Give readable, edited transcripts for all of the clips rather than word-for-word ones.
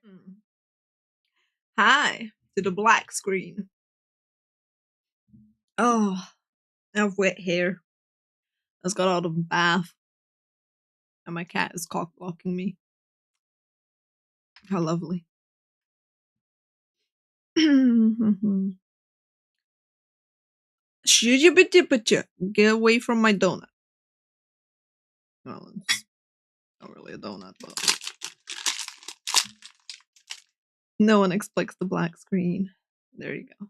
Hmm. Hi to the black screen. Oh, I have wet hair. I just got out of a bath, and my cat is cock blocking me. How lovely. Should you be get away from my donut? Well, it's not really a donut, but no one expects the black screen. There you go.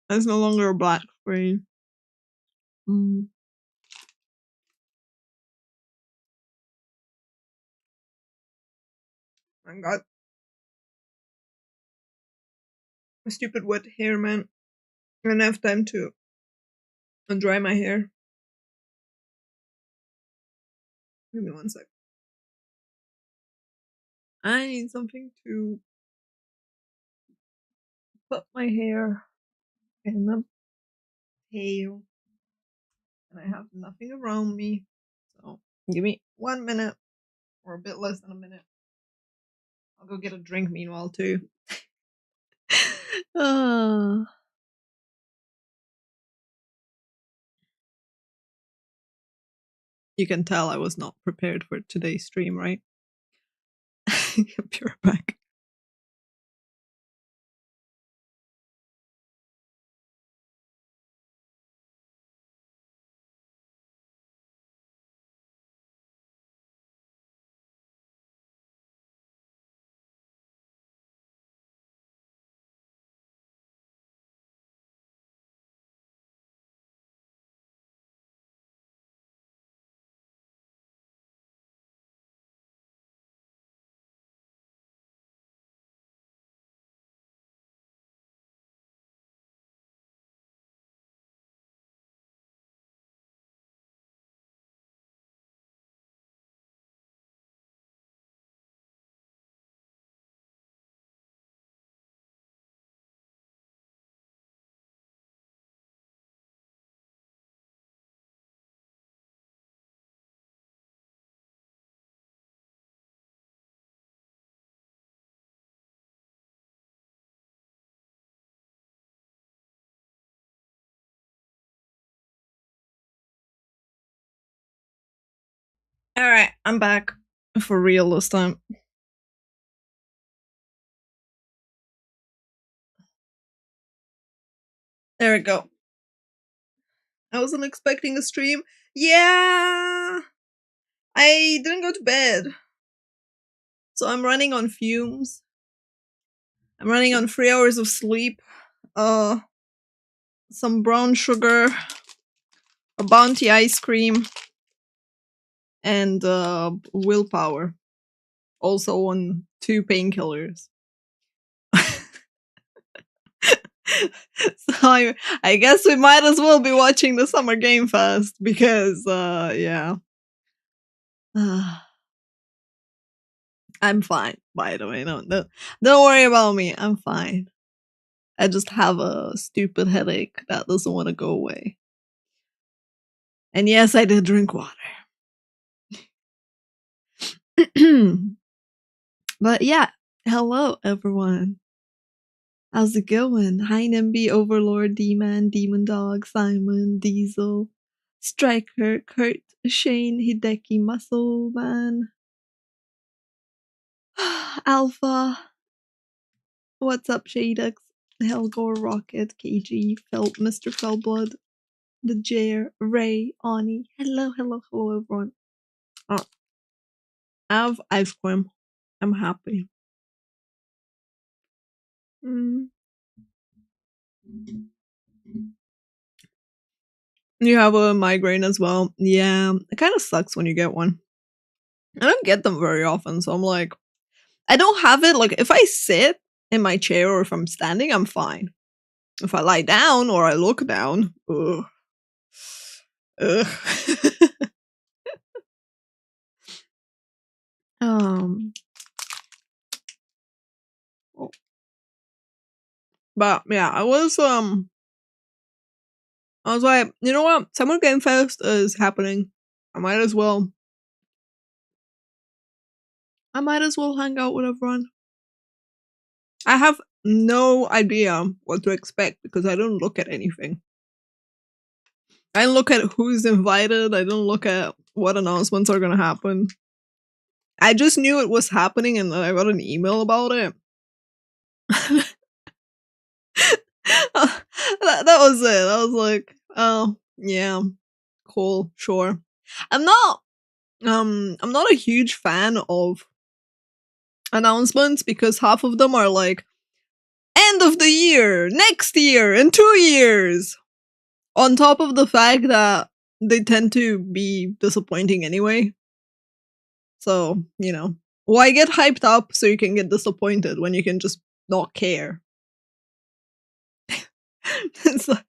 It's no longer a black screen. I got a stupid wet hair, man. I don't have time to dry my hair. Give me 1 sec. I need something to put my hair in the tail, and I have nothing around me. So give me 1 minute, or a bit less than a minute. I'll go get a drink meanwhile too. You can tell I was not prepared for today's stream, right? Be right back. Alright, I'm back. For real this time. There we go. I wasn't expecting a stream. Yeah! I didn't go to bed. So I'm running on fumes. I'm running on 3 hours of sleep. Some brown sugar, a Bounty ice cream, and willpower. Also on 2 painkillers. So I guess we might as well be watching the Summer Game Fest because yeah. I'm fine, by the way. Don't worry about me. I'm fine. I just have a stupid headache that doesn't want to go away. And yes, I did drink water. But yeah, hello everyone. How's it going? Hi Nimby, Overlord, D-Man, Demon Dog, Simon, Diesel, Striker, Kurt, Shane, Hideki, Muscle Man, Alpha. What's up, Shadux? Helgor, Rocket, KG, Mr. Fellblood, the Jair, Ray, Ani. Hello, everyone. I have ice cream. I'm happy. You have a migraine as well. Yeah, it kind of sucks when you get one. I don't get them very often, so I'm like, I don't have it. Like, if I sit in my chair or if I'm standing, I'm fine. If I lie down or I look down, ugh. Ugh. But yeah, I was like, you know what? Summer Game Fest is happening. I might as well I might as well hang out with everyone. I have no idea what to expect because I don't look at anything. I don't look at who's invited. I don't look at what announcements are gonna happen. I just knew it was happening and then I got an email about it. that was it. I was like, oh yeah, cool, sure. I'm not a huge fan of announcements because half of them are like end of the year, next year, in 2 years. On top of the fact that they tend to be disappointing anyway. So, why get hyped up so you can get disappointed when you can just not care? It's like,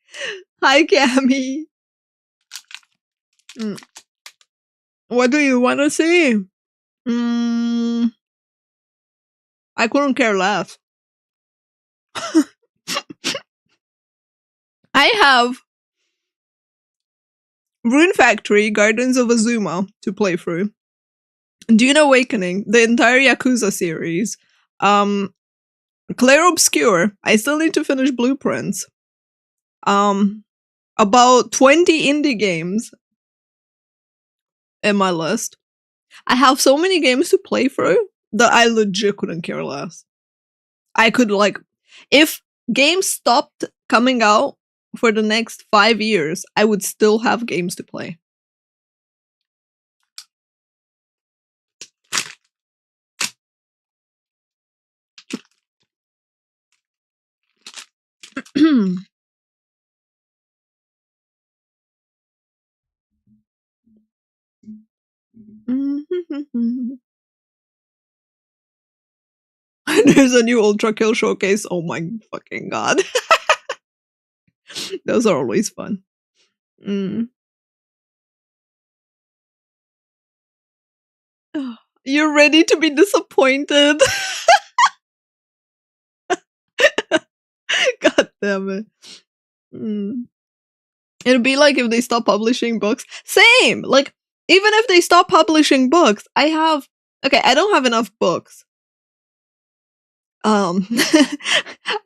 hi, Cammy. What do you want to see? I couldn't care less. I have Rune Factory, Gardens of Azuma to play through. Dune Awakening, the entire Yakuza series. Clair Obscure. I still need to finish Blueprints. About 20 indie games in my list. I have so many games to play through that I legit couldn't care less. I could if games stopped coming out for the next 5 years, I would still have games to play. There's a new Ultra Kill showcase. Oh my fucking god. Those are always fun. You're ready to be disappointed. God damn it. It'd be like if they stop publishing books. Same! Like, even if they stop publishing books, I don't have enough books. I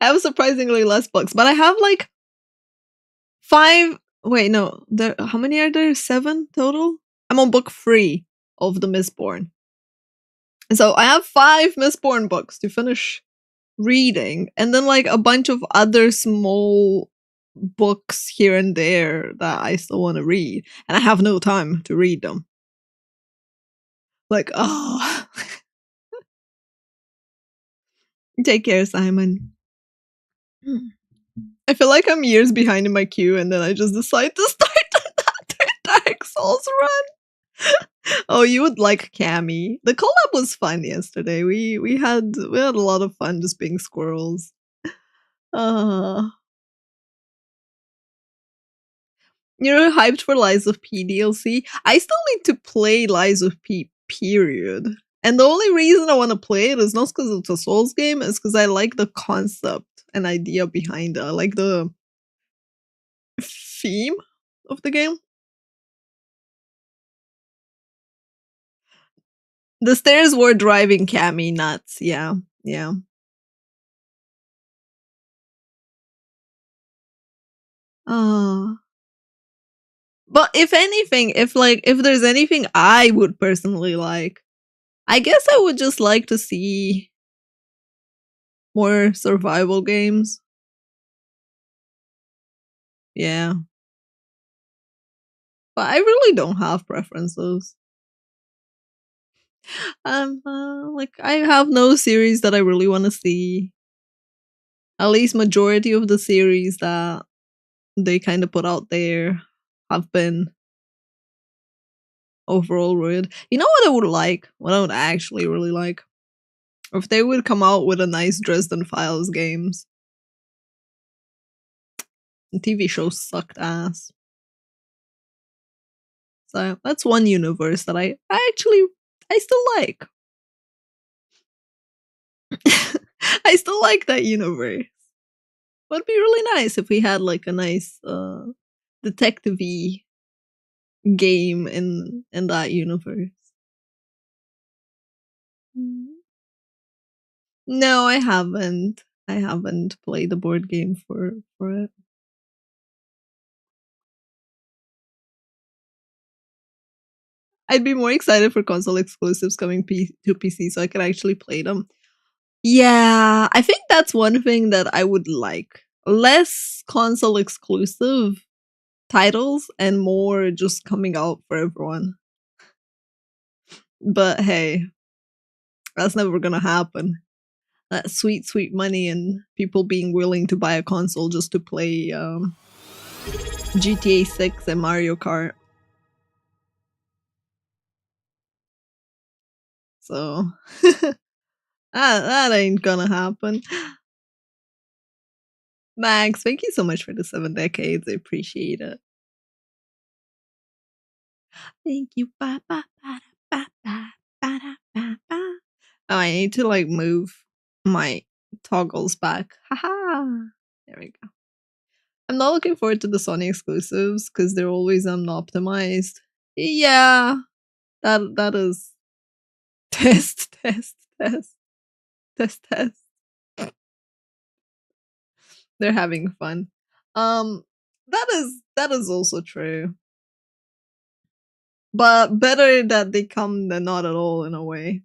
have surprisingly less books, but I have 5. Wait, no. How many are there? 7 total? I'm on book 3 of the Mistborn. And so I have 5 Mistborn books to finish reading, and then a bunch of other small books here and there that I still want to read, and I have no time to read them. Oh. Take care, Simon. I feel like I'm years behind in my queue, and then I just decide to start another Dark Souls run. Oh, you would like Cammy. The collab was fun yesterday. We had a lot of fun just being squirrels. You're hyped for Lies of P DLC? I still need to play Lies of P, period. And the only reason I want to play it is not because it's a Souls game, it's because I like the concept and idea behind it. I like the theme of the game. The stairs were driving Cammy nuts. Yeah. But if anything, if there's anything I would personally like, I guess I would just like to see more survival games. Yeah. But I really don't have preferences. I have no series that I really want to see. At least majority of the series that they kind of put out there have been overall rude. You know what I would like? What I would actually really like? If they would come out with a nice Dresden Files games. The TV show sucked ass. So that's one universe that I still like. I still like that universe. Would be really nice if we had a nice detective-y game in that universe. No, I haven't. I haven't played the board game for it. I'd be more excited for console exclusives coming to PC so I could actually play them. Yeah, I think that's one thing that I would like. Less console exclusive titles and more just coming out for everyone. But hey, that's never gonna happen. That sweet, sweet money and people being willing to buy a console just to play GTA 6 and Mario Kart. So that ain't gonna happen. Max, thank you so much for the 7 decades. I appreciate it. Thank you. Ba, ba, ba, ba, ba, ba, ba, ba. Oh, I need to like move my toggles back. Haha. There we go. I'm not looking forward to the Sony exclusives because they're always unoptimized. Yeah, that is test, test, test, test, test. They're having fun. That is also true. But better that they come than not at all in a way.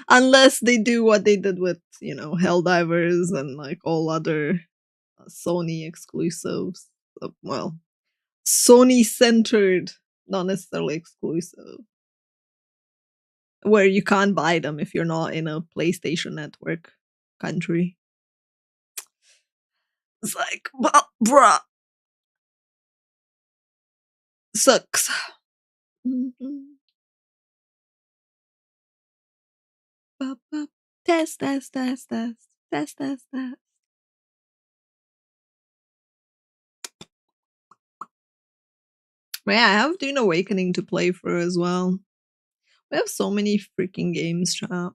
Unless they do what they did with, Helldivers and like all other Sony exclusives. Well, Sony centered, not necessarily exclusive. Where you can't buy them if you're not in a PlayStation Network country. It's like, bruh. Sucks. Mhm. Test, test, test, test, test, test, test. But yeah, I have Dune Awakening to play through as well. We have so many freaking games, chat.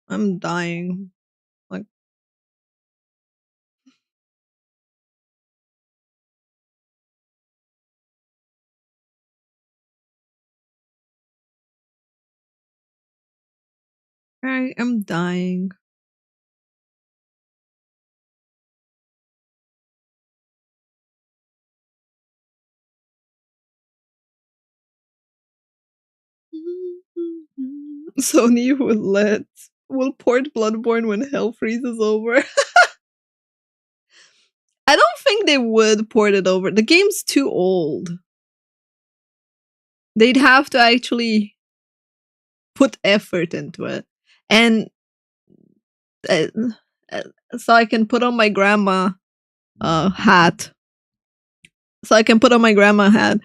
I'm dying. Like, I am dying. Sony will port Bloodborne when Hell freezes over. I don't think they would port it over. The game's too old. They'd have to actually put effort into it. And uh, uh, so I can put on my grandma hat. So I can put on my grandma hat.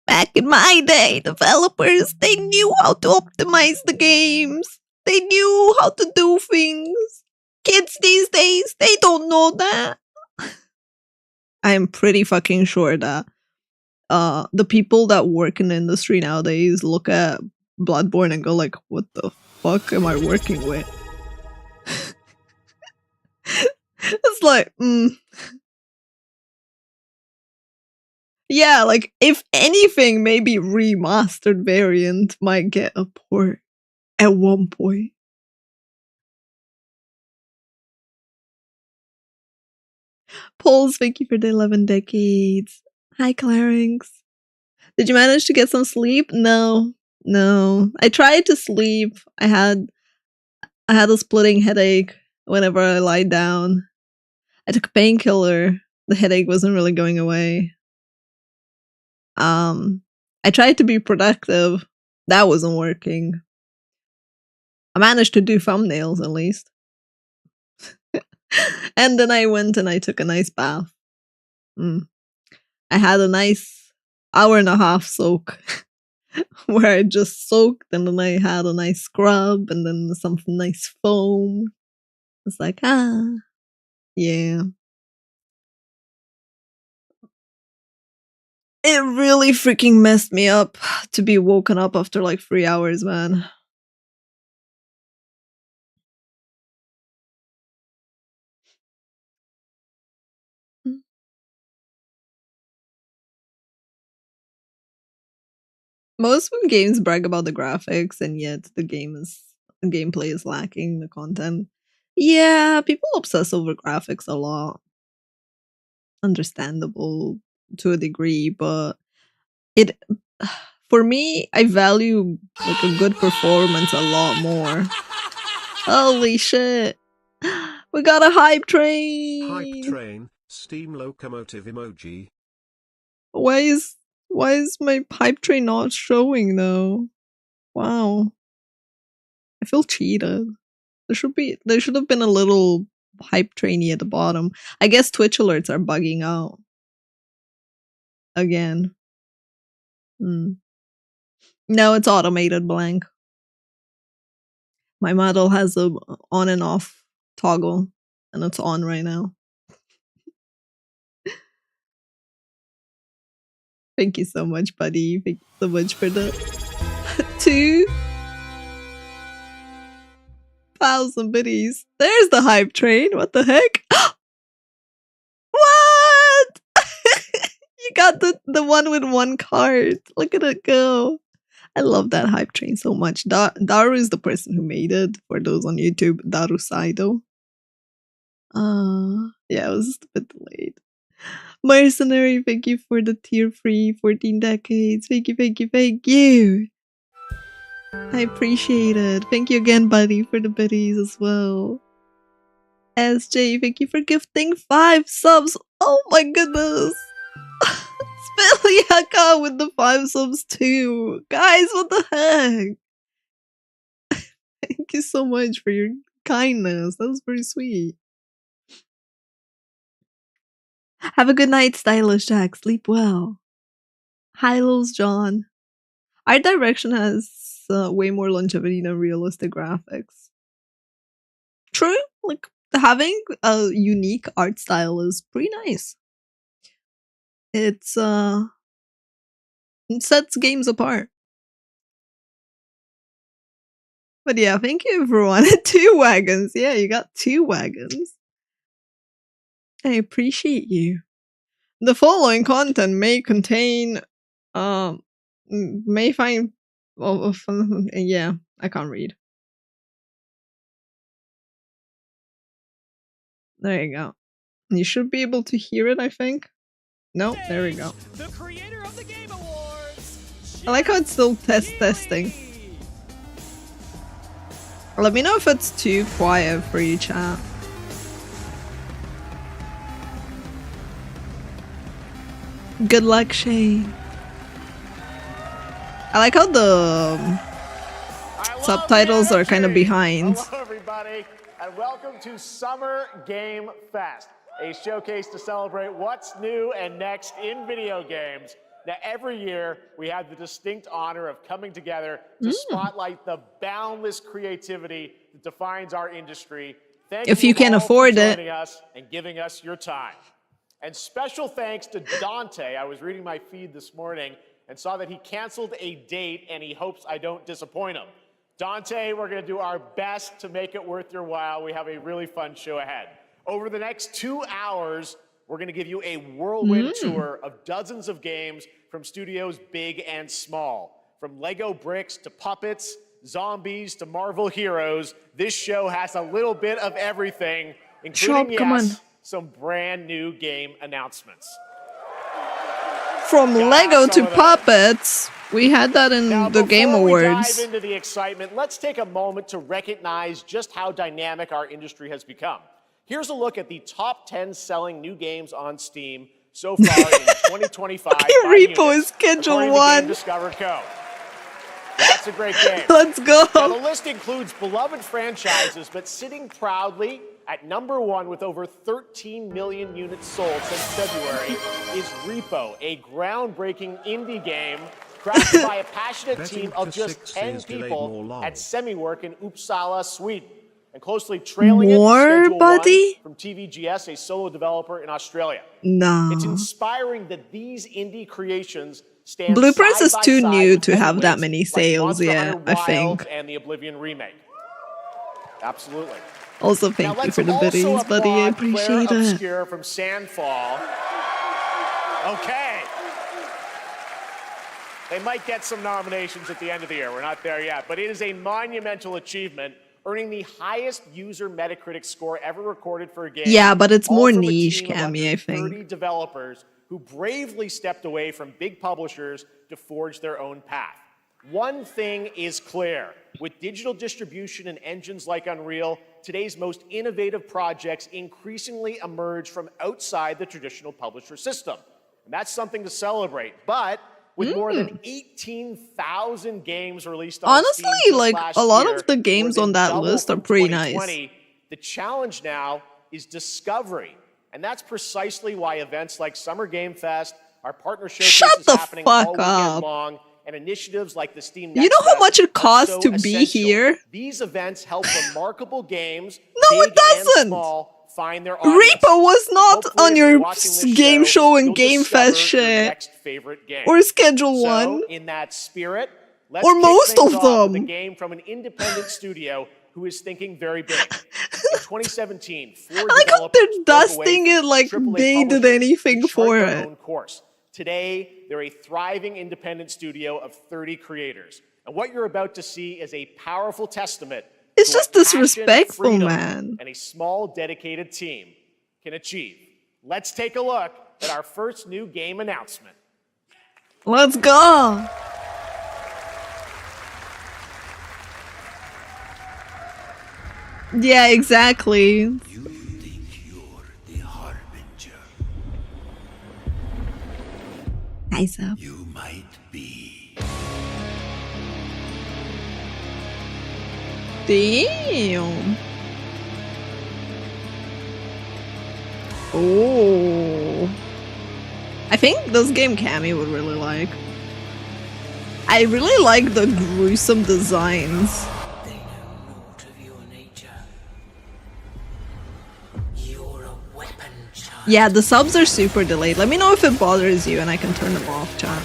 Back in my day, developers, they knew how to optimize the games. They knew how to do things. Kids these days, they don't know that. I am pretty fucking sure that the people that work in the industry nowadays look at Bloodborne and go like, what the fuck am I working with? It's like, yeah, like if anything, maybe remastered variant might get a port at one point. Paws, thank you for the 11 decades. Hi, Clarence. Did you manage to get some sleep? No, no. I tried to sleep. I had a splitting headache whenever I lied down. I took a painkiller. The headache wasn't really going away. I tried to be productive. That wasn't working. I managed to do thumbnails at least. And then I went and I took a nice bath. I had a nice hour and a half soak where I just soaked and then I had a nice scrub and then some nice foam. It's like, yeah. It really freaking messed me up to be woken up after like 3 hours, man. Most games brag about the graphics, and yet the game is gameplay is lacking, the content. Yeah, people obsess over graphics a lot. Understandable to a degree, but it for me, I value like a good performance a lot more. Holy shit. We got a hype train. Hype train, steam locomotive emoji. Why is my hype train not showing though? Wow. I feel cheated. There should have been a little hype trainee at the bottom. I guess Twitch alerts are bugging out. Again. No, it's automated blank. My model has a on and off toggle, and it's on right now. Thank you so much, buddy. Thank you so much for the 2,000 biddies. There's the hype train. What the heck? What? You got the one with one card. Look at it go. I love that hype train so much. Daru is the person who made it. For those on YouTube, Daru Saido. Yeah, it was just a bit delayed. Mercenary, thank you for the tier free 14 decades. Thank you, thank you, thank you. I appreciate it. Thank you again, buddy, for the biddies as well. SJ, thank you for gifting 5 subs. Oh my goodness. Spiliaka with the 5 subs too. Guys, what the heck? Thank you so much for your kindness. That was very sweet. Have a good night, Stylish Jack. Sleep well. Hi, Lils John. Art direction has way more longevity than realistic graphics. True. Like, having a unique art style is pretty nice. It sets games apart. But yeah, thank you everyone. 2 wagons. Yeah, you got 2 wagons. I appreciate you. The following content may contain may find yeah, I can't read. There you go. You should be able to hear it, I think. No, there we go. The creator of the Game Awards. I like how it's still testing. Let me know if it's too quiet for you, chat. Good luck, Shane. I like how the subtitles are kind of behind. Hello, everybody, and welcome to Summer Game Fest, a showcase to celebrate what's new and next in video games. Now, every year, we have the distinct honor of coming together to spotlight the boundless creativity that defines our industry. Thank if you can afford it, joining us and giving us your time. And special thanks to Dante. I was reading my feed this morning and saw that he canceled a date, and he hopes I don't disappoint him. Dante, we're going to do our best to make it worth your while. We have a really fun show ahead. Over the next 2 hours, we're going to give you a whirlwind tour of dozens of games from studios big and small. From Lego bricks to puppets, zombies to Marvel heroes, this show has a little bit of everything, including, some brand new game announcements. From Lego to puppets, we had that in the Game Awards. Before we dive into the excitement, let's take a moment to recognize just how dynamic our industry has become. Here's a look at the top 10 selling new games on Steam so far in 2025. Repo is Schedule 1. Discover Co. That's a great game. Let's go. Now, the list includes beloved franchises, but sitting proudly at number 1 with over 13 million units sold since February is Repo, a groundbreaking indie game crafted by a passionate team of just 10 people at Semiwork in Uppsala, Sweden. And closely trailing it, Schedule 1 from TVGS, a solo developer in Australia. No. It's inspiring that these indie creations stand Blueprints side is by too side new with to have that heavyweights many like sales, Monster yeah, Hunter I Wilds think. and the Oblivion remake. Absolutely. Also, thank you for the biddies, buddy. I appreciate it. Obscure from Sandfall. Okay. They might get some nominations at the end of the year. We're not there yet. But it is a monumental achievement, earning the highest user Metacritic score ever recorded for a game. Yeah, but it's all more from a niche, team of Cammy, under I think. 30 developers who bravely stepped away from big publishers to forge their own path. One thing is clear. With digital distribution and engines like Unreal, today's most innovative projects increasingly emerge from outside the traditional publisher system. And that's something to celebrate. But with more than 18,000 games released on Honestly, Steam just like, last a lot year, of the games more on than that double list are from pretty 2020, nice. the challenge now is discovery. And that's precisely why events like Summer Game Fest, our partner showcase Shut is the happening fuck all weekend up. long, and initiatives like the Steam You Next know how Fest much it are costs so to be essential. here? These events help remarkable games, No, it big and doesn't. small, find their audience. Reaper was And not hopefully, on if you're your watching this game show and you'll Game discover Fest your shit. next favorite game. Or Schedule So, 1. in that spirit, let's Or kick most things of off with them. a game from an independent studio who is thinking very big. In 2017, four I like how developers they're broke away dusting from it like AAA they did publishers anything to chart for their it. own course. Today, they're a thriving independent studio of 30 creators. And what you're about to see is a powerful testament It's to just what passion, disrespectful, freedom, man. and a small, dedicated team can achieve. Let's take a look at our first new game announcement. Let's go. Yeah, exactly. You think you're the harbinger. Nice up. You might be. Damn. Oh. I think this game Cammy would really like. I really like the gruesome designs. They know naught of your nature. You're a weapon, child. Yeah, the subs are super delayed. Let me know if it bothers you and I can turn them off, chat.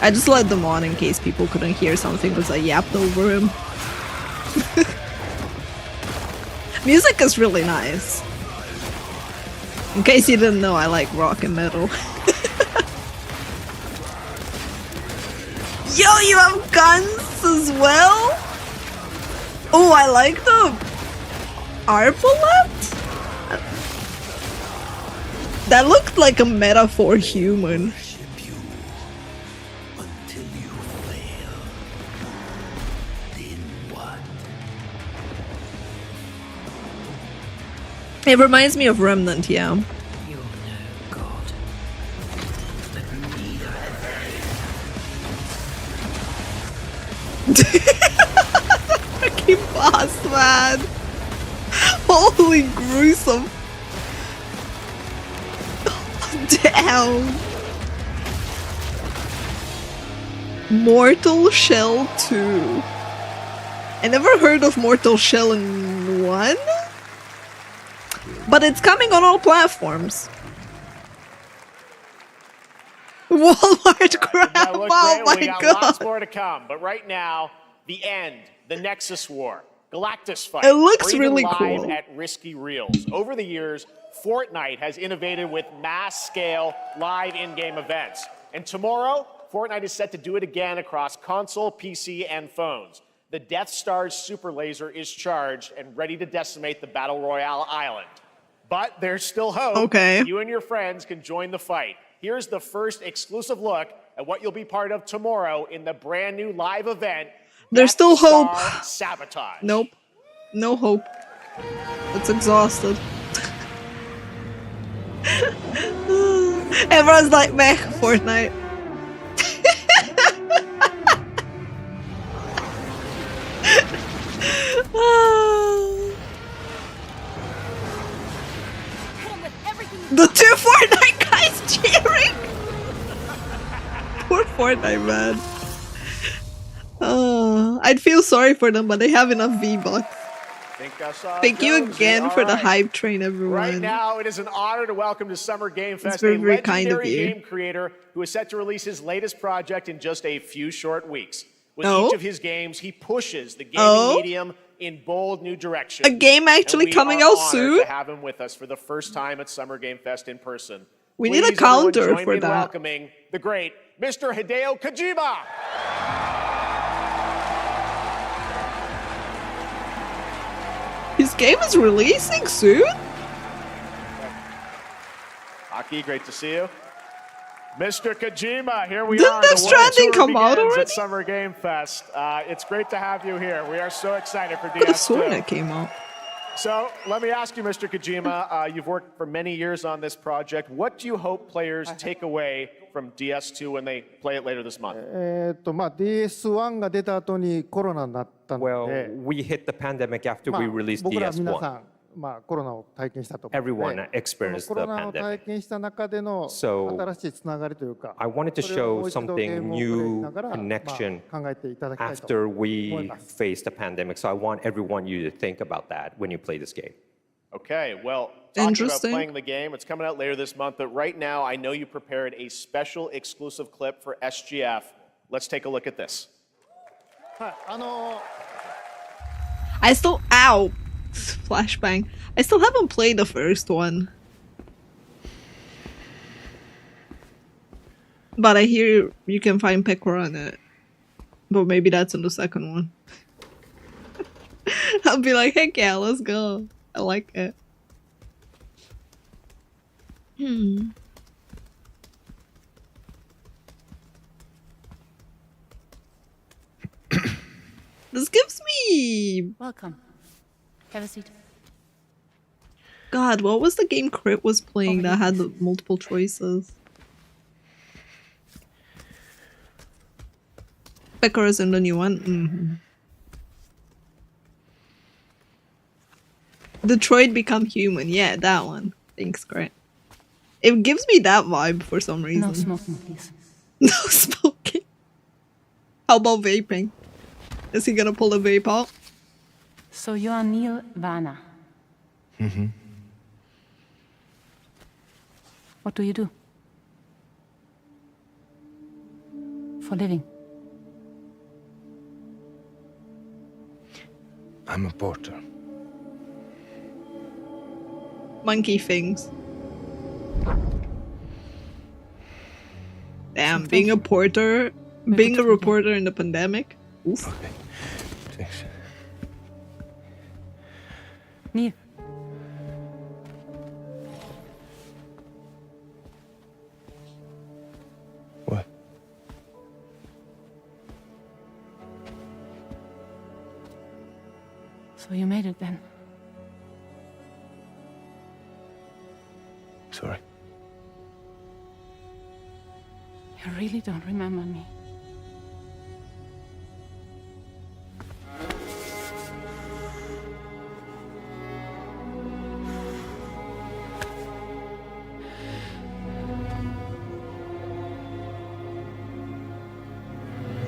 I just let them on in case people couldn't hear something because I yapped over him. Music is really nice. In case you didn't know, I like rock and metal. Yo, you have guns as well? Oh, I like the arbalest? That looked like a metaphor human. Worship you until you fail. Then what? It reminds me of Remnant, yeah. You're no god. But neither Fucking boss, man. Holy gruesome. Damn. Mortal Shell 2. I never heard of Mortal Shell in 1? But it's coming on all platforms. Walmart crap. That looked Oh great. my We got god. lots more to come. But right now, the end, the Nexus War, Galactus Fight. It looks or even really live cool. At Risky Reels. Over the years, Fortnite has innovated with mass-scale live in-game events. And tomorrow, Fortnite is set to do it again across console, PC, and phones. The Death Star's super laser is charged and ready to decimate the Battle Royale island. But there's still hope. Okay. You and your friends can join the fight. Here's the first exclusive look at what you'll be part of tomorrow in the brand new live event. There's Death still hope. Star Sabotage. Nope. No hope. It's exhausted. Everyone's like, meh, Fortnite. The two Fortnite guys cheering! Poor Fortnite, man. I'd feel sorry for them, but they have enough V-Bucks. Thank you again for the hype train, everyone. Right now, it is an honor to welcome to Summer Game Fest very, a very kind of legendary you. game creator who is set to release his latest project in just a few short weeks. With Oh? each of his games, he pushes the gaming Oh? medium in bold new directions. A game actually And we coming are out honored soon? to have him with us for the first time at Summer Game Fest in person. We need a Please, everyone, counter join for me in that. welcoming the great Mr. Hideo Kojima. His game is releasing soon? Aki, great to see you. Mr. Kojima, here we Didn't are. Death The World Stranding Tour come out begins already? at Summer Game Fest. It's great to have you here. We are so excited for I could have sworn DS2. it came out. So let me ask you, Mr. Kojima, you've worked for many years on this project. What do you hope players take away from DS2 when they play it later this month? DS1 が出た後にコロナになったの Well, で、 we hit the pandemic after まあ we released 僕ら皆さ DS1. ん、コロナを体験したと思うの Everyone で、 experienced コロ the ナを体 pandemic. 験した中での So, 新しいつながりというか、 I wanted to それをも show う一度ゲー something ムをプレイし new ながら、 connection 考えていただきたいと after 思い we ます。 faced the pandemic. So I want everyone you to think about that when you play this game. Okay, well, talking about Interesting. playing the game, it's coming out later this month, but right now I know you prepared a special exclusive clip for SGF. Let's take a look at this. はい、I still ow flashbang. I still haven't played the first one. But I hear you can find Pekora in it. But maybe that's in the second one. I'll be like, heck yeah, let's go. I like it. This gives me... Welcome. Have a seat. God, what was the game Crit was playing that had the multiple choices? Pekora's in the new one? Detroit Become Human. Yeah, that one. Thanks, Crit. It gives me that vibe for some reason. No smoking, please. No smoking. How about vaping? Is he gonna pull a vape out? So you are Neil Varner. Mm-hmm. What do you do? For living? I'm a porter. Monkey things. Damn, being a porter, being a reporter in the pandemic. Oof. Okay. Thanks. Neil. What? So you made it then? Sorry. You really don't remember me.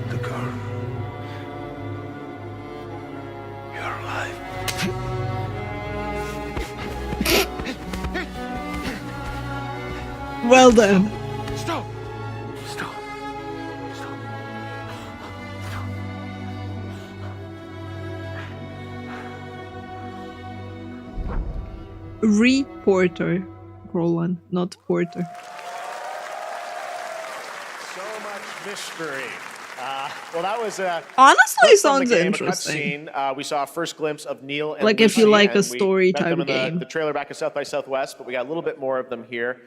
The girl. You're alive. Well done. Stop! Stop! Stop! Reporter. Roland, not porter. So much mystery. Well, that was a Honestly, clip from the sounds game, interesting. A cutscene. We saw a first glimpse of Neil and Like if you Lucy, like a and we story met type them in game. the trailer back at South by Southwest, but we got a little bit more of them here.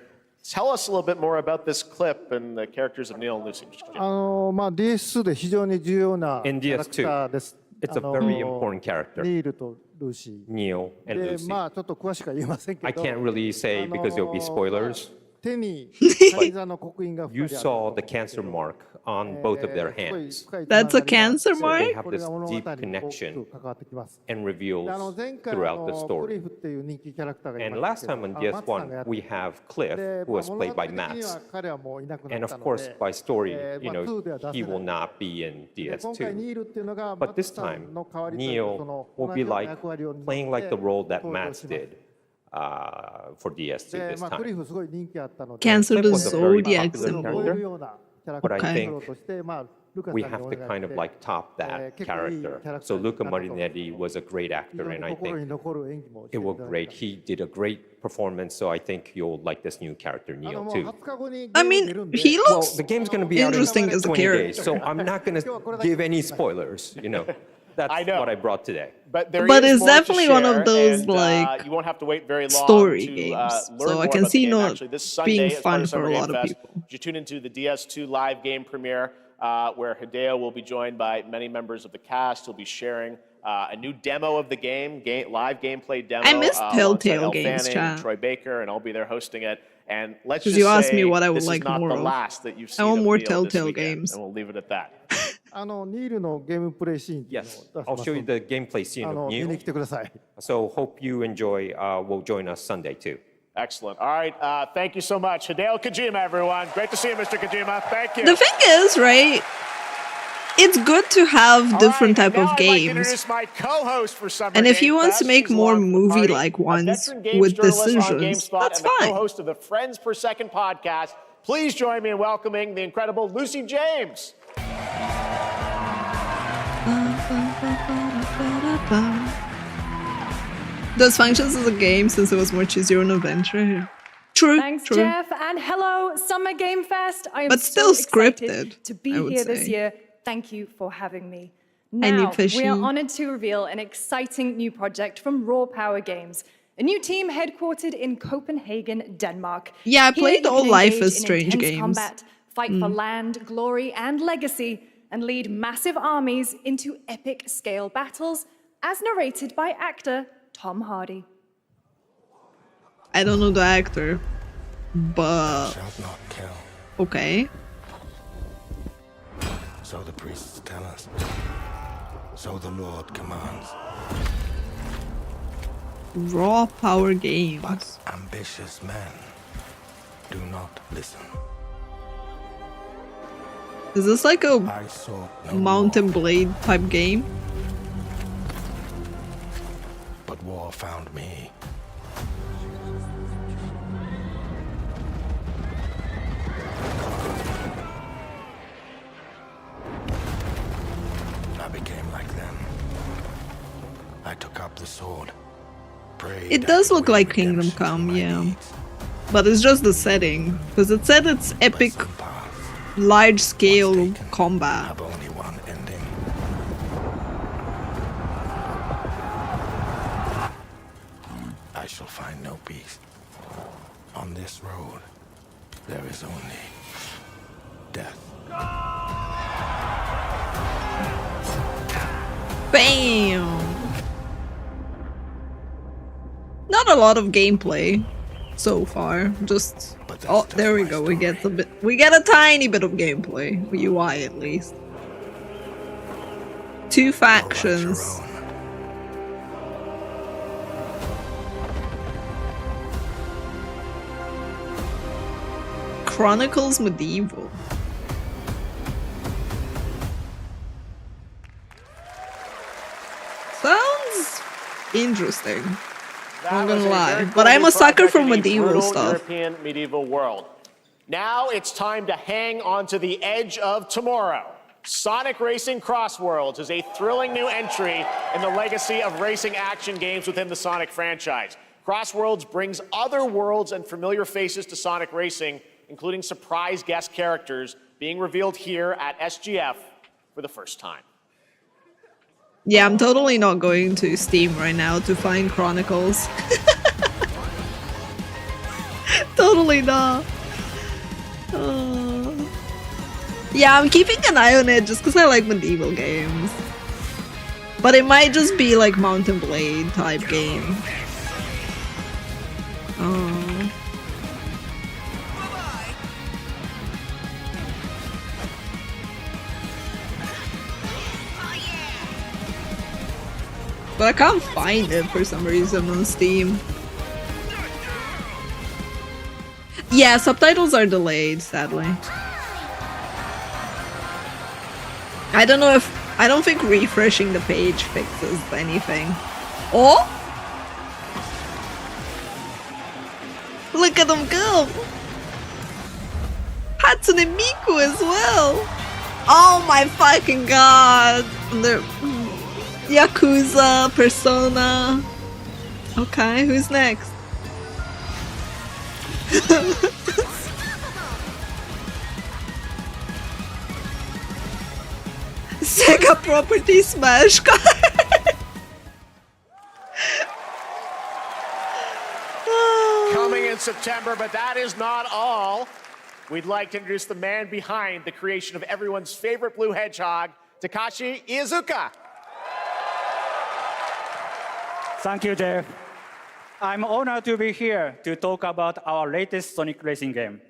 Tell us a little bit more about this clip and the characters of Neil and Lucy. DS2 で非常に重要な In キャラクターです。 It's a very important character. ニールとルーシー。 Neil and で、 Lucy. ちょっと詳しくは言えませんけど。 I can't really say because there'll be spoilers. 手にカニ座の刻印が You saw the cancer mark on both of their hands That's a cancer So they mark? have this deep connection and reveals 前回 throughout the クリ story. フっていう人気キャラクターがい And まし last たけ time ど on マツさんが DS1, やって we have Cliff, で who was 物 played 語 by 的には Mats. 彼はもういなくな And った of の course, で by story, you 2 know, では出せ he ない will not be in で今回ニ DS2. ールっていうのが But マ this ツさんの代わ time, りというか Neil その will 同 be じような like 役割を担 playing like the って role that 登場 Mats します did for DS2 で this クリ time. フすごい人気あったので Cancer Cliff the was a very Zodiac popular symbol. こういう character. ようなキャラクタ But I ー think として we have to kind of like top that character. So Luca Marinetti was a great actor, and I think it was great. He did a great performance, so I think you'll like this new character, Neo, too. I mean, he Well, looks the game's going to be out in interesting as a 20 character. days, so I'm not going to give any spoilers, you know. That's I know. what I brought today. But there But is it's more to definitely one of share, those, and, like, you won't have to wait very long story to, games. learn So I more can about the see game, not actually. This Sunday, being as part fun of for Summer a Game lot of Fest, people. you tune into the DS2 live game premiere, where Hideo will be joined by many members of the cast. He'll be sharing a new demo of the game, live gameplay demo. I miss alongside Telltale Elle games, Fanning, chat. Troy Baker, and I'll be there hosting it. And let's 'Cause just you asked say me what I would this like is not more the of. last that you've seen I want of more Neil this Telltale weekend, games. and we'll leave it at that. ニールのゲームプレイシーン Yes, I'll show you the gameplay scene of 見に Neo. 来てください。 So hope you enjoy. Will join us Sunday too. Excellent. All right. Thank you so much. Hideo Kojima, everyone. Great to see you, Mr. Kojima. Thank you. The thing is, right? It's good to have different type of games. My co-host for Summer And if he Game wants to Fest, make she's more Lauren movie-like Party, a ones veteran games with journalist on decisions, GameSpot that's and the fine. co-host of the Friends Per Second podcast. Please join me in welcoming the incredible Lucy James. Does functions as a game since it was more choose your own adventure? True, Thanks, true. Jeff, and hello, Summer Game Fest. I am But so still excited scripted, to be I would here this say. year. Thank you for having me. I need Now, we fishy. are honored to reveal an exciting new project from Raw Power Games, a new team headquartered in Copenhagen, Denmark. Yeah, I Here played you all can Life engage is in Strange intense games. combat, fight for land, glory, and legacy, and lead massive armies into epic scale battles, as narrated by actor Tom Hardy. I don't know the actor, but Shalt not kill. okay. So the priests tell us. So the Lord commands. Raw Power Games. But ambitious men do not listen. Is this like a I sought no Mountain war, Blade type game? but war found me. I became like them. I took up the sword. Prayed It does and look like waited Kingdom redemption Come, for my yeah. deeds. But it's just the setting. Because it said it's epic, Some paths large scale once taken combat. have only one ending. I shall find no peace. On this road, there is only death. Bam! Not a lot of gameplay so far. Just oh, there we go. We get a tiny bit of gameplay, UI at least. 2 factions. Chronicles Medieval. Sounds interesting. I'm That was gonna a lie, very but cool I'm new a sucker project for in the medieval brutal stuff. European medieval world. Now it's time to hang on to the edge of tomorrow. Sonic Racing Crossworlds is a thrilling new entry in the legacy of racing action games within the Sonic franchise. Crossworlds brings other worlds and familiar faces to Sonic Racing, including surprise guest characters being revealed here at SGF for the first time. Yeah, I'm totally not going to Steam right now to find Chronicles. Totally not. Yeah, I'm keeping an eye on it just because I like medieval games. But it might just be like Mountain Blade type game. But I can't find it for some reason on Steam. Yeah, subtitles are delayed, sadly. I don't think refreshing the page fixes anything. Oh! Look at them go! Hatsune Miku as well! Oh my fucking god! The Yakuza, Persona. Okay, who's next? Sega property smash card. Coming in September, but that is not all. We'd like to introduce the man behind the creation of everyone's favorite blue hedgehog, Takashi Iizuka. Thank you, Jeff. I'm honored to be here to talk about our latest Sonic Racing game.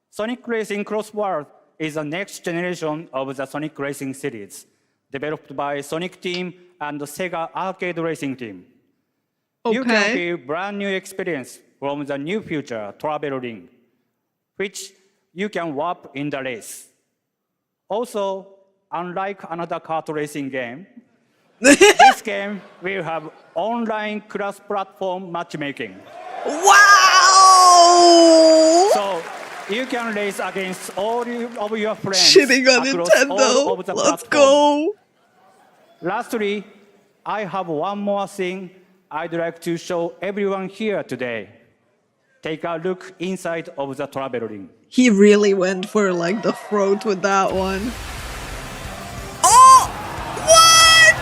Sonic Racing Cross World is the next generation of the Sonic Racing series, developed by Sonic Team and the Sega Arcade Racing Team. Okay. You can feel brand new experience from the new future travel ring, which you can warp in the race. Also, unlike another kart racing game, this game will have online cross-platform matchmaking. Wow! So you can race against all of your friends Shitting on across Nintendo. all of the Let's platforms. go. Lastly, I have one more thing I'd like to show everyone here today. Take a look inside of the travel ring. He really went for like the throat with that one. Oh! What?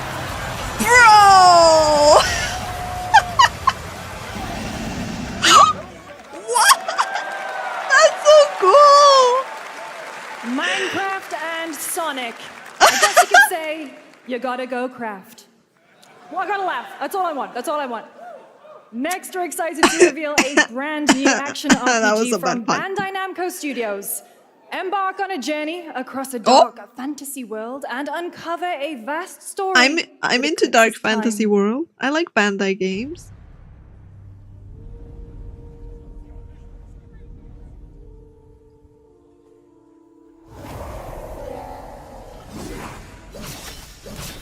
Bro! What? That's so cool! Minecraft and Sonic. I guess you could say, you gotta go craft. Well, I gotta laugh. That's all I want. That's all I want. Next, we're excited to reveal a brand new action RPG from Bandai Namco Studios. Embark on a journey across a dark fantasy world and uncover a vast story. I'm into dark fantasy world. I like Bandai games.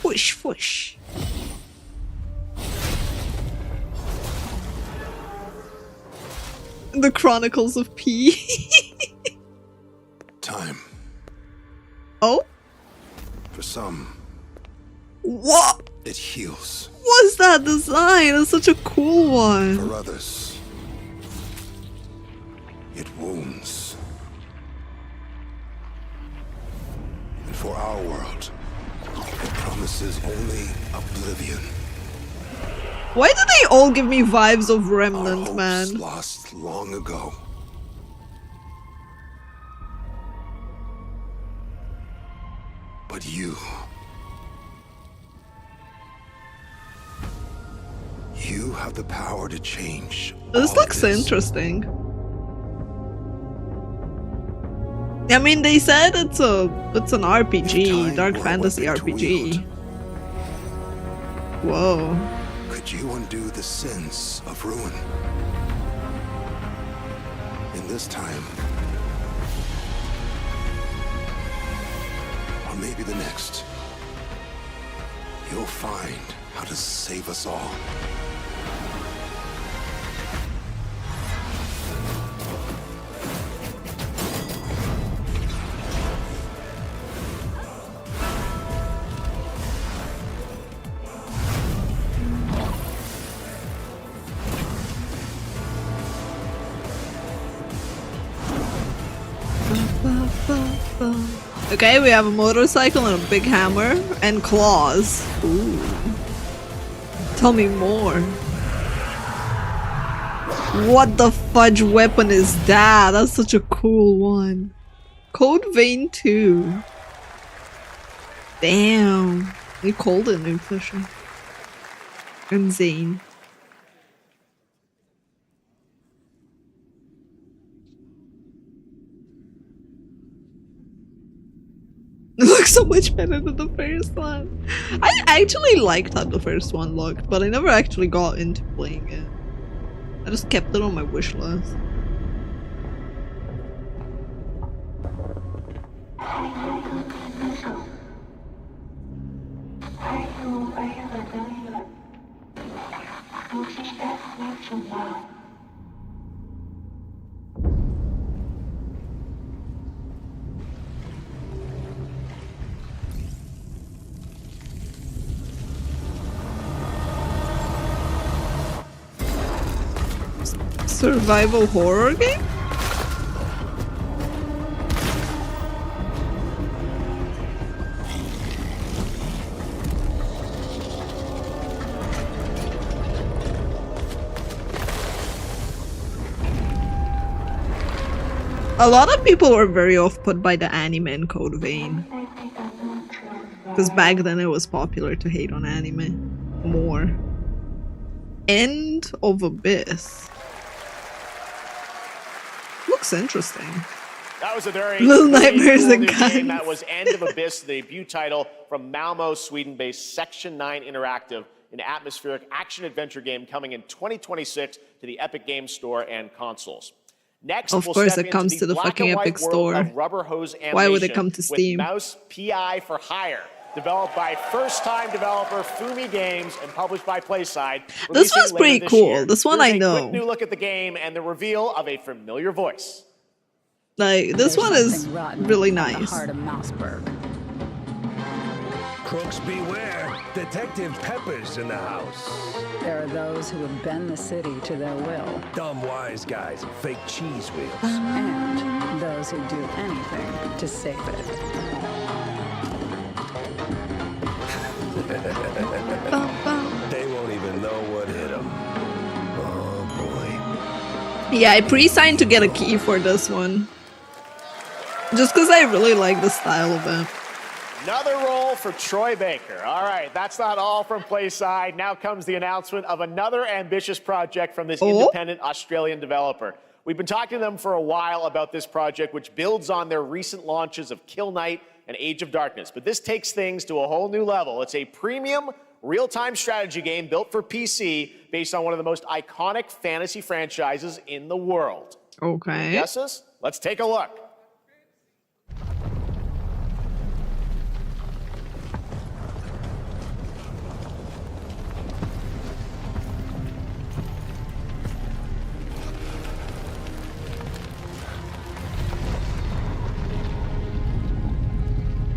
Whoosh, whoosh. The Chronicles of P. Time. Oh? For some, What? it heals. What's that design? It's such a cool one. For others, it wounds. And for our world, it promises only oblivion. Why do they all give me vibes of Remnant, man? Lost long ago. But you have the power to change. This looks interesting. I mean, they said it's an RPG, dark fantasy RPG. Whoa. Could you undo the sins of ruin? In this time, or maybe the next, you'll find how to save us all. Okay, we have a motorcycle and a big hammer and claws. Ooh. Tell me more. What the fudge weapon is that? That's such a cool one. Code Vein 2. Damn. They called it new official. And Zane. It looks so much better than the first one. I actually liked how the first one looked, but I never actually got into playing it. I just kept it on my wish list. Survival horror game? A lot of people were very off-put by the anime and Code Vein. Because back then it was popular to hate on anime more. End of Abyss. Looks interesting. That was a very Little Nightmares cool and new Guns. game. That was End of Abyss, the debut title from Malmo, Sweden-based Section 9 Interactive, an atmospheric action-adventure game coming in 2026 to the Epic Games Store and consoles. Next, Of we'll course step it comes into to the black fucking and white Epic world Store. of Rubber Hose Why would it Animation come to Steam? With Mouse PI for Hire, developed by first-time developer Fumi Games and published by PlaySide. This releasing one's pretty later this cool. year. This one Here's I a know. quick new look at the game and the reveal of a familiar voice. Like, this one is really nice. Crooks beware. Detective Pepper's in the house. There are those who would bend the city to their will. Dumb wise guys and fake cheese wheels. And those who do anything to save it. They won't even know what hit them. Oh boy. Yeah, I pre-signed to get a key for this one. Just because I really like the style of it. Another role for Troy Baker. All right, that's not all from PlaySide. Now comes the announcement of another ambitious project from this independent Australian developer. We've been talking to them for a while about this project, which builds on their recent launches of Kill Knight and Age of Darkness. But this takes things to a whole new level. It's a premium real-time strategy game built for PC based on one of the most iconic fantasy franchises in the world. Okay. Guesses? Let's take a look.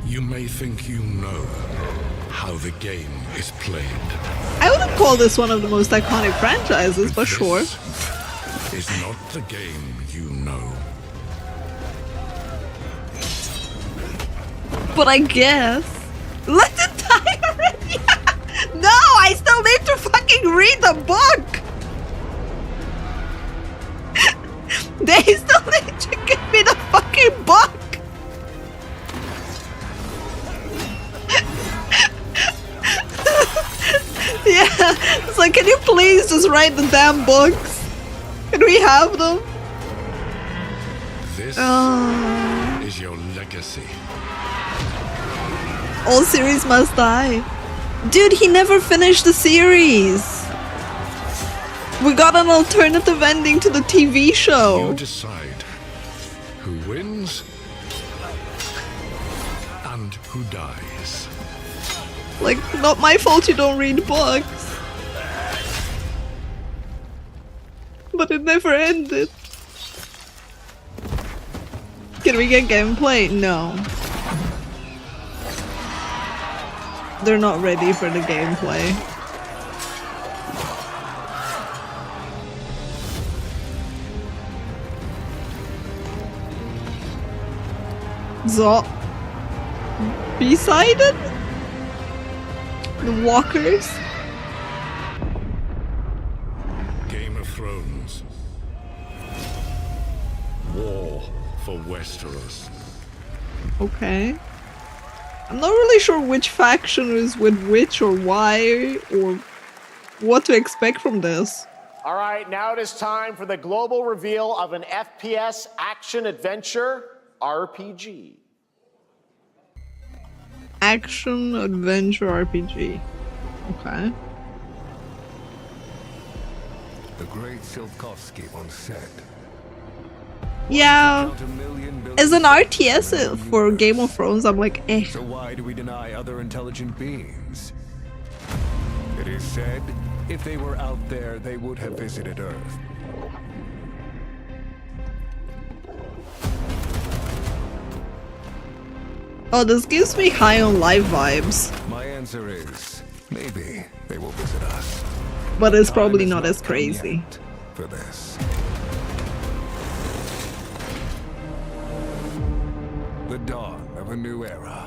You may think you know how the game is played. I wouldn't call this one of the most iconic franchises, but sure. Is not the game you know. But I guess. Let it die already! No, I still need to fucking read the book! They still need to give me the fucking book! Yeah, it's like, can you please just write the damn books? Can we have them? This is your legacy. All series must die. Dude, he never finished the series. We got an alternative ending to the TV show. You decide who wins and who dies. Like, not my fault you don't read books. But it never ended. Can we get gameplay? No. They're not ready for the gameplay. So, B-sided? The walkers? Game of Thrones. War for Westeros. Okay. I'm not really sure which faction is with which or why or what to expect from this. All right, now it is time for the global reveal of an FPS action-adventure RPG. Action adventure RPG. Okay. The great Silkovsky once said. Yeah. As an RTS for Game of Thrones, I'm like, eh. So why do we deny other intelligent beings? It is said, if they were out there, they would have visited Earth. Oh, this gives me High on Life vibes. My answer is, maybe they will visit us. But it's probably not as crazy. For this. a new era.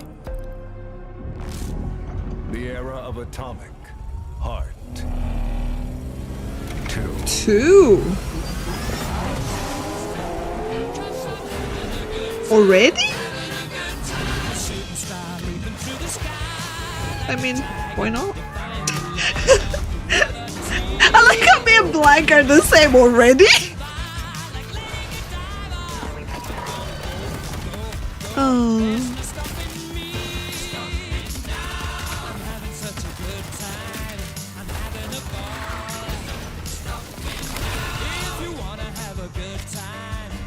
The era of Atomic Heart 2. Already? I mean, why not? I like how me and Blank are the same already. Oh.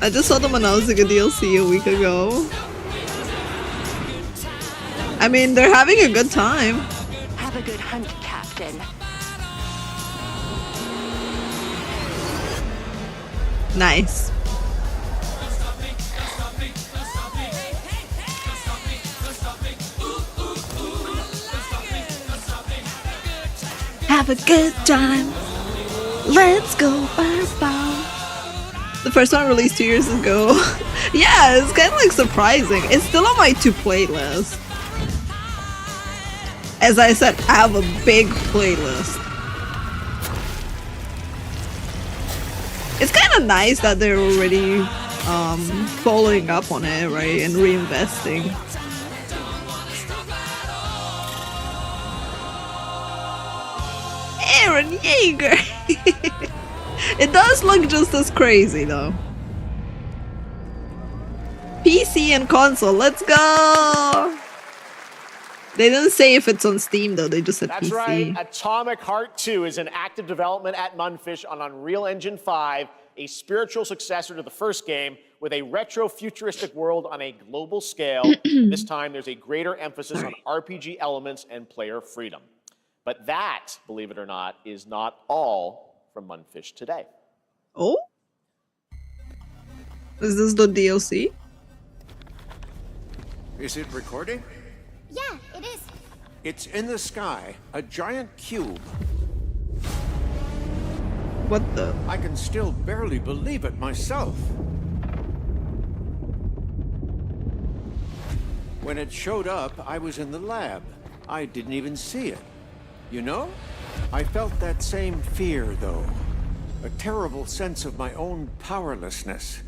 I just saw them announcing a DLC a week ago. I mean, they're having a good time. Have a good hunt, Captain. Nice. Have a good time. Let's go, bye-bye. The first one released 2 years ago. Yeah, it's kind of like surprising. It's still on my to playlist. As I said, I have a big playlist. It's kind of nice that they're already following up on it, right, and reinvesting. Aaron Yeager! It does look just as crazy though. PC and console, let's go! They didn't say if it's on Steam though, they just said That's PC. right, Atomic Heart 2 is in active development at Munfish on Unreal Engine 5, a spiritual successor to the first game with a retro-futuristic world on a global scale. This time there's a greater emphasis on RPG elements and player freedom. But that, believe it or not, is not all from Munfish today. Oh? Is this the DLC? Is it recording? Yeah, it is. It's in the sky, a giant cube. What the? I can still barely believe it myself. When it showed up, I was in the lab. I didn't even see it. You know? I felt that same fear, though. A terrible sense of my own powerlessness.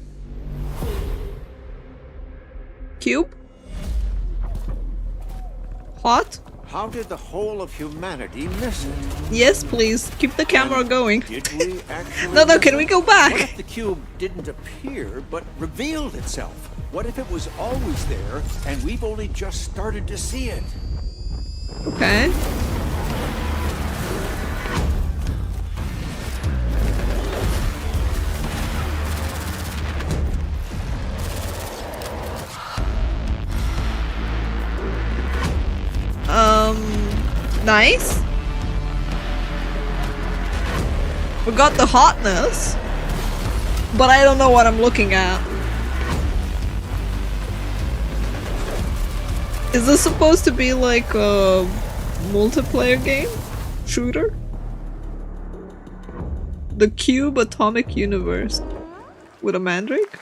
Cube? Hot? How did the whole of humanity miss it? Yes, please. Keep the camera going. Did we actually No, can we go back? What if the cube didn't appear, but revealed itself? What if it was always there, and we've only just started to see it? Okay. Nice. We got the hotness, but I don't know what I'm looking at. Is this supposed to be like a multiplayer game? Shooter? The Cube Atomic Universe with a mandrake?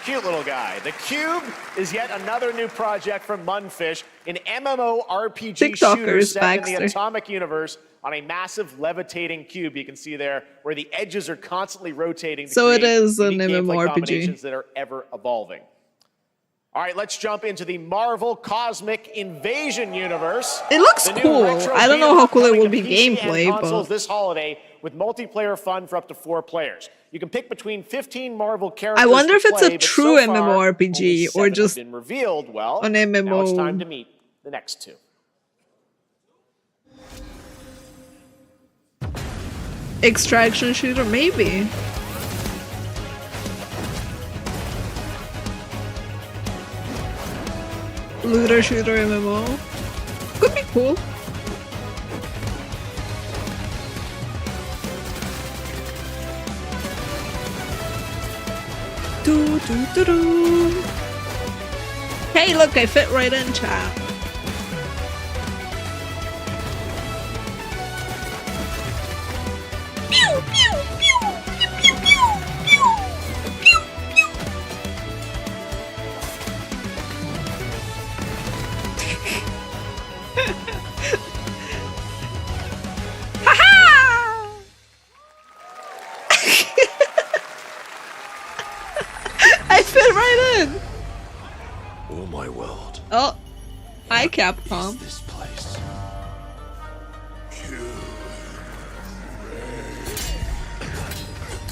Cute little guy. The Cube is yet another new project from Munfish, an MMORPG shooter set in the Atomic Universe on a massive levitating cube. You can see there where the edges are constantly rotating. So it is an MMORPG. Combinations that are ever evolving. All right, let's jump into the Marvel Cosmic Invasion universe. It looks cool. I don't know how cool it will be gameplay, but this holiday with multiplayer fun for up to 4 players. You can pick between 15 Marvel characters. I wonder if to it's play, a true so far, MMORPG or just been revealed. Well, an MMO. Now it's time to meet the next 2. Extraction shooter, maybe. Looter shooter MMO. Could be cool. Do, do, do, do. Hey, look, I fit right in, chat. Pew, pew, pew, pew, pew, pew, pew, pew, pew. fit right in. Oh my world. Oh, hi Capcom. This place.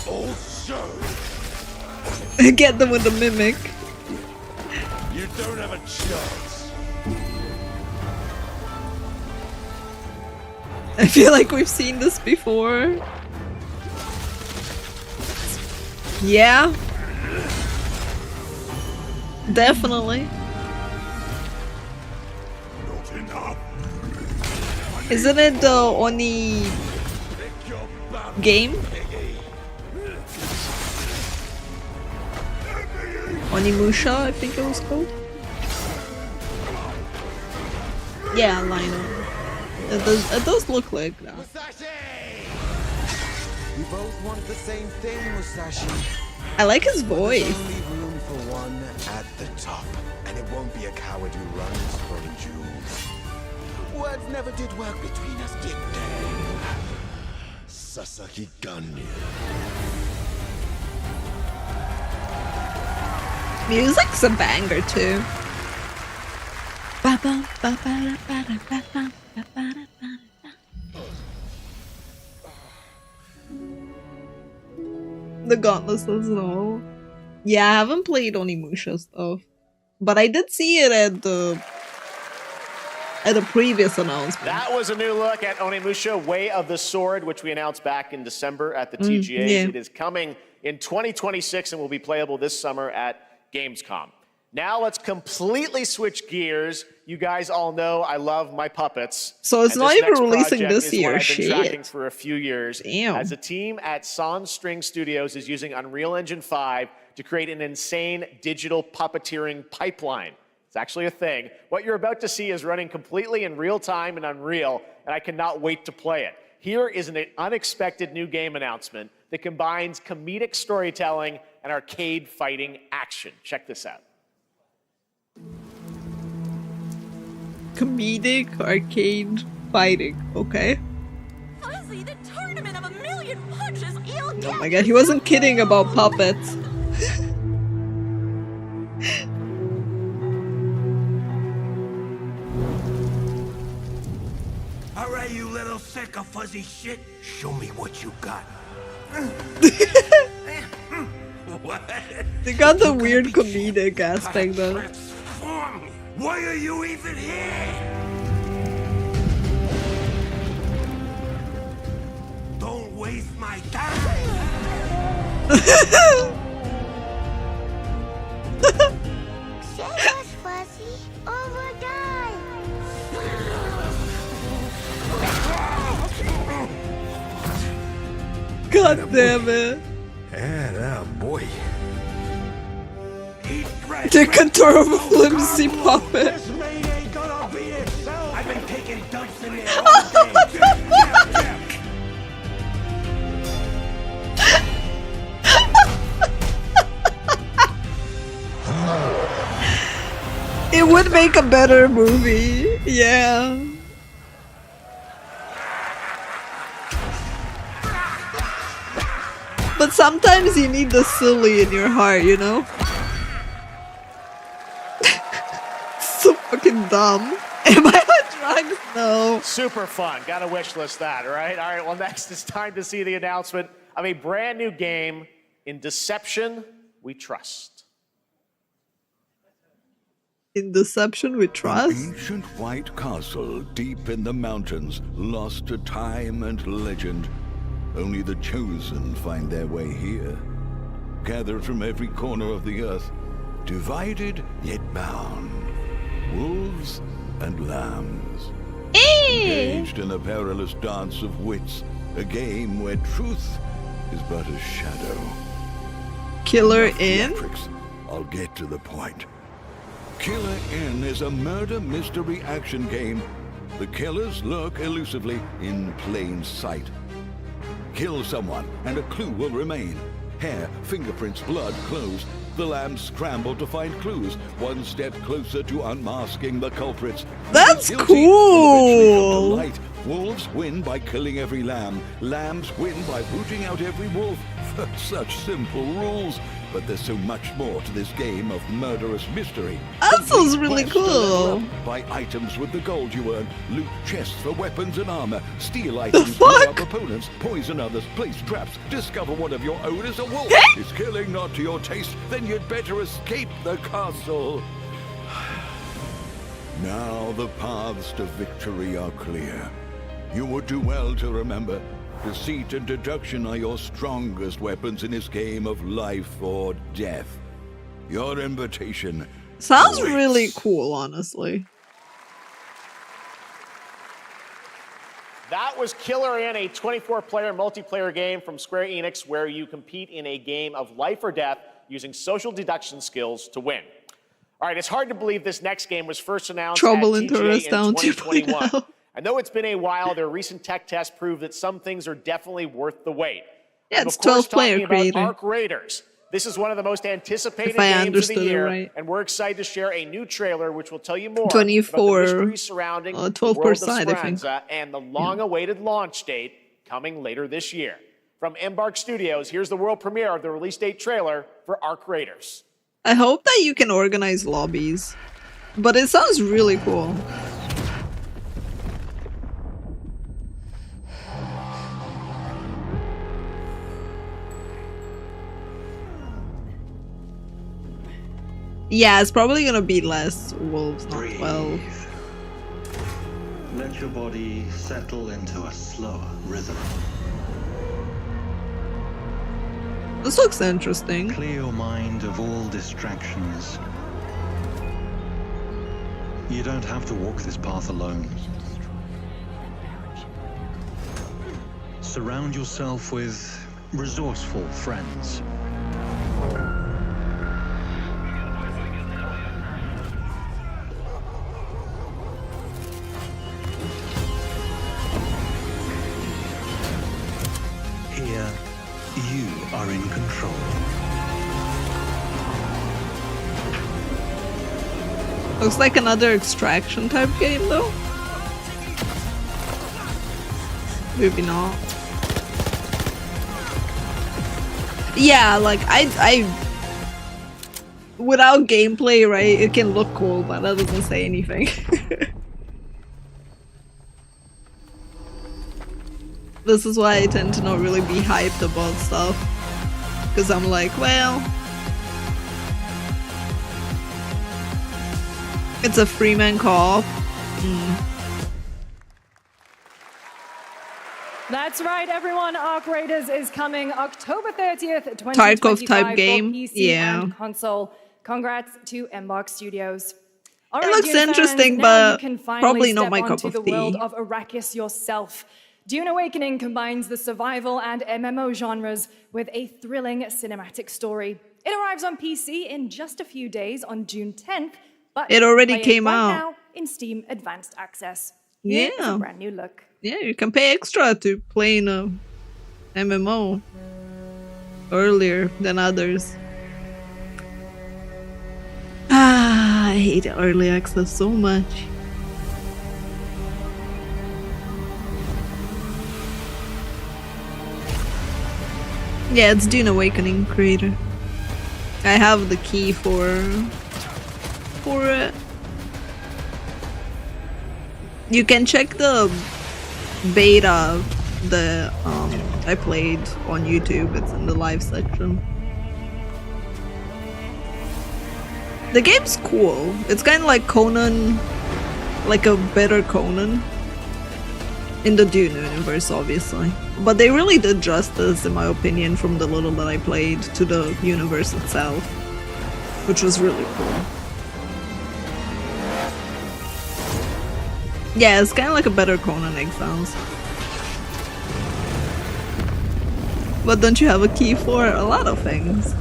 Also, Get them with the mimic. you don't have a chance. I feel like we've seen this before. Yeah. Definitely. Isn't it the Oni game? Onimusha, I think it was called. Yeah, Lionel. It does look like that. We both want the same thing, Musashi. I like his voice. There's only room for one at the top, and it won't be a coward who runs from jewels. Words never did work between us, did they? Sasaki Ganyu. Music's a banger too. The Gauntless of Snow. Yeah, I haven't played Onimusha stuff, but I did see it at the previous announcement. That was a new look at Onimusha Way of the Sword, which we announced back in December at the TGA. yeah. It is coming in 2026 and will be playable this summer at Gamescom. Now let's completely switch gears. You guys all know I love my puppets. So it's and not this even next releasing project this is one year, I've been shit. tracking for a few years. Damn. As a team at Sans String Studios is using Unreal Engine 5 to create an insane digital puppeteering pipeline. It's actually a thing. What you're about to see is running completely in real time in Unreal, and I cannot wait to play it. Here is an unexpected new game announcement that combines comedic storytelling and arcade fighting action. Check this out. Comedic arcade fighting. Okay. Fuzzy, the tournament of a million punches. Oh my god, he wasn't kidding about puppets. Alright, you little sick of fuzzy shit. Show me what you got. What? They got the weird comedic aspect though. Why are you even here? Don't waste my time. Save us, Fuzzy, or we'll die. God damn it. Yeah, boy. The contour of a flimsy puppet. I've been taking dumps in there all day. It would make a better movie. Yeah. But sometimes you need the silly in your heart, you know? So fucking dumb. Am I on drugs? No. Super fun. Gotta wish list that, right? All right, well, next it's time to see the announcement of a brand new game in Deception We Trust. In Deception We Trust? An ancient white castle deep in the mountains, lost to time and legend. Only the chosen find their way here. Gathered from every corner of the earth, divided yet bound. Wolves and lambs. Engaged in a perilous dance of wits, a game where truth is but a shadow. Killer Enough Inn? theatrics. I'll get to the point. Killer Inn is a murder mystery action game. The killers lurk elusively in plain sight. Kill someone and a clue will remain. Hair, fingerprints, blood, clothes. The lambs scramble to find clues, one step closer to unmasking the culprits. That's Guilty cool. will eventually come to light. Wolves win by killing every lamb. Lambs win by rooting out every wolf. Such simple rules. But there's so much more to this game of murderous mystery. That sounds really cool. Buy items with the gold you earn, loot chests for weapons and armor, steal items, blow up opponents, poison others, place traps, discover one of your own is a wolf. Is killing not to your taste? Then you'd better escape the castle. Now the paths to victory are clear. You would do well to remember, deceit and deduction are your strongest weapons in this game of life or death. Your invitation sounds really cool, honestly. That was Killer in, a 24-player multiplayer game from Square Enix where you compete in a game of life or death using social deduction skills to win. All right, it's hard to believe this next game was first announced at TGA in 2021. And though it's been a while, their recent tech tests prove that some things are definitely worth the wait. Yeah, it's 12-player creator. Arc Raiders. This is one of the most anticipated games of the year, and we're excited to share a new trailer which will tell you more 24, about the mystery surrounding the 12 world of side, Speranza and the long-awaited launch date coming later this year. From Embark Studios, here's the world premiere of the release date trailer for Arc Raiders. I hope that you can organize lobbies, but it sounds really cool. Yeah, it's probably gonna be less wolves, not 12. Let your body settle into a slower rhythm. This looks interesting. Clear your mind of all distractions. You don't have to walk this path alone. Surround yourself with resourceful friends. Here, you are in control. Looks like another extraction type game though. Maybe not. Yeah, like I without gameplay, right, it can look cool, but that doesn't say anything. This is why I tend to not really be hyped about stuff. Because I'm like, well, it's a three-man co-op. That's right, everyone. Arc Raiders is coming October 30th, 2025 Tarkov type game. for PC Yeah. and console. Congrats to Embark Studios. It looks interesting, but probably not my cup of the tea. world of Arrakis yourself. Dune Awakening combines the survival and MMO genres with a thrilling cinematic story. It arrives on PC in just a few days on June 10th, but It already play came right out. now in Steam Advanced Access. Here's Yeah. a brand new look. Yeah, you can pay extra to play in a MMO earlier than others. Ah, I hate early access so much. Yeah, it's Dune Awakening creator. I have the key for it. You can check the beta the I played on YouTube. It's in the live section. The game's cool. It's kind of like Conan, like a better Conan in the Dune universe, obviously. But they really did justice, in my opinion, from the little that I played to the universe itself, which was really cool. Yeah, it's kind of like a better Conan Exiles. But don't you have a key for a lot of things?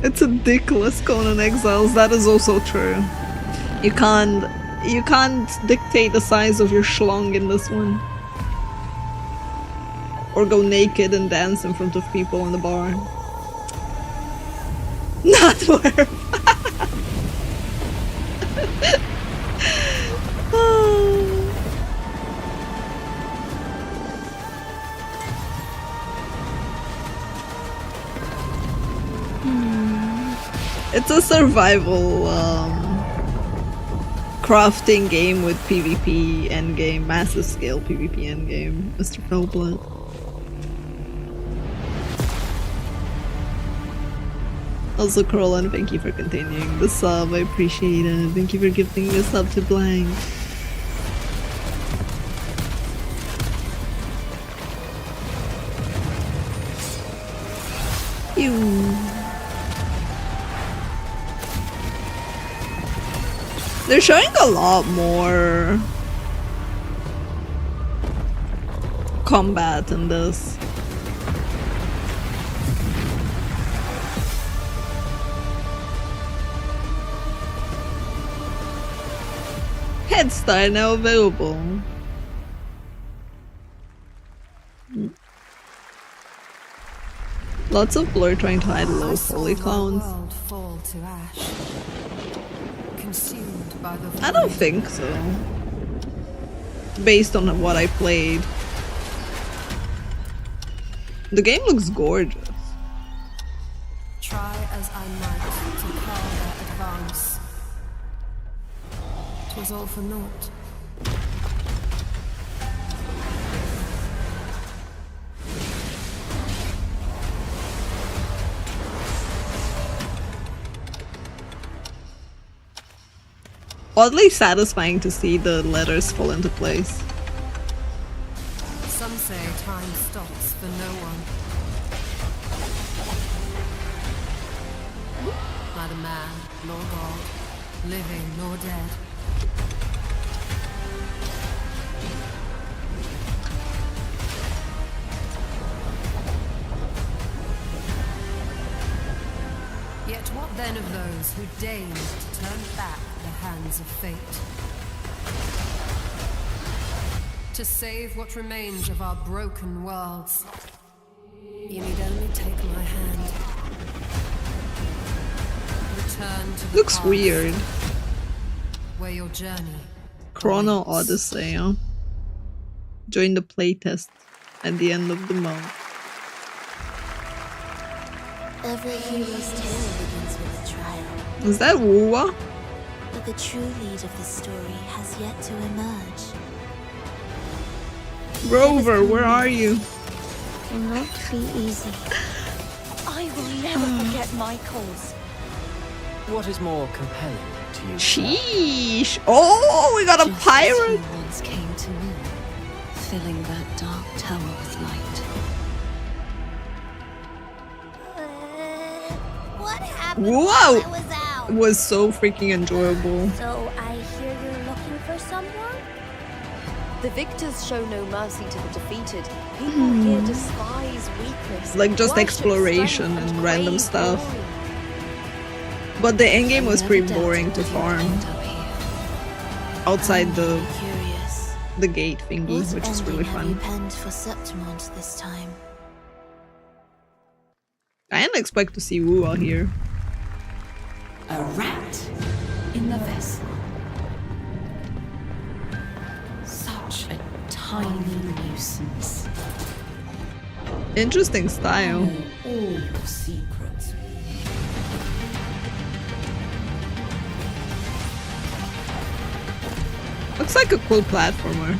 It's a dickless Conan Exiles, that is also true. You can't dictate the size of your schlong in this one. Or go naked and dance in front of people in the bar. Not worth. It's a survival crafting game with PvP endgame, massive scale PvP endgame, Mr. Fellblood. Also, Corollan, thank you for continuing the sub, I appreciate it. Thank you for gifting the sub to Blank. They're showing a lot more combat in this. Head start now available. Lots of blur trying to hide low holy clowns. I don't think so. Based on what I played. The game looks gorgeous. Try as I might to call their advance. 'Twas all for naught. Oddly satisfying to see the letters fall into place. Some say time stops for no one. Neither man nor God, living nor dead. Yet what then of those who deigned to turn back the hands of fate? To save what remains of our broken worlds, you need only take my hand. Return to the Looks past, weird. where your journey Chrono Odyssey, huh? Join the playtest at the end of the month. Every hero's tale begins with a trial. Is that Wuwa? But the true lead of the story has yet to emerge. Rover, where are you? Will not be easy. I will never forget my cause. What is more compelling to you? Sheesh! Oh, we got a pirate! You once came to me, filling that dark tower with light. What happened Whoa! while I was out? It was so freaking enjoyable. So I hear you're looking for someone? The victors show no mercy to the defeated. People here despise weakness. Like just worship exploration strength, and random crave stuff. glory. But the endgame was pretty boring to farm. Outside the gate thingy, What which is ending really have you fun. penned for Septimont this time? I didn't expect to see Wu out here. A rat in the vessel. Such a tiny nuisance. Interesting style. All your secrets. Looks like a cool platformer.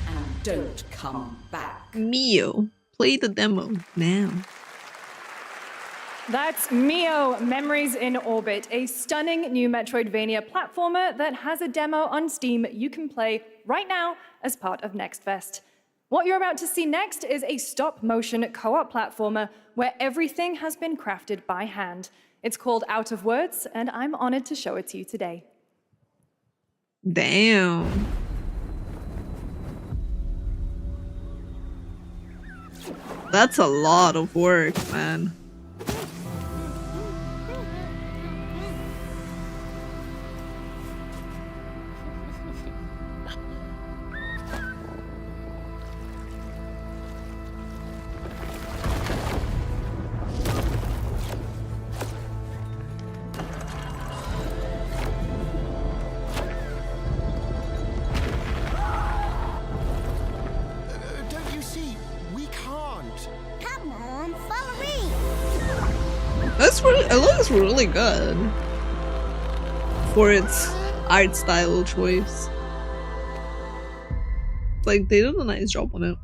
And don't come back. Mio, play the demo now. That's Mio, Memories in Orbit, a stunning new Metroidvania platformer that has a demo on Steam you can play right now as part of Next Fest. What you're about to see next is a stop-motion co-op platformer where everything has been crafted by hand. It's called Out of Words, and I'm honored to show it to you today. Damn. That's a lot of work, man. Don't you see? We can't. Come on, follow me. looks really good for its art style choice. Like, they did a nice job on it.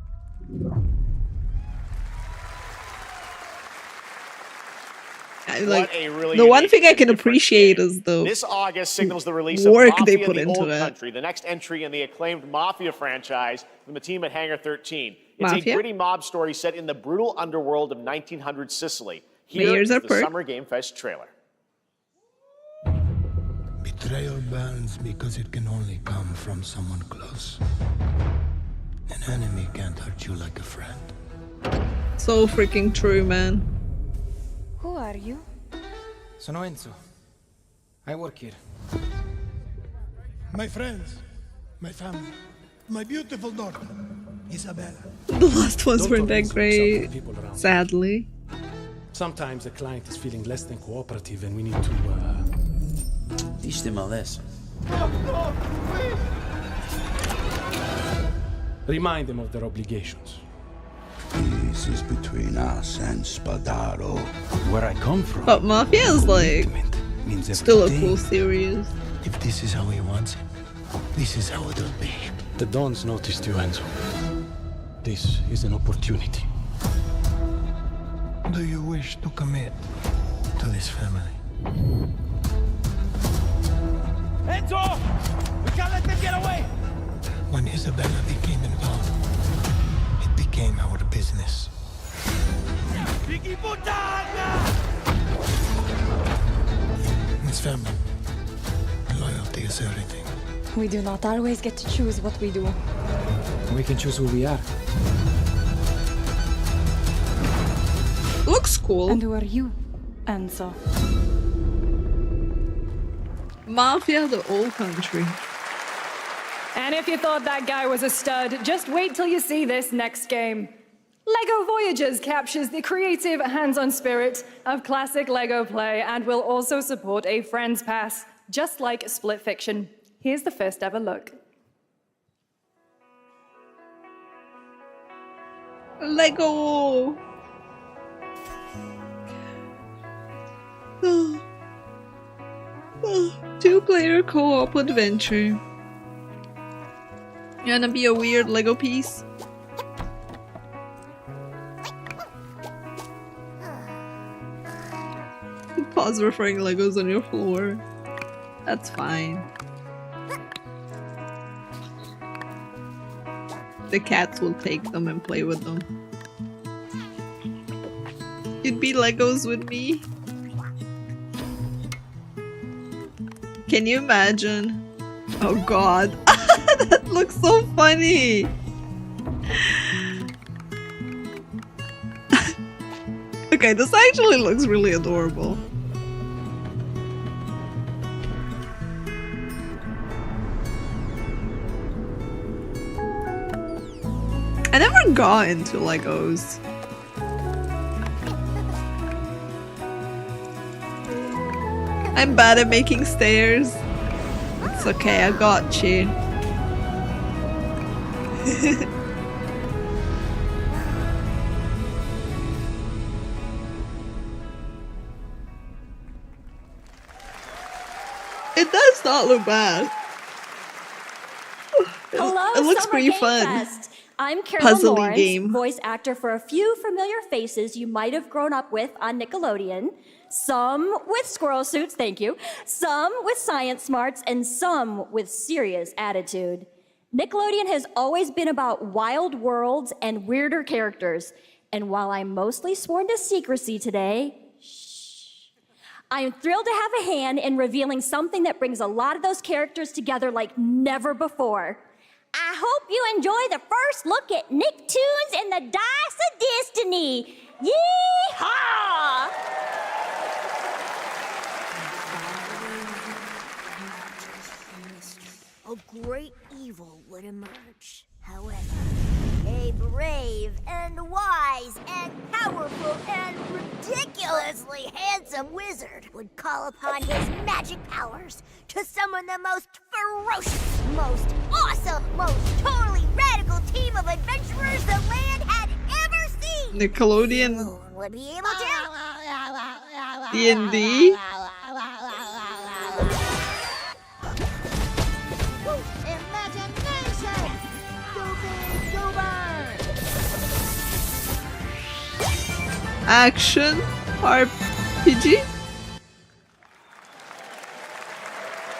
Like, really the one thing I can appreciate is the this August signals the release work of they Mafia put the into Old it. Country, the next entry in the acclaimed Mafia franchise from the team at Hangar 13. It's Mafia? a gritty mob story set in the brutal underworld of 1900 Sicily. Here Mayors is are the perk. Summer Game Fest trailer. Betrayal burns because it can only come from someone close. An enemy can't hurt you like a friend. so freaking true, man. Who are you? Sono Enzo. I work here. My friends, my family, my beautiful daughter, Isabella. The last ones Don't weren't that always great, insult people around. sadly. Sometimes a client is feeling less than cooperative and we need to, teach them a lesson. remind them of their obligations. Peace is between us and Spadaro. Where I come from. But Mafia is like Means still a everything. cool series. If this is how he wants it, this is how it'll be. The Dons noticed you, Enzo. This is an opportunity. Do you wish to commit to this family? Enzo! We can't let them get away! When Isabella became involved, it became our business. Vicky Puttana! This family, loyalty is everything. We do not always get to choose what we do. We can choose who we are. Looks cool. And who are you, Enzo? Mafia the Old Country. And if you thought that guy was a stud, just wait till you see this next game. LEGO Voyages captures the creative, hands-on spirit of classic LEGO play and will also support a Friends Pass, just like Split Fiction. Here's the first ever look. Lego! Two-player co-op adventure. Gonna be a weird Lego piece. Pause referring Legos on your floor. That's fine. The cats will take them and play with them. You'd be Legos with me? Can you imagine? Oh god. That looks so funny! Okay, this actually looks really adorable. I never got into Legos. I'm bad at making stairs. It's okay, I got you. It does not look bad. Hello, It looks Summer pretty Game fun. Fest. I'm Carol Puzzly Lawrence, game. voice actor for a few familiar faces you might have grown up with on Nickelodeon. Some with squirrel suits, thank you. Some with science smarts, and some with serious attitude. Nickelodeon has always been about wild worlds and weirder characters. And while I'm mostly sworn to secrecy today, I am thrilled to have a hand in revealing something that brings a lot of those characters together like never before. I hope you enjoy the first look at Nicktoons and the Dice of Destiny. Yee-haw! A great evil would emerge. However, a brave and wise and powerful and ridiculously handsome wizard would call upon his magic powers to summon the most ferocious, most awesome, most totally radical team of adventurers the land had ever seen. Nickelodeon Would be able to. D&D? Action RPG?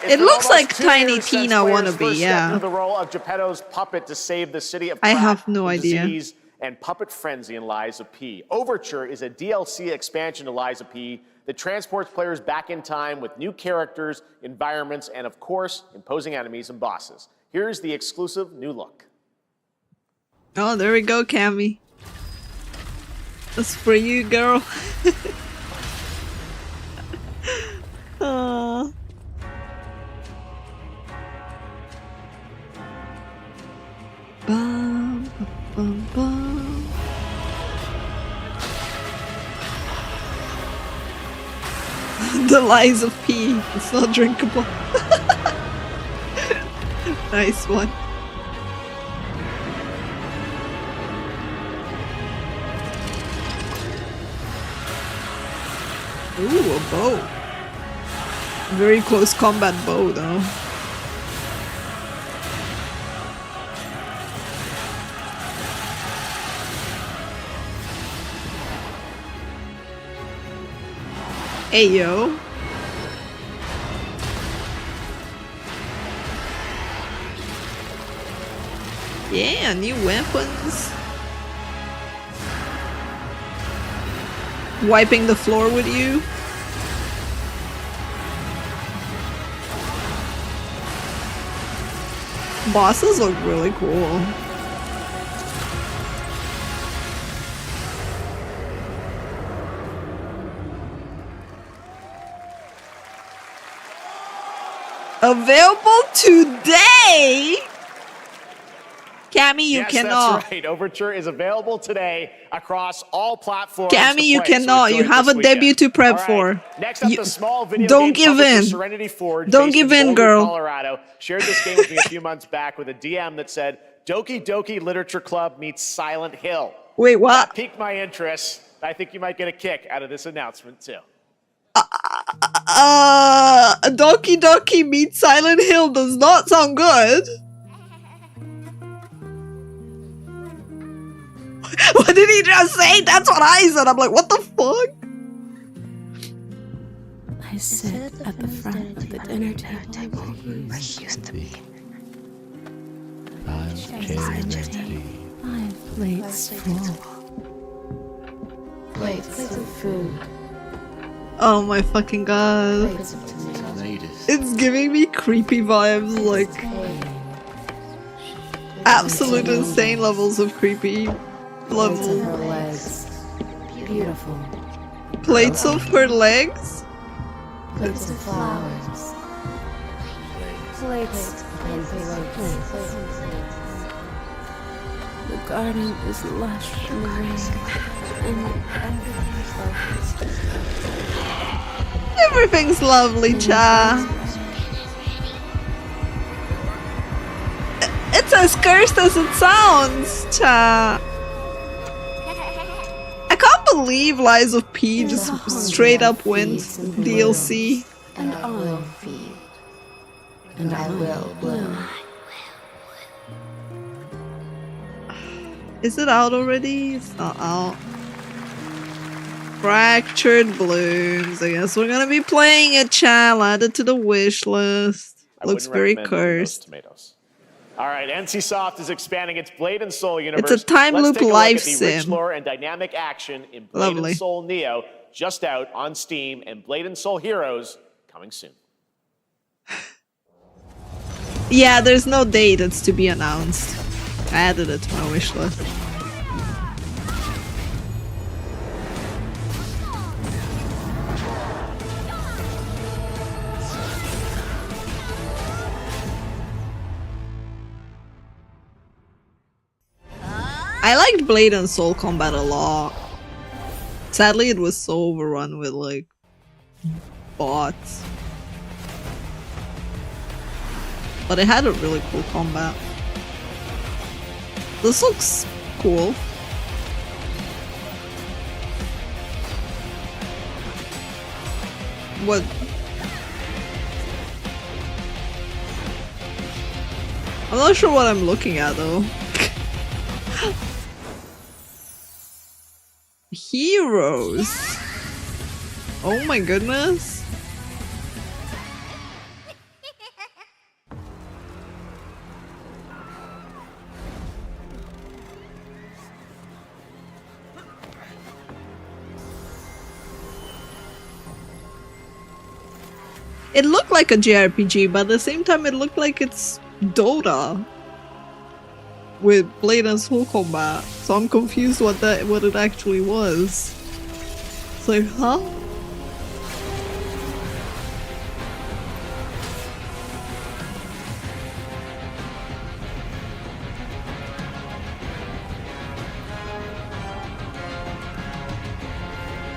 It looks like Tiny Tina wannabe, yeah. The role of Geppetto's puppet to save the city of I Prague have no from idea. disease and puppet frenzy in Lies of P. Overture is a DLC expansion to Lies of P that transports players back in time with new characters, environments, and of course, imposing enemies and bosses. Here's the exclusive new look. Oh, there we go, Cammy. That's for you, girl. Aww. Bum, bum, bum. The Lies of P. It's not drinkable. Nice one. Ooh, a bow. Very close combat bow, though. Hey, yo. Yeah, new weapons. Wiping the floor with you. Bosses look really cool. Available today? Cammy, you cannot. That's right. Overture is available today across all platforms. Cammy, you play, cannot. So you have a debut to prep for. Next up, the small video don't game give in. Serenity Forge, Don't based give in, Boulder, girl. Colorado, shared this game with me a few months back with a DM that said, Doki Doki Literature Club meets Silent Hill. Wait, what? That piqued my interest. I think you might get a kick out of this announcement, too. Doki Doki meets Silent Hill does not sound good. What did he just say? That's what I said. I'm like, what the fuck? I sit at the front of the dinner table where he used to be. 5 plates full. Plates of food. Oh my fucking god. It's giving me creepy vibes, like absolute insane levels of creepy level. Beautiful. Plates of her legs? Plates of flowers. Plates and plates. The garden is lush in the rain, and Everything's lovely, cha. It's as cursed as it sounds, cha. I can't believe Lies of P just straight up went DLC. And I will feed. And I will bloom. Is it out already? It's not out. Fractured Blooms. I guess we're gonna be playing it, child. Add it to the wish list. Looks very cursed. All right, NCSoft is expanding its Blade and Soul universe. It's a time Let's loop take a look life at the sim. rich lore and dynamic action in Blade Lovely. and Soul Neo, just out on Steam, and Blade and Soul Heroes coming soon. Yeah, there's no date that's to be announced. I added it to my wish list. I liked Blade and Soul combat a lot. Sadly, it was so overrun with like bots. But it had a really cool combat. This looks cool. What? I'm not sure what I'm looking at though. Heroes. Oh my goodness. It looked like a JRPG, but at the same time it looked like it's Dota with blade and soul combat. So I'm confused what it actually was. It's like, huh?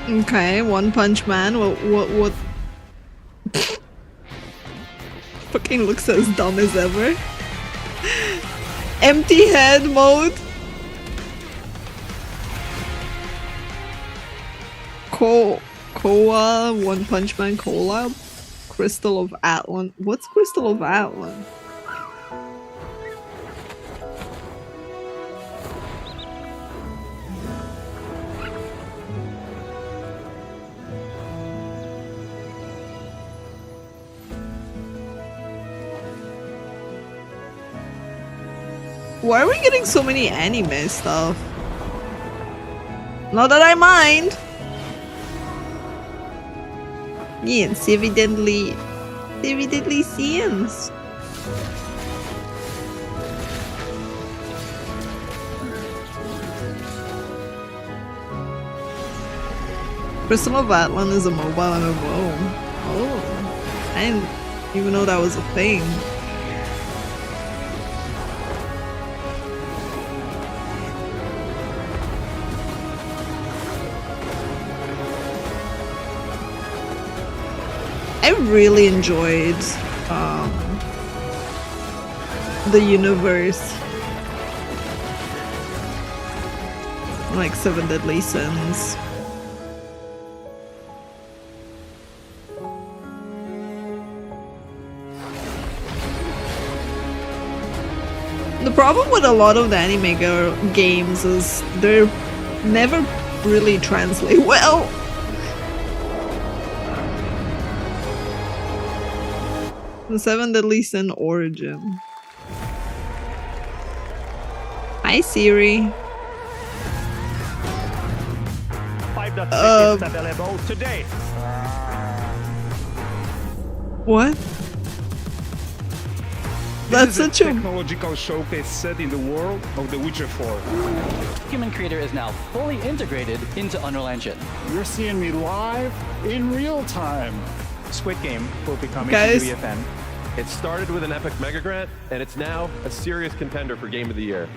Okay, One Punch Man. What? Fucking looks as dumb as ever. Empty head mode. Koa, One Punch Man collab. Crystal of Atlan. What's Crystal of Atlan? Why are we getting so many anime stuff? Not that I mind. Yes, evidently scenes. Crystal of Atlan is a mobile MMO. Oh, I didn't even know that was a thing. I really enjoyed the universe, like 7 Deadly Sins. The problem with a lot of the anime games is they're never really translate well. The 7 Deadly Sin Origin. Hi Siri. 5.6 is available today. What? That's such a technological showcase set in the world of The Witcher 4. Human Creator is now fully integrated into Unreal Engine. You're seeing me live in real time. Squid Game will be coming Guys. to UEFN. It started with an epic mega grant, and it's now a serious contender for Game of the Year.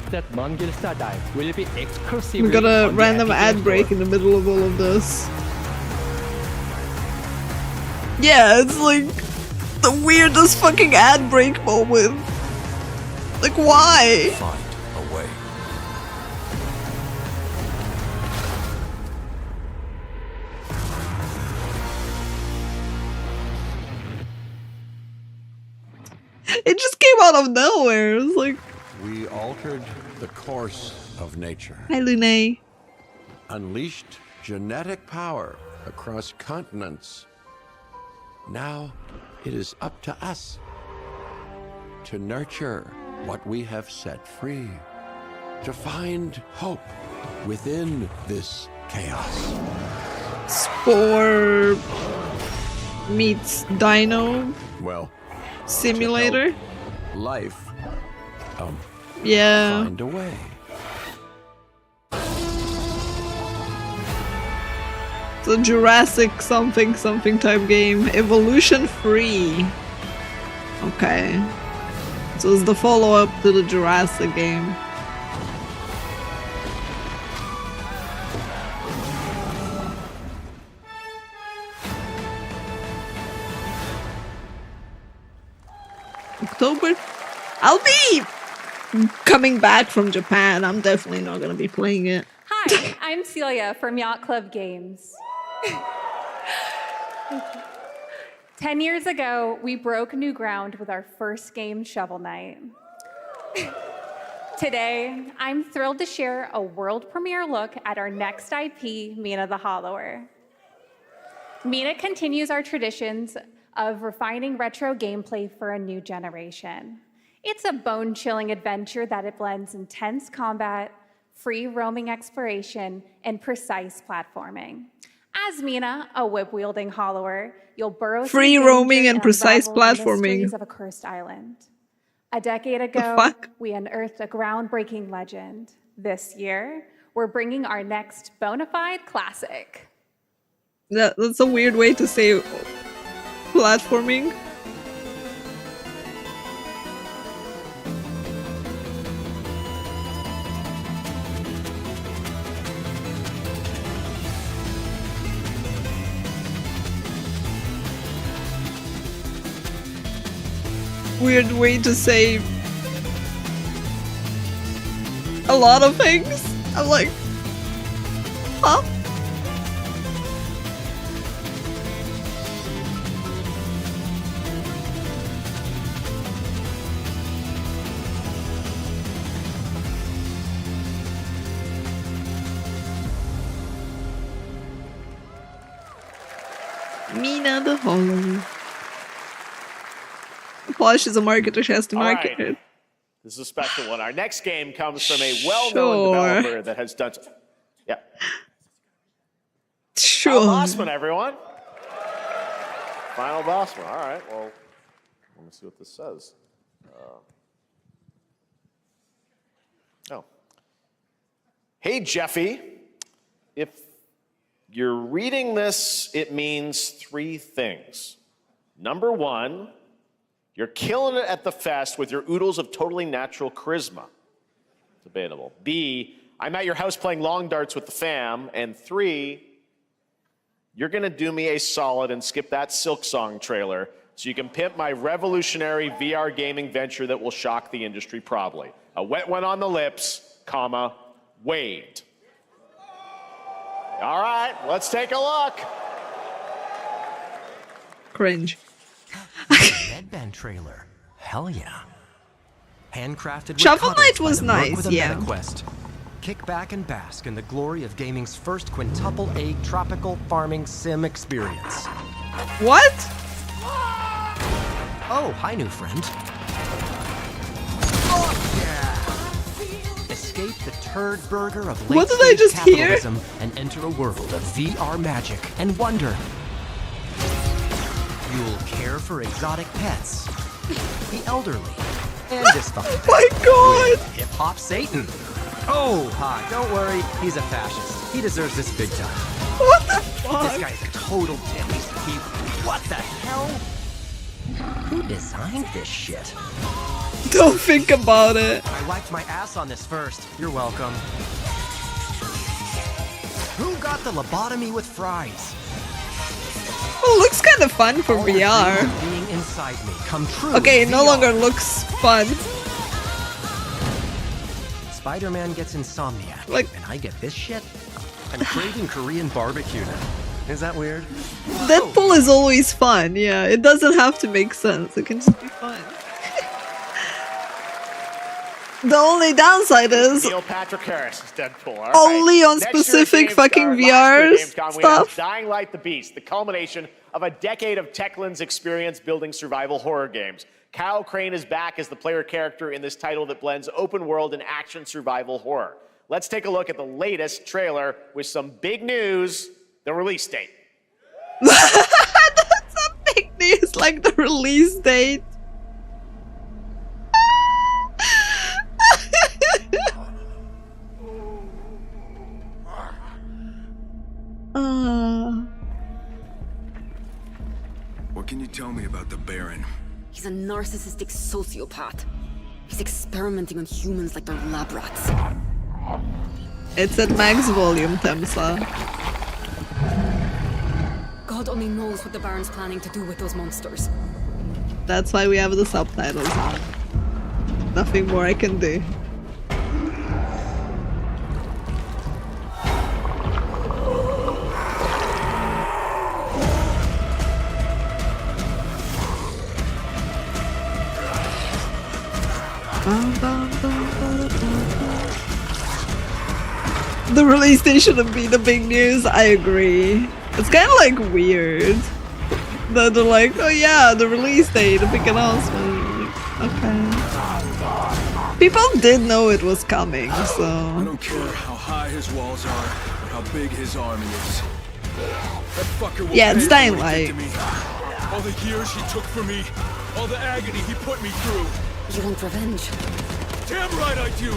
That non-Guild Star Dive will be exclusive. We got a random ad break in the middle of all of this. Yeah, it's like the weirdest fucking ad break moment. Like, why? Find a way. It just came out of nowhere. It was like, We altered the course of nature. hi Lune. Unleashed genetic power across continents. Now it is up to us to nurture what we have set free, to find hope within this chaos. Spore meets Dino Well, Simulator. life, Yeah. find a way. It's a Jurassic something type game. Evolution free. Okay. So it's the follow-up to the Jurassic game. October? I'll be coming back from Japan. I'm definitely not gonna be playing it. Hi, I'm Celia from Yacht Club Games. Thank you. 10 years ago, we broke new ground with our first game, Shovel Knight. Today, I'm thrilled to share a world premiere look at our next IP, Mina the Hollower. Mina continues our traditions of refining retro gameplay for a new generation. It's a bone-chilling adventure that it blends intense combat, free roaming exploration, and precise platforming. As Mina, a whip-wielding hollower, you'll burrow through Free danger roaming and precise unravel the platforming. mysteries of a cursed island. A decade ago, we unearthed a groundbreaking legend. This year, we're bringing our next bona fide classic. That's a weird way to say platforming. Weird way to say a lot of things. I'm like, huh? Mina the Hollow. Paws is a marketer, she has to market All right. it. This is a special one. Our next game comes from a well-known developer that has done... Yeah. Sure. Final Bossman, everyone. Final Bossman. All right, well, let me see what this says. Hey, Jeffy. If you're reading this, it means 3 things. Number 1, you're killing it at the fest with your oodles of totally natural charisma. Debatable. B, I'm at your house playing long darts with the fam. And 3, you're gonna do me a solid and skip that Silk Song trailer so you can pimp my revolutionary VR gaming venture that will shock the industry probably. A wet one on the lips, comma, Wade. All right, let's take a look. Cringe. Red Band trailer. Hell yeah. Handcrafted with Shovel cuddles Knight by was the Merc nice, with a yeah. MetaQuest. Kick back and bask in the glory of gaming's first quintuple A tropical farming sim experience. What? Oh, hi, new friend. Oh, yeah. Escape the turd burger of What did I late-stage just hear? capitalism and enter a world of VR magic and wonder. You'll care for exotic pets, the elderly, and dysfunctional. Oh my god! Hip-hop Satan. Oh, hi, don't worry, he's a fascist. He deserves this big time. What the fuck? This guy's a total dimmy. What the hell? Who designed this shit? Don't think about it. I wiped my ass on this first. You're welcome. Who got the lobotomy with fries? Oh, looks kind of fun for VR. Being inside me come true. Okay, it no VR. longer looks fun. Spider-Man gets insomnia, Like- and I get this shit. I'm craving Korean barbecue now. Is that weird? Deadpool is always fun, yeah. It doesn't have to make sense. It can just be fun. The only downside is Neil Patrick Harris is Deadpool. All right. only on Next year's specific Gamescom- fucking last VR year's Gamescom, we have stuff. Dying Light the Beast, the culmination of a decade of Techland's experience building survival horror games. Kyle Crane is back as the player character in this title that blends open world and action survival horror. Let's take a look at the latest trailer with some big news, the release date. That's a big news, like the release date. What can you tell me about the Baron? He's a narcissistic sociopath. He's experimenting on humans like they're lab rats. It's at max volume, Temsa. God only knows what the Baron's planning to do with those monsters. That's why we have the subtitles on. Nothing more I can do. The release date shouldn't be the big news. I agree. It's kind of like weird that they're like, oh yeah, the release date, the big announcement. Okay. People did know it was coming, so. I don't care how high his walls are or how big his army is. That fucker will Yeah, it's pay Dying for what he did Light. to me. All the years he took from me, all the agony he put me through. You want revenge? Damn right I do!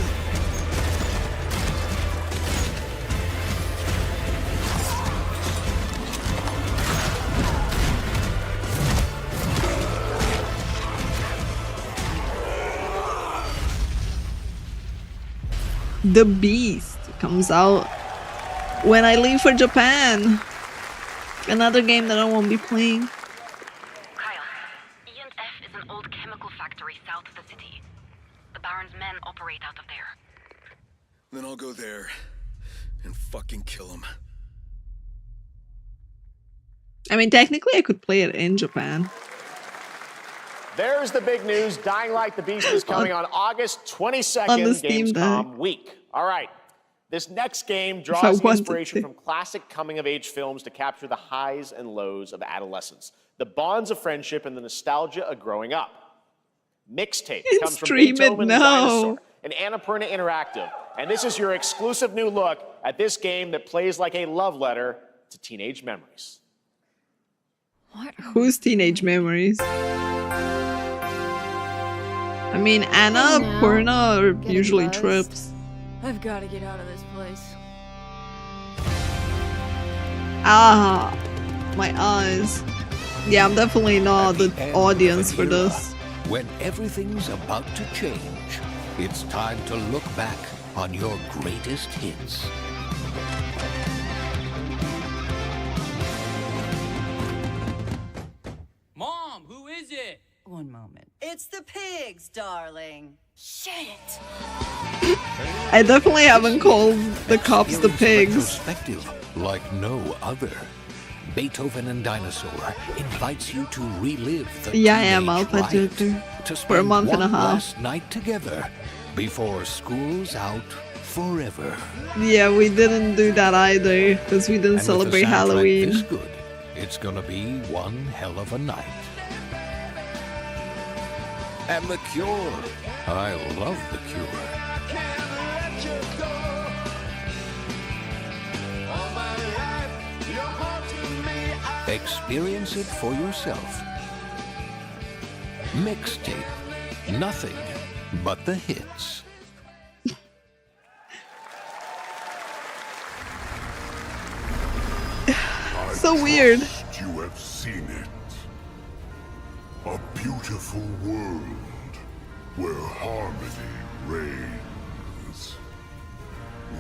The Beast comes out when I leave for Japan. Another game that I won't be playing. Kyle, E&F is an old chemical factory south of the city. The Baron's men operate out of there. Then I'll go there and fucking kill him. I mean, technically I could play it in Japan. There's the big news. Dying Light the Beast is coming on August 22nd, on the Steam Gamescom Deck. week. All right. This next game I draws wanted inspiration to. from classic coming-of-age films to capture the highs and lows of adolescence, the bonds of friendship, and the nostalgia of growing up. Mixtape comes from Stream it Beethoven and now. Dinosaur, and Annapurna Interactive. And this is your exclusive new look at this game that plays like a love letter to teenage memories. Whose teenage memories? I mean, Anna, Purna are usually trips. I've got to get out of this place. Ah, my eyes. Yeah, I'm definitely not the audience for this. When everything's about to change, it's time to look back on your greatest hits. Mom, who is it? One moment. It's the pigs, darling. Shit! I definitely haven't called the cops the pigs. Retrospective like no other. Beethoven and Dinosaur invites you to relive the Yeah, I am teenage Alpha riot, Tutor to for a spend month and a one half. last night together before school's out forever. Yeah, we didn't do that either because we didn't And with a celebrate soundtrack Halloween. this good, it's gonna be one hell of a night. And The Cure. I love The Cure. Experience it for yourself. Mixtape. Nothing but the hits. So weird. You have seen it. A beautiful world where harmony reigns.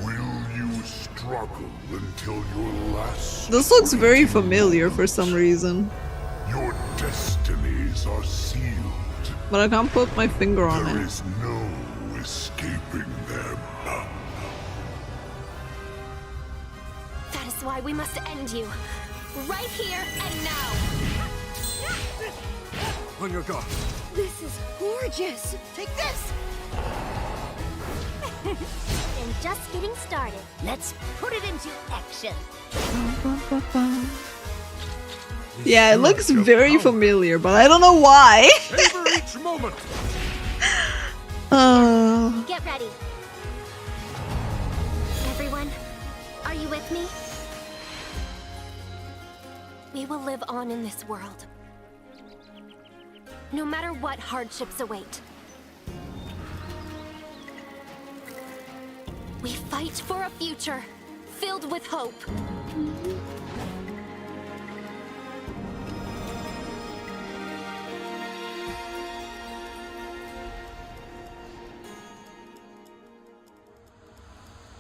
Will you struggle until your last? This looks very familiar for some reason, Your destinies are sealed. but I can't put my finger on There it. is no escaping them. That is why we must end you. Right here and now. On your guard. This is gorgeous. Take this. And just getting started. Let's put it into action. Yeah, it looks very familiar, but I don't know why. Savor each moment. Get ready. Everyone, are you with me? We will live on in this world. No matter what hardships await. We fight for a future filled with hope.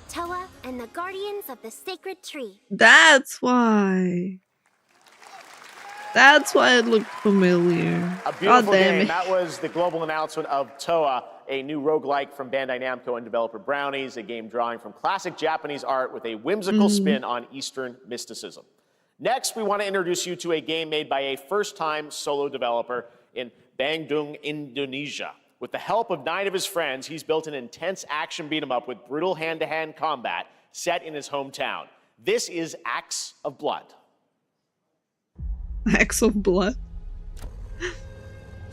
Toa and the Guardians of the Sacred Tree. That's why. That's why it looked familiar. A God beautiful damn game. it. That was the global announcement of Toa, a new roguelike from Bandai Namco and developer Brownies, a game drawing from classic Japanese art with a whimsical spin on Eastern mysticism. Next, we want to introduce you to a game made by a first-time solo developer in Bandung, Indonesia. With the help of 9 of his friends, he's built an intense action beat-em-up with brutal hand-to-hand combat set in his hometown. This is Acts of Blood. Acts of Blood.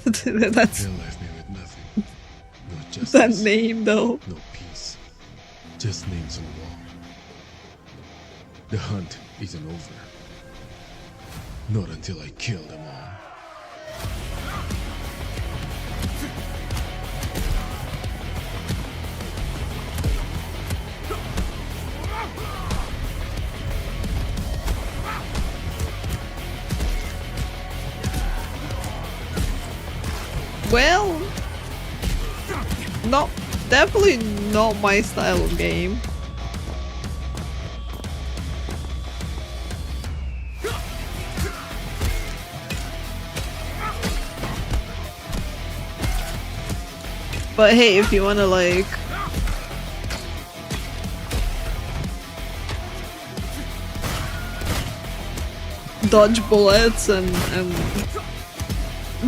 That's They left me with nothing. No justice, that name though. no peace. Just names on the wall. The hunt isn't over. Not until I kill them all. Well, no, definitely not my style of game. But hey, if you wanna like dodge bullets and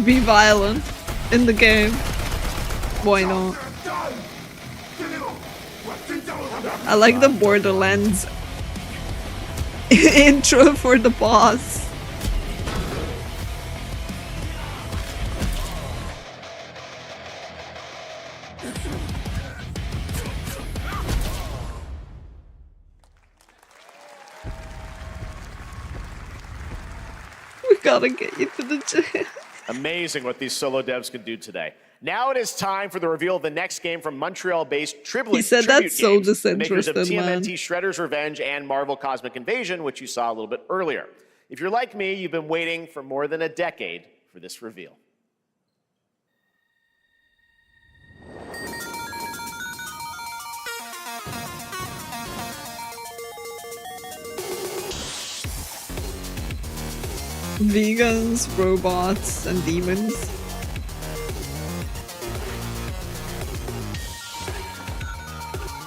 be violent in the game, why not? I like the Borderlands intro for the boss. We gotta get you to the gym. Amazing what these solo devs can do today. Now it is time for the reveal of the next game from Montreal-based Tribute He said Tribute that's so Games, the makers of disinterested, man. TMNT Shredder's Revenge and Marvel Cosmic Invasion, which you saw a little bit earlier. If you're like me, you've been waiting for more than a decade for this reveal. Vegans, robots, and demons.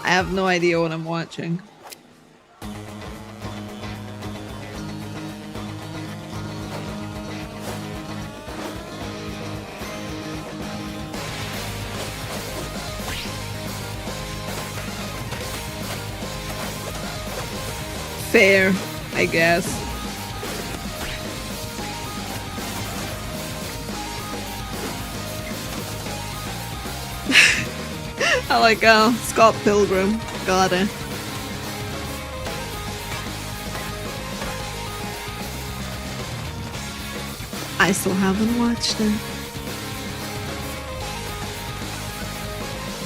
I have no idea what I'm watching. Fair, I guess. I like Scott Pilgrim. Got it. I still haven't watched it.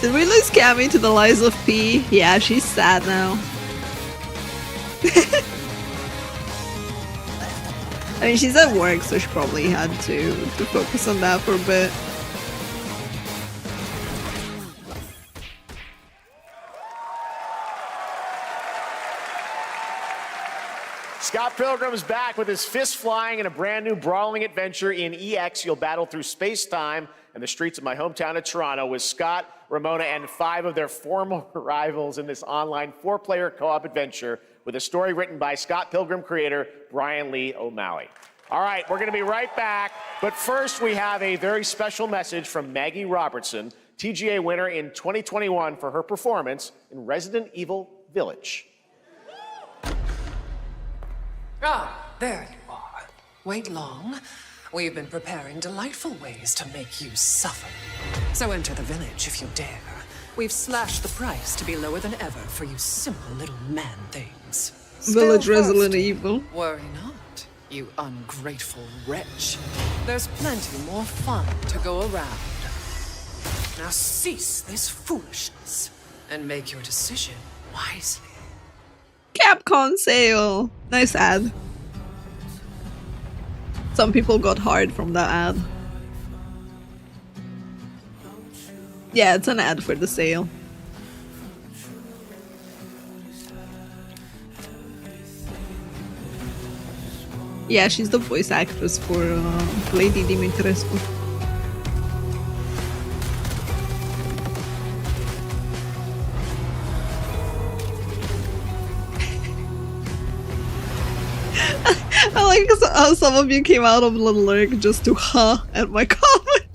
Did we lose Cammy to the Lies of P? Yeah, she's sad now. I mean, she's at work, so she probably had to focus on that for a bit. Scott Pilgrim is back with his fists flying in a brand new brawling adventure in EX. You'll battle through space-time and the streets of my hometown of Toronto with Scott, Ramona, and 5 of their former rivals in this online 4-player co-op adventure with a story written by Scott Pilgrim creator Brian Lee O'Malley. All right, we're going to be right back, but first we have a very special message from Maggie Robertson, TGA winner in 2021 for her performance in Resident Evil Village. Ah, there you are. Wait long. We've been preparing delightful ways to make you suffer. So enter the village if you dare. We've slashed the price to be lower than ever for you simple little man things. Village Still Resident thirsty? Evil. Worry not, you ungrateful wretch. There's plenty more fun to go around. Now cease this foolishness and make your decision wisely. Capcom sale. Nice ad. Some people got hard from that ad. Yeah, it's an ad for the sale. Yeah, she's the voice actress for Lady Dimitrescu. I like how some of you came out of the lurk just to at my comment.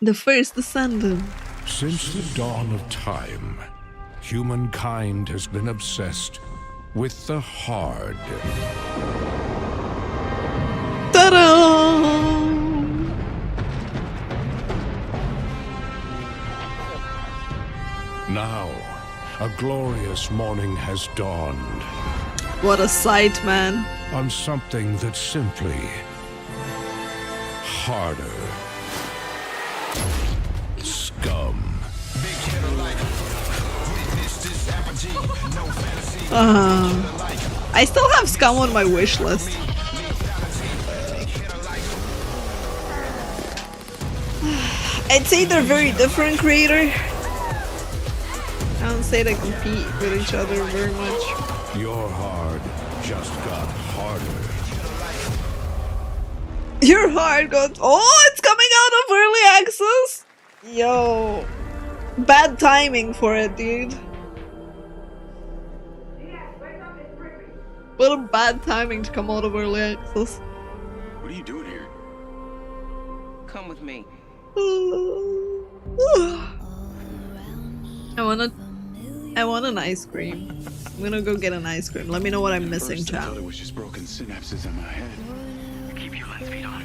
The first descendant. Since the dawn of time, humankind has been obsessed with the hard. Ta-da! Now, a glorious morning has dawned. What a sight, man. On something that's simply harder. Scum. I still have Scum on my wish list. I'd say they're very different creator. I don't say they compete with each other very much. Your hard just got harder. Your heart goes. Oh, it's coming out of early access. Yo, bad timing for it, dude. What a bad timing to come out of early access. What are you doing here? Come with me. I want an ice cream. I'm gonna go get an ice cream. Let me know what I'm missing, First, I chat. thought it was just broken synapses in my head. Keep your lens feed on.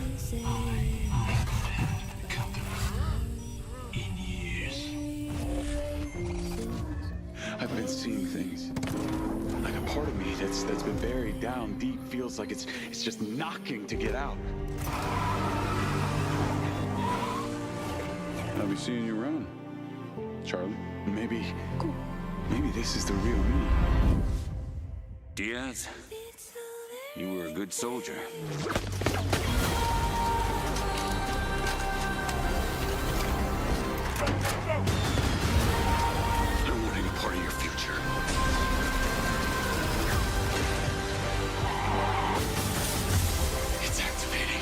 I've been seeing things. Like a part of me that's been buried down deep feels like it's just knocking to get out. I'll be seeing you around, Charlie. Maybe this is the real me. Diaz, you were a good soldier. I don't want any part of your future. It's activating.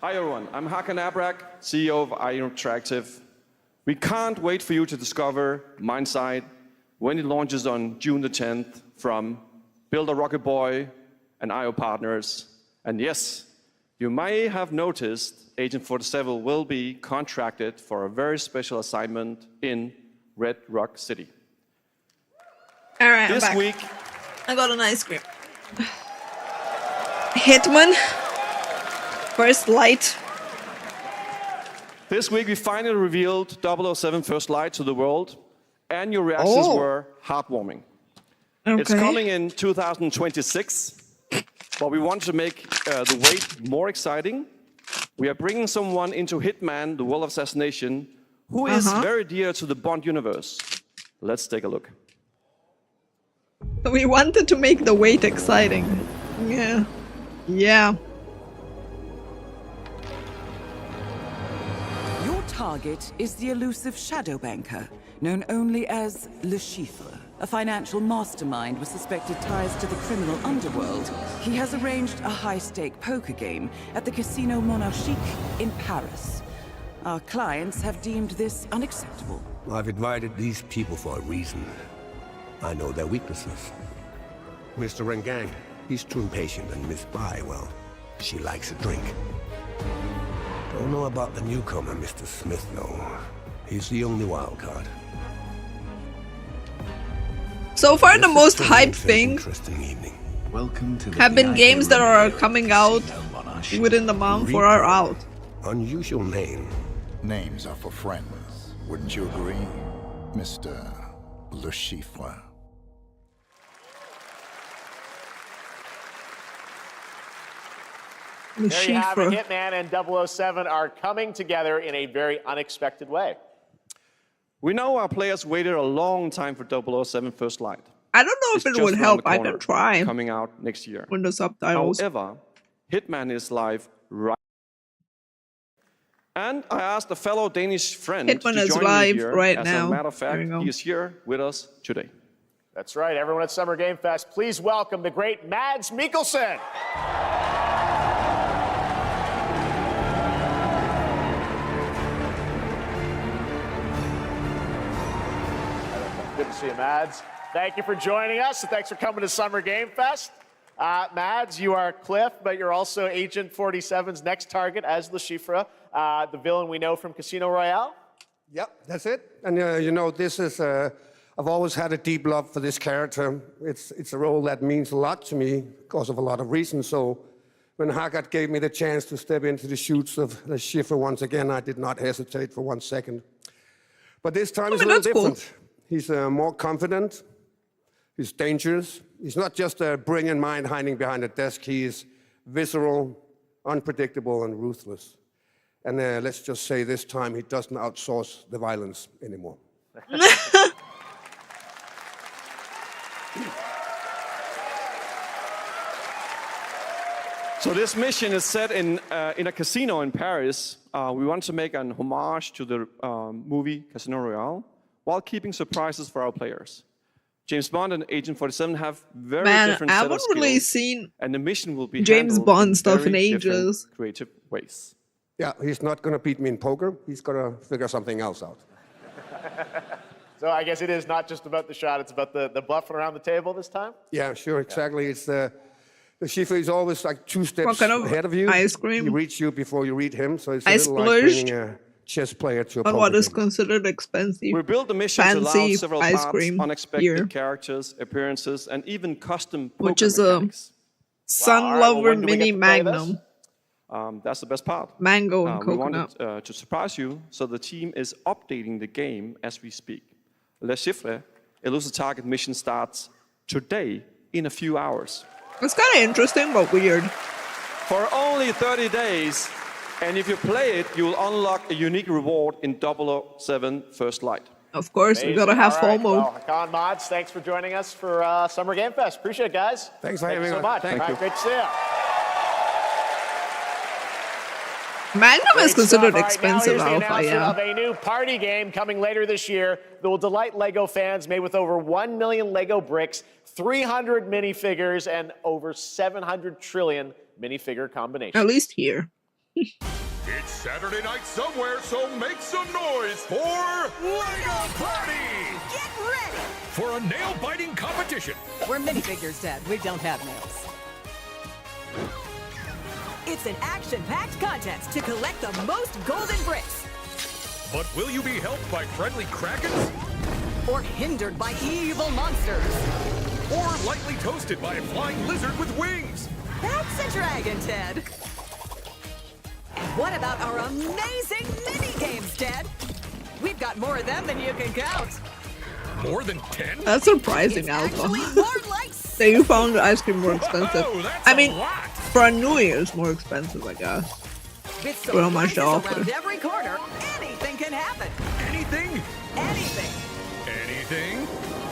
Hi everyone, I'm Hakan Abrak, CEO of IO Interactive. We can't wait for you to discover Mindside when it launches on June the 10th from Builder Rocket Boy and IO partners. And yes, you may have noticed Agent 47 will be contracted for a very special assignment in Red Rock City. All right, This I'm back. week, I got an ice cream. Hitman. First light. This week we finally revealed 007 First Light to the world, and your reactions were heartwarming. It's Okay. coming in 2026, but we want to make the wait more exciting. We are bringing someone into Hitman, the World of Assassination, who is very dear to the Bond universe. Let's take a look. We wanted to make the wait exciting. Yeah. Yeah. Your target is the elusive shadow banker, known only as Le Chiffre, a financial mastermind with suspected ties to the criminal underworld. He has arranged a high-stake poker game at the Casino Monarchique in Paris. Our clients have deemed this unacceptable. I've invited these people for a reason. I know their weaknesses. Mr. Rengang, he's too impatient, and Miss Bai, well, she likes a drink. Don't know about the newcomer, Mr. Smith, though. He's the only wild card. So far, the most hyped thing Interesting evening. Welcome to have been games that are coming out within the month or are out. Unusual name. Names are for friends. Wouldn't you agree, Mr. Le Chiffre? There you have it. Hitman and 007 are coming together in a very unexpected way. We know our players waited a long time for 007 First Light. I don't know if it would help. I can try. Coming out next year. With the subtitles. However, Hitman is live right. And I asked a fellow Danish friend Hitman to is join live me here. right As now. a matter of There fact, you go. he is here with us today. That's right, everyone at Summer Game Fest, please welcome the great Mads Mikkelsen. Good to see you, Mads. Thank you for joining us, and thanks for coming to Summer Game Fest. Mads, you are Cliff, but you're also Agent 47's next target as Le Chiffre, the villain we know from Casino Royale. Yep, that's it. And you know, this is, I've always had a deep love for this character. It's a role that means a lot to me because of a lot of reasons. So when Haggard gave me the chance to step into the shoots of Le Chiffre once again, I did not hesitate for 1 second. But this time it's a little different. Cool. He's more confident. He's dangerous. He's not just a brilliant mind hiding behind a desk. He is visceral, unpredictable, and ruthless. And let's just say this time he doesn't outsource the violence anymore. So this mission is set in a casino in Paris. We want to make an homage to the movie Casino Royale while keeping surprises for our players. James Bond and Agent 47 have very different set of skills, really seen and the mission will be James Bond stuff in very ages. Creative ways. Yeah, he's not going to beat me in poker. He's going to figure something else out. So I guess it is not just about the shot, it's about the bluffing around the table this time? Yeah, sure, exactly. It's the Chiffre is always like 2 steps kind of ahead of you. ice cream? He reads you before you read him, so it's a I little like splurged bringing a chess player to a on poker what is game. considered expensive. We built the mission to allow fancy several ice parts, cream unexpected here, characters, appearances, and even custom poker which is mechanics. a Sun Lover Mini Magnum. That's the best part. Mango and We coconut. wanted to surprise you, so the team is updating the game as we speak. Le Chiffre, Elusive Target mission starts today in a few hours. It's kind of interesting, but weird. For only 30 days, and if you play it, you'll unlock a unique reward in 007 First Light. Of course, we gotta have All right, FOMO. well, Hakan Mods, thanks for joining us for Summer Game Fest. Appreciate it, guys. Thanks for Thank having you so us. much. Thank All you. right, great to see you. Magnum is considered All right, expensive now here's the alpha, announcement yeah. of a new party game coming later this year that will delight LEGO fans, made with over 1 million LEGO bricks, 300 minifigures, and over 700 trillion minifigure combinations. At least here. It's Saturday night somewhere, so make some noise for Lego Party! Get ready! For a nail-biting competition. We're minifigures, Dad. We don't have nails. It's an action-packed contest to collect the most golden bricks. But will you be helped by friendly krakens? Or hindered by evil monsters. Or lightly toasted by a flying lizard with wings? That's a dragon, Ted. And what about our amazing mini-games, Ted? We've got more of them than you can count. More than 10? That's surprising, Alpha. That you found the ice cream more expensive. I mean, for a New Year's more expensive, I guess. With For how much they offer. around every corner, anything can happen. Anything? Anything. Anything?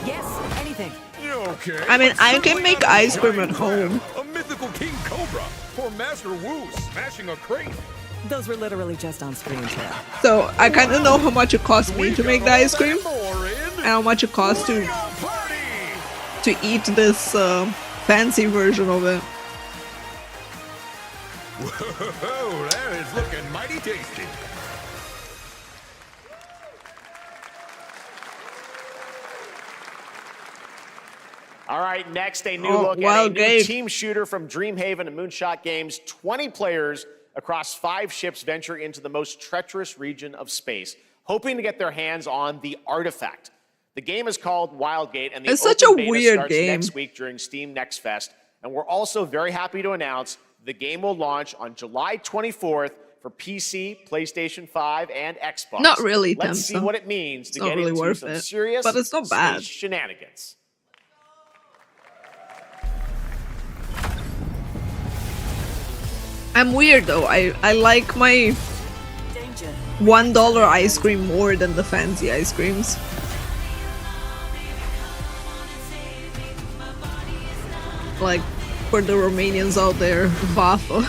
Yes, anything. Okay. I mean, I can make ice cream at home. A mythical King Cobra or Master Wu smashing a crate. Those were literally just on screen, Ted. So I kind of know how much it costs me to make the ice cream, and how much it costs to eat this fancy version of it. Whoa, that is looking mighty tasty. All right, next, a new look at a new team shooter from Dreamhaven and Moonshot Games. 20 players across 5 ships venture into the most treacherous region of space, hoping to get their hands on the artifact. The game is called Wildgate, and the It's such open a beta weird starts game. next week during Steam Next Fest. And we're also very happy to announce the game will launch on July 24th for PC, PlayStation 5, and Xbox. Not really, Let's see Temsa. what it means to It's not get really into worth some it, serious but it's not bad. space shenanigans. I'm weird though. I like my $1 ice cream more than the fancy ice creams. Like for the Romanians out there, Vafa.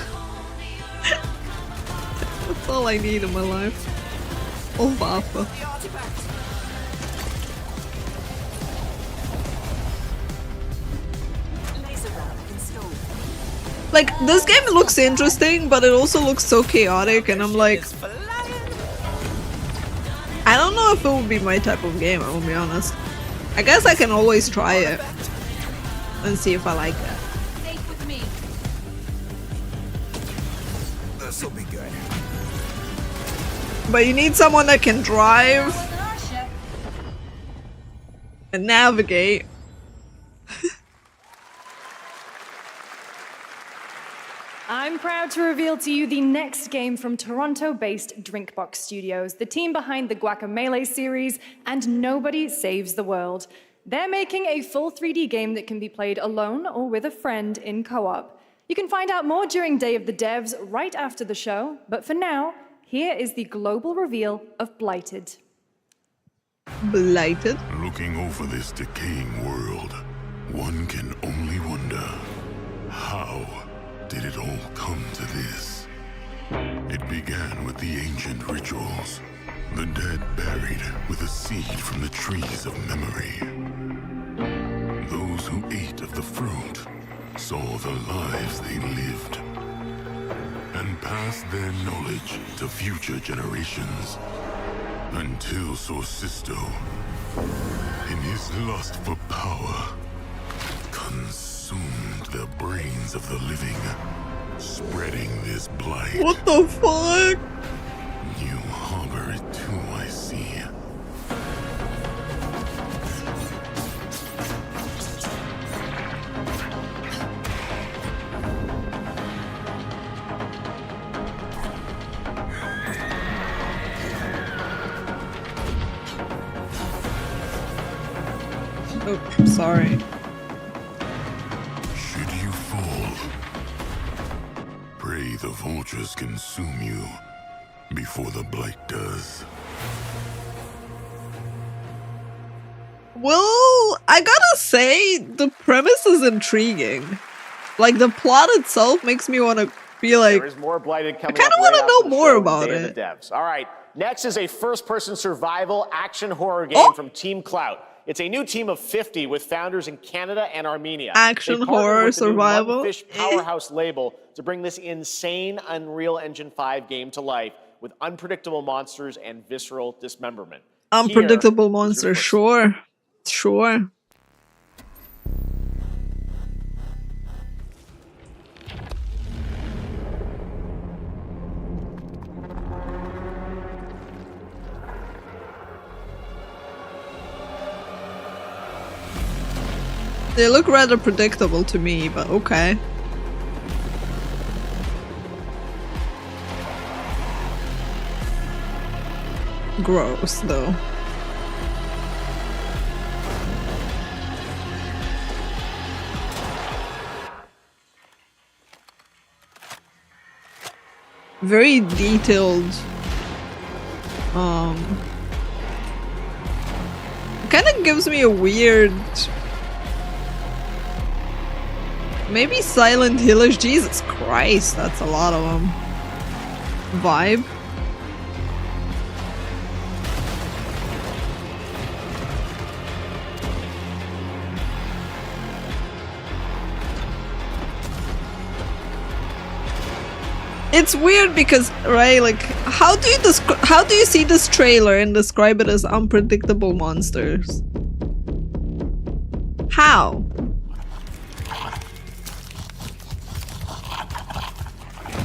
That's all I need in my life. Oh, Vafa. Like, this game looks interesting, but it also looks so chaotic, and I'm like, I don't know if it would be my type of game, I will be honest. I guess I can always try it and see if I like it. This'll be good. But you need someone that can drive and navigate. I'm proud to reveal to you the next game from Toronto-based Drinkbox Studios, the team behind the Guacamelee series and Nobody Saves the World. They're making a full 3D game that can be played alone or with a friend in co-op. You can find out more during Day of the Devs right after the show, but for now, here is the global reveal of Blighted. Blighted? Looking over this decaying world, one can only wonder, how did it all come to this? It began with the ancient rituals, the dead buried with a seed from the trees of memory. Those who ate of the fruit saw the lives they lived and passed their knowledge to future generations until Sorcisto, in his lust for power, consumed the brains of the living, spreading this blight. What the fuck? You harbor it too, I see. Oh, sorry. Should you fall, pray the vultures consume you before the blight does. Well, I gotta say, the premise is intriguing. Like, the plot itself makes me want to be like, there is more Blighted coming I kind of up want right to know after the more show, about Day of it. the Devs. All right, next is a first-person survival action horror game from Team Clout. It's a new team of 50 with founders in Canada and Armenia. Action They partnered horror with the new survival? Mudfish Powerhouse label to bring this insane Unreal Engine 5 game to life with unpredictable monsters and visceral dismemberment. Unpredictable monster, sure. Sure. They look rather predictable to me, but okay. Gross, though. Very detailed. Kind of gives me a weird. Maybe Silent Hillish. Jesus Christ, that's a lot of them. Vibe. It's weird because, right, like, how do you see this trailer and describe it as unpredictable monsters? How?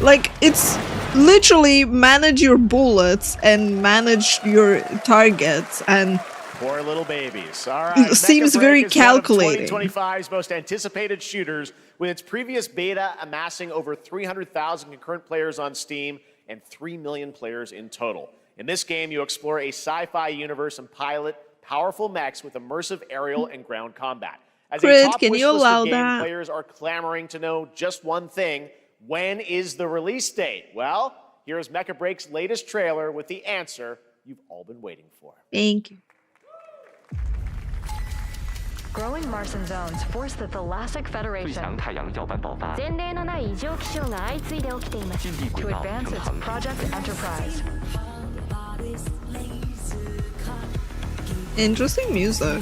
Like, it's literally manage your bullets and manage your targets and Poor little babies. All right. seems Mecha very Break is one of calculating. 2025's most anticipated shooters, with its previous beta amassing over 300,000 concurrent players on Steam and 3 million players in total. In this game, you explore a sci-fi universe and pilot powerful mechs with immersive aerial and ground combat. As Chris, a top can you wishlist allow game, that? players are clamoring to know just one thing: when is the release date? Well, here's Mecha Break's latest trailer with the answer you've all been waiting for. Thank you. Growing Martian zones force the Thalassic Federation to advance its Project Enterprise. Interesting music.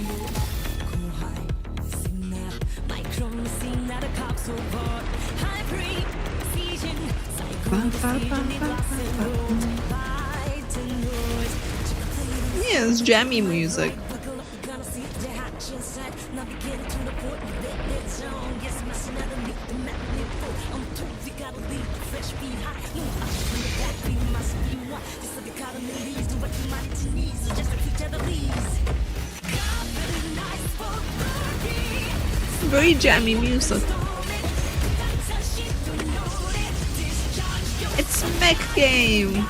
High Yeah, it's jammy music. Very jammy music. It's mech game.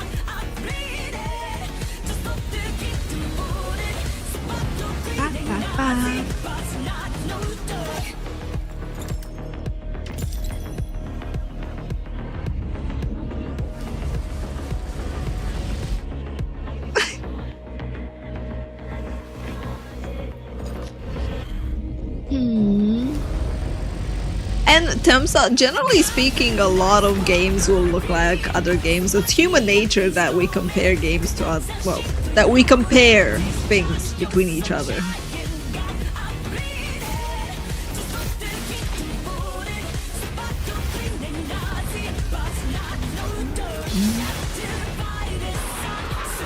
And turns out, generally speaking, a lot of games will look like other games. It's human nature that we compare games to other, well, that we compare things between each other.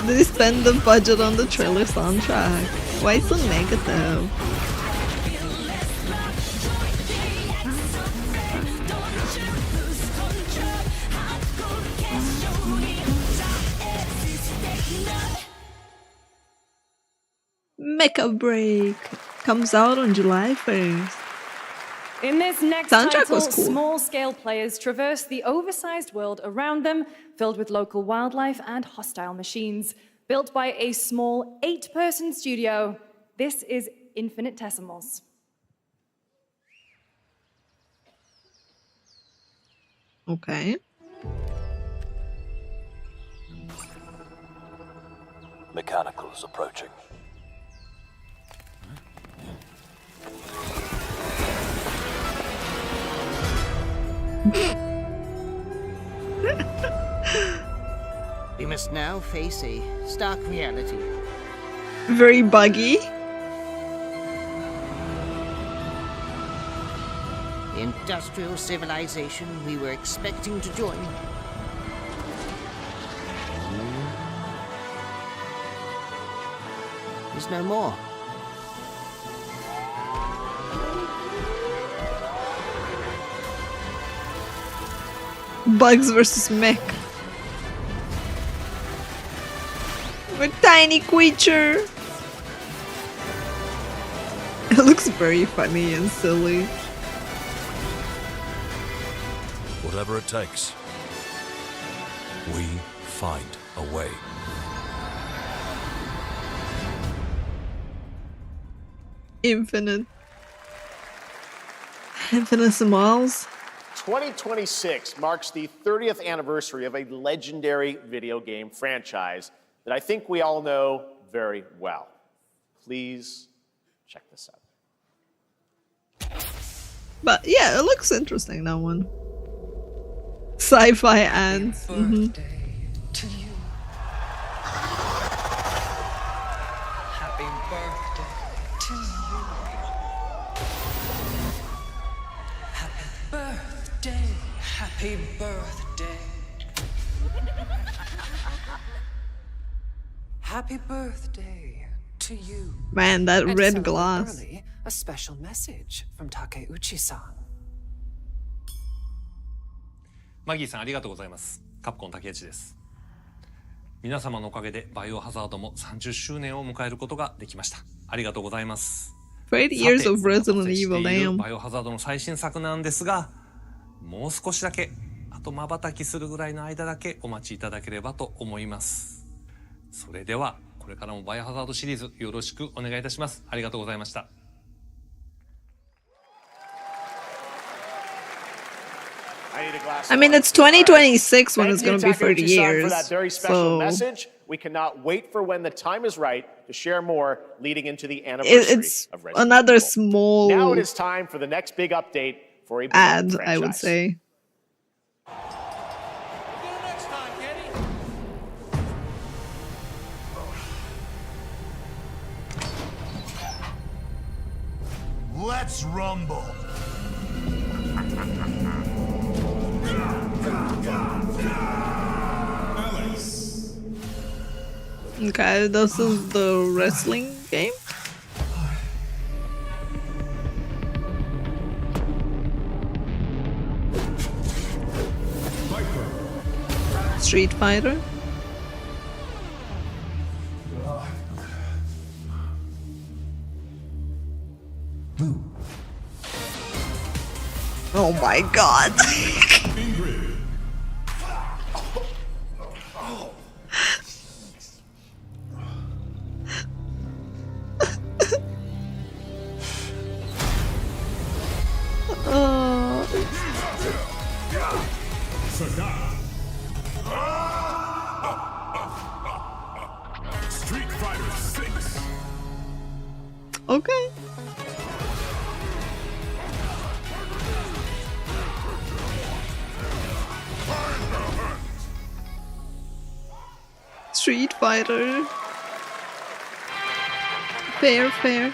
They spend the budget on the trailer soundtrack. Why so negative? Mecha Break comes out on July 1st. In this next Soundtrack title, was cool. small-scale players traverse the oversized world around them, filled with local wildlife and hostile machines. Built by a small 8-person studio, this is Infinitesimals. Okay. Mechanicals approaching. We must now face a stark reality. Very buggy. The industrial civilization we were expecting to join is no more. Bugs versus mech. A tiny creature. It looks very funny and silly. Whatever it takes, we find a way. Infinitesimals. 2026 marks the 30th anniversary of a legendary video game franchise that I think we all know very well. Please check this out. But yeah, it looks interesting, that one. Sci-fi ants. Mhm. To you. Happy birthday to you. Happy birthday. Happy birthday. Happy birthday to you. Man, that And red so glass. early, a special message from Takeuchi-san. マギーさんありがとうございます。カプコン竹内です。皆様のおかげでバイオハザードも30周年を迎えることができました。ありがとうございます。8 years of Resident Evil, さて、 damn. バイオハザードの最新作なんですが、もう少しだけ、あと瞬きするぐらいの間だけお待ちいただければと思います。それではこれからもバイオハザードシリーズよろしくお願いいたします。ありがとうございました。I mean, it's 2026 when it's going to be 30 Takeuchi-san years. for that very special So message. We cannot wait for when the time is right to share more leading into the anniversary it's of Resident another Evil. small Now it is time for the next big update for a ad, franchise. I would say. Let's rumble. Okay, this is the wrestling game. Street Fighter. Oh my god. Street Fighter 6. Okay. Street Fighter. Fair, fair.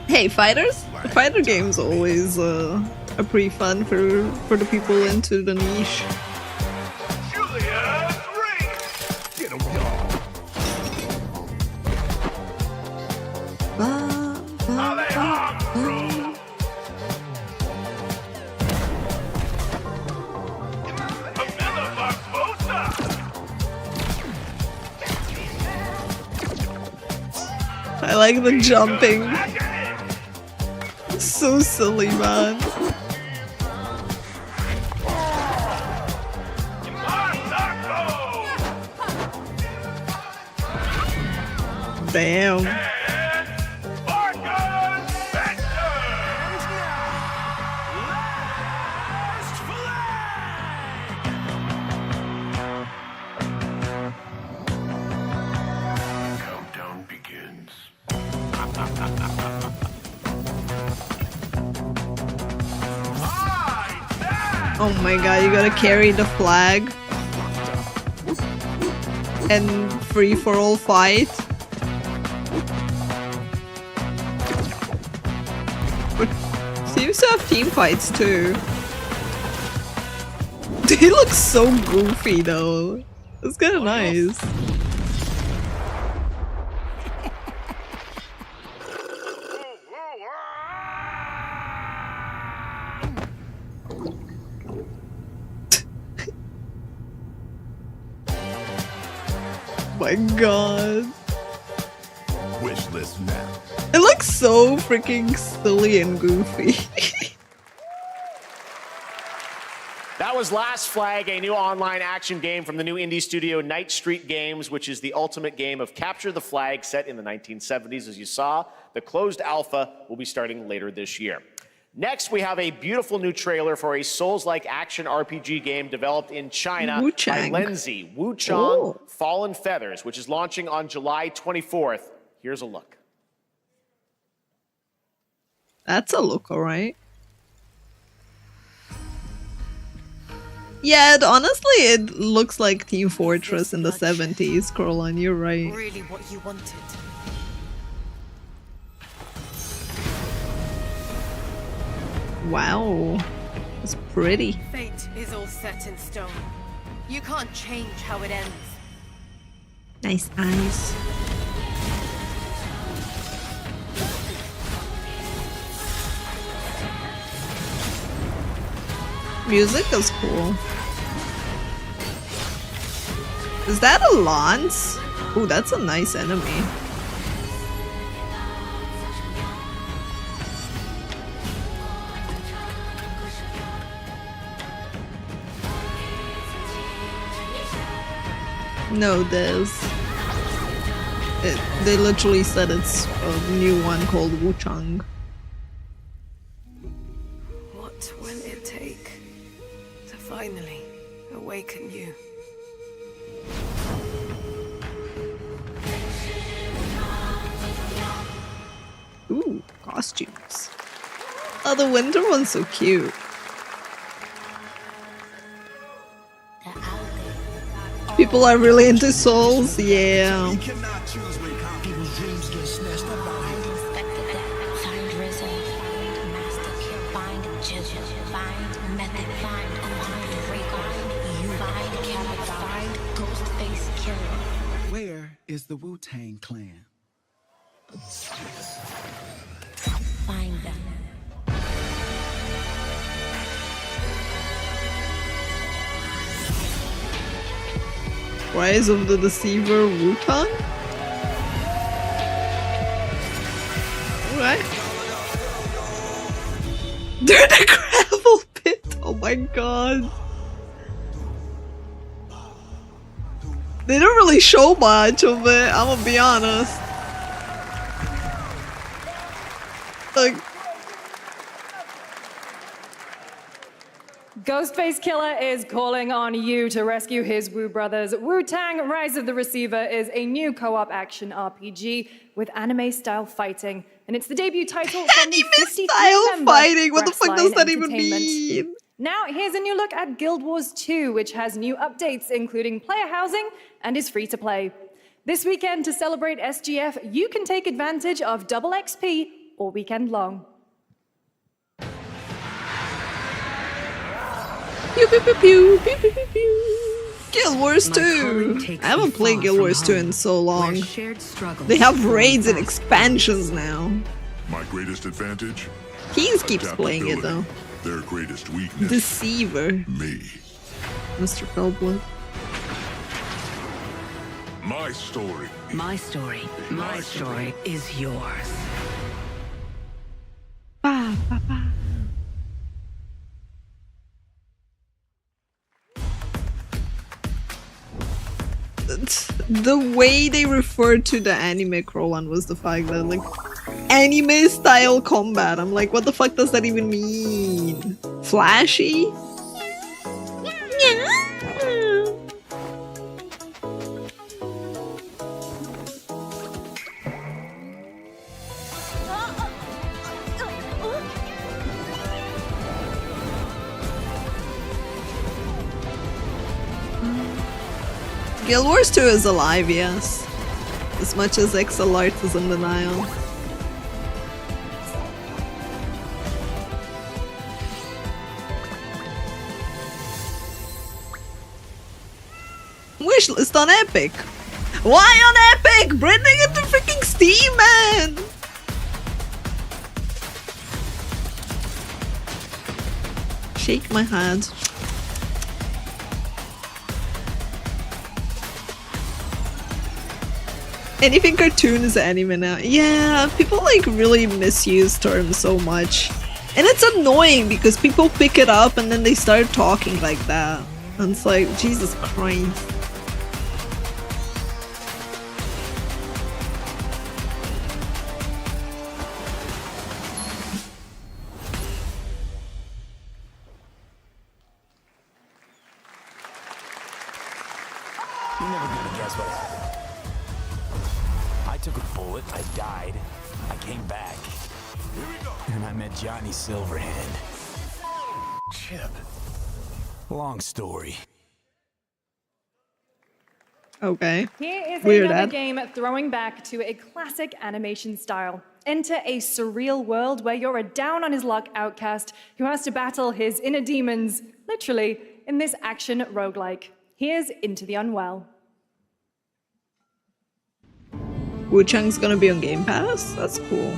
Hey, fighters? Fighter games always are pretty fun for the people into the niche. I like the jumping. So silly, man. Damn. Countdown begins. Oh my god, you gotta carry the flag. And free-for-all fight. But seems to have team fights too. They look so goofy though. It's kinda nice. My god. Wish list now. It looks so freaking silly and goofy. That was Last Flag, a new online action game from the new indie studio Night Street Games, which is the ultimate game of capture the flag set in the 1970s. As you saw, the closed alpha will be starting later this year. Next, we have a beautiful new trailer for a Souls-like action RPG game developed in China by Lenzi, Wuchang Fallen Feathers, which is launching on July 24th. Here's a look. That's a look, alright. Yeah, honestly, it looks like Team Fortress in the 70s, Coraline, you're right. Really what you wanted. Wow. It's pretty. Fate is all set in stone. You can't change how it ends. Nice eyes. Music is cool. Is that a lance? Ooh, that's a nice enemy. No, they literally said it's a new one called Wuchang. What will it take to finally awaken you? Ooh, costumes. Oh, the winter one's so cute. People are really into Souls, yeah. Find Ghostface Killer. Where is the Wu-Tang Clan? Find them. Rise of the Deceiver Wu-Tang? Alright. They're in a gravel pit! Oh my god. They don't really show much of it, I'm gonna be honest. Like, Ghostface Killer is calling on you to rescue his Wu brothers. Wu-Tang Rise of the Receiver is a new co-op action RPG with anime-style fighting, and it's the debut title from the 53-member fighting? What the fuck does Grassline that even Entertainment. mean? Now, here's a new look at Guild Wars 2, which has new updates, including player housing, and is free to play. This weekend, to celebrate SGF, you can take advantage of double XP all weekend long. Pew pew pew pew pew pew pew pew. Guild Wars 2! I haven't played Guild Wars 2 in so long. They have raids and expansions now. My greatest advantage? Keys keeps playing it though. Their greatest weakness? Deceiver. Me. Mr. Feldblood. My story. My story. My story is yours. Ba, ba, ba. The way they referred to the anime Krolan was the fact that, like, anime style combat. I'm like, what the fuck does that even mean? Flashy? Guild Wars 2 is alive, yes. As much as XLart is in denial. Wishlist on Epic! Why on Epic? Bring it to freaking Steam, man! Shake my hand. Anything cartoon is anime now. Yeah, people like really misuse terms so much. And it's annoying because people pick it up and then they start talking like that. And it's like, Jesus Christ. You're never gonna guess what happened. I took a bullet, I died, I came back. And I met Johnny Silverhand. Chip. Long story. Okay. Here is Weird another ad. game throwing back to a classic animation style. Enter a surreal world where you're a down-on-his-luck outcast who has to battle his inner demons, literally, in this action roguelike. Here's Into the Unwell. Wu-Chang's gonna be on Game Pass? That's cool.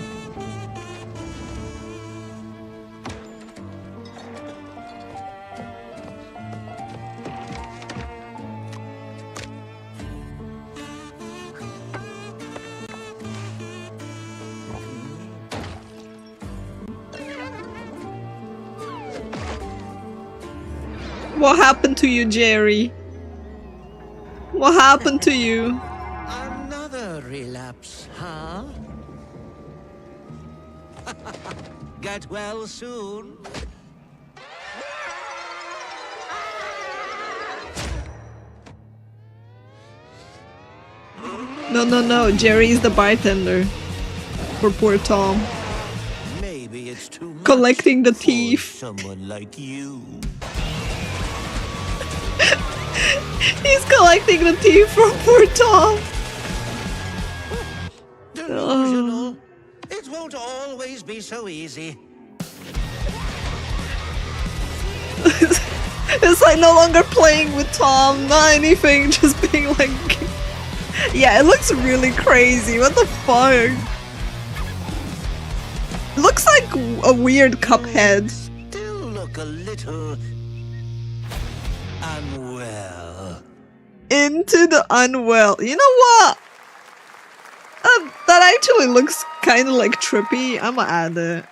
What happened to you, Jerry? What happened to you? Another relapse, huh? Get well soon. No, Jerry's the bartender. For poor Tom. Maybe it's too much Collecting the for thief. someone like you. He's collecting the thief from poor Tom. Delusional. It won't always be so easy. It's like no longer playing with Tom, not anything, just being like... Yeah, it looks really crazy, what the fuck? It looks like a weird Cuphead. Still look a little unwell. Into the unwell. You know what? That actually looks kind of like trippy. I'ma add it.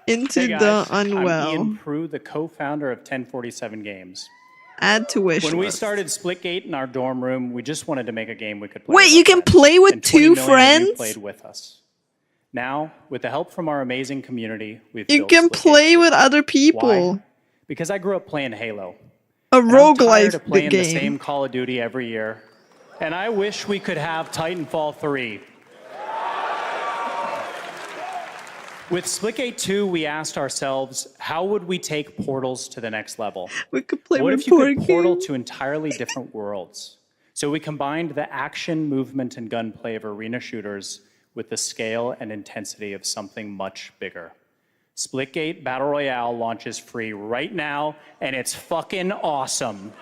Into Hey guys, the unwell. I'm Ian Prue, the co-founder of 1047 Games. Add to wish When we list. started Splitgate in our dorm room, we just wanted to make a game we could play. Wait, with you our can friends, play with and 20 two million of you friends? played with us. Now, with the help from our amazing community, we've You built can Splitgate play 2. with other people. Why? Because I grew up playing Halo. A And I'm tired roguelike of playing the game. same Call of Duty every year. And I wish we could have Titanfall 3. With Splitgate 2, we asked ourselves, how would we take portals to the next level? We could play What with if you board could portal games? to entirely different worlds? So we combined the action, movement, and gunplay of arena shooters with the scale and intensity of something much bigger. Splitgate Battle Royale launches free right now, and it's fucking awesome.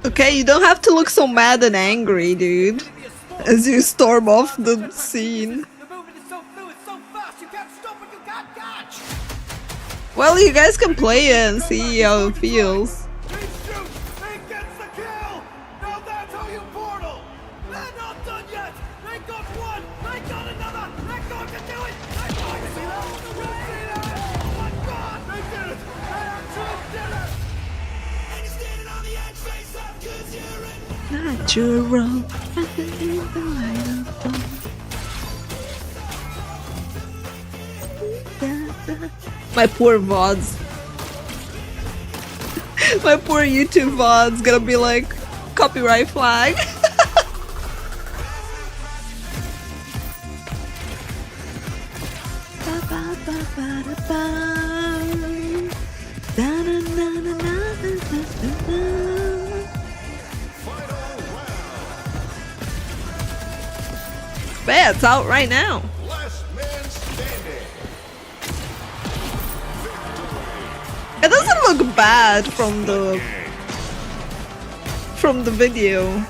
Okay, you don't have to look so mad and angry, dude. As you storm off the scene. Well, you guys can play it and see how it feels. Natural. My poor VODs. My poor YouTube VODs gonna be like, copyright flag. Yeah, it's out right now. It doesn't look bad from the video.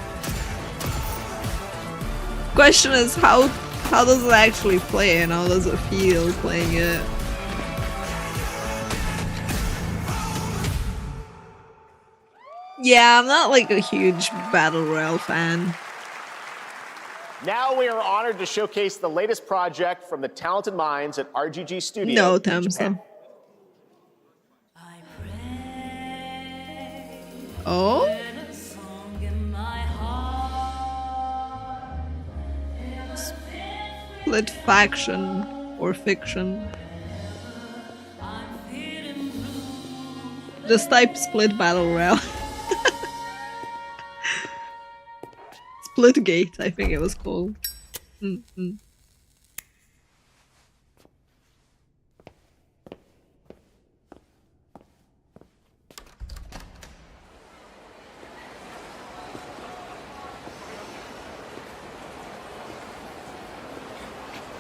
Question is how does it actually play and how does it feel playing it? Yeah, I'm not like a huge Battle Royale fan. Now we are honored to showcase the latest project from the talented minds at RGG Studio. No, in Thompson. Japan. Oh? Split faction or fiction. Just type split battle royale. Splitgate, I think it was called.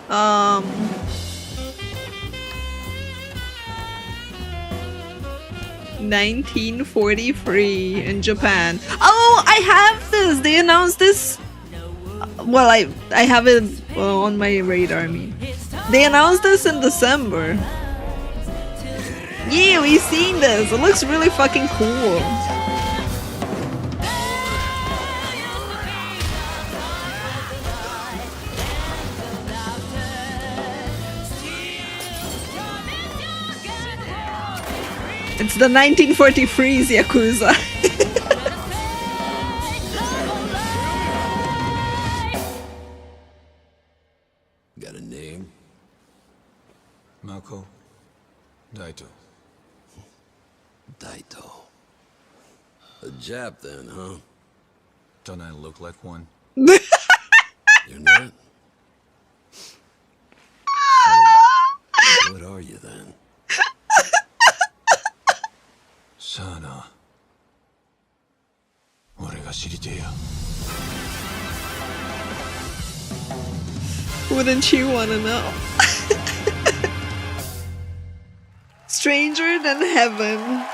Um, 1943 in Japan. Oh, I have this. They announced this. Well, I have it on my radar. I mean, they announced this in December. Yeah, we've seen this. It looks really fucking cool. It's the 1943's Yakuza. Got a name? Mako Daito. Daito. A Jap then, huh? Don't I look like one? You're not? So, what are you then? Sana. 俺が知りてえよ。Wouldn't you want to know? Stranger Than Heaven.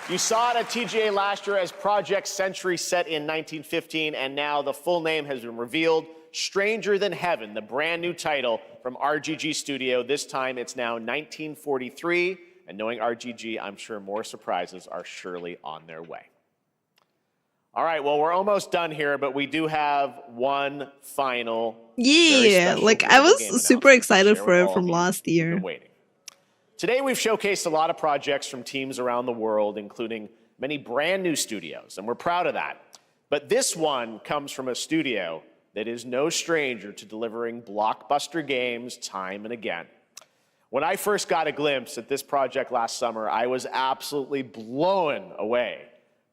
You saw it at TGA last year as Project Century set in 1915, and now the full name has been revealed. Stranger Than Heaven, the brand new title from RGG Studio. This time it's now 1943, and knowing RGG, I'm sure more surprises are surely on their way. All right, well, we're almost done here, but we do have one final. Yeah, like I was super excited for it from last year. Today, we've showcased a lot of projects from teams around the world, including many brand new studios, and we're proud of that. But this one comes from a studio that is no stranger to delivering blockbuster games time and again. When I first got a glimpse at this project last summer, I was absolutely blown away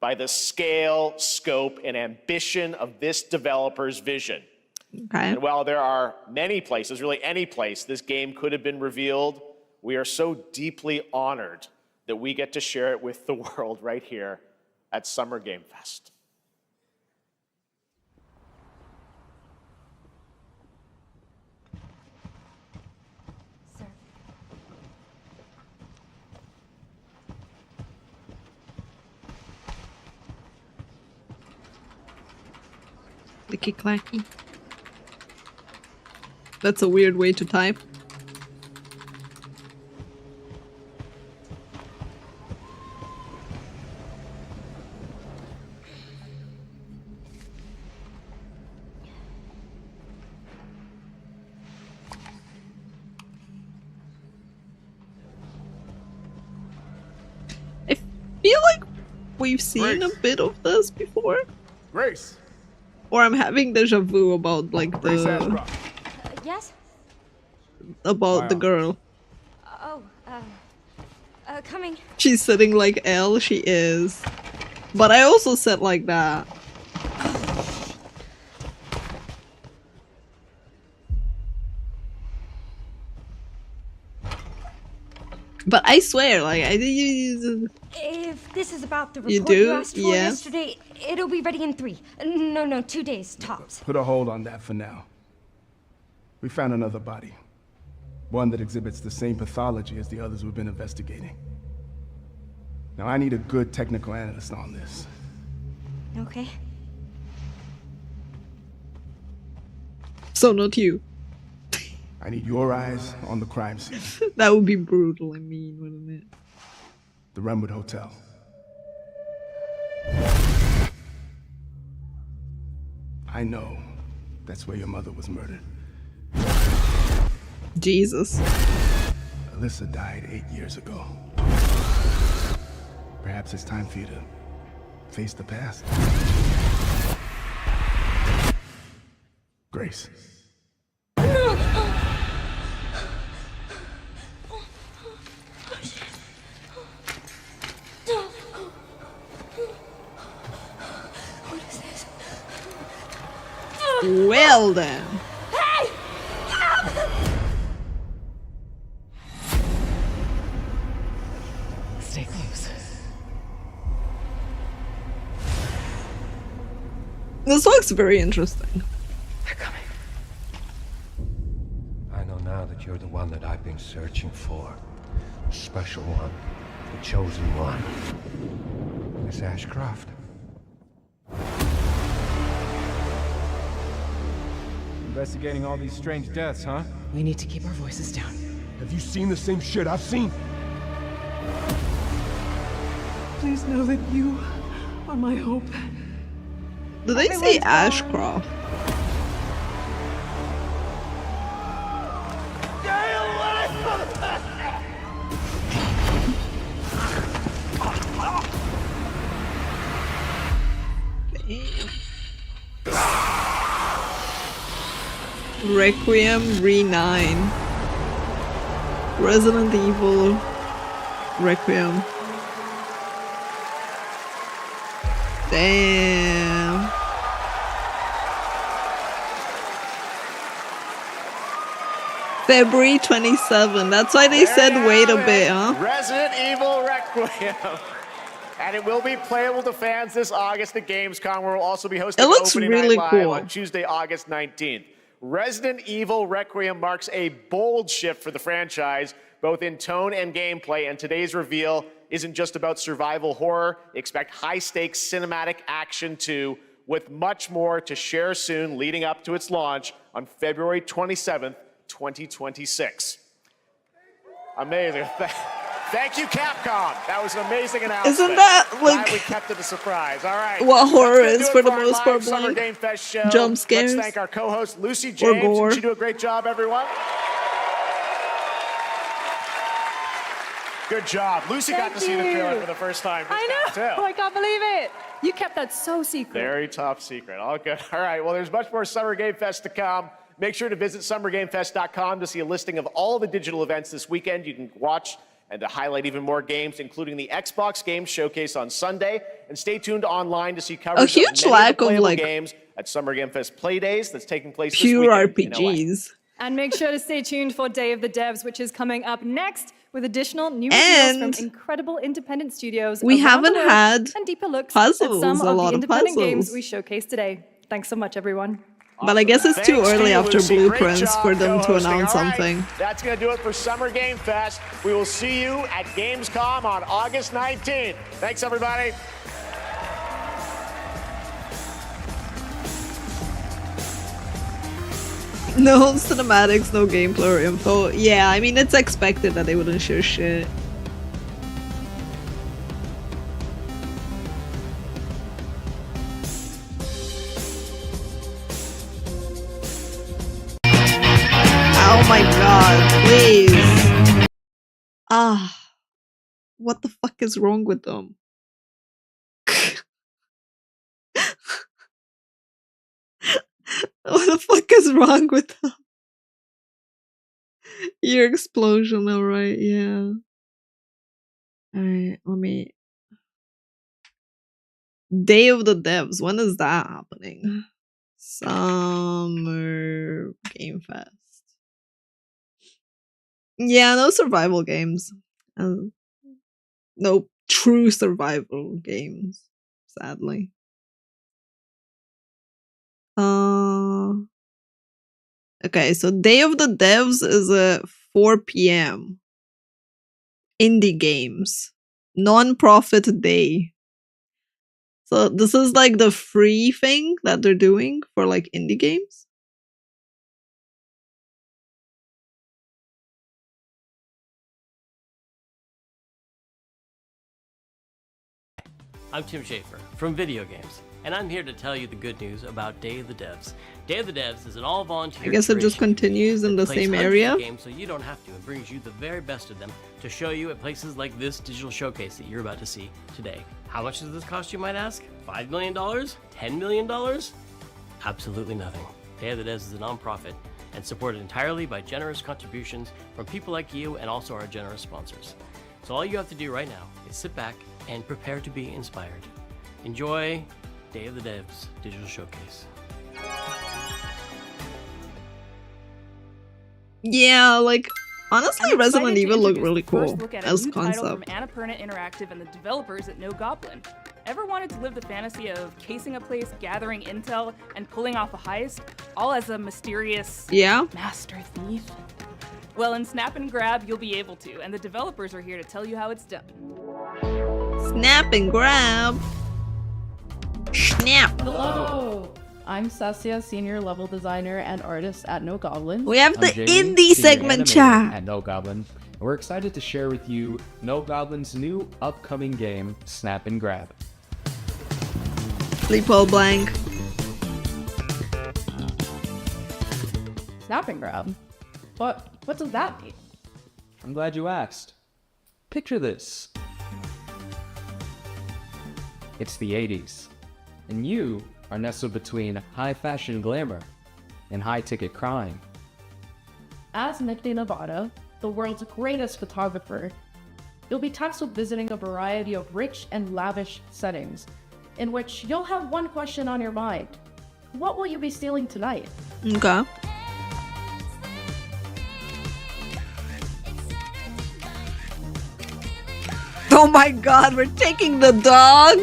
by the scale, scope, and ambition of this developer's vision. Okay. And while there are many places, really any place, this game could have been revealed, we are so deeply honored that we get to share it with the world right here at Summer Game Fest. Clicky clacky. That's a weird way to type. I feel like we've seen a bit of this before. Grace. Or I'm having deja vu about like the yes? about the girl. Oh, coming. She's sitting like L, she is. But I also said like that. But I swear, like I did. If this is about the You report do? you asked for Yeah. yesterday, it'll be ready in 3. No, 2 days tops. Put a hold on that for now. We found another body. One that exhibits the same pathology as the others we've been investigating. Now I need a good technical analyst on this. Okay. So not you. I need your eyes on the crime scene. That would be brutally mean, wouldn't it? The Renwood Hotel. I know that's where your mother was murdered. Jesus. Alyssa died 8 years ago. Perhaps it's time for you to face the past. Grace. Well then. Hey! Stay close. This looks very interesting. I know now that you're the one that I've been searching for. The special one. The chosen one. Miss Ashcroft. Investigating all these strange deaths, huh? We need to keep our voices down. Have you seen the same shit I've seen? Please know that you are my hope. Did they say Ashcroft? Requiem Re9. Resident Evil Requiem. Damn. February 27. That's why they said wait a bit, huh? Resident Evil Requiem. And it will be playable to fans this August at Gamescom, where we'll also be hosting It looks Opening really Night Live cool. on Tuesday, August 19th. Resident Evil Requiem marks a bold shift for the franchise, both in tone and gameplay, and today's reveal isn't just about survival horror. Expect high-stakes cinematic action too, with much more to share soon leading up to its launch on February 27th, 2026. Amazing. Thank you, Capcom. That was an amazing announcement. Isn't that Glad we like kept it a surprise. All right. what horror That's is gonna for do the it our most part? live Summer Like Game Fest show. jump scares Let's thank our co-host Lucy or James. gore. Did she do a great job, everyone? Good job. Lucy got to see the trailer for the first time. I know. I can't believe it. You kept that so secret. Very top secret. All good. All right. Well, there's much more Summer Game Fest to come. Make sure to visit summergamefest.com to see a listing of all the digital events this weekend. You can watch and to highlight even more games, including the Xbox Games Showcase on Sunday. And stay tuned online to see coverage huge of many lack of the of, playable like, games at Summer Game Fest Play Days that's taking place pure this weekend in LA. RPGs. And make sure to stay tuned for Day of the Devs, which is coming up next with additional new And reveals from incredible independent studios. we around the haven't world had and deeper looks puzzles, at some a of lot the of independent games puzzles. we showcased today. Thanks so much, everyone. But I guess it's too Thanks to early you, after Lucy. Great Blueprints job for them to co-hosting. announce All right, something. That's going to do it for Summer Game Fest. We will see you at Gamescom on August 19th. Thanks, everybody. No cinematics, no gameplay or info. Yeah, I mean, it's expected that they wouldn't share shit. Oh my god, please. Ah. What the fuck is wrong with them? What the fuck is wrong with them? Your explosion, alright, yeah. Alright, let me... Day of the Devs, when is that happening? Summer Game Fest. Yeah, no survival games. No true survival games, sadly. Okay, so Day of the Devs is at 4 p.m. Indie games. Non-profit day. So this is like the free thing that they're doing for like indie games? I'm Tim Schafer from Video Games, and I'm here to tell you the good news about Day of the Devs. Day of the Devs is an all-volunteer. I guess it just continues in the same area. Games, so you don't have to, and brings you the very best of them to show you at places like this digital showcase that you're about to see today. How much does this cost, you might ask? $5 million? $10 million? Absolutely nothing. Day of the Devs is a non-profit and supported entirely by generous contributions from people like you and also our generous sponsors. So all you have to do right now is sit back and prepare to be inspired. Enjoy Day of the Devs Digital Showcase. Yeah, like honestly, I'm Resident excited to Evil looked introduce really the first cool look at a as new title concept. from Annapurna Interactive and the developers at No Goblin. Ever wanted to live the fantasy of casing a place, gathering intel, and pulling off a heist, all as a mysterious master thief? Well, in Snap and Grab, you'll be able to, and the developers are here to tell you how it's done. Snap and grab. Snap. Hello, I'm Sassia, senior level designer and artist at No Goblin. We have the I'm Jamie, indie senior segment animator chat. at No Goblin. And we're excited to share with you No Goblin's new upcoming game, Snap and Grab. Sleep all blank. Snap and Grab? What does that mean? I'm glad you asked. Picture this. It's the 80s, and you are nestled between high fashion glamour and high ticket crime. As Nick De Nevada, the world's greatest photographer, you'll be tasked with visiting a variety of rich and lavish settings, in which you'll have one question on your mind. What will you be stealing tonight? Okay. Oh my god, we're taking the dog?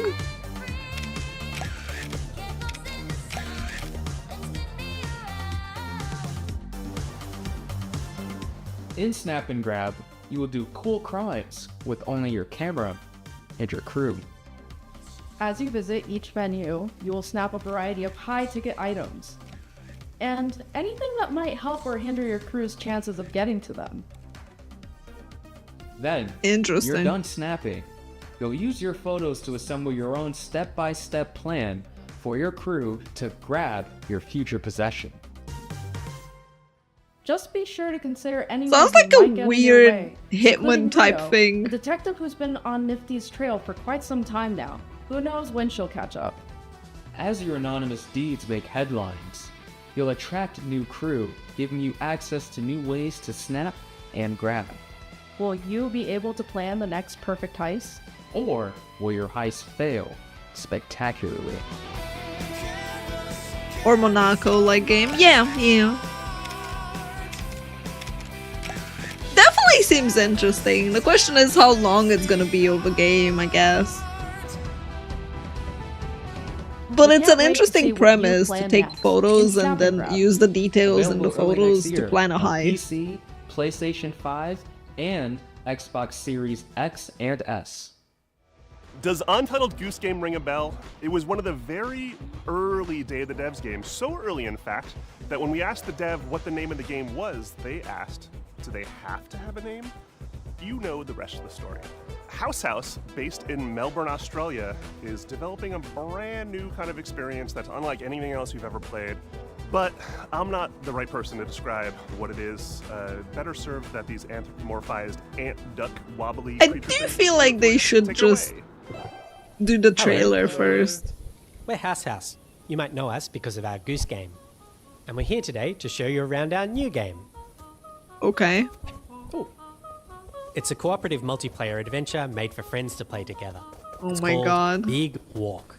In Snap and Grab, you will do cool crimes with only your camera and your crew. As you visit each venue, you will snap a variety of high-ticket items, and anything that might help or hinder your crew's chances of getting to them. Then, Interesting. you're done snapping. You'll use your photos to assemble your own step-by-step plan for your crew to grab your future possession. Just be sure to consider anyone Sounds who like a might get in your weird way, Hitman including type Hideo, thing. a detective who's been on Nifty's trail for quite some time now. Who knows when she'll catch up? As your anonymous deeds make headlines, you'll attract new crew, giving you access to new ways to snap and grab. Will you be able to plan the next perfect heist? Or will your heist fail spectacularly? Or Monaco-like game. Yeah. Definitely seems interesting. The question is how long it's gonna be of a game, I guess. But it's an interesting premise to take photos and then use the details in the Available early next photos to year plan a on heist. PC, PlayStation 5, and Xbox Series X and S. Does Untitled Goose Game ring a bell? It was one of the very early Day of the Devs games, so early in fact, that when we asked the dev what the name of the game was, they asked, do they have to have a name? You know the rest of the story. House, based in Melbourne, Australia, is developing a brand new kind of experience that's unlike anything else you've ever played. But I'm not the right person to describe what it is. Better served that these anthropomorphized ant, duck, wobbly I creature do things feel like they should take just away. do the trailer first. We're House. You might know us because of our Goose Game. And we're here today to show you around our new game. Okay. It's a cooperative multiplayer adventure made for friends to play together. Oh It's my called god. Big Walk.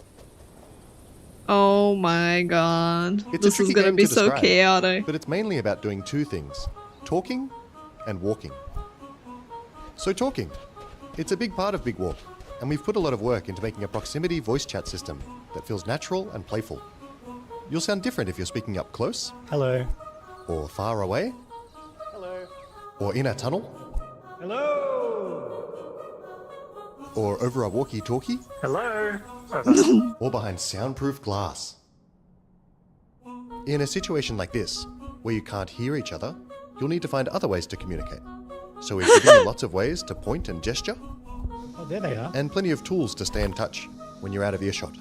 Oh my god. It's This a is tricky gonna game be to so describe, chaotic. But it's mainly about doing two things, talking and walking. So talking. It's a big part of Big Walk, and we've put a lot of work into making a proximity voice chat system that feels natural and playful. You'll sound different if you're speaking up close. Hello. Or far away. Hello. Or in a tunnel. Hello. Or over a walkie-talkie. Hello. Or behind soundproof glass. In a situation like this, where you can't hear each other, you'll need to find other ways to communicate. So we've given you lots of ways to point and gesture. Oh, there they are. And plenty of tools to stay in touch when you're out of earshot.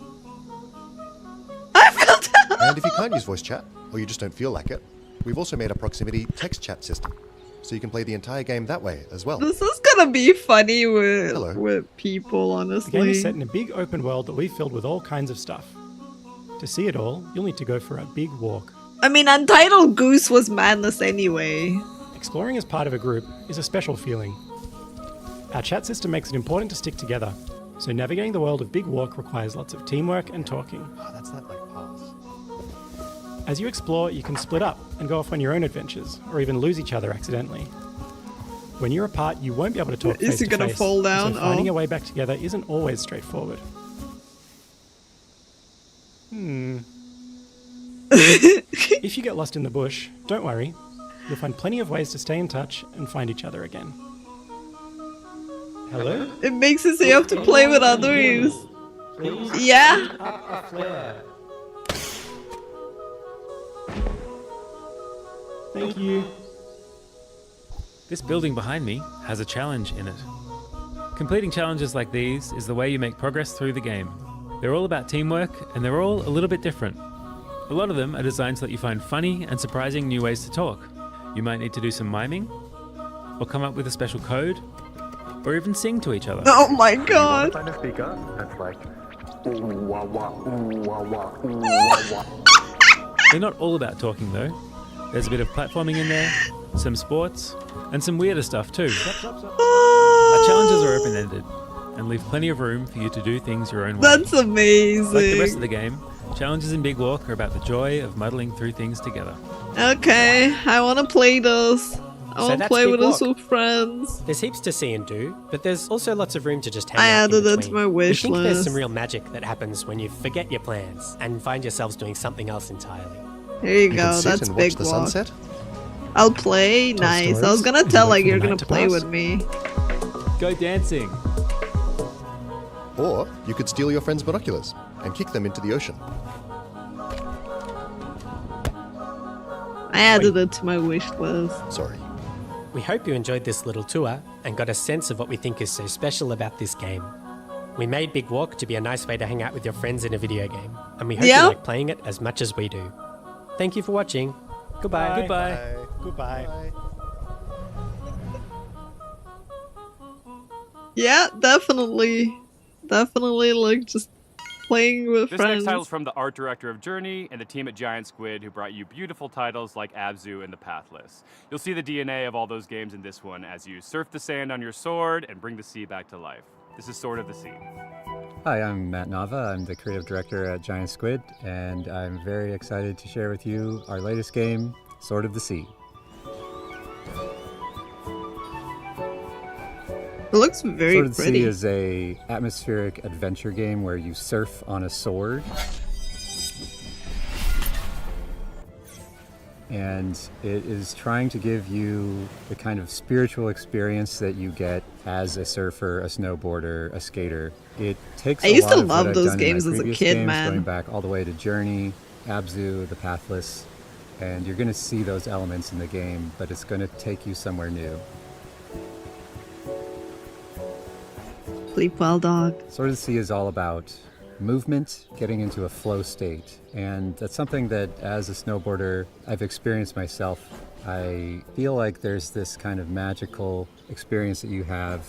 And if you can't use voice chat, or you just don't feel like it, we've also made a proximity text chat system, so you can play the entire game that way as well. This is gonna be funny with people, honestly. The game is set in a big open world that we've filled with all kinds of stuff. To see it all, you'll need to go for a big walk. I mean, Untitled Goose was madness anyway. Exploring as part of a group is a special feeling. Our chat system makes it important to stick together, so navigating the world of Big Walk requires lots of teamwork and talking. Oh, that's not like Paws. As you explore, you can split up and go off on your own adventures, or even lose each other accidentally. When you're apart, you won't be able to talk face to face. Is he gonna fall down? So finding a way back together isn't always straightforward. If you get lost in the bush, don't worry. You'll find plenty of ways to stay in touch and find each other again. Hello? It makes it so you have to play with others. Yeah. Thank you. This building behind me has a challenge in it. Completing challenges like these is the way you make progress through the game. They're all about teamwork, and they're all a little bit different. A lot of them are designed so that you find funny and surprising new ways to talk. You might need to do some miming, or come up with a special code, or even sing to each other. Oh my god. Find a speaker that's like They're not all about talking though. There's a bit of platforming in there, some sports, and some weirder stuff too. Our challenges are open-ended and leave plenty of room for you to do things your own way. That's amazing. Like the rest of the game, challenges in Big Walk are about the joy of muddling through things together. Okay, I want to play those. I want to play with us with friends. There's heaps to see and do, but there's also lots of room to just hang I out added in it between. to my wish I think there's list. some real magic that happens when you forget your plans and find yourselves doing something else entirely. There you can go. sit That's and big watch the walk. sunset. I'll play. Nice. I was stories, gonna and tell wait like for you're the gonna night to play pass. with me. Go dancing. Or you could steal your friend's binoculars and kick them into the ocean. I added it to my wish list. Sorry. We hope you enjoyed this little tour and got a sense of what we think is so special about this game. We made Big Walk to be a nice way to hang out with your friends in a video game, and we hope you like playing it as much as we do. Thank you for watching. Goodbye. Goodbye. Goodbye. Yeah, definitely. Definitely like just playing with This friends. next title is from the art director of Journey and the team at Giant Squid, who brought you beautiful titles like Abzu and The Pathless. You'll see the DNA of all those games in this one as you surf the sand on your sword and bring the sea back to life. This is Sword of the Sea. Hi, I'm Matt Nava. I'm the creative director at Giant Squid, and I'm very excited to share with you our latest game, Sword of the Sea. It looks very Sword of the pretty. Sea is a atmospheric adventure game where you surf on a sword. And it is trying to give you the kind of spiritual experience that you get as a surfer, a snowboarder, a skater. It takes I a used lot to of what love I've those done in my games as a previous kid, games, man. going back all the way to Journey, Abzu, The Pathless, and you're going to see those elements in the game, but it's going to take you somewhere new. Sleep well, dog. Sword of the Sea is all about movement, getting into a flow state, and that's something that as a snowboarder I've experienced myself. I feel like there's this kind of magical experience that you have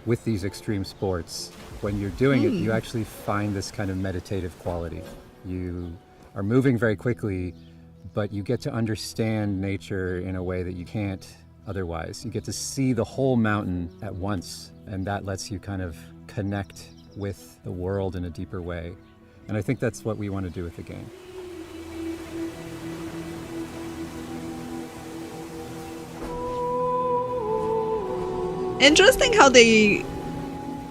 with these extreme sports. When you're doing it, you actually find this kind of meditative quality. You are moving very quickly, but you get to understand nature in a way that you can't otherwise. You get to see the whole mountain at once, and that lets you kind of connect with the world in a deeper way. And I think that's what we want to do with the game. Interesting how they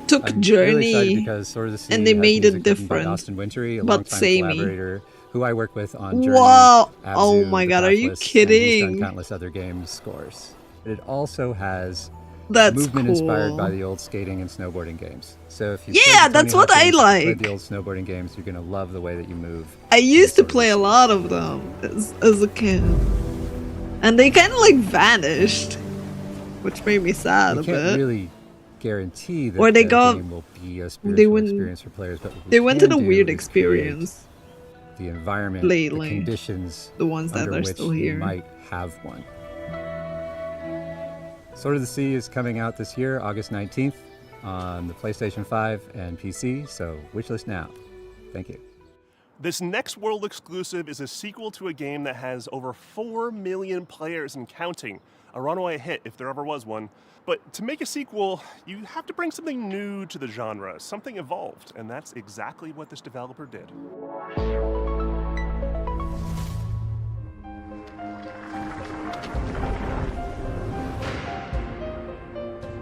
took I'm Journey really excited because Sword of the Sea and they has made music it written by different, Austin Wintry, a but longtime samey. collaborator who I work with on Journey, Wow! Abzu, Oh my The god, are you Pathless, and he's kidding? done countless other games scores. It also has That's movement inspired cool. by the old skating and snowboarding games. So if you Yeah, that's what I played like. the old snowboarding games, you're gonna love the way that you move. I used to play a lot of them as a kid. And they kind of like vanished, which made me sad We a can't bit. really guarantee that Or they the got- game will be a they spiritual went- experience for players, but what we They went can to the do weird is experience. create the environment, lately. the conditions, The ones that under are which still you here. might have one. Sword of the Sea is coming out this year, August 19th, on the PlayStation 5 and PC, so wishlist now. Thank you. This next world exclusive is a sequel to a game that has over 4 million players and counting. A runaway hit if there ever was one. But to make a sequel, you have to bring something new to the genre, something evolved, and that's exactly what this developer did.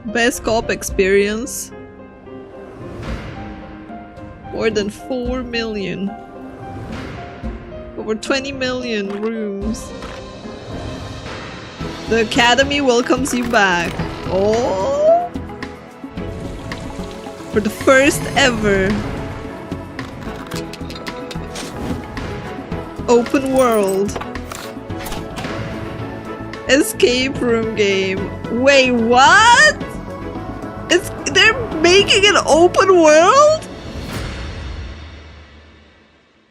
Best co-op experience. More than 4 million. Over 20 million rooms. The Academy welcomes you back. Oh! For the first ever open world escape room game. Wait, what? They're making an open world?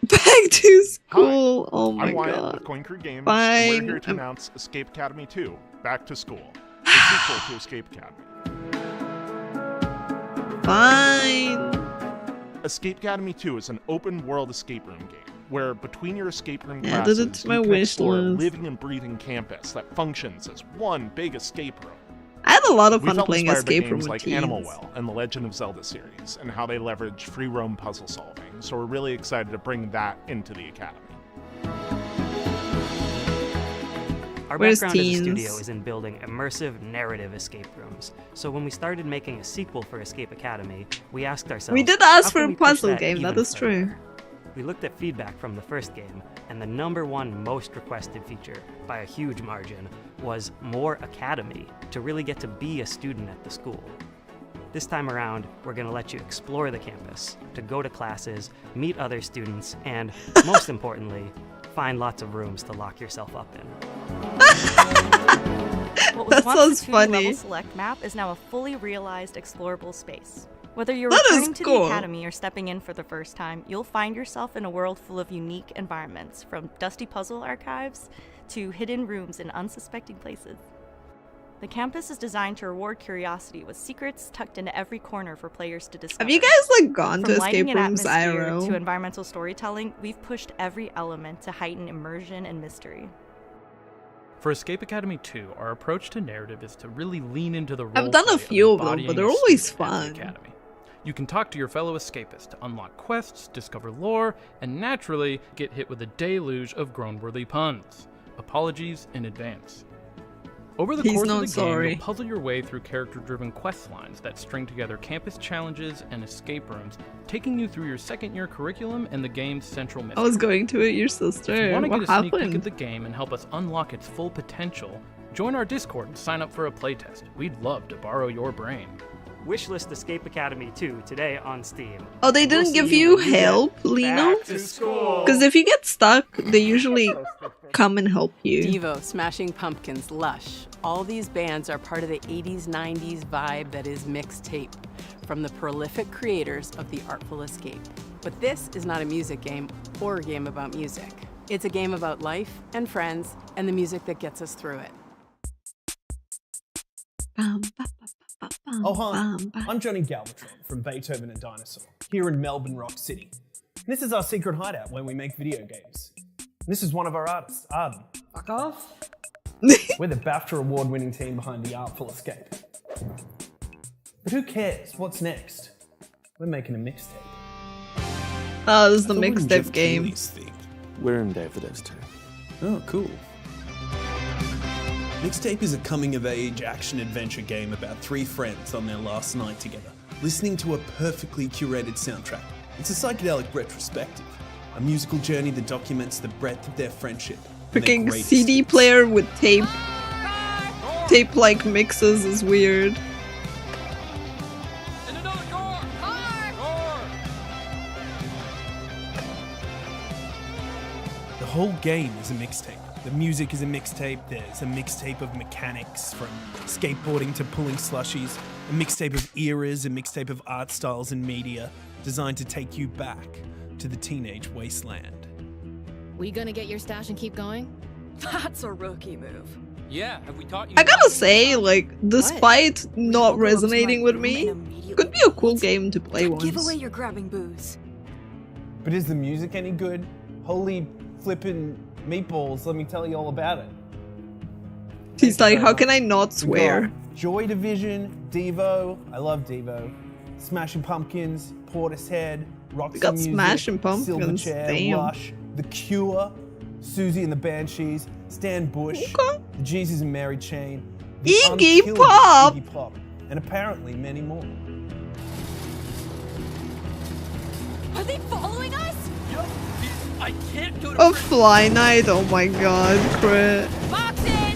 Back to school. Oh my I'm Wyatt god. with Coin Crew Games, and Fine. we're here to announce Escape Academy 2, Back to School, a sequel to Escape Academy. Fine. Escape Academy 2 is an open-world escape room game, where between your escape room Added classes, it to my you can wish explore a list. living and breathing campus that functions as one big escape room. I had a lot of We fun felt playing inspired by escape room games with like teens. Animal Well and the Legend of Zelda series, and how they leverage free roam puzzle solving, so we're really excited to bring that into the Academy. Our background as a studio is in building immersive narrative escape rooms. So when we started making a sequel for Escape Academy, we asked ourselves, we did ask for how a can we push puzzle that game, even that is further? true. We looked at feedback from the first game, and the #1 most requested feature, by a huge margin, was more academy, to really get to be a student at the school. This time around, we're going to let you explore the campus, to go to classes, meet other students, and, most importantly, find lots of rooms to lock yourself up in. What was That once sounds a 2D funny. level select map is now a fully realized explorable space. Whether you're That is returning to cool. the academy or stepping in for the first time, you'll find yourself in a world full of unique environments, from dusty puzzle archives to hidden rooms in unsuspecting places. The campus is designed to reward curiosity with secrets tucked into every corner for players to discover. Have you guys like gone From to lighting escape and rooms atmosphere IRL? to environmental storytelling, we've pushed every element to heighten immersion and mystery. For Escape Academy 2, our approach to narrative is to really lean into the role I've done a few of them, embodying but they're a always student at the fun. Academy. You can talk to your fellow escapists to unlock quests, discover lore, and naturally get hit with a deluge of groan-worthy puns. Apologies in advance. Over the He's course not of the game, sorry. you'll puzzle your way through character-driven quest lines that string together campus challenges and escape rooms, taking you through your second-year curriculum and the game's central I mystery. was going to it, your If sister. you want to What get a sneak peek happened? at the game and help us unlock its full potential, join our Discord and sign up for a playtest. We'd love to borrow your brain. Wishlist Escape Academy 2 today on Steam. Oh, they didn't give you help, Lino? Back to school. Because if you get stuck, they usually come and help you. Devo, Smashing Pumpkins, Lush. All these bands are part of the 80s, 90s vibe that is mixtape, from the prolific creators of The Artful Escape. But this is not a music game or a game about music. It's a game about life and friends and the music that gets us through it. Oh hi, I'm Johnny Galvatron from Beethoven and Dinosaur, here in Melbourne Rock City. This is our secret hideout where we make video games. This is one of our artists, Arden. Fuck off. We're the BAFTA award-winning team behind The Artful Escape. But who cares? What's next? We're making a mixtape. Oh, this is the mixtape game. We're in Day of the Devs too. Oh, cool. Mixtape is a coming-of-age action-adventure game about 3 friends on their last night together, listening to a perfectly curated soundtrack. It's a psychedelic retrospective, a musical journey that documents the breadth of their friendship. and their Freaking greatest CD player with tape. Tape-like mixes is weird. The whole game is a mixtape. The music is a mixtape. There's a mixtape of mechanics, from skateboarding to pulling slushies, a mixtape of eras, a mixtape of art styles and media, designed to take you back to the teenage wasteland. We gonna get your stash and keep going? That's a rookie move. Yeah, have we taught you? I gotta say, like, despite not resonating with me, could be a cool game to play once. Give away your grabbing booze. But is the music any good? Holy flippin' meatballs, let me tell you all about it. He's like, how can I not We swear? got Joy Division, Devo, I love Devo, Smashing Pumpkins, Portishead, Roxy got Music, Smashing Pumpkins, Silverchair, damn. Lush, The Cure, Susie and the Banshees, Stan Bush, the Jesus and Mary Chain, the Iggy unkillable Pop! Iggy Pop, and apparently many more. Are they following us? I can't go A fly night, oh my god, crit. Boxes!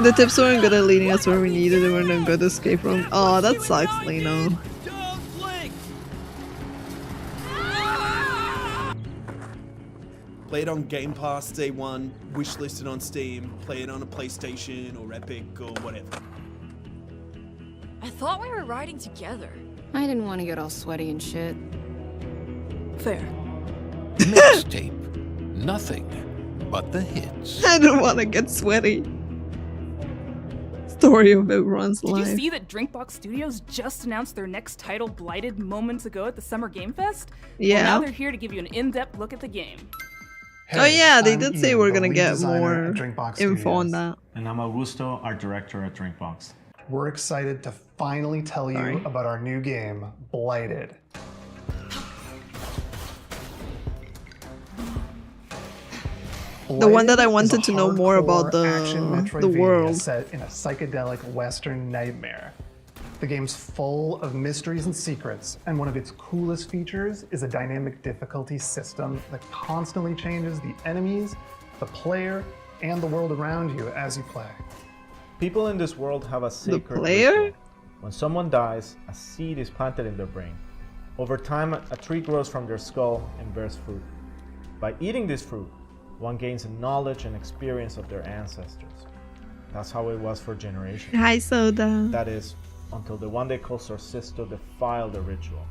The tips weren't good at leading us where we needed, they weren't a good escape room. Oh, that sucks, Lino. Play it on Game Pass day 1, wishlisted on Steam, play it on a PlayStation or Epic or whatever. I thought we were riding together. I didn't want to get all sweaty and shit. Fair. Mixtape. Nothing but the hits. I don't want to get sweaty. Story of everyone's Did life. you see that Drinkbox Studios just announced their next title, Blighted, moments ago at the Summer Game Fest? Yeah. Well, now they're here to give you an in-depth look at the game. Oh yeah, they did say Ian, we're the gonna lead get designer more at Drinkbox info on Studios. that. And I'm Augusto, art director at Drinkbox. we're excited to finally tell you about our new game, Blighted. The one that I wanted to know more about the world. Set in a psychedelic Western nightmare. The game's full of mysteries and secrets, and one of its coolest features is a dynamic difficulty system that constantly changes the enemies, the player, and the world around you as you play. People in this world have a sacred ritual. When someone dies, a seed is planted in their brain. Over time, a tree grows from their skull and bears fruit. By eating this fruit, one gains knowledge and experience of their ancestors. That's how it was for generations. Hi, Soda. That is, until the one they called Sorcisto defiled the ritual.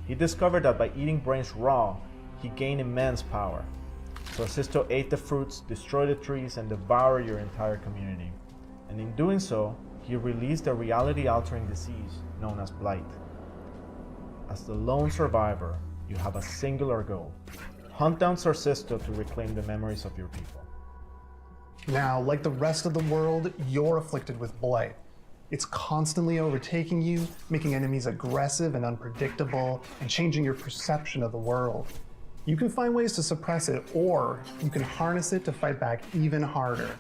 He discovered that by eating brains raw, he gained immense power. Sorcisto ate the fruits, destroyed the trees, and devoured your entire community. And in doing so, he released a reality-altering disease known as blight. As the lone survivor, you have a singular goal. Hunt down Sorcisto to reclaim the memories of your people. Now, like the rest of the world, you're afflicted with blight. It's constantly overtaking you, making enemies aggressive and unpredictable, and changing your perception of the world. You can find ways to suppress it, or you can harness it to fight back even harder.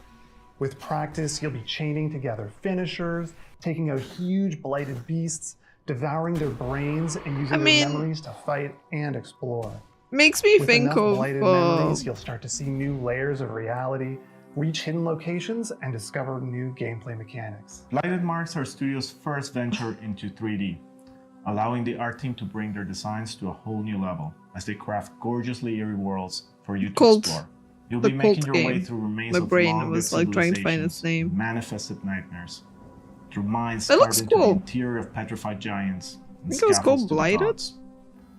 With practice, you'll be chaining together finishers, taking out huge blighted beasts, devouring their brains, and using their memories to fight and explore. Makes me With think enough of blighted memories, you'll start to see new layers of reality, reach hidden locations, and discover new gameplay mechanics. Blighted marks our studio's first venture into 3D, allowing the art team to bring their designs to a whole new level as they craft gorgeously eerie worlds for you to explore. You'll be making your way through remains of long-lived civilizations, manifested nightmares, through mines carved into the interior of petrified giants, and scaffolds to the gods.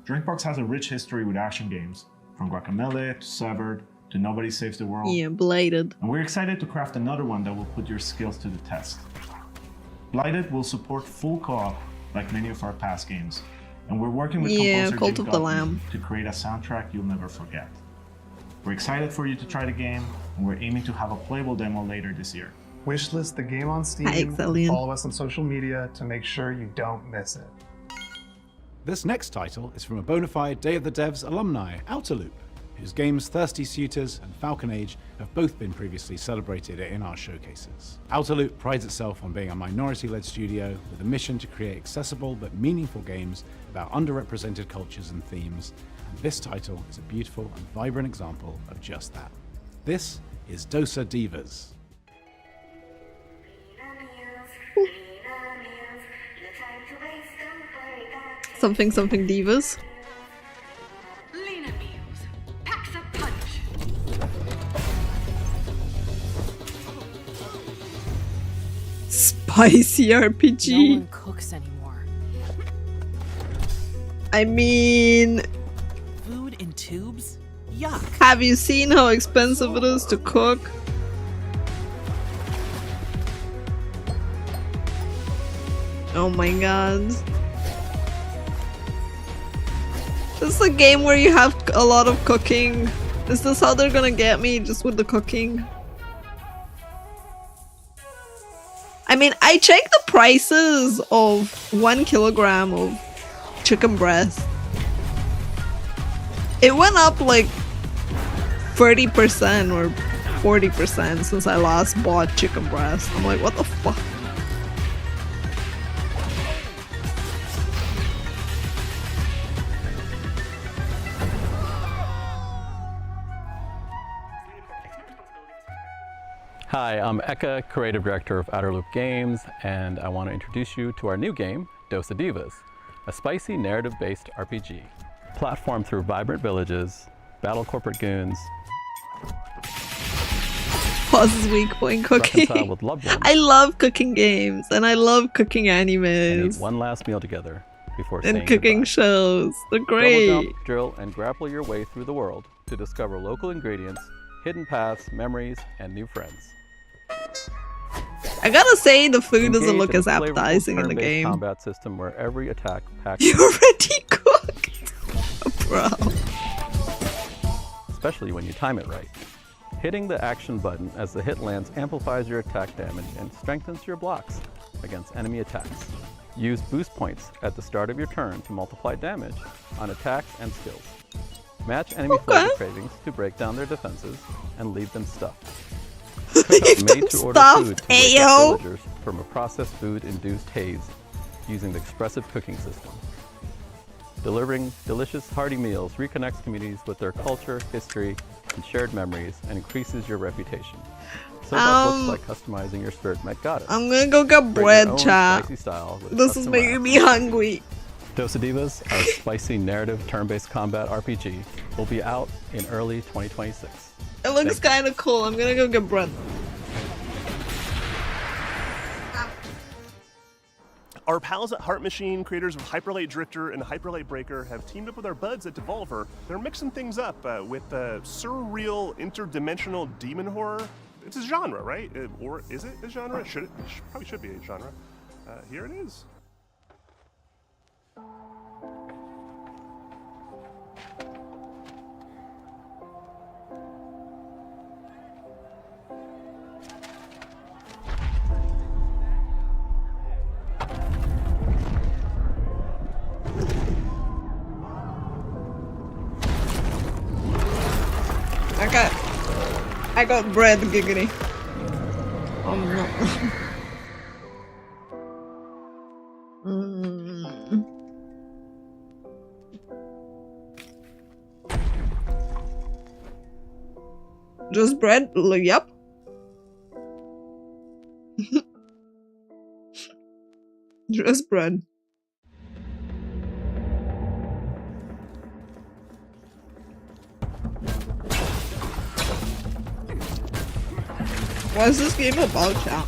Drinkbox has a rich history with action games, from Guacamelee to Severed to Nobody Saves the World. Yeah, Blighted. And we're excited to craft another one that will put your skills to the test. Blighted will support full co-op like many of our past games, and we're working with composer Cult of the Lamb to create a soundtrack you'll never forget. We're excited for you to try the game, and we're aiming to have a playable demo later this year. Wishlist the game on Steam, and follow us on social media to make sure you don't miss it. This next title is from a bona fide Day of the Devs alumni, Outer Loop, whose games Thirsty Suitors and Falcon Age have both been previously celebrated in our showcases. Outer Loop prides itself on being a minority-led studio with a mission to create accessible but meaningful games about underrepresented cultures and themes, and this title is a beautiful and vibrant example of just that. This is Dosa Divas. Something divas. Spicy RPG. No one cooks anymore. I mean, Food in tubes? Yuck. Have you seen how expensive it is to cook? Oh my god. This is a game where you have a lot of cooking. Is this how they're gonna get me, just with the cooking? I mean, I checked the prices of 1 kilogram of chicken breast. It went up like 30% or 40% since I last bought chicken breast. I'm like, what the fuck? Hi, I'm Eka, Creative Director of Outer Loop Games, and I want to introduce you to our new game, Dosa Divas, a spicy narrative-based RPG. Platform through vibrant villages, battle corporate goons, Paws is weak point cooking. with loved ones, I love cooking games, and I love cooking and animes, eat one last meal together before and saying cooking goodbye. shows. They're Double great. jump, drill, and grapple your way through the world to discover local ingredients, hidden paths, memories, and new friends. I gotta say, the food doesn't Engage look in a as flavorful appetizing in the turn-based game. combat system where every attack packs You already cooked, bro. especially when you time it right. Hitting the action button as the hit lands amplifies your attack damage and strengthens your blocks, against enemy attacks. Use boost points at the start of your turn to multiply damage on attacks and skills. Match enemy flavor cravings to break down their defenses and leave them stuffed. Cook up made-to-order food to wake up villagers from a processed food-induced haze using the expressive cooking system. Delivering delicious, hearty meals reconnects communities with their culture, history, and shared memories, and increases your reputation. So that looks like customizing your skirt Met Goddess. I'm gonna go get bread, chat. This is making me hungry. Dose of Divas, our spicy narrative turn-based combat RPG, will be out in early 2026. It looks kind of cool. I'm gonna go get bread. Our pals at Heart Machine, creators of Hyperlight Drifter and Hyperlight Breaker, have teamed up with our buds at Devolver. They're mixing things up with surreal, interdimensional demon horror. It's a genre, right? Or is it a genre? Probably should be a genre. Here it is. I got bread, giggity. Oh no. Just bread? Yep. Just bread. What is this game about, chat?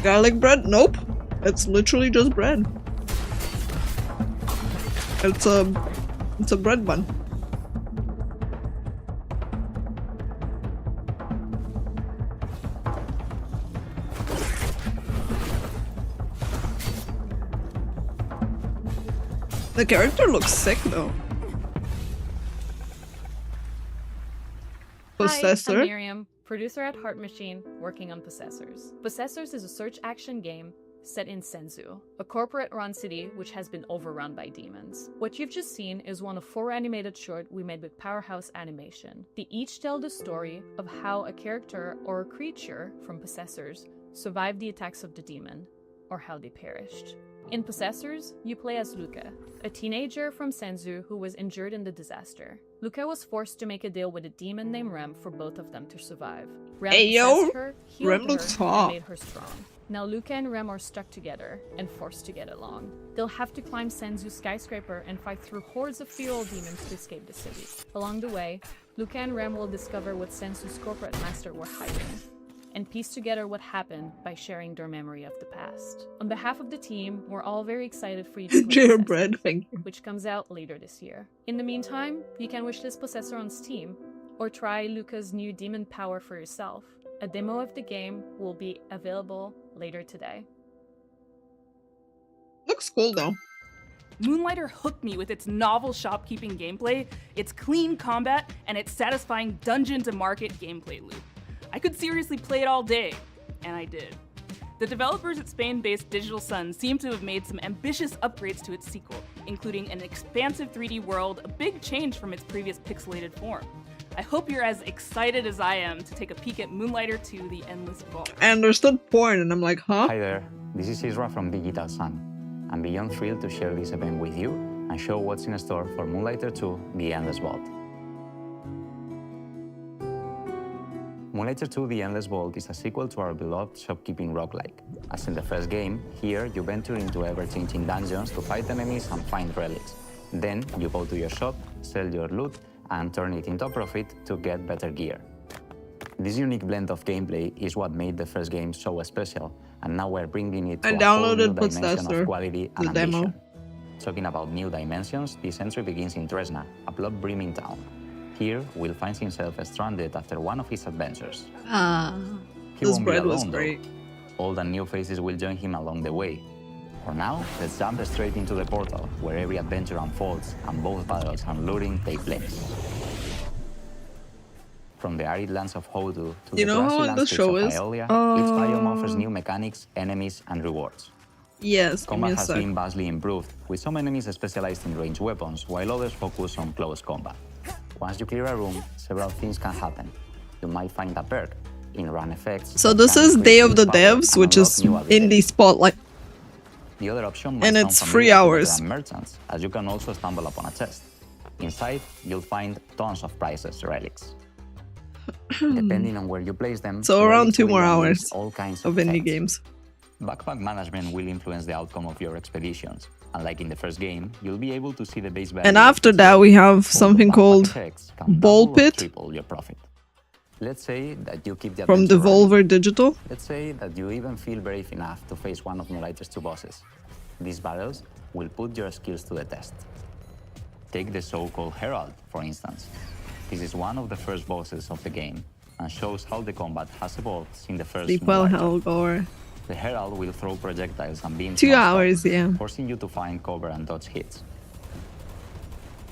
Garlic bread? Nope. It's literally just bread. It's a bread bun. The character looks sick though. Possessor? Hi, I'm Miriam, producer at Heart Machine, working on Possessors. Possessors is a search action game set in Senzu, a corporate-run city which has been overrun by demons. What you've just seen is one of 4 animated shorts we made with Powerhouse Animation. They each tell the story of how a character or a creature from Possessors survived the attacks of the demon, or how they perished. In Possessors, you play as Luca, a teenager from Senzu who was injured in the disaster. Luca was forced to make a deal with a demon named Rem for both of them to survive. Rem possessed her, healed her, and made her strong. Now Luca and Rem are stuck together and forced to get along. They'll have to climb Senzu's skyscraper and fight through hordes of feral demons to escape the city. Along the way, Luca and Rem will discover what Senzu's corporate master were hiding, and piece together what happened by sharing their memory of the past. On behalf of the team, we're all very excited for you to play bread, thank you. Which comes out later this year. In the meantime, you can wishlist Possessor on Steam, or try Luca's new demon power for yourself. A demo of the game will be available later today. Looks cool though. Moonlighter hooked me with its novel shopkeeping gameplay, its clean combat, and its satisfying dungeon-to-market gameplay loop. I could seriously play it all day, and I did. The developers at Spain-based Digital Sun seem to have made some ambitious upgrades to its sequel, including an expansive 3D world, a big change from its previous pixelated form. I hope you're as excited as I am to take a peek at Moonlighter 2: The Endless Vault. I understood porn and I'm like, huh? Hi there, this is Isra from Digital Sun. I'm beyond thrilled to share this event with you and show what's in store for Moonlighter 2: The Endless Vault. Moonlighter 2: The Endless Vault is a sequel to our beloved shopkeeping roguelike. As in the first game, here you venture into ever-changing dungeons to fight enemies and find relics. Then you go to your shop, sell your loot, and turn it into a profit to get better gear. This unique blend of gameplay is what made the first game so special, and now we're bringing it to a whole new dimension of quality and ambition. Talking about new dimensions, this entry begins in Tresna, a blood-brimming town. Here, Will finds himself stranded after one of his adventures. He This won't be bread was alone, though. great. Old and new faces will join him along the way. For now, let's jump straight into the portal, where every adventure unfolds and both battles and looting take place. From the arid lands of Hodu to You the know grassy how the landscapes show of is? Aeolia, each biome offers new mechanics, enemies, and rewards. Yes, give me Combat a has sec. been vastly improved, with some enemies specialized in ranged weapons, while others focus on close combat. Once you clear a room, several things can happen. You might find a perk, in-run effects. So this is Day of the Devs, which is in the spotlight. The other option And might it's sound 3 familiar to hours. veteran merchants, as you can also stumble upon a chest. Inside, you'll find tons of priceless relics. Depending on where you place them, So the around relics 2 will more unleash hours all kinds of effects. indie games. Backpack management will influence the outcome of your expeditions. Unlike in the first game, you'll be able to see the base value. And after that, we have something called Ball Pit Triple your profit. Let's say that you keep the from adventure running. Devolver Digital. Let's say that you even feel brave enough to face one of Moonlighter's 2 bosses. These battles will put your skills to the test. Take the so-called Herald, for instance. This is one of the first bosses of the game and shows how the combat has evolved since the first Sleepwell Moonlighter. Helgor. The Herald will throw projectiles and beams 2 non-stop, hours, yeah. forcing you to find cover and dodge hits.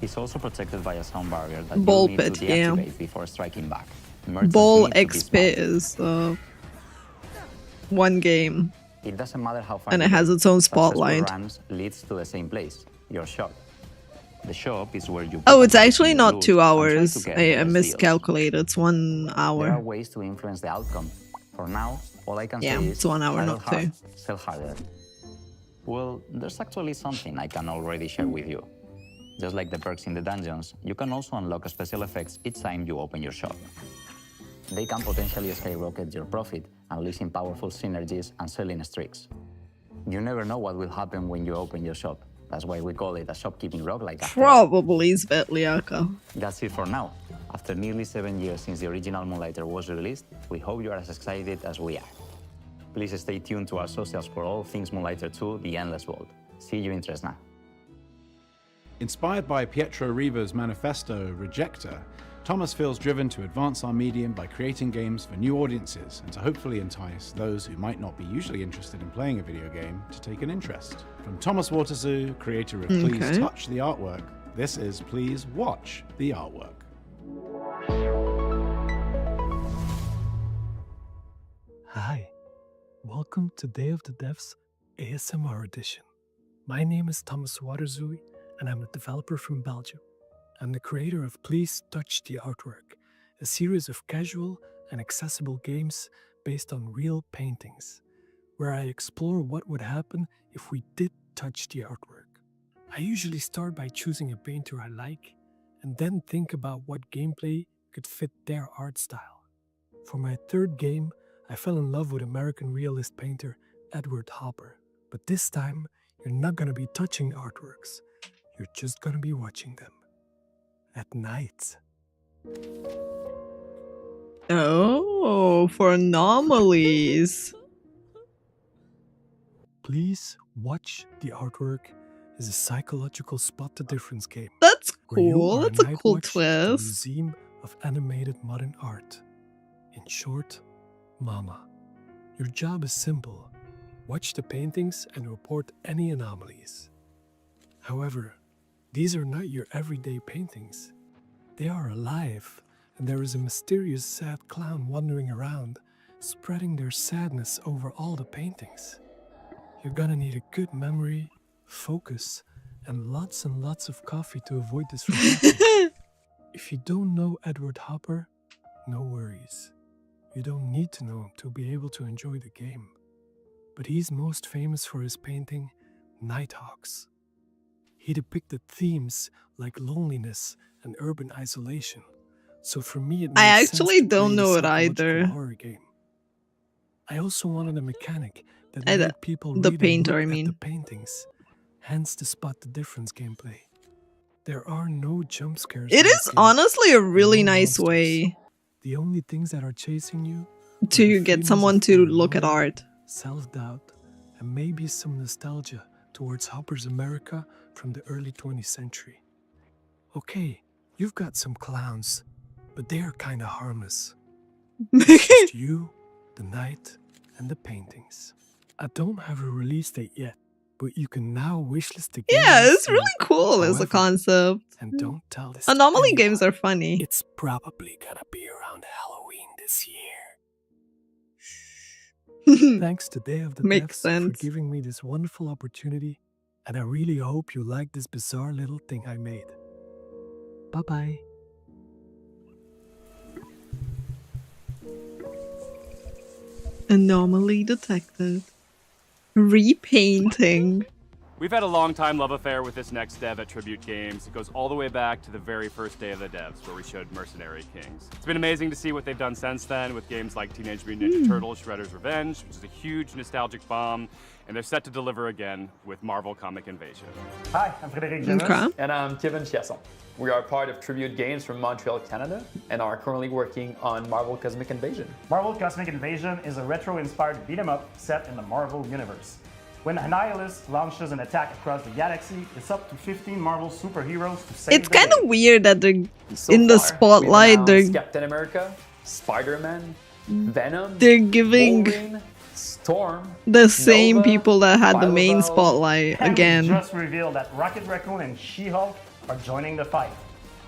He's also protected by a sound barrier that Ball you need Pit, to yeah. deactivate before striking back. Merchants Ball need to X Pit is one game. It doesn't matter how far And you it has go. its own Successful spotlight. runs leads to the same place, your shop. The shop is where you Oh, it's actually loot not 2 and try to hours. get I the best deals. miscalculated. It's 1 There are hour. ways to influence the outcome. For now, all I can Yeah, say it's is 1 hour, paddle not hard, 2. sell harder. Well, there's actually something I can already share with you. Just like the perks in the dungeons, you can also unlock special effects each time you open your shop. They can potentially skyrocket your profit, unleashing powerful synergies and selling streaks. You never know what will happen when you open your shop. That's why we call it a shopkeeping roguelike. Probably Svetliaka. That's it for now. After nearly 7 years since the original Moonlighter was released, we hope you are as excited as we are. Please stay tuned to our socials for all things Moonlighter 2, The Endless World. See you in Tresna. Inspired by Pietro Riva's manifesto, Rejector, Thomas feels driven to advance our medium by creating games for new audiences and to hopefully entice those who might not be usually interested in playing a video game to take an interest. From Thomas Waterzoo, creator of Please Okay. Touch the Artwork, this is Please Watch the Artwork. Hi, welcome to Day of the Devs ASMR edition. My name is Thomas Waterzoo and I'm a developer from Belgium. I'm the creator of Please Touch the Artwork, a series of casual and accessible games based on real paintings, where I explore what would happen if we did touch the artwork. I usually start by choosing a painter I like and then think about what gameplay could fit their art style. For my third game, I fell in love with American realist painter Edward Hopper. But this time, you're not gonna be touching artworks, you're just gonna be watching them. At night. Oh, for anomalies. Please Watch the Artwork is a psychological spot the difference game. That's where you cool. are That's a night cool watch at the twist. Museum of Animated Modern Art. In short, Mama. Your job is simple. Watch the paintings and report any anomalies. However, these are not your everyday paintings. They are alive, and there is a mysterious sad clown wandering around, spreading their sadness over all the paintings. You're gonna need a good memory, focus, and lots of coffee to avoid this from happening. If you don't know Edward Hopper, no worries. You don't need to know him to be able to enjoy the game. But he's most famous for his painting, Nighthawks. He depicted themes like loneliness and urban isolation. So for me, it I made sense actually to don't create a know it psychological either. horror game. I also wanted a mechanic that I- made people the read painter, and look I at the mean. paintings, hence the spot the difference gameplay. There are no jump scares. It in this is game, honestly a and really no nice monsters. way The only things that are chasing you to get someone to look at art. self-doubt, and maybe some nostalgia towards Hopper's America from the early 20th century. Okay, you've got some clowns, but they are kinda harmless. It's just you, the night, and the paintings. I don't have a release date yet, but you can now wishlist the game. Yeah, on it's Steam. really cool as a However, concept. and don't tell this. Anomaly games are funny. It's probably gonna be around this year. Thanks to Day of the Makes Devs sense. for giving me this wonderful opportunity, and I really hope you like this bizarre little thing I made. Bye-bye. Anomaly detected. Repainting. We've had a long-time love affair with this next dev at Tribute Games. It goes all the way back to the very first Day of the Devs, where we showed Mercenary Kings. It's been amazing to see what they've done since then with games like Teenage Mutant Ninja Turtles Shredder's Revenge, which is a huge nostalgic bomb, and they're set to deliver again with Marvel Comic Invasion. Hi, I'm Frédéric Denis. And I'm Kevin Chiasson. We are part of Tribute Games from Montreal, Canada, and are currently working on Marvel Cosmic Invasion. Marvel Cosmic Invasion is a retro-inspired beat-em-up set in the Marvel Universe. When Annihilus launches an attack across the galaxy, it's up to 15 Marvel superheroes to save It's kind of weird that they're in the spotlight. They're Captain America, Spider-Man, Venom. They're giving Wolverine, Storm, the same Nova, people that had the main Bio-Bell, spotlight And again. we just revealed that Rocket Raccoon and She-Hulk are joining the fight.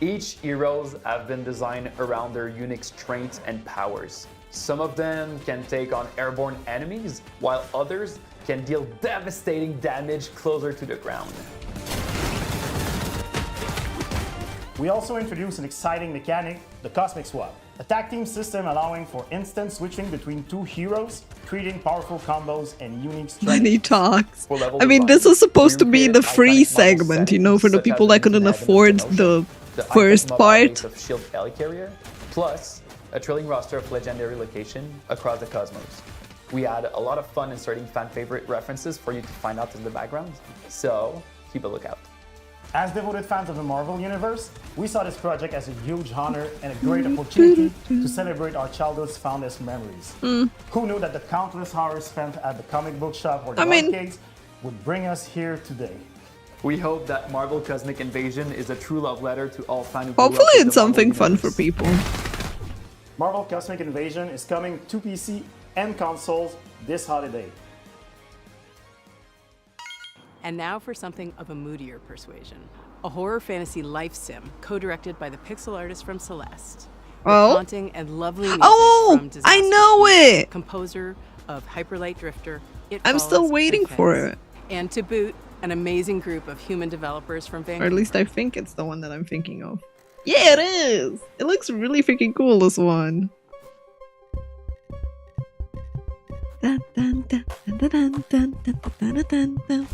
Each heroes have been designed around their unique strengths and powers. Some of them can take on airborne enemies, while others can deal devastating damage closer to the ground. We also introduced an exciting mechanic, the Cosmic Swap, a tag team system allowing for instant switching between two heroes, creating powerful combos and unique strengths. When he talks. I mean, this is supposed to be the free segment, you know, for the people that couldn't afford the first part. Of Shield Helicarrier, plus a thrilling roster of legendary locations across the cosmos. We had a lot of fun inserting fan favorite references for you to find out in the background, so keep a lookout. As devoted fans of the Marvel Universe, we saw this project as a huge honor and a great opportunity to celebrate our childhood's fondest memories. Who knew that the countless hours spent at the comic book shop or the arcades would bring us here today? We hope that Marvel Cosmic Invasion is a true love letter to all fans who Hopefully it's something fun for people. Marvel Cosmic Invasion is coming to PC and consoles this holiday. And now for something of a moodier persuasion. A horror fantasy life sim, co-directed by the pixel artist from Celeste. Oh. Haunting and lovely music from Disaster I know it! Composer of Hyperlight Drifter, I'm still waiting for it. And to boot, an amazing group of human developers from Or Vancouver. at least I think it's the one that I'm thinking of. Yeah, it is! It looks really freaking cool, this one. Dun, dun, dun, dun, dun, dun, dun, dun, dun, dun.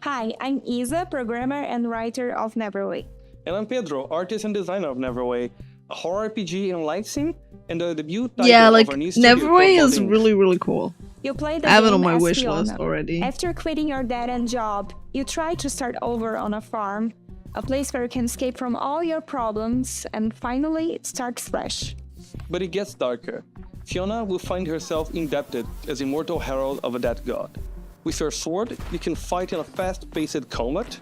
Hi, I'm Isa, programmer and writer of Neverway. And I'm Pedro, artist and designer of Neverway, a horror RPG in light sim, and the debut title Yeah, like of our new studio Neverway called is Buildings. really, really cool. You play the I have it game on my as wish Fiona. list already. After quitting your dead-end job, you try to start over on a farm, a place where you can escape from all your problems, and finally it starts fresh. But it gets darker. Fiona will find herself indebted as immortal herald of a dead god. With your sword, you can fight in a fast-paced combat,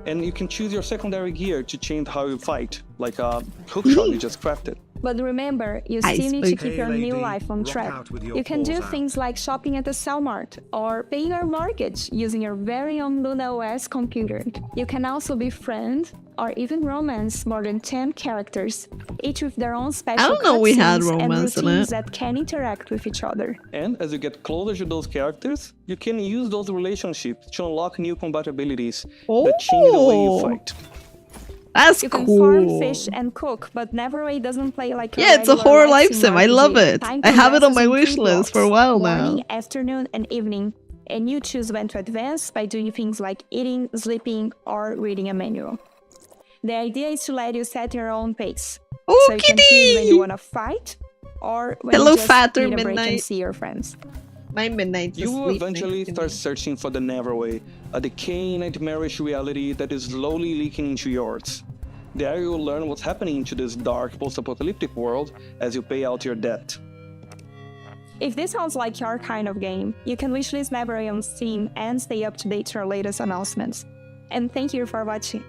and you can choose your secondary gear to change how you fight, like a hookshot you just crafted. But remember, you Hi, still need to Spooky. keep your Hey, new lady, life on rock track. out with your You can do paws out. things like shopping at the Cellmart or paying your mortgage using your very own Luna OS computer. You can also befriend or even romance more than 10 characters, each with their own special I don't know we had cutscenes and romance in routines it. that can interact with each other. And as you get closer to those characters, you can use those relationships to unlock new compatibilities that change the way you fight. That's You can cool. farm, fish, and cook, but Neverway doesn't play like Yeah, it's a regular horror life life sim. I RPG. love it. Time I have it on progresses my in wish 3 list for a blocks, while now. morning, afternoon, and evening, and you choose when to advance by doing things like eating, sleeping, or reading a manual. The idea is to let you set your own pace. Oh, so you can choose when you want to fight, or when Hello, you just fatter need a break and midnight. see your friends. My midnight You will eventually start searching for the Neverway, a decaying, nightmarish reality that is slowly leaking into yours. There you will learn what's happening to this dark, post-apocalyptic world as you pay out your debt. If this sounds like your kind of game, you can wishlist Neverway on Steam and stay up to date to our latest announcements. And thank you for watching.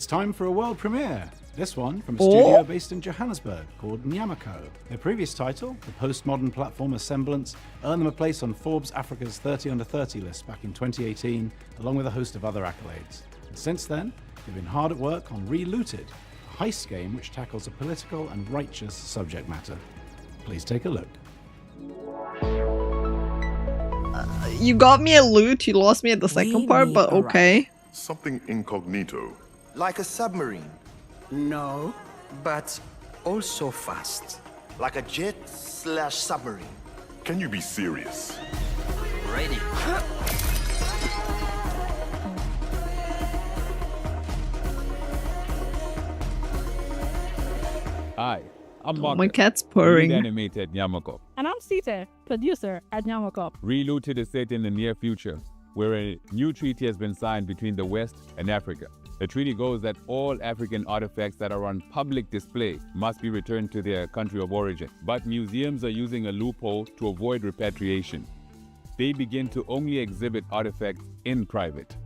time for a world premiere. This one from a studio based in Johannesburg called Nyamako. Their previous title, the postmodern platformer Semblance, earned them a place on Forbes Africa's 30 Under 30 list back in 2018, along with a host of other accolades. And since then, they've been hard at work on Relooted, a heist game which tackles a political and righteous subject matter. Please take a look. You got me at loot, you lost me at the second part, but okay. Something incognito. Like a submarine. No, but also fast. Like a jet/submarine. Can you be serious? Ready. Hi, I'm Oh, Mark. my cat's purring. Animated Nyamako. And I'm Sita, producer at Nyamako. Relooted is set in the near future, where a new treaty has been signed between the West and Africa. The treaty goes that all African artifacts that are on public display must be returned to their country of origin. But museums are using a loophole to avoid repatriation. They begin to only exhibit artifacts in private.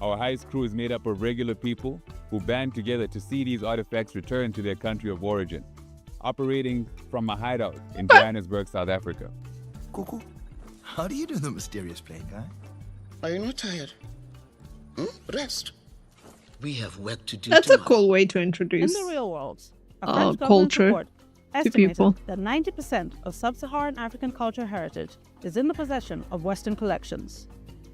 Our heist crew is made up of regular people who band together to see these artifacts returned to their country of origin, operating from a hideout in Johannesburg, South Africa. Cuckoo, how do you do the mysterious play, guy? Are you not tired? Rest. We have work to do. That's a tomorrow. cool way to In introduce the real world, a French government culture report to estimated people. that 90% of sub-Saharan African culture heritage is in the possession of Western collections.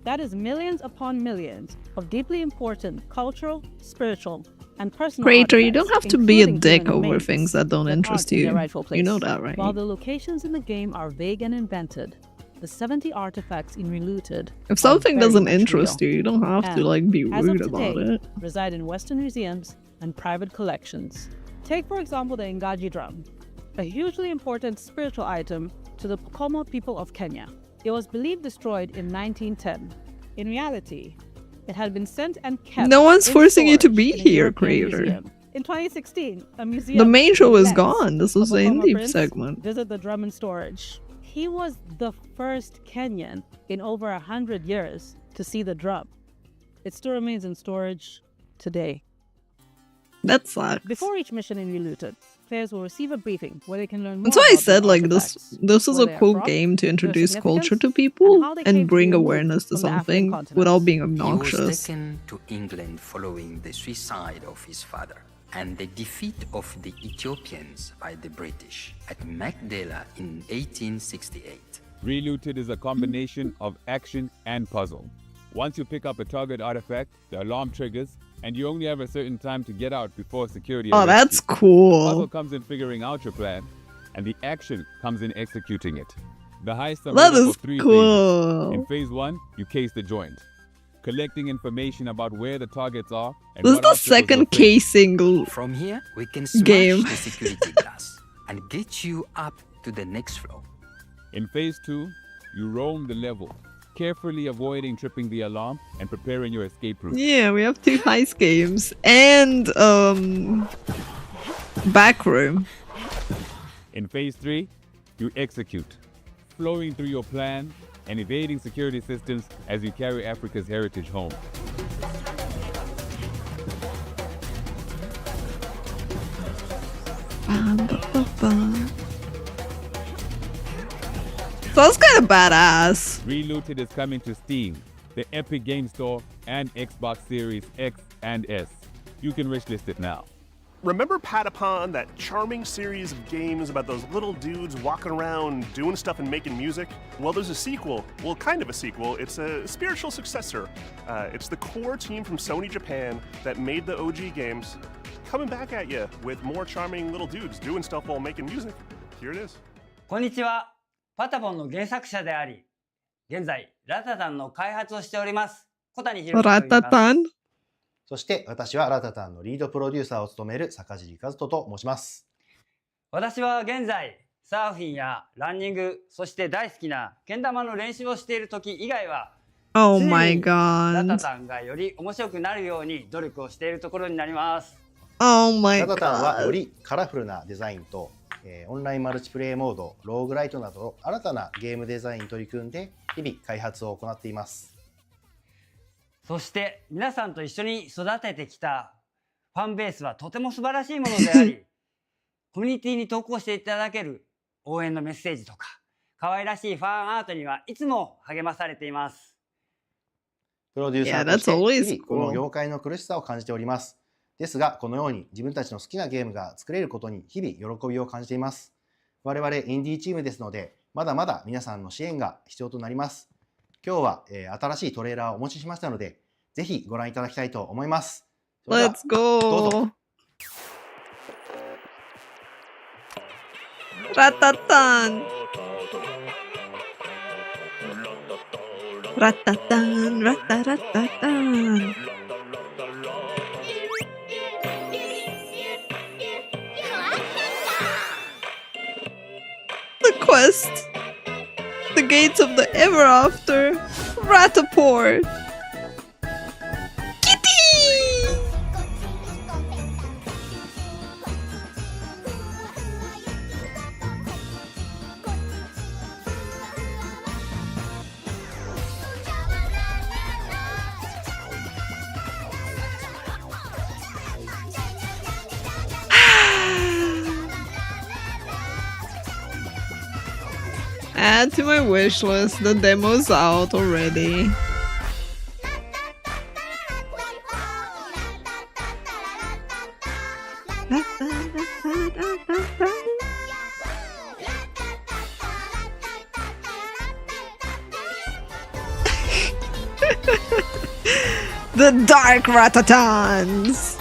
That is millions upon millions of deeply important cultural, spiritual, and personal Creator, you artifacts, don't have to be a including dick human over remains things that don't that interest aren't in their you. rightful place. You know that, right? While the locations in the game are vague and invented, the 70 artifacts in Relooted If something are very doesn't much interest real. you, you don't have to And, like be as of rude about today, it. reside in Western museums and private collections. Take for example the Ngaji drum, a hugely important spiritual item to the Pokomo people of Kenya. It was believed destroyed in 1910. In reality, it had been sent and kept. No one's in forcing you to be storage in a here, European Creator. museum. In 2016, a museum The main show with is lens gone. This was of the Pokomo indie prince segment. visit the drum in storage. He was the first Kenyan in over 100 years to see the drum. It still remains in storage today. That sucks. Before each mission in Relooted, players will receive a briefing where they can learn more That's why I about said the like artifacts, this is where a they are cool from, game to their introduce culture to significance, people how they came and to bring be removed awareness to from the African something continent. without being He was obnoxious. taken to England following the suicide of his father and the defeat of the Ethiopians by the British at Magdala in 1868. Relooted is a combination of action and puzzle. Once you pick up a target artifact, the alarm triggers, and you only have a certain time to get out before security Oh, arrests that's you. cool. The puzzle comes in figuring out your plan, and the action comes in executing it. The heists are That made up is of 3 cool. phases. In phase 1, you case the joint, collecting information about where the targets are and This is what the obstacles second you'll face. casing From here, we can smash game. the security glass and get you up to the next floor. In phase 2, you roam the level, carefully avoiding tripping the alarm and preparing your escape route. Yeah, we have 2 heist games and backroom. In phase 3, you execute, flowing through your plan and evading security systems as you carry Africa's heritage home. So that's kind of badass. Relooted is coming to Steam, the Epic Game Store, and Xbox Series X and S. You can wishlist it now. Remember Patapon, that charming series of games about those little dudes walking around doing stuff and making music? Well, there's a sequel. Well, kind of a sequel. It's a spiritual successor. It's the core team from Sony Japan that made the OG games coming back at you with more charming little dudes doing stuff while making music. Here it is. こんにちは。パタポンの原作者であり、現在ラタタンの開発をしております。小谷博之と言います。ラタタン。そして私はラタタンのリードプロデューサーを務める坂尻和人と申します。私は現在サーフィンやランニング、そして大好きなけん玉の練習をしている時以外は、 Oh 常 my にラ god. タタンがより面白くなるように努力をしているところになります。 Oh my ラタタンはよ god. りカラフルなデザインと、オンラインマルチプレイモード、ローグライトなど新たなゲームデザインに取り組んで日々開発を行っています。そして皆さんと一緒に育ててきたフファンベースはとても素晴らしいものであり、コミュニティに投稿していただける応援のメッセージとか、可愛らしいファンアートにはいつも励まされています。プロデューサーとして日々この業界の苦しさを感じております。ですが、このように自分たちの好きなゲームが作れることに日々喜びを感じています。我々インディーチームですので、まだまだ皆さんの支援が必要となります。今日は、新しいトレーラーをお持ちしましたので、ぜひご覧いただきたいと思います。Let's go! どうぞ。Ratatan! Ratatan, rataratatan. The quest. The gates of the ever after. Rataport. Kitty! Add to my wish list, the demo's out already. The Dark Ratatans!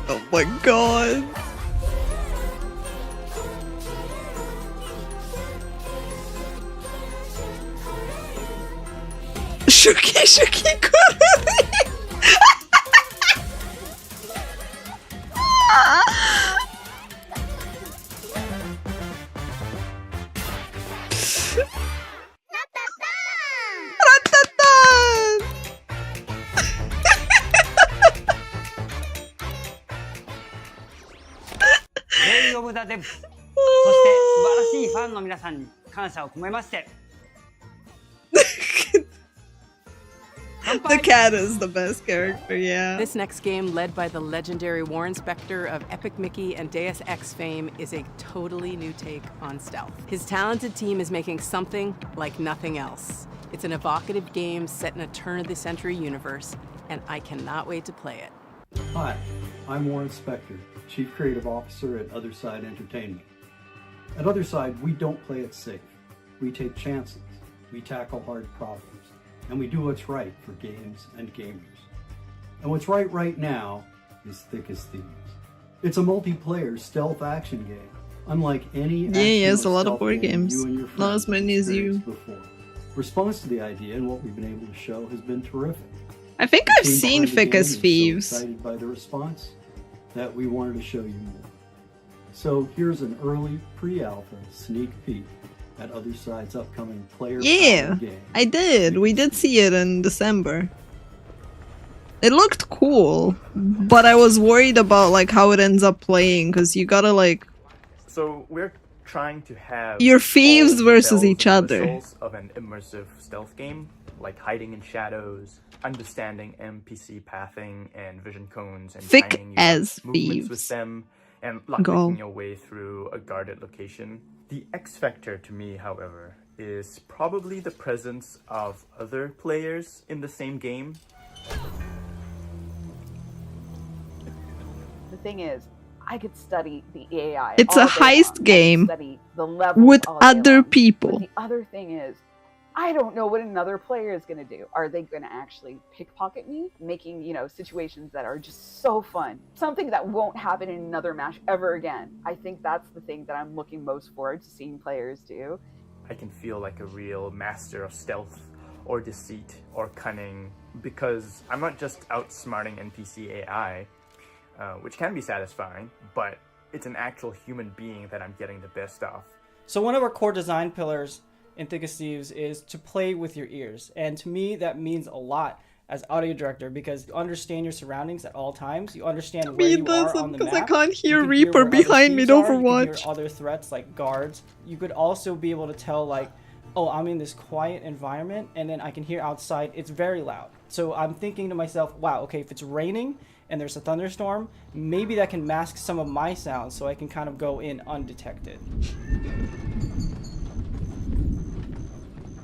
Oh my god. Shuki Kururi. Ratatan! Day of the Devs そして素晴らしいファンの皆さんに感謝を込めまして The cat is the best character, yeah. This next game, led by the legendary Warren Spector of Epic Mickey and Deus Ex fame, is a totally new take on stealth. His talented team is making something like nothing else. It's an evocative game set in a turn-of-the-century universe, and I cannot wait to play it. Hi, I'm Warren Spector, Chief Creative Officer at Otherside Entertainment. At Otherside, we don't play it safe. We take chances, we tackle hard problems, and we do what's right for games and gamers. And what's right now is Thick as Thieves. It's a multiplayer stealth action game, unlike any yes, a lot of board games. Not as many as you. Before. Response to the idea and what we've been able to show has been terrific. I think I've seen Thick as Thieves. So excited by the response that we wanted to show you more. So here's an early pre-alpha sneak peek at Otherside's upcoming player game. I did. We did see it in December. It looked cool, but I was worried about like how it ends up playing because you gotta like. So we're trying to have. You're thieves versus each other. Of an immersive stealth game, like hiding in shadows, understanding NPC pathing and vision cones, and Thick as movements Thieves. with them, and making your way through a guarded location. The X factor to me, however, is probably the presence of other players in the same game. The thing is, I could study the AI. It's a heist game with other people. But the other thing is, I don't know what another player is going to do. Are they going to actually pickpocket me, making, you know, situations that are just so fun? Something that won't happen in another match ever again. I think that's the thing that I'm looking most forward to seeing players do. I can feel like a real master of stealth or deceit or cunning because I'm not just outsmarting NPC AI, which can be satisfying, but it's an actual human being that I'm getting the best of. So one of our core design pillars in Thick as Thieves is to play with your ears, and to me that means a lot as audio director because you understand your surroundings at all times. You understand where you are on the map. Because I can't hear You can Reaper where other behind me in thieves are, you can Overwatch. hear other threats like guards. You could also be able to tell like, oh, I'm in this quiet environment, and then I can hear outside it's very loud. So I'm thinking to myself, wow, okay, if it's raining and there's a thunderstorm, maybe that can mask some of my sounds so I can kind of go in undetected.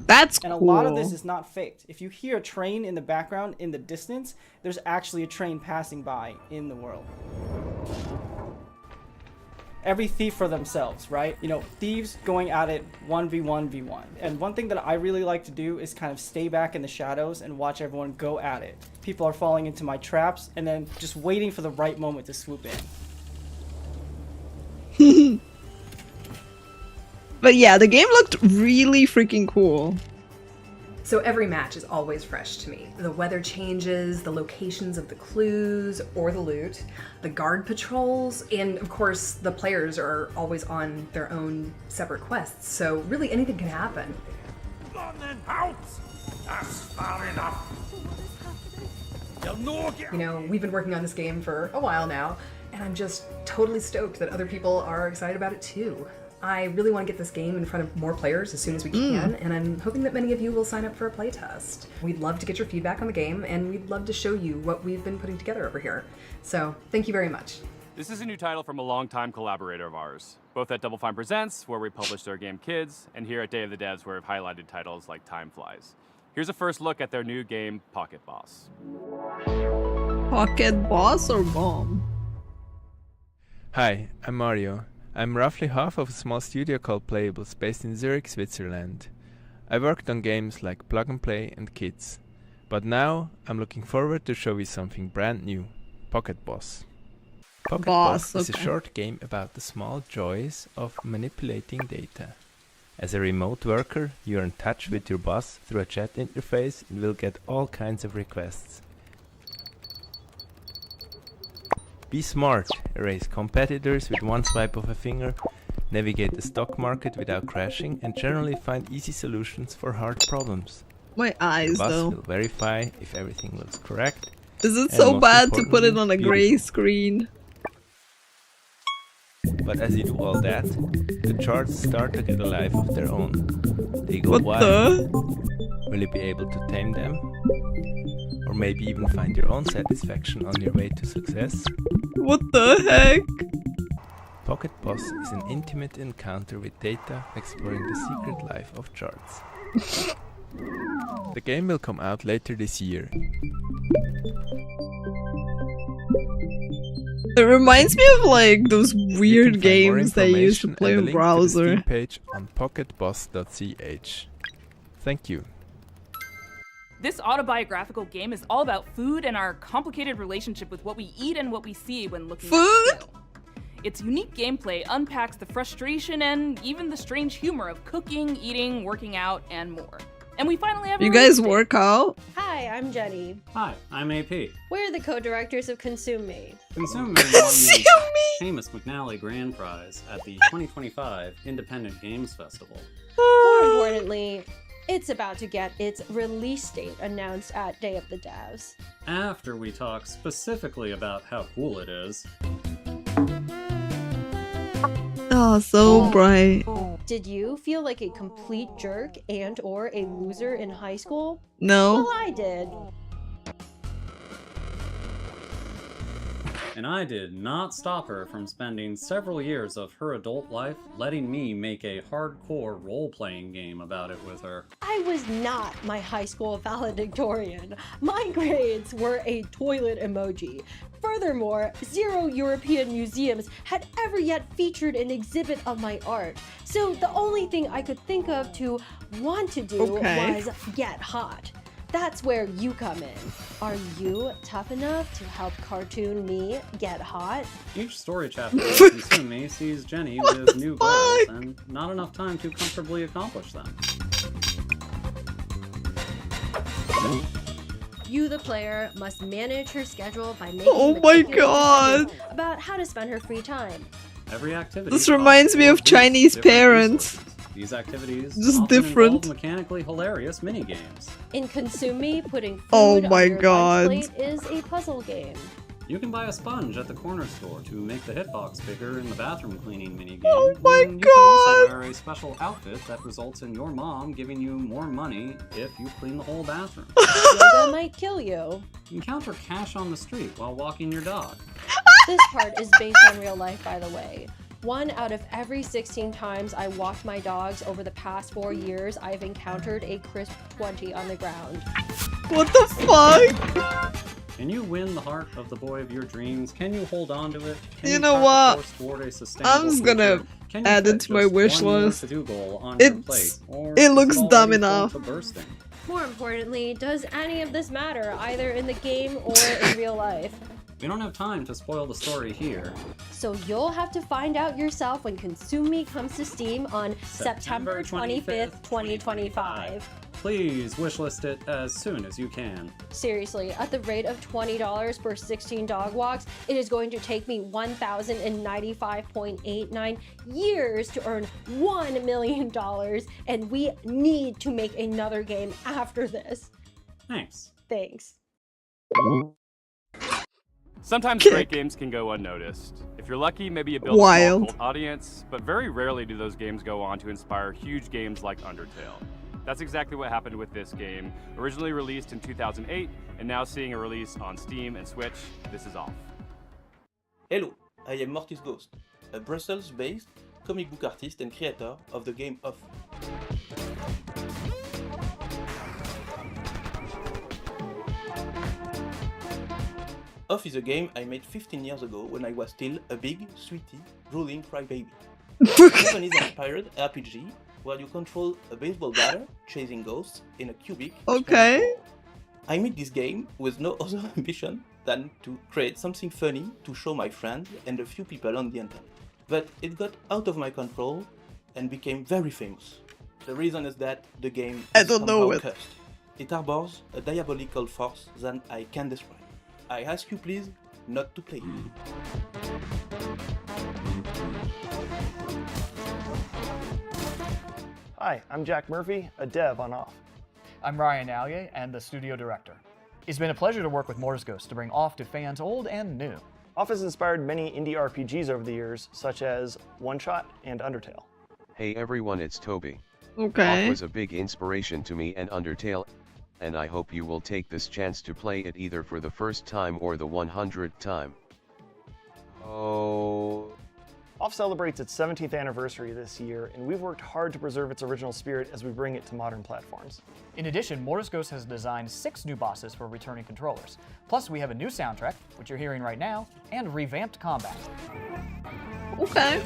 That's cool. And a lot of this is not faked. If you hear a train in the background in the distance, there's actually a train passing by in the world. Every thief for themselves, right? You know, thieves going at it 1v1v1. And one thing that I really like to do is kind of stay back in the shadows and watch everyone go at it. People are falling into my traps and then just waiting for the right moment to swoop in. But yeah, the game looked really freaking cool. So every match is always fresh to me. The weather changes, the locations of the clues or the loot, the guard patrols, and of course the players are always on their own separate quests, so really anything can happen. You know, we've been working on this game for a while now, and I'm just totally stoked that other people are excited about it too. I really want to get this game in front of more players as soon as we can, and I'm hoping that many of you will sign up for a playtest. We'd love to get your feedback on the game, and we'd love to show you what we've been putting together over here. So, thank you very much. This is a new title from a longtime collaborator of ours, both at Double Fine Presents, where we published their game Kids, and here at Day of the Devs, where we've highlighted titles like Time Flies. Here's a first look at their new game, Pocket Boss. Pocket Boss or Bomb? Hi, I'm Mario. I'm roughly half of a small studio called Playables, based in Zurich, Switzerland. I worked on games like Plug and Play and Kids. But now I'm looking forward to show you something brand new, Pocket Boss. Pocket Boss is a short game about the small joys of manipulating data. As a remote worker, you're in touch with your boss through a chat interface and will get all kinds of requests. Be smart, erase competitors with one swipe of a finger, navigate the stock market without crashing, and generally find easy solutions for hard problems. My eyes, Boss though. will verify if everything looks correct. Is it so bad to put it on a grey screen? But as you do all that, the charts start to get a life of their own. They go What wild. the? Will you be able to tame them? Or maybe even find your own satisfaction on your way to success? What the heck? Pocket Boss is an intimate encounter with data exploring the secret life of charts. The game will come out later this year. It reminds me of like those weird games that you used to play in browser. Page on pocketboss.ch. Thank you. This autobiographical game is all about food and our complicated relationship with what we eat and what we see when looking at food. Its unique gameplay unpacks the frustration and even the strange humor of cooking, eating, working out, and more. And we finally have a You guys release date. work out? Hi, I'm Jenny. Hi, I'm AP. We're the co-directors of Consume Me. Consume Me won the Seamus McNally Grand Prize at the 2025 Independent Games Festival. More importantly, it's about to get its release date announced at Day of the Devs. After we talk specifically about how cool it is. Oh, so bright. Did you feel like a complete jerk and or a loser in high school? No. Well, I did. And I did not stop her from spending several years of her adult life letting me make a hardcore role-playing game about it with her. I was not my high school valedictorian. My grades were a toilet emoji. Furthermore, 0 European museums had ever yet featured an exhibit of my art. So the only thing I could think of to want to do was get hot. That's where you come in. Are you tough enough to help cartoon me get hot? Each story chapter of Consume Me sees Jenny with new goals and not enough time to comfortably accomplish them. You, the player, must manage her schedule by making Oh my meticulous god! decisions about how to spend her free time. Every activity. This reminds me of Chinese parents. These activities Just often different. involve mechanically hilarious minigames. In Consume Me, putting food Oh on my your God. lunch plate is a puzzle game. You can buy a sponge at the corner store to make the hitbox bigger in the bathroom cleaning minigame. Oh my and you can also God. wear a special outfit that results in your mom giving you more money if you clean the whole bathroom. Yoga might kill you. Encounter cash on the street while walking your dog. This part is based on real life, by the way. 1 out of every 16 times I walked my dogs over the past 4 years, I've encountered a crisp 20 on the ground. What the fuck? Can you win the heart of the boy of your dreams? Can you hold on to it? Can You know chart what? a course toward a sustainable I'm just gonna future? Can you add fit it to my just wish one more list. to-do goal on your plate? Or It is looks already dumb full enough. to bursting? More importantly, does any of this matter, either in the game or in real life? We don't have time to spoil the story here. So you'll have to find out yourself when Consume Me comes to Steam on September 25th, 2025. Please wishlist it as soon as you can. Seriously, at the rate of $20 per 16 dog walks, it is going to take me 1,095.89 years to earn $1 million, and we need to make another game after this. Thanks. Thanks. Sometimes great games can go unnoticed. If you're lucky, maybe you build a small cult audience, but very rarely do those games go on to inspire huge games like Undertale. That's exactly what happened with this game. Originally released in 2008, and now seeing a release on Steam and Switch, this is Off. Hello, I am Mortis Ghost, a Brussels-based comic book artist and creator of the game Off. Off is a game I made 15 years ago when I was still a big, sweetie, drooling crybaby. Japanese-inspired RPG where you control a baseball batter chasing ghosts in a cubic. Okay. I made this game with no other ambition than to create something funny to show my friends and a few people on the internet. But it got out of my control and became very famous. The reason is that the game is somehow cursed. It harbors a diabolical force that I can't describe. I ask you please not to play it. Hi, I'm Jack Murphy, a dev on Off. I'm Ryan Allier and the studio director. It's been a pleasure to work with Mortis Ghost to bring Off to fans old and new. Off has inspired many indie RPGs over the years, such as One Shot and Undertale. Hey everyone, it's Toby. Okay. Off was a big inspiration to me and Undertale, and I hope you will take this chance to play it either for the first time or the 100th time. Oh. Off celebrates its 17th anniversary this year, and we've worked hard to preserve its original spirit as we bring it to modern platforms. In addition, Mortis Ghost has designed 6 new bosses for returning controllers. Plus, we have a new soundtrack, which you're hearing right now, and revamped combat. Okay.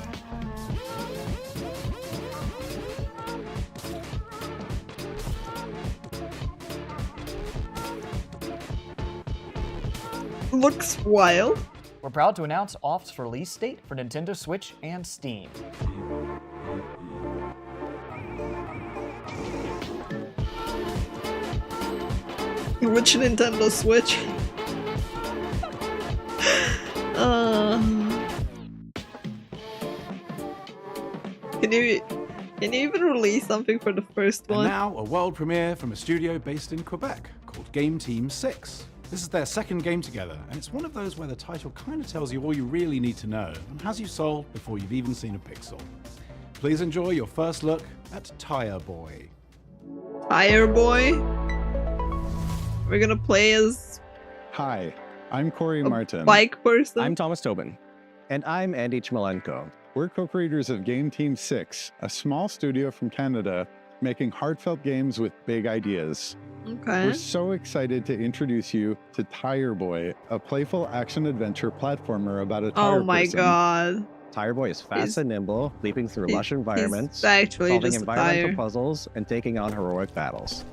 Looks wild. We're proud to announce Off's release date for Nintendo Switch and Steam. Which Nintendo Switch? Can you even release something for the first one? And now a world premiere from a studio based in Quebec called Game Team 6. This is their second game together, and it's one of those where the title kind of tells you all you really need to know and has you sold before you've even seen a pixel. Please enjoy your first look at Tire Boy. Tire Boy? We're gonna play as... Hi, I'm Corey Martin. Bike person? I'm Thomas Tobin. And I'm Andy Chmalenko. We're co-creators of Game Team 6, a small studio from Canada making heartfelt games with big ideas. Okay. We're so excited to introduce you to Tire Boy, a playful action-adventure platformer about a tire Oh my person. god. Tire Boy is fast and nimble, leaping through lush environments, actually solving just a environmental tire. puzzles, and taking on heroic battles.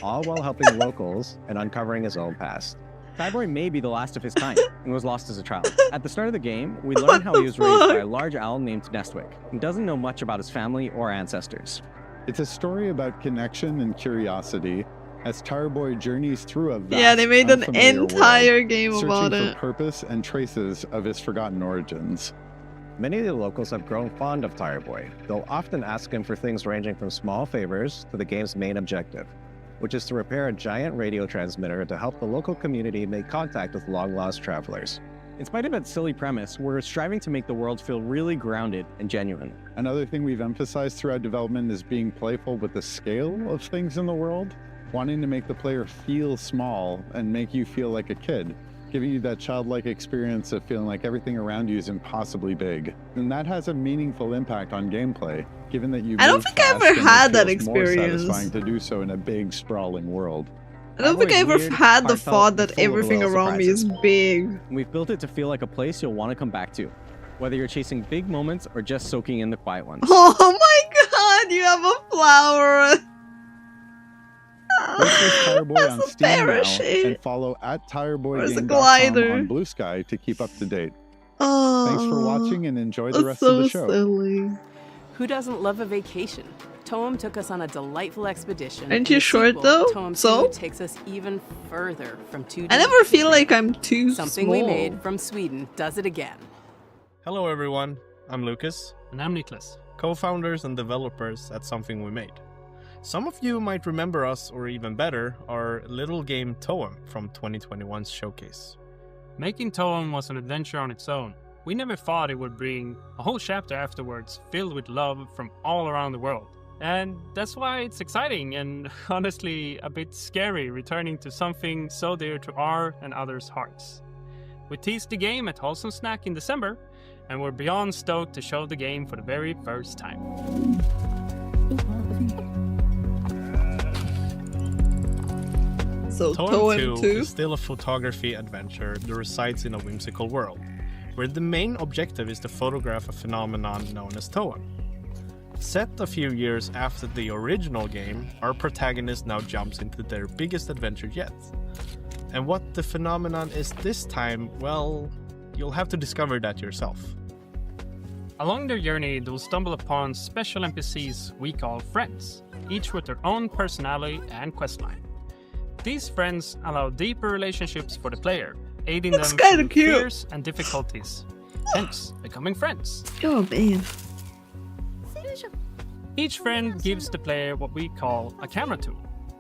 All while helping locals and uncovering his own past. Tire Boy may be the last of his kind and was lost as a child. At the start of the game, we learn how he was raised by a large owl named Nestwick and doesn't know much about his family or ancestors. It's a story about connection and curiosity as Tire Boy journeys through a vast, Yeah, they made an unfamiliar entire world, game searching about for it. purpose and traces of his forgotten origins. Many of the locals have grown fond of Tire Boy. They'll often ask him for things ranging from small favors to the game's main objective, which is to repair a giant radio transmitter to help the local community make contact with long-lost travelers. In spite of its silly premise, we're striving to make the world feel really grounded and genuine. Another thing we've emphasized throughout development is being playful with the scale of things in the world, wanting to make the player feel small and make you feel like a kid, giving you that childlike experience of feeling like everything around you is impossibly big. And that has a meaningful impact on gameplay, given that you I don't think I ever had that experience. More satisfying to do so in a big, sprawling world. I don't think I ever had the thought that everything around me is big. We've built it to feel like a place you'll want to come back to, whether you're chasing big moments or just soaking in the quiet ones. Oh my god, you have a flower! Tire Boy on Steam now, and follow @TireBoyGame.com on Blue Sky to keep up to date. Oh, thanks for watching and enjoy the rest of the show. Silly. Who doesn't love a vacation? Toem took us on a delightful expedition. Aren't you short though? Toem So? 2 takes us even further from 2D. I never feel like I'm too Something small. we made from Sweden does it again. Hello everyone, I'm Lucas. And I'm Niklas. Co-founders and developers at Something We Made. Some of you might remember us, or even better, our little game Toem from 2021's showcase. Making Toem was an adventure on its own. We never thought it would bring a whole chapter afterwards filled with love from all around the world. And that's why it's exciting and honestly a bit scary returning to something so dear to our and others' hearts. We teased the game at Wholesome Snack in December, and we're beyond stoked to show the game for the very first time. So Toem 2 is still a photography adventure that resides in a whimsical world, where the main objective is to photograph a phenomenon known as Toem. Set a few years after the original game, our protagonist now jumps into their biggest adventure yet. And what the phenomenon is this time, well, you'll have to discover that yourself. Along their journey, they'll stumble upon special NPCs we call friends, each with their own personality and questline. These friends allow deeper relationships for the player, aiding them through fears and difficulties, hence becoming friends. Oh man. Each friend gives the player what we call a camera tool.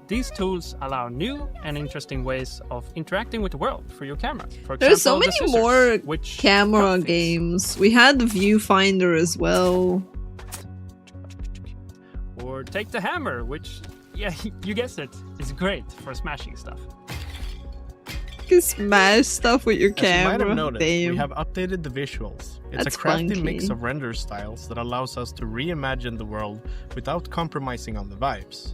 These tools allow new and interesting ways of interacting with the world through your camera. For There's so example, many more camera games. We had the viewfinder as well. Or take the hammer, which, yeah, you guessed it, is great for smashing stuff. You can smash stuff with your As you camera. might have noticed, Damn. we have updated the visuals. It's That's a crafty funky. mix of render styles that allows us to reimagine the world without compromising on the vibes.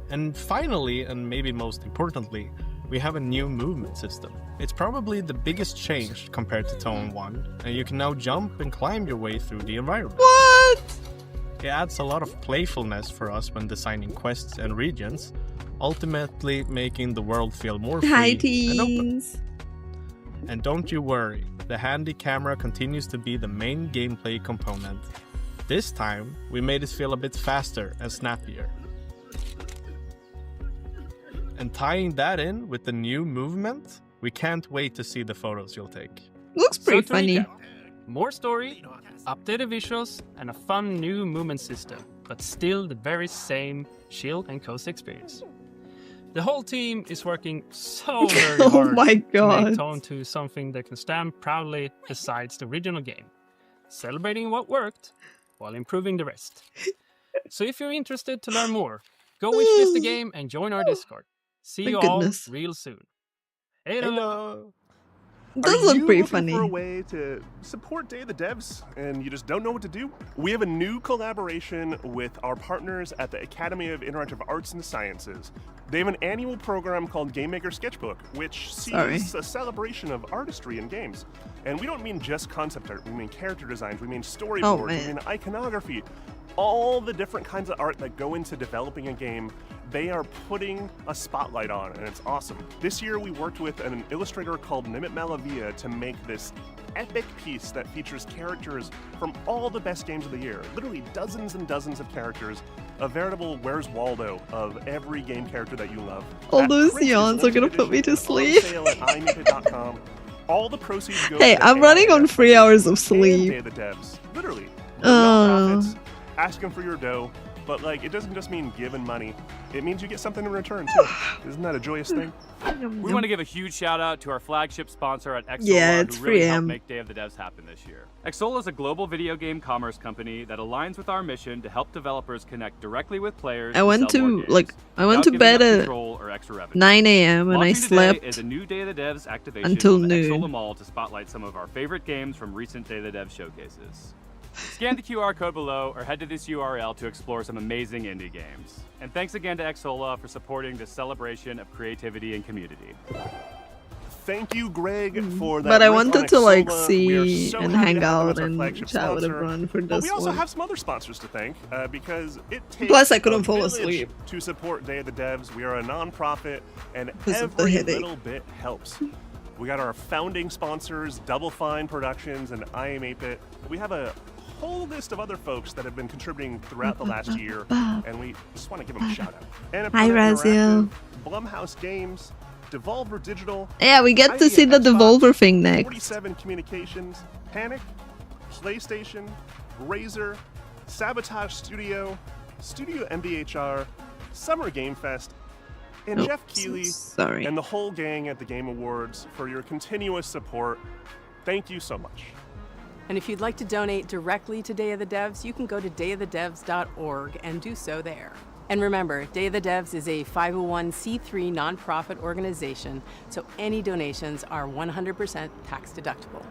And finally, and maybe most importantly, we have a new movement system. It's probably the biggest change compared to Toem 1, and you can now jump and climb your way through the environment. What? It adds a lot of playfulness for us when designing quests and regions, ultimately making the world feel more free Hi, and open. teens. And don't you worry, the handy camera continues to be the main gameplay component. This time, we made it feel a bit faster and snappier. And tying that in with the new movement, we can't wait to see the photos you'll take. Looks pretty So to funny. recap, more story, updated visuals, and a fun new movement system, but still the very same chill and cozy experience. The whole team is working so very Oh hard my to God. make Toem 2 something that can stand proudly besides the original game, celebrating what worked while improving the rest. So if you're interested to learn more, go wishlist the game and join our Discord. See My you goodness. all real soon. Hello. Does Are look you pretty looking funny. for a way to support Day of the Devs and you just don't know what to do? We have a new collaboration with our partners at the Academy of Interactive Arts and Sciences. They have an annual program called Game Maker Sketchbook, which sees a celebration of artistry in games. And we don't mean just concept art, we mean character designs, we mean storyboards, we man. mean iconography. All the different kinds of art that go into developing a game, they are putting a spotlight on, and it's awesome. This year we worked with an illustrator called Nimit Malavia to make this epic piece that features characters from all the best games of the year. Literally dozens and dozens of characters, a veritable Where's Waldo of every game character that you love. All That those print is yawns are gonna limited put me to edition, on sleep. sale at iMeepit.com. All the proceeds go Hey, to I'm running on 3 hours of Day sleep. of the devs. Literally. We're nonprofits asking for your dough, but like it doesn't just mean giving money. It means you get something in return too. Isn't that a joyous thing? We want to give a huge shout out to our flagship sponsor at Xsola, Yeah, it's who really free helped M. make Day of the Devs happen this year. Xsola is a global video game commerce company that aligns with our mission to help developers connect directly with players. I and went sell more to games like I went without to giving bed up at control or extra revenue. 9 a.m. and I Launching today slept is a new Day of the Devs activation until on the noon. Xsola Mall to spotlight some of our favorite games from recent Day of the Devs showcases. Scan the QR code below or head to this URL to explore some amazing indie games. And thanks again to Xsola for supporting this celebration of creativity and community. Thank you, Greg, for that. But I riff on wanted to like Xsola. We are see so and happy hang to have them out as our and flagship chat with sponsor. everyone for But this we also one. have some other sponsors to thank because it takes Plus, I couldn't a fall village asleep. to support Day of the Devs. We are a non-profit, and Because of the every headache. little bit helps. We got our founding sponsors, Double Fine Productions and I Am 8-Bit. We have a whole list of other folks that have been contributing throughout the last year, and we just want to give them a shout out. And Hi, Razio. Blumhouse Games, Devolver Digital. Yeah, we get to Idea see the Xbox, Devolver thing next. 47 Communications, Panic, PlayStation, Razer, Sabotage Studio, Studio MBHR, Summer Game Fest, and Oh, Jeff Keighley sorry. and the whole gang at the Game Awards for your continuous support. Thank you so much. And if you'd like to donate directly to Day of the Devs, you can go to dayofthedevs.org and do so there. And remember, Day of the Devs is a 501c3 nonprofit organization, so any donations are 100% tax deductible.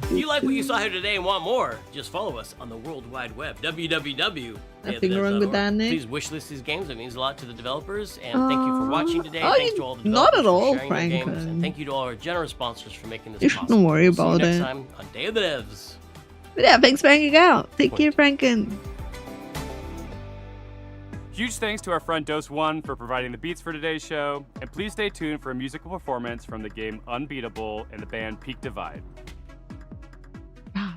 If you like what you saw here today and want more, just follow us on the World Wide Web, www. Nothing wrong with that, Nick. Please wishlist these games. It means a lot to the developers. And thank you for watching today. Oh, Thanks to all the not developers at all, for sharing their games. Franklin. And thank you to all our generous sponsors for making this You possible. shouldn't worry We'll see about you next it. time on Day of the Devs. But yeah, thanks for hanging out. Take care, Franken. Huge thanks to our friend Dose One for providing the beats for today's show, and please stay tuned for a musical performance from the game Unbeatable and the band Peak Divide.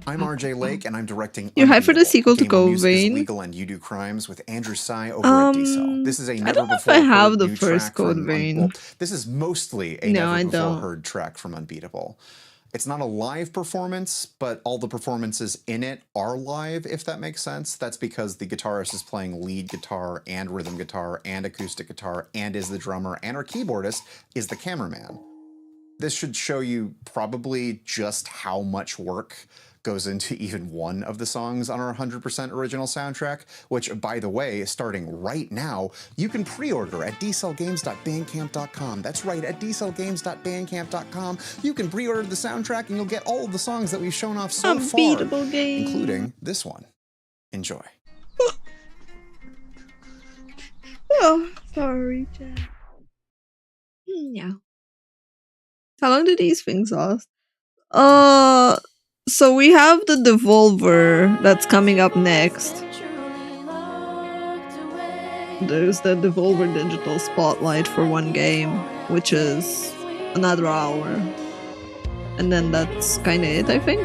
I'm RJ Lake, and I'm directing. You're hyped for the sequel to Game Where Music is Code Vein? Legal and You Do Crimes with Andrew Tsai over at D-Cell. This is a I never don't know if before I have heard the new first track Code from Vein. well, this is mostly a No, I never before don't. heard track from Unbeatable. It's not a live performance, but all the performances in it are live, if that makes sense. That's because the guitarist is playing lead guitar and rhythm guitar and acoustic guitar and is the drummer, and our keyboardist is the cameraman. This should show you probably just how much work goes into even one of the songs on our 100% original soundtrack, which, by the way, starting right now, you can pre-order at dcellgames.bandcamp.com. That's right, at dcellgames.bandcamp.com. You can pre-order the soundtrack and you'll get all of the songs that we've shown off so far, Unbeatable game. including this one. Enjoy. Oh, sorry, Jack. Yeah. How long do these things last? So we have the Devolver that's coming up next. There's the Devolver Digital Spotlight for one game, which is another hour. And then that's kinda it, I think.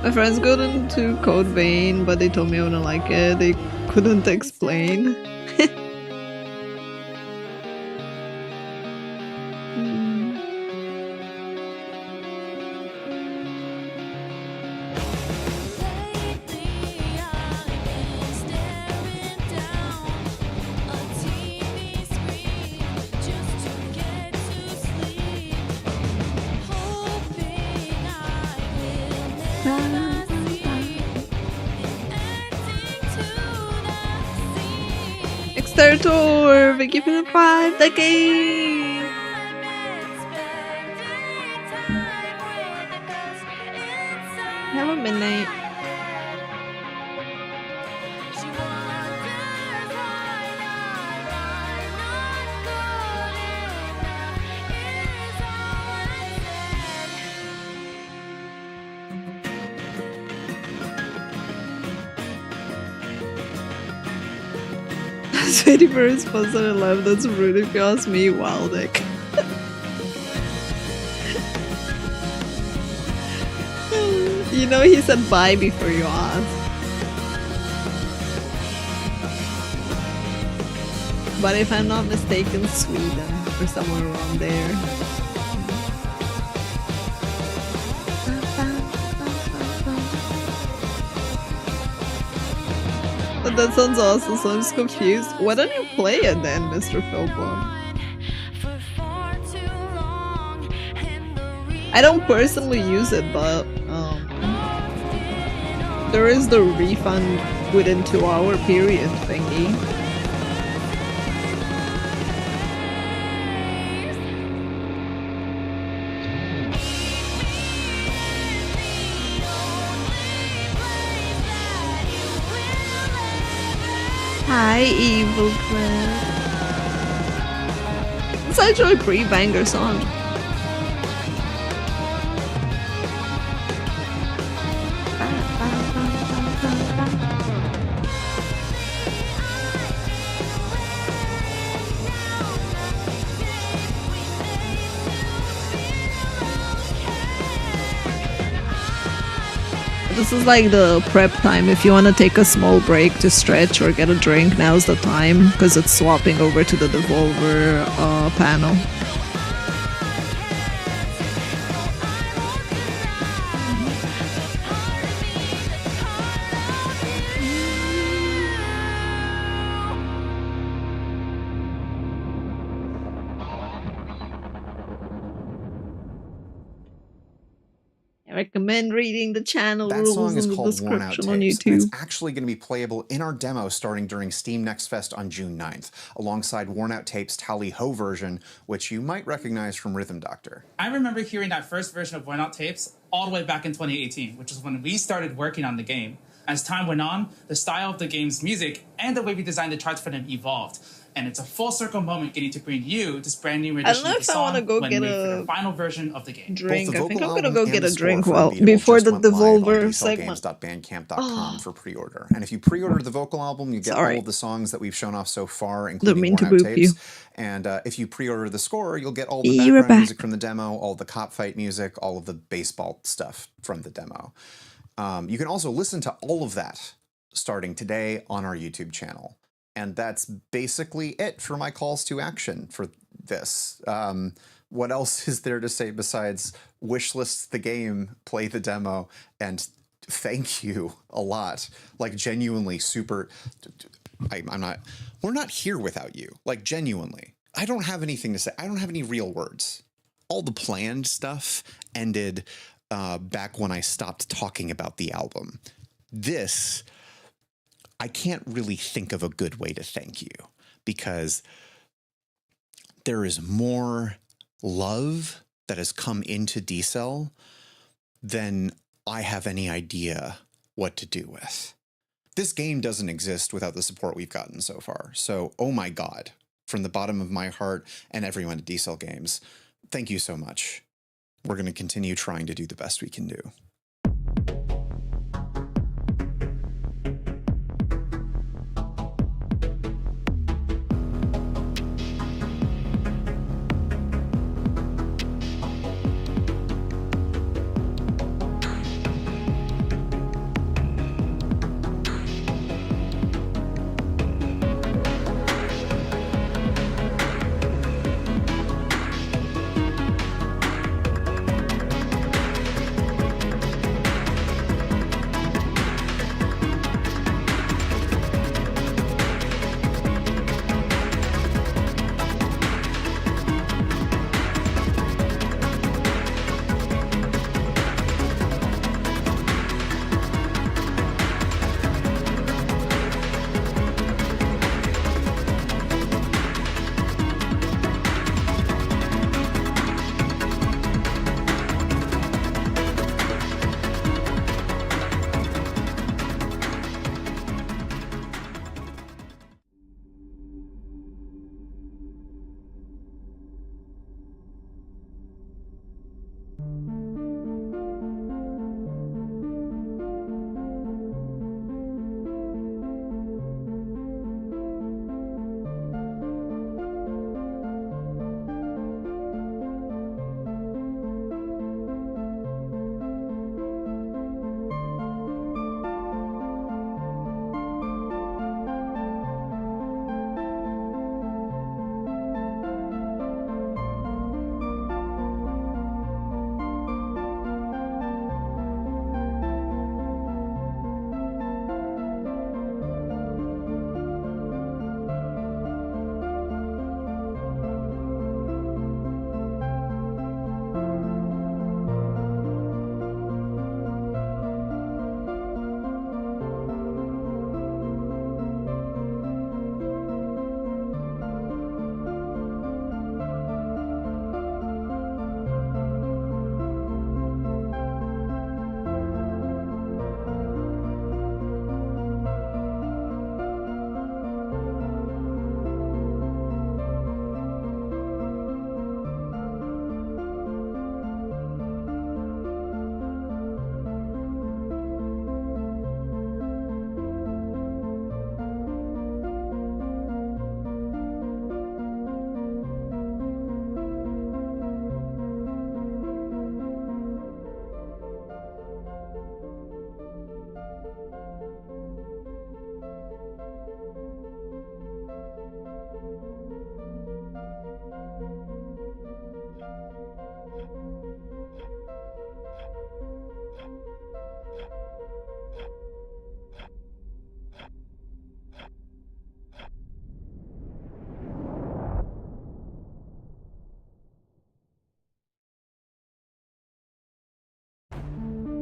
My friends got into Code Vein, but they told me I wouldn't like it. They couldn't explain. Extertor, thank you for the 5 decades. Have a midnight. Sweetie for his response on 11, that's rude if you ask me, Wildick. You know he said bye before you asked. But if I'm not mistaken, Sweden or somewhere around there. But that sounds awesome, so I'm just confused. Why don't you play it then, Mr. Philblom? I don't personally use it, but there is the refund within 2-hour period thingy. Hi, Evil Crab. It's actually a pretty banger song. This is like the prep time. If you want to take a small break to stretch or get a drink, now's the time, because it's swapping over to the Devolver panel. I recommend reading the channel That rules song is in the called Worn Out description on Tapes, and YouTube. it's actually going to be playable in our demo starting during Steam Next Fest on June 9th, alongside Worn Out Tapes' Tally Ho version, which you might recognize from Rhythm Doctor. I remember hearing that first version of Worn Out Tapes all the way back in 2018, which is when we started working on the game. As time went on, the style of the game's music and the way we designed the charts for them evolved. And it's a full circle moment getting to bring you this brand new rendition of the song when made for the final version of the game. Drink. Both the I think vocal I'm gonna album go get and a the drink score for well Unbeatable before just the went live on Devolver segment. dieselgames.bandcamp.com for pre-order. And if you pre-order the vocal album, you get all of the songs that we've shown off so far, including mean to Worn Out boop you. Tapes. And if you pre-order the score, you'll get all the You're background back. music from the demo, all the cop fight music, all of the baseball stuff from the demo. You can also listen to all of that starting today on our YouTube channel. And that's basically it for my calls to action for this. What else is there to say besides wishlist the game, play the demo, and thank you a lot. Like genuinely super, we're not here without you. Like genuinely. I don't have anything to say. I don't have any real words. All the planned stuff ended back when I stopped talking about the album. This, I can't really think of a good way to thank you because there is more love that has come into D-Cell than I have any idea what to do with. This game doesn't exist without the support we've gotten so far. So, oh my God, from the bottom of my heart and everyone at D-Cell Games, thank you so much. We're going to continue trying to do the best we can do.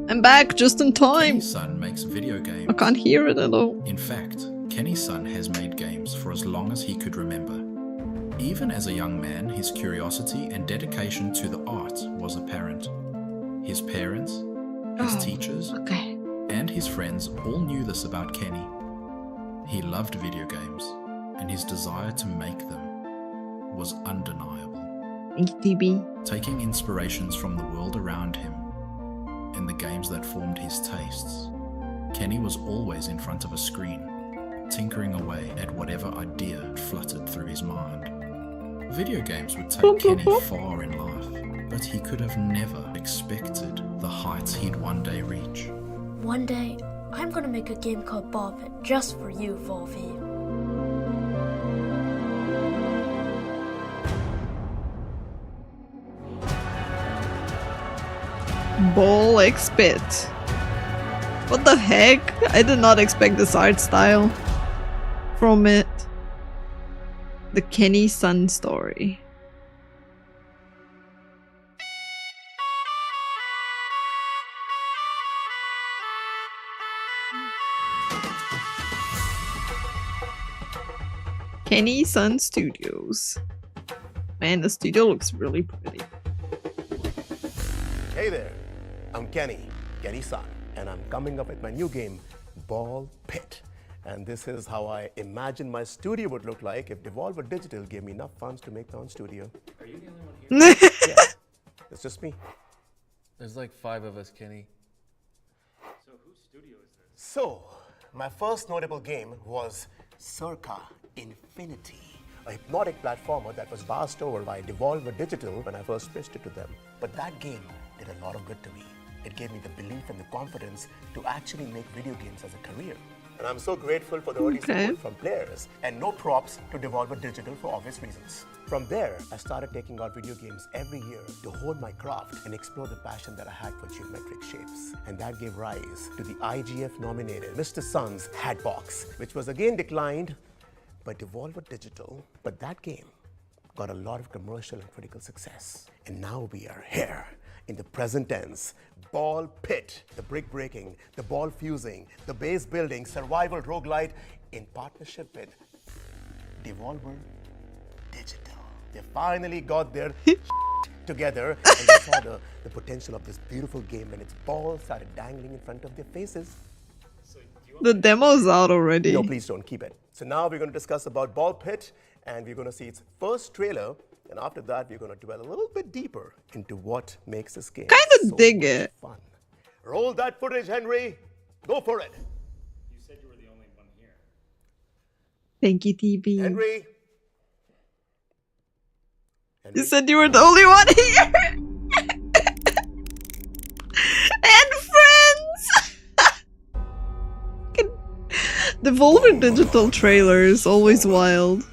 I'm back just in time. Kenny's son makes video games. I can't hear it at all. In fact, Kenny's son has made games for as long as he could remember. Even as a young man, his curiosity and dedication to the art was apparent. His parents, his teachers, and his friends all knew this about Kenny. He loved video games, and his desire to make them was undeniable. Thank you, TB. Taking inspirations from the world around him and the games that formed his tastes, Kenny was always in front of a screen, tinkering away at whatever idea fluttered through his mind. Video games would take Kenny far in life, but he could have never expected the heights he'd one day reach. One day, I'm gonna make a game called Ball Pit just for you, Volvi. Ball X-Pit. What the heck? I did not expect this art style from it. The Kenny Sun story. Kenny Sun Studios. Man, the studio looks really pretty. Hey there, I'm Kenny Sun, and I'm coming up with my new game, Ball Pit. And this is how I imagine my studio would look like if Devolver Digital gave me enough funds to make my own studio. Are you the only one here? Yeah, it's just me. There's like 5 of us, Kenny. So whose studio is this? So, my first notable game was Circa Infinity, a hypnotic platformer that was passed over by Devolver Digital when I first pitched it to them. But that game did a lot of good to me. It gave me the belief and the confidence to actually make video games as a career. And I'm so grateful for the early support from players, and no props to Devolver Digital for obvious reasons. From there, I started taking out video games every year to hone my craft and explore the passion that I had for geometric shapes. And that gave rise to the IGF-nominated Mr. Sun's Hatbox, which was again declined by Devolver Digital. But that game got a lot of commercial and critical success. And now we are here in the present tense. Ball Pit, the brick breaking, the ball fusing, the base building, survival roguelite in partnership with Devolver Digital. They finally got their together and they saw the potential of this beautiful game when its balls started dangling in front of their faces. The demo's out already. No, please don't keep it. So now we're going to discuss about Ball Pit, and we're going to see its first trailer. And after that, we're going to dwell a little bit deeper into what makes this game Kinda so dig it. fun. Roll that footage, Henry. Go for it. You said you were the only one here. Thank you, TB. Henry. You said you were the only one here. And friends. Devolver Digital trailers, always wild.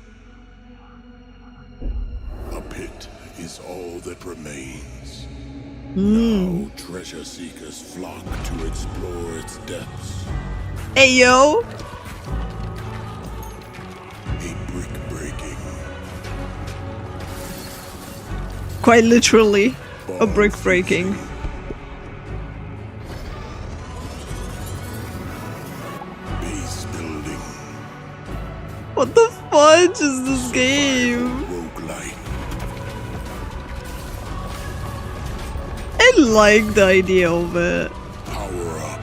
Is all that remains. Mm. Now treasure seekers flock to explore its depths. Hey yo! A brick breaking. Quite literally, a brick breaking. Base building. What the fudge is this game? I like the idea of it. Power up.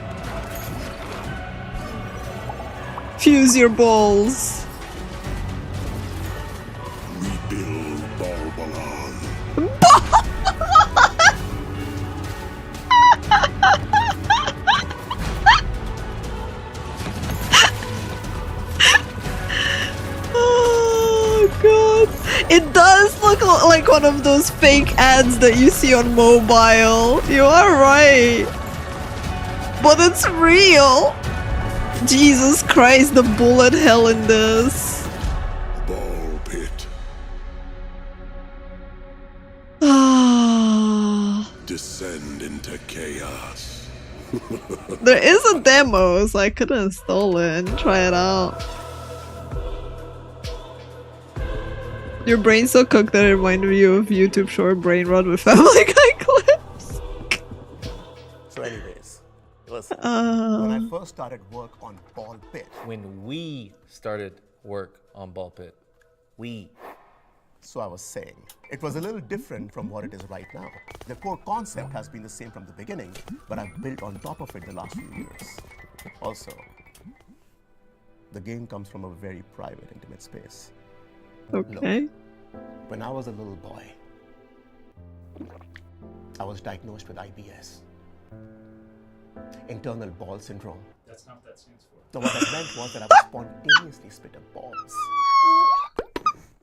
Fuse your balls. Rebuild Balbalon. Oh god. It does look like one of those fake ads that you see on mobile. You are right. But it's real. Jesus Christ, the bullet hell in this. Ball Pit. Descend into chaos. There is a demo, so I could install it and try it out. Your brain's so cooked that it reminded you of YouTube short brain rot with Family Guy clips. So anyways, listen, when I first started work on Ball Pit. When we started work on Ball Pit. So I was saying, it was a little different from what it is right now. The core concept has been the same from the beginning, but I've built on top of it the last few years. Also, the game comes from a very private, intimate space. Okay. Look, when I was a little boy, I was diagnosed with IBS. Internal ball syndrome. That's not what that stands for. So what that meant was that I would spontaneously spit up balls.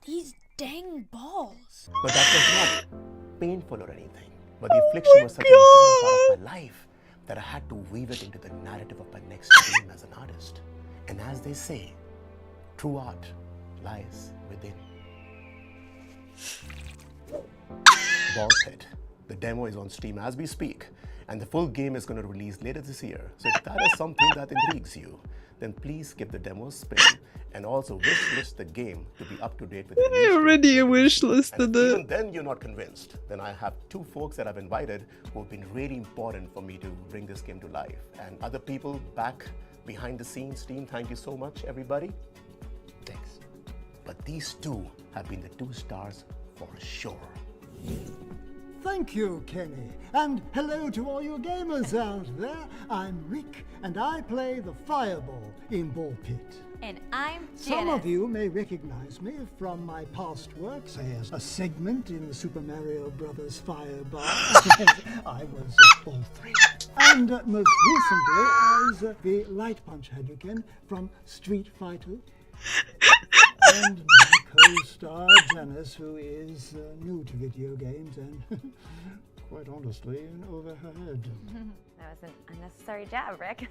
These dang balls. But that was not painful or anything. But the affliction was such an important part of my life that I had to weave it into the narrative of my next game as an artist. And as they say, true art lies within. Ball Pit. The demo is on Steam as we speak, and the full game is going to release later this year. So if that is something that intrigues you, then please give the demo a spin and also wishlist the game to be up to date with the I already wishlisted it. Even then you're not convinced, then I have two folks that I've invited who have been really important for me to bring this game to life. And other people back behind the scenes, team, thank you so much, everybody. Thanks. But these two have been the 2 stars for sure. Thank you, Kenny. And hello to all you gamers out there. I'm Rick, and I play the Fireball in Ball Pit. And I'm Janice. Some of you may recognize me from my past work, say as a segment in the Super Mario Bros. Fireball. I was Ball 3. And most recently, as the Light Punch Hadouken from Street Fighter. And my co-star Janice, who is new to video games and, quite honestly, in over her head. That was an unnecessary jab, Rick.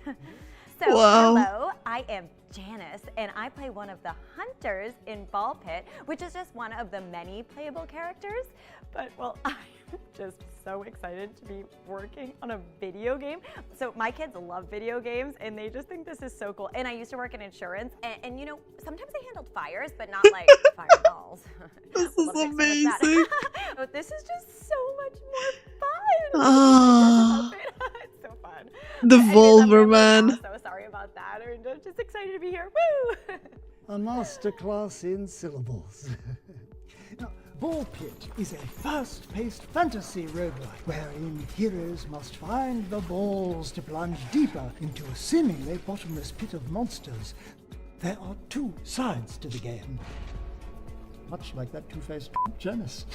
So, Wow. hello, I am Janice, and I play one of the hunters in Ball Pit, which is just one of the many playable characters. But, well, I'm just so excited to be working on a video game. So my kids love video games, and they just think this is so cool. And I used to work in insurance, and you know, sometimes I handled fires, but not like fireballs. This is amazing. But this is just so much more fun. Ah. It's so fun. The Anyways, Volver man. I'm so sorry about that. I'm just excited to be here. Woo! A masterclass in syllables. Now, Ball Pit is a fast-paced fantasy roguelike wherein heroes must find the balls to plunge deeper into a seemingly bottomless pit of monsters. There are 2 sides to the game, much like that two-faced Janice.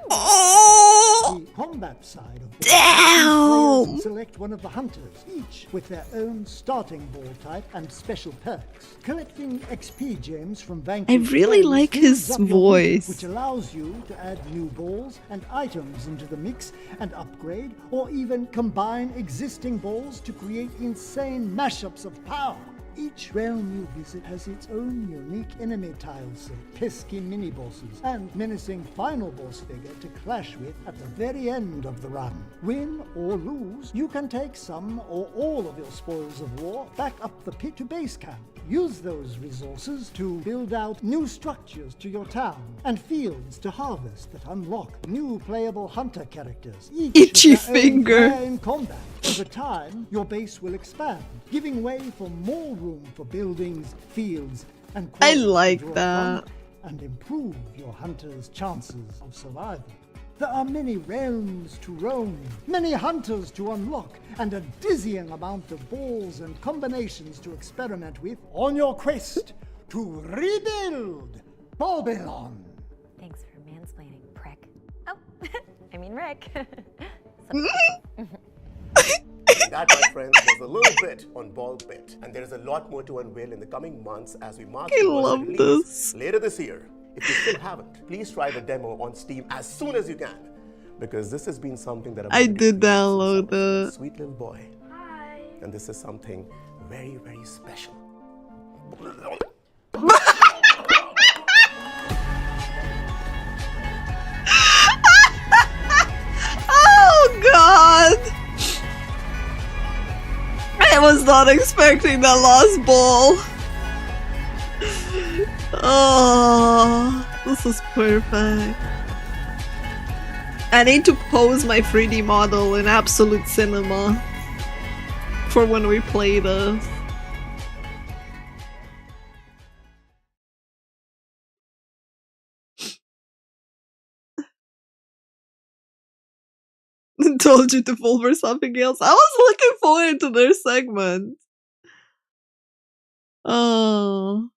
The combat side of Ball Pit, select one of the hunters, each with their own starting ball type and special perks. Collecting XP gems from vanquished I really foes like builds his up your voice. loot, which allows you to add new balls and items into the mix and upgrade, or even combine existing balls to create insane mashups of power. Each realm you visit has its own unique enemy tile set, pesky mini-bosses, and menacing final boss figure to clash with at the very end of the run. Win or lose, you can take some or all of your spoils of war back up the pit to base camp. Use those resources to build out new structures to your town and fields to harvest that unlock new playable hunter characters. Each Itchy with their own finger. flair in combat. Over time, your base will expand, giving way for more room for buildings, fields, and I quarries to like draw that. from and improve your hunters' chances of survival. There are many realms to roam, many hunters to unlock, and a dizzying amount of balls and combinations to experiment with on your quest to rebuild Babylon. Thanks for mansplaining, prick. Oh, I mean Rick. That, my friends, was a little bit on Ball Pit, and there is a lot more to unveil in the coming months as we march I towards love the release this. later this year. If you still haven't, please try the demo on Steam as soon as you can, because this has been something that I did download it. Sweet little boy. Hi. And this is something very, very special. Oh God! I was not expecting that last ball. Oh, this is perfect. I need to pose my 3D model in absolute cinema for when we play this. Told you to fall for something else. I was looking forward to their segment. Oh.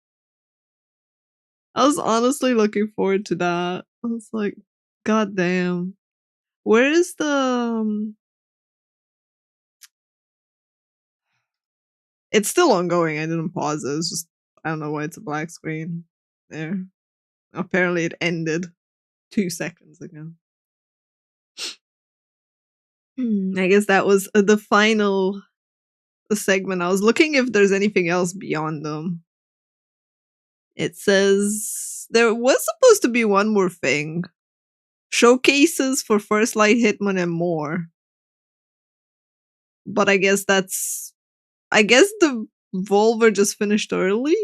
I was honestly looking forward to that. I was like, god damn. Where is the... It's still ongoing. I didn't pause it. It's just, I don't know why it's a black screen. There. Apparently it ended 2 seconds ago. I guess that was the final segment. I was looking if there's anything else beyond them. It says there was supposed to be one more thing. Showcases for First Light, Hitman, and more. But I guess that's... I guess the Volver just finished early?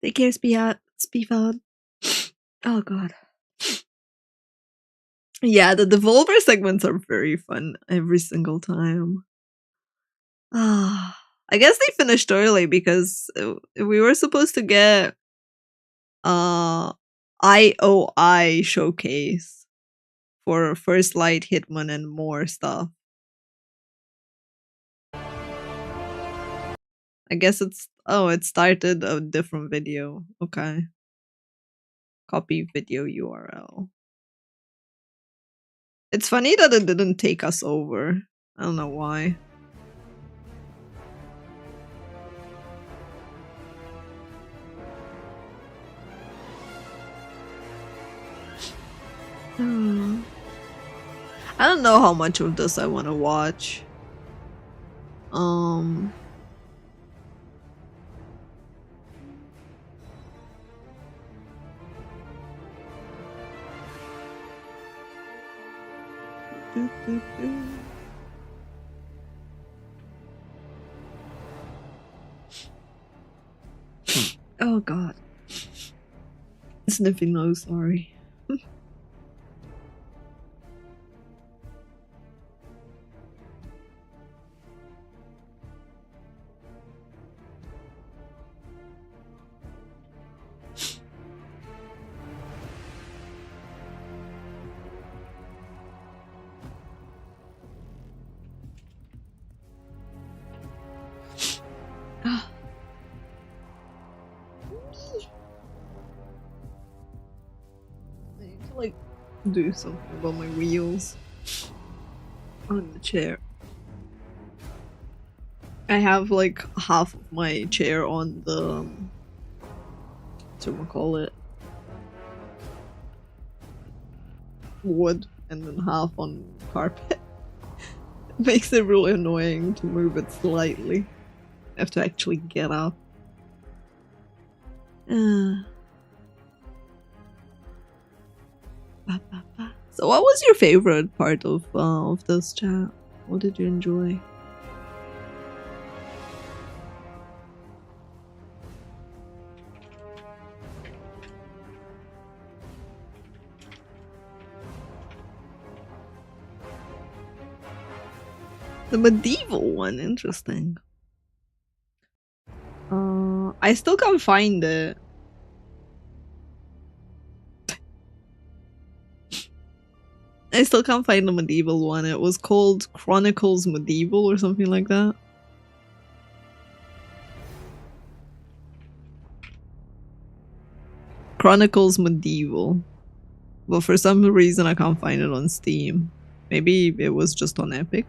Take care, Speedfod. Oh god. Yeah, the Devolver segments are very fun every single time. Ah, I guess they finished early because we were supposed to get IOI showcase for First Light, Hitman, and more stuff. I guess it's... Oh, it started a different video. Okay. Copy video URL. It's funny that it didn't take us over. I don't know why. I don't know how much of this I want to watch. Oh god. Sniffing nose, sorry. Like do something about my wheels on the chair. I have like half of my chair on the whatchamacallit, wood, and then half on carpet. It makes it really annoying to move it slightly. I have to actually get up. So what was your favorite part of this chat? What did you enjoy? The medieval one, interesting. I still can't find it. I still can't find the medieval one. It was called Chronicles Medieval or something like that. Chronicles Medieval. But for some reason I can't find it on Steam. Maybe it was just on Epic.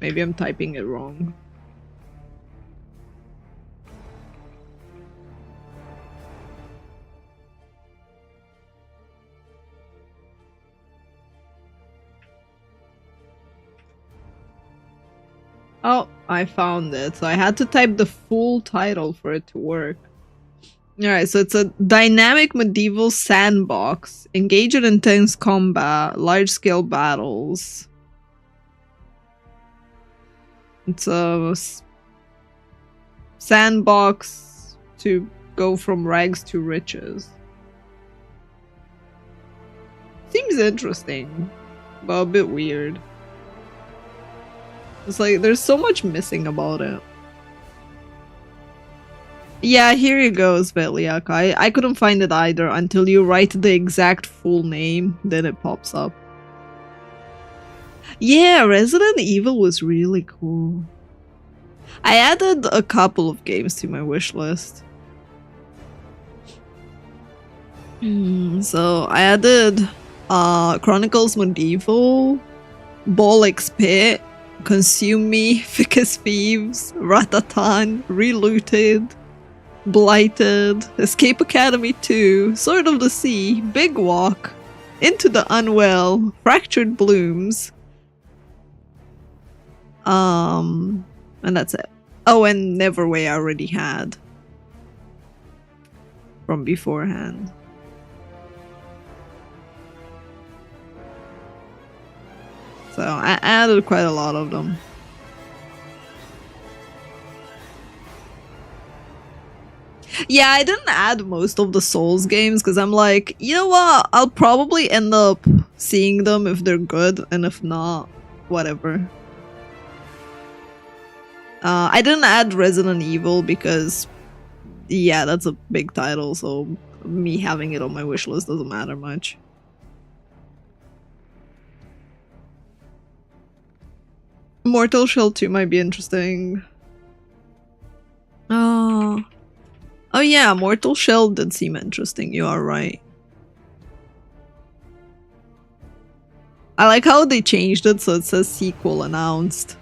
Maybe I'm typing it wrong. Oh, I found it. So I had to type the full title for it to work. Alright, so it's a dynamic medieval sandbox. Engage in intense combat, large-scale battles. It's a sandbox to go from rags to riches. Seems interesting, but a bit weird. It's like there's so much missing about it. Yeah, here you go, Svetliak. I couldn't find it either until you write the exact full name, then it pops up. Yeah, Resident Evil was really cool. I added a couple of games to my wish list. So I added Chronicles Medieval, Bolix Pit, Consume Me, Ficus Thieves, Ratatan, Relooted, Blighted, Escape Academy 2, Sword of the Sea, Big Walk, Into the Unwell, Fractured Blooms, and that's it. Oh, and Neverway I already had from beforehand. So I added quite a lot of them. Yeah, I didn't add most of the Souls games because I'm like, you know what? I'll probably end up seeing them if they're good, and if not, whatever. I didn't add Resident Evil because, yeah, that's a big title, so me having it on my wish list doesn't matter much. Mortal Shell 2 might be interesting. Oh yeah, Mortal Shell did seem interesting, you are right. I like how they changed it so it says sequel announced.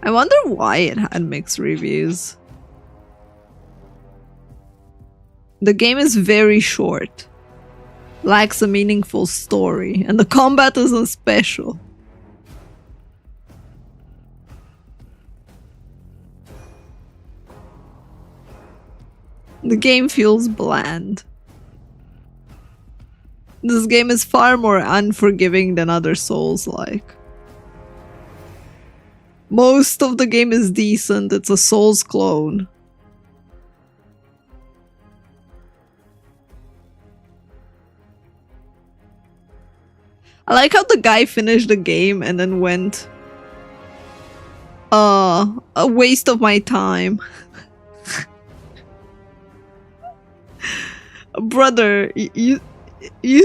I wonder why it had mixed reviews. The game is very short, lacks a meaningful story, and the combat isn't special. The game feels bland. This game is far more unforgiving than other Souls-like. Most of the game is decent, it's a Souls clone. I like how the guy finished the game and then went, a waste of my time. Brother, you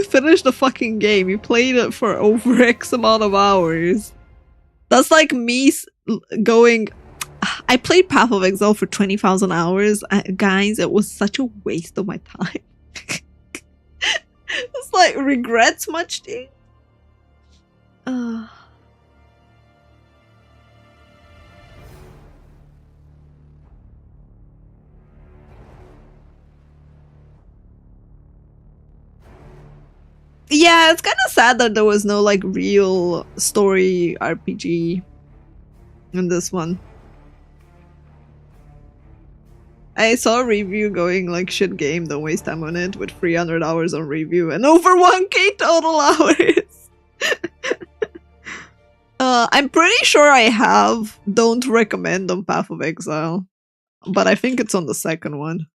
finished the fucking game. You played it for over X amount of hours. That's like me going, I played Path of Exile for 20,000 hours. Guys, it was such a waste of my time. It's like, regrets much, dude? Yeah, it's kind of sad that there was no like real story RPG in this one. I saw a review going like, shit game, don't waste time on it, with 300 hours on review and over 1k total hours. I'm pretty sure I have Don't Recommend on Path of Exile, but I think it's on the second one.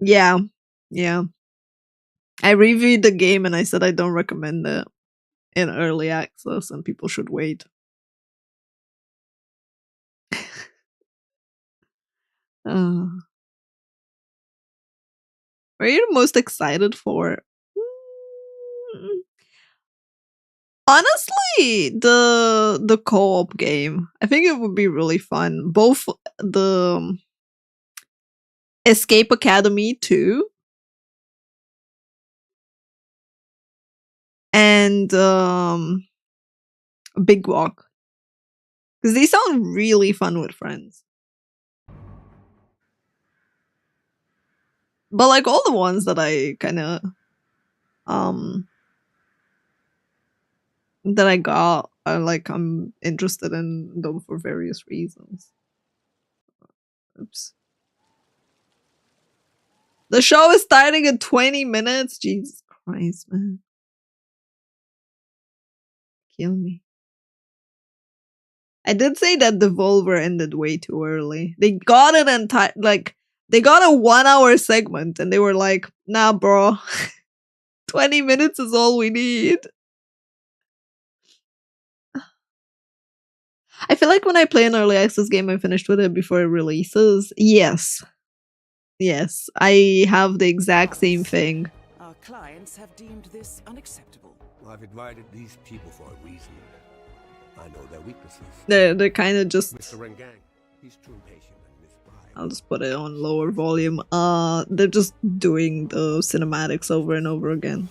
Yeah. I reviewed the game and I said I don't recommend it in early access and people should wait. What are you most excited for? Honestly, the co-op game. I think it would be really fun. Both the Escape Academy 2 and Big Walk. Because they sound really fun with friends. But like all the ones that I kind of that I got, I'm interested in them for various reasons. Oops. The show is starting in 20 minutes. Jesus Christ, man. Kill me. I did say that Devolver ended way too early. They got an entire, like, they got a 1 hour segment and they were like, nah, bro. 20 minutes is all we need. I feel like when I play an early access game, I'm finished with it before it releases. Yes. Yes, I have the exact same thing. Our clients have deemed this unacceptable. I've invited these people for a reason. I know their weaknesses. They're kind of just... Mr. Rengang, he's too impatient and misbribed. I'll just put it on lower volume. They're just doing the cinematics over and over again.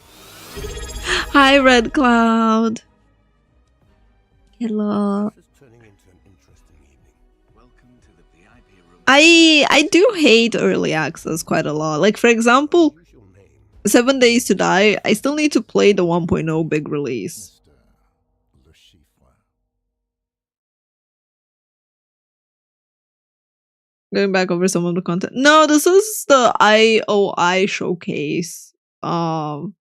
Hi, Red Cloud. Hello. I do hate early access quite a lot. Like, for example, 7 Days to Die, I still need to play the 1.0 big release. Going back over some of the content. No, this is the IOI showcase. The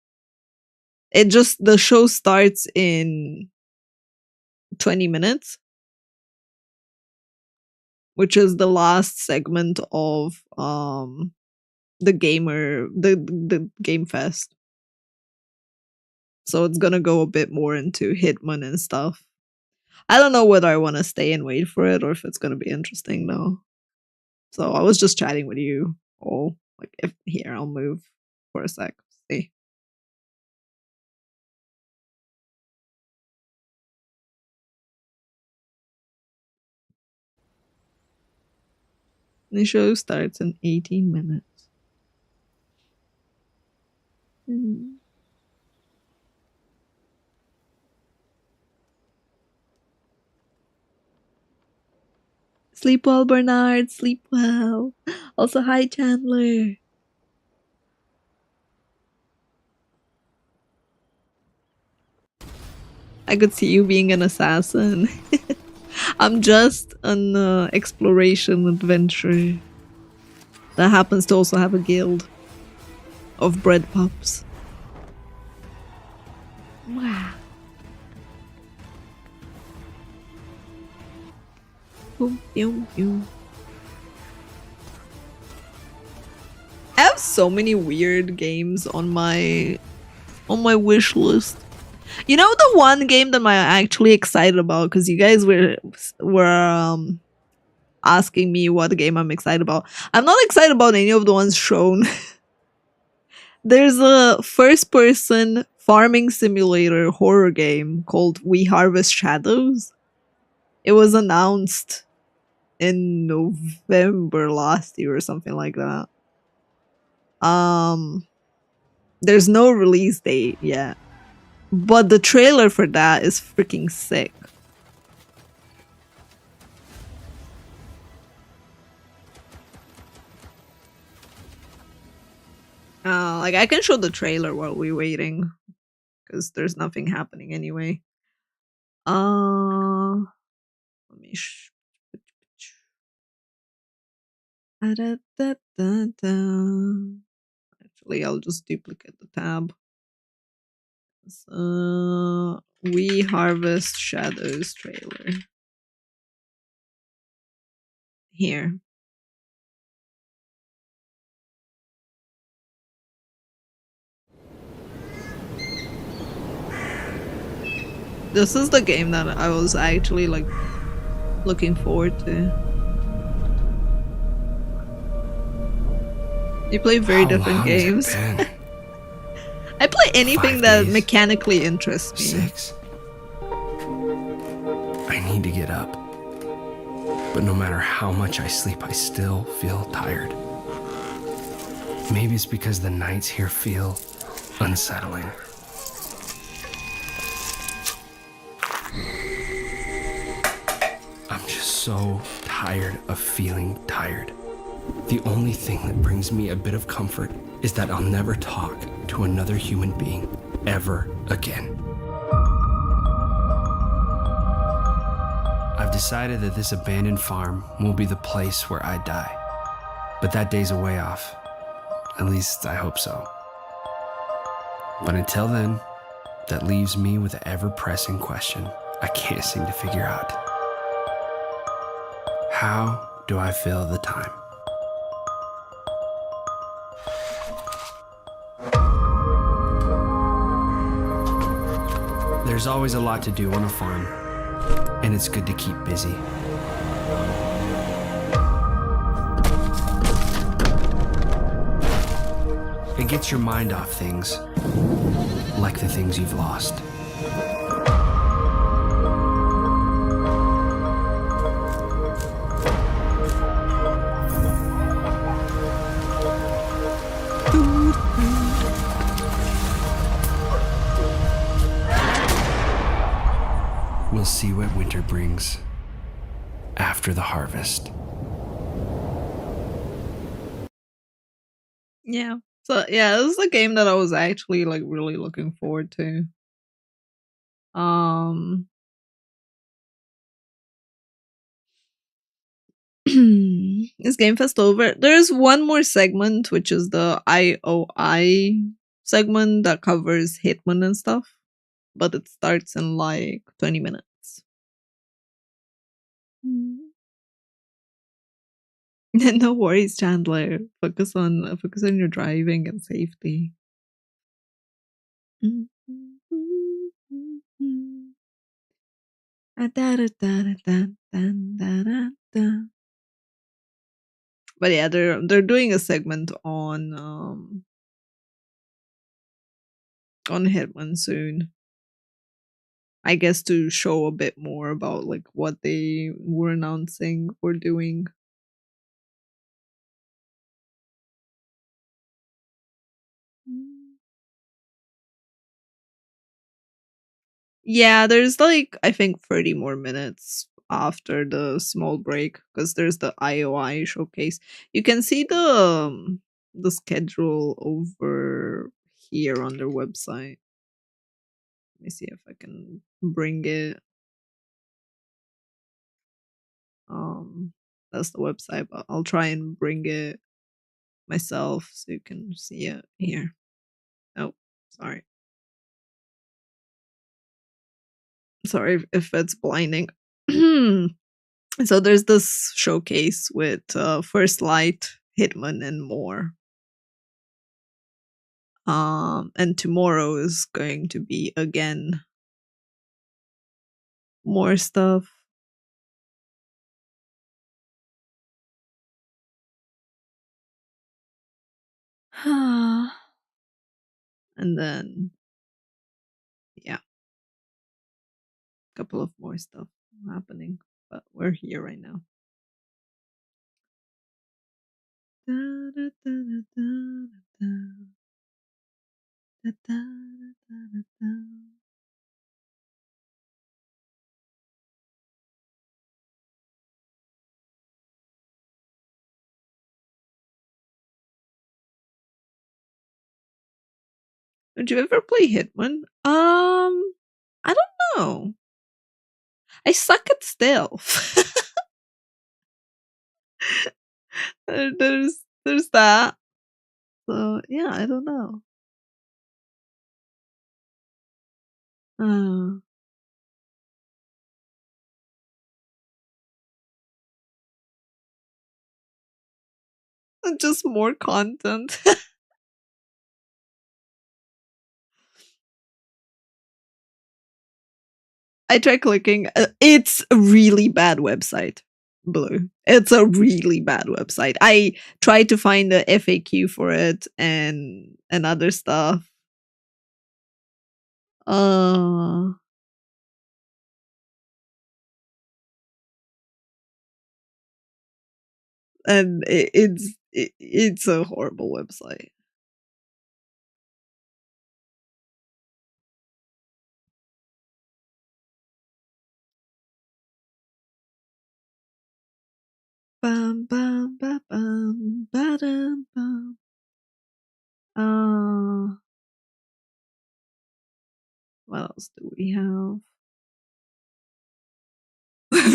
show starts in 20 minutes. Which is the last segment of the Game Fest. So it's gonna go a bit more into Hitman and stuff. I don't know whether I want to stay and wait for it or if it's gonna be interesting though. So I was just chatting with you all. Like, if here, I'll move for a sec. See. The show starts in 18 minutes. Sleep well, Bernard. Sleep well. Also, hi, Chandler. I could see you being an assassin. I'm just an exploration adventure that happens to also have a guild of bread pups. Wow. Boom, boom, boom. I have so many weird games on my wish list. You know the one game that I'm actually excited about, because you guys were asking me what game I'm excited about. I'm not excited about any of the ones shown. There's a first-person farming simulator horror game called We Harvest Shadows. It was announced in November last year or something like that. There's no release date yet. But the trailer for that is freaking sick. Like, I can show the trailer while we're waiting. Because there's nothing happening anyway. Let me Actually, I'll just duplicate the tab. We Harvest Shadows trailer. Here. This is the game that I was actually like looking forward to. You play very different games. I play anything that mechanically interests me. 6. I need to get up. But no matter how much I sleep, I still feel tired. Maybe it's because the nights here feel unsettling. I'm just so tired of feeling tired. The only thing that brings me a bit of comfort is that I'll never talk to another human being ever again. I've decided that this abandoned farm will be the place where I die. But that day's a way off. At least I hope so. But until then, that leaves me with the ever-pressing question I can't seem to figure out. How do I fill the time? There's always a lot to do on a farm, and it's good to keep busy. It gets your mind off things, like the things you've lost. We'll see what winter brings after the harvest. Yeah. So yeah, this is a game that I was actually like really looking forward to. Is Game Fest over? There's one more segment, which is the IOI segment that covers Hitman and stuff, but it starts in like 20 minutes. No worries, Chandler. Focus on your driving and safety. But yeah, they're doing a segment on Hitman soon. I guess to show a bit more about like what they were announcing or doing. Yeah, there's like I think 30 more minutes after the small break because there's the IOI showcase. You can see the schedule over here on their website. Let me see if I can bring it. That's the website, but I'll try and bring it myself so you can see it here. Oh, sorry. Sorry if it's blinding. So there's this showcase with First Light, Hitman, and more. And tomorrow is going to be again more stuff. And then yeah, a couple of more stuff happening, but we're here right now. Did you ever play Hitman? I don't know. I suck at stealth. There's that. So yeah, I don't know. Just more content. I tried clicking. It's a really bad website. Blue. It's a really bad website. I tried to find the FAQ for it and other stuff. And it's a horrible website. Bum bum ba bum ba-dum bum. What else do we have?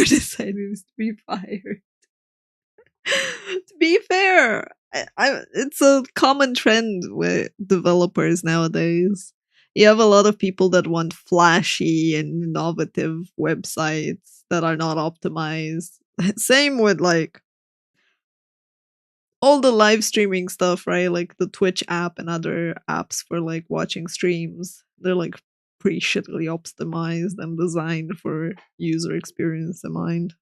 decided to be fired. To be fair, it's a common trend with developers nowadays. You have a lot of people that want flashy and innovative websites that are not optimized. Same with like all the live streaming stuff, right? Like the Twitch app and other apps for like watching streams. They're like pretty shittily optimized and designed for user experience in mind.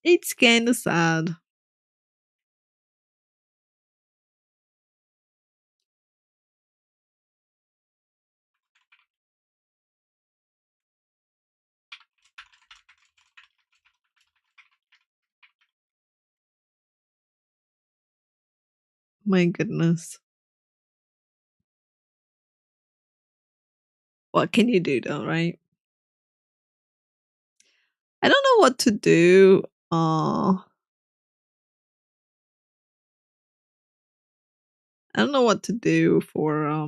It's kind of sad. My goodness. What can you do though, right? I don't know what to do. I don't know what to do for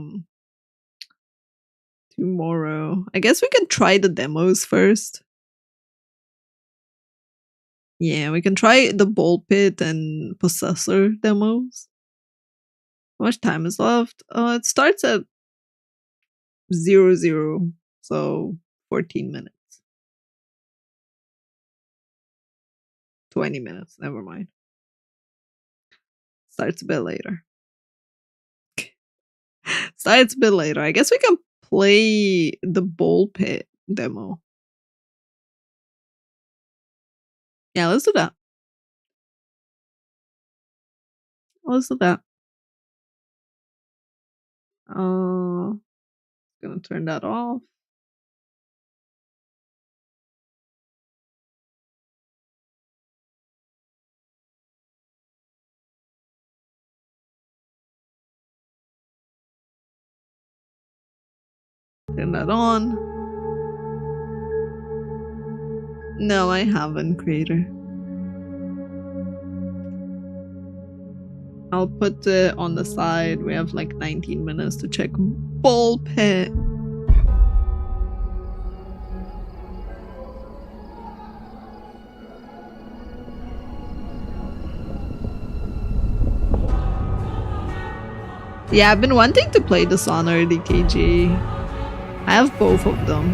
tomorrow. I guess we can try the demos first. Yeah, we can try the Ball Pit and Possessor demos. How much time is left? It starts at 00, so 14 minutes. 20 minutes, never mind. Starts a bit later. Starts a bit later. I guess we can play the Ball Pit demo. Yeah, let's do that. Let's do that. Gonna turn that off. Turn that on. No, I haven't, creator. I'll put it on the side. We have like 19 minutes to check Ball Pit. Yeah, I've been wanting to play Dishonored DKG. I have both of them.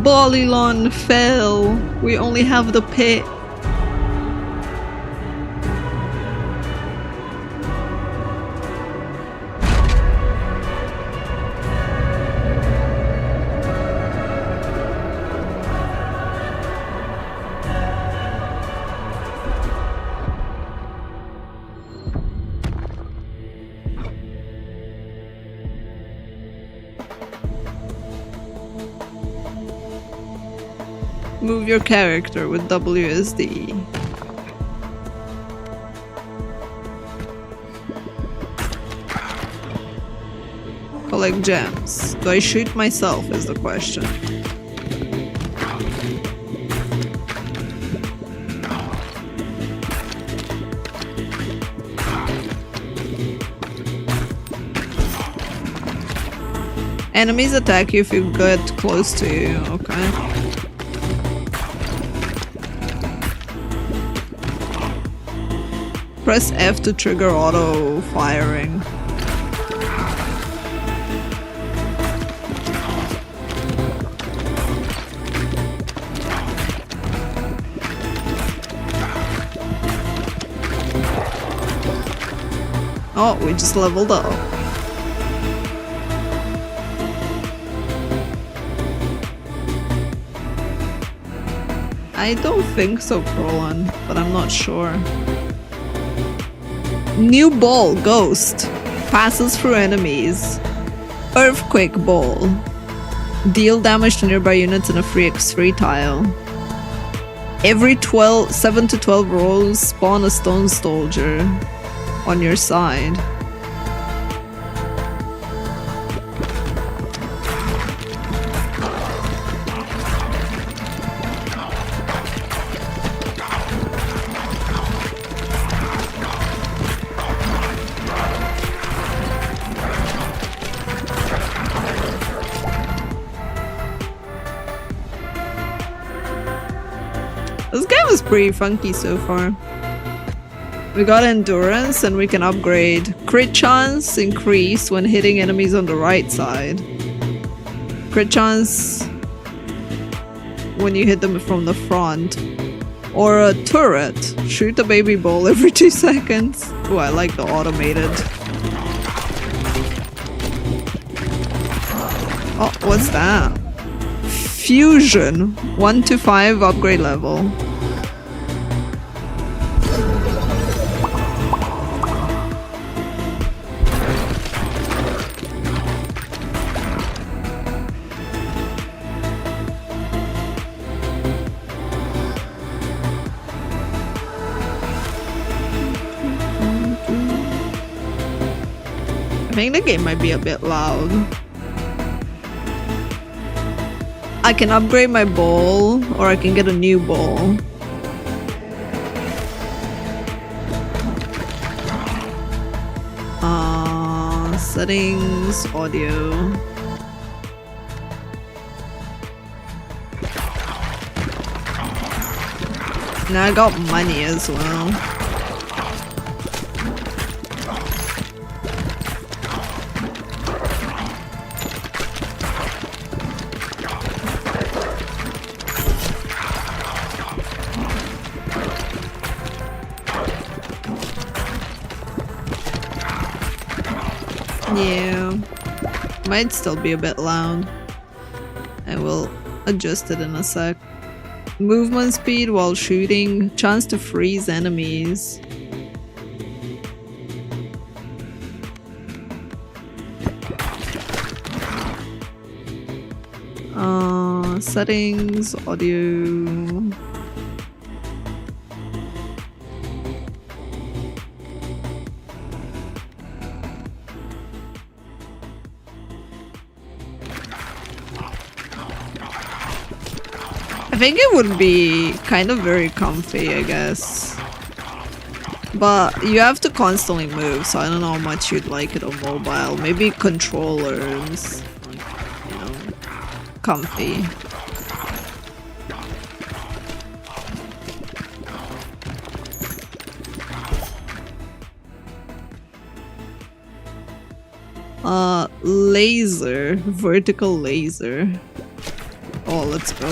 Bolilon fell. We only have the pit. Move your character with WSD. Collect gems. Do I shoot myself is the question. Enemies attack you if you get close to you, okay. Press F to trigger auto firing. Oh, we just leveled up. I don't think so, Prolon, but I'm not sure. New ball, Ghost. Passes through enemies. Earthquake ball. Deal damage to nearby units in a 3x3 tile. Every 7 to 12 rolls, spawn a stone soldier on your side. pretty funky so far. We got endurance and we can upgrade. Crit chance increase when hitting enemies on the right side. Crit chance when you hit them from the front. Or a turret. Shoot a baby ball every 2 seconds. Oh, I like the automated. Oh, what's that? Fusion. 1 to 5 upgrade level. I think the game might be a bit loud. I can upgrade my ball, or I can get a new ball. Settings, audio. Now I got money as well. Yeah, might still be a bit loud. I will adjust it in a sec. Movement speed while shooting, chance to freeze enemies. Settings, audio. I think it would be kind of very comfy, I guess. But you have to constantly move, so I don't know how much you'd like it on mobile. Maybe controllers, you know, comfy. Laser, vertical laser. Oh, let's go.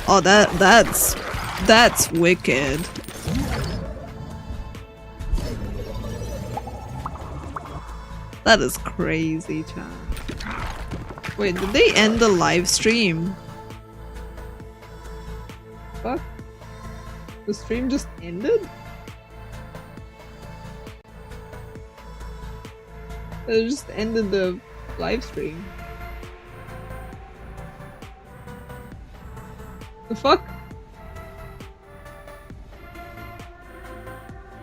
Oh, that's wicked. That is crazy, chat. Wait, did they end the live stream? Fuck. The stream just ended? They just ended the live stream. The fuck?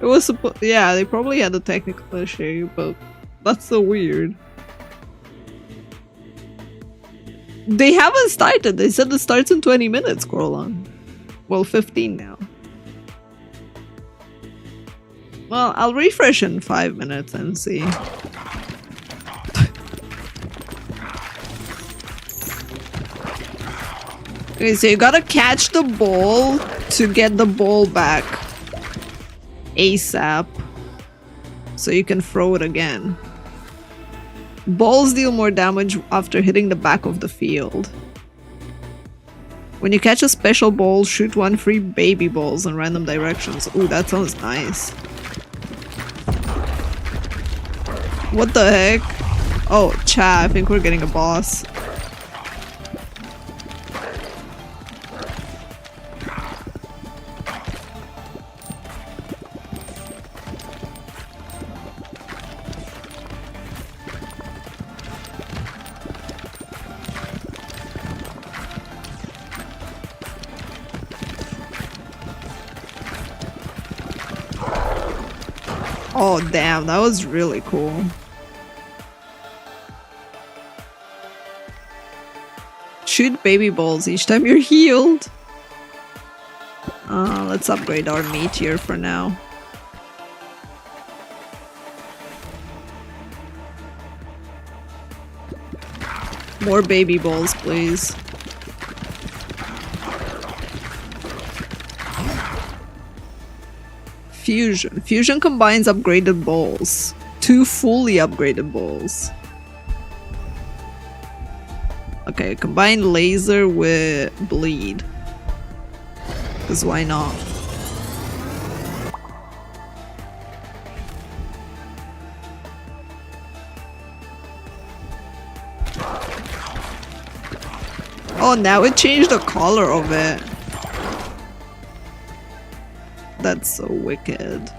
It was supposed. Yeah, they probably had a technical issue, but that's so weird. They haven't started. They said it starts in 20 minutes, Corlon. Well, 15 now. Well, I'll refresh in 5 minutes and see. Okay, so you gotta catch the ball to get the ball back ASAP, so you can throw it again. Balls deal more damage after hitting the back of the field. When you catch a special ball, shoot 1 free baby balls in random directions. Ooh, that sounds nice. What the heck? Oh, chat, I think we're getting a boss. Oh damn, that was really cool. Shoot baby balls each time you're healed. Let's upgrade our meteor for now. More baby balls, please. Fusion. Fusion combines upgraded balls. 2 fully upgraded balls. Okay, combine laser with bleed. Because why not? Oh, now it changed the color of it. That's so wicked.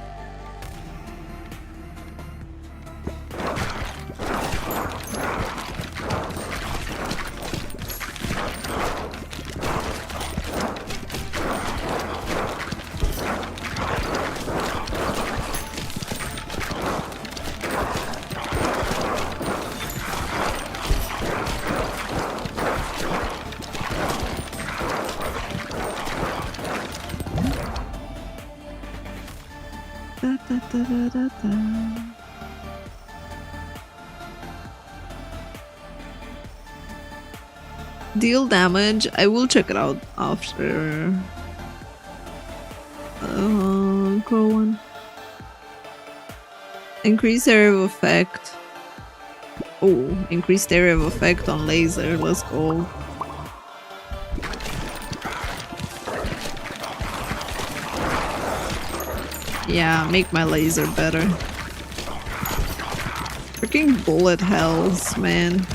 Deal damage. I will check it out after. Go on. Increase area of effect. Oh, increased area of effect on laser. Let's go. Yeah, make my laser better. Freaking bullet hells, man.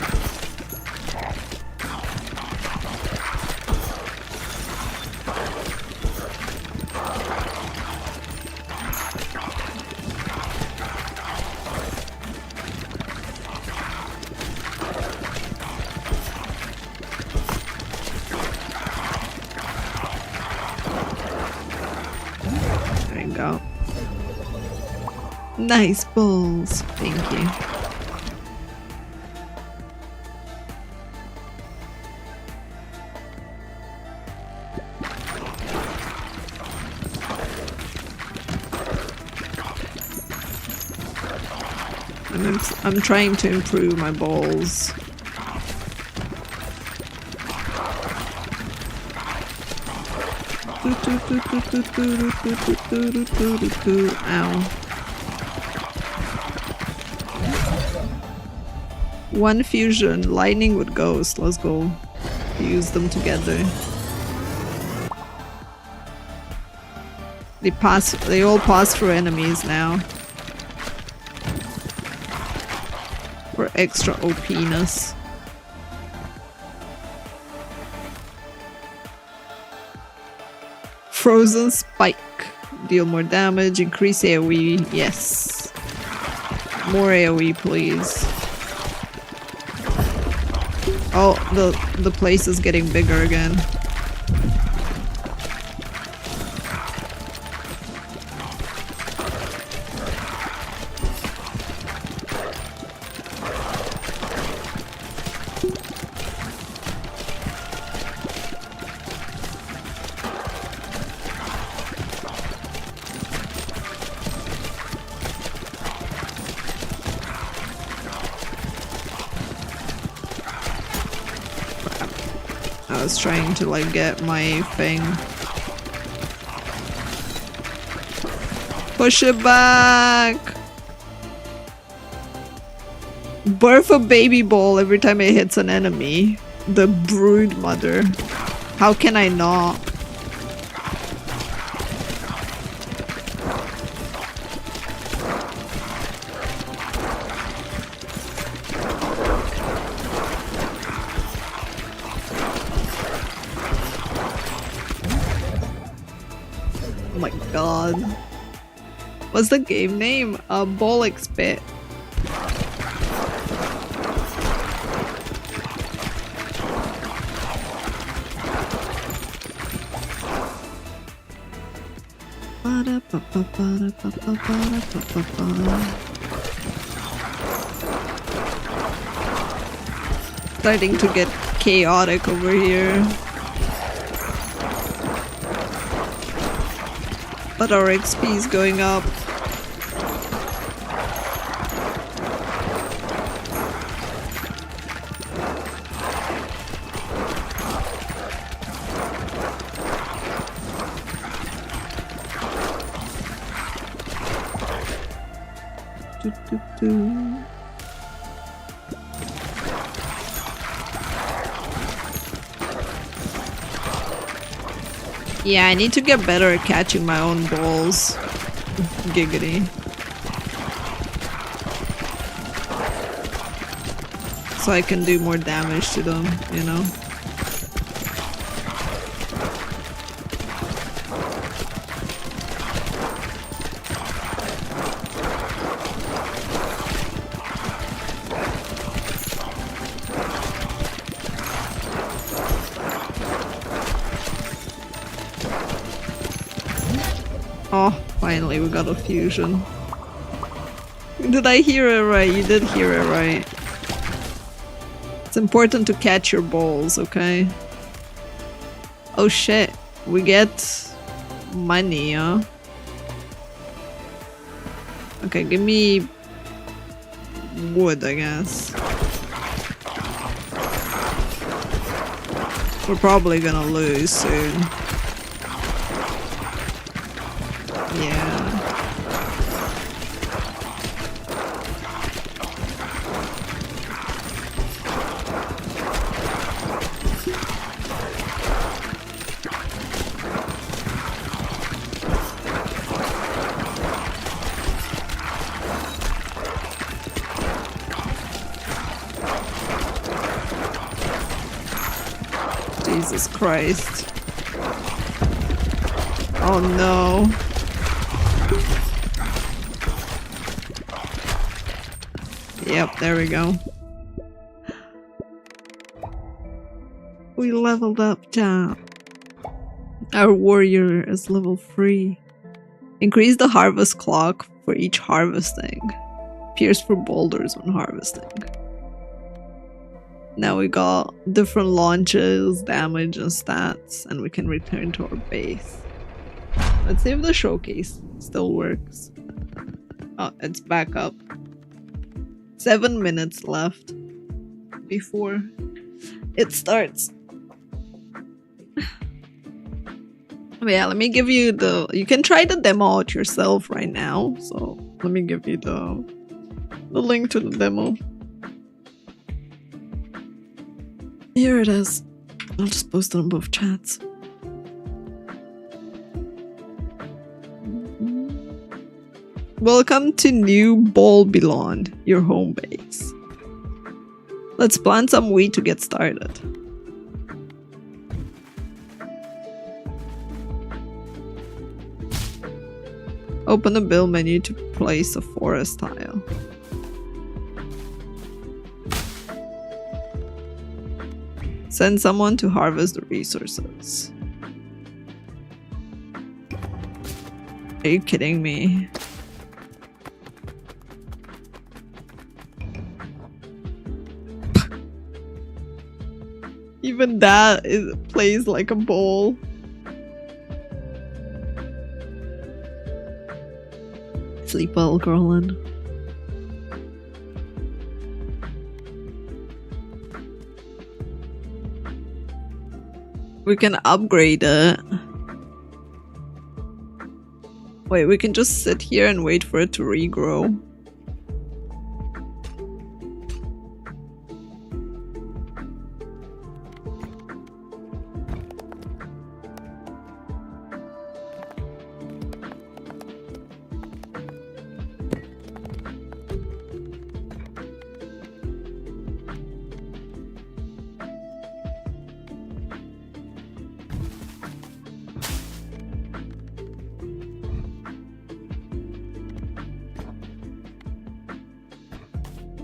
There you go. Nice balls. Thank you. I'm trying to improve my balls. Ow. One fusion, lightning with ghost. Let's go. Use them together. They all pass through enemies now. For extra OP-ness. Frozen spike. Deal more damage, increase AoE. Yes. More AoE, please. Oh, the place is getting bigger again. I was trying to like get my thing. Push it back! Birth a baby ball every time it hits an enemy. The brood mother. How can I not? Oh my god. What's the game name? Bollock Spit. Starting to get chaotic over here. But our XP is going up. Yeah, I need to get better at catching my own balls. Giggity. So I can do more damage to them, you know? Oh, finally we got a fusion. Did I hear it right? You did hear it right. It's important to catch your balls, okay? Oh shit, we get money, huh? Okay, give me wood, I guess. We're probably gonna lose soon. Yeah. Jesus Christ. Oh no. Yep, there we go. We leveled up, chat. Our warrior is level 3. Increase the harvest clock for each harvesting. Pierce for boulders when harvesting. Now we got different launches, damage, and stats, and we can return to our base. Let's see if the showcase still works. Oh, it's back up. 7 minutes left before it starts. Yeah, let me give you the... You can try the demo out yourself right now. So let me give you the link to the demo. Here it is. I'll just post it on both chats. Welcome to New Babylon, your home base. Let's plant some wheat to get started. Open the build menu to place a forest tile. Send someone to harvest the resources. Are you kidding me? Even that plays like a bowl. Sleep well, Garland. We can upgrade it. Wait, we can just sit here and wait for it to regrow.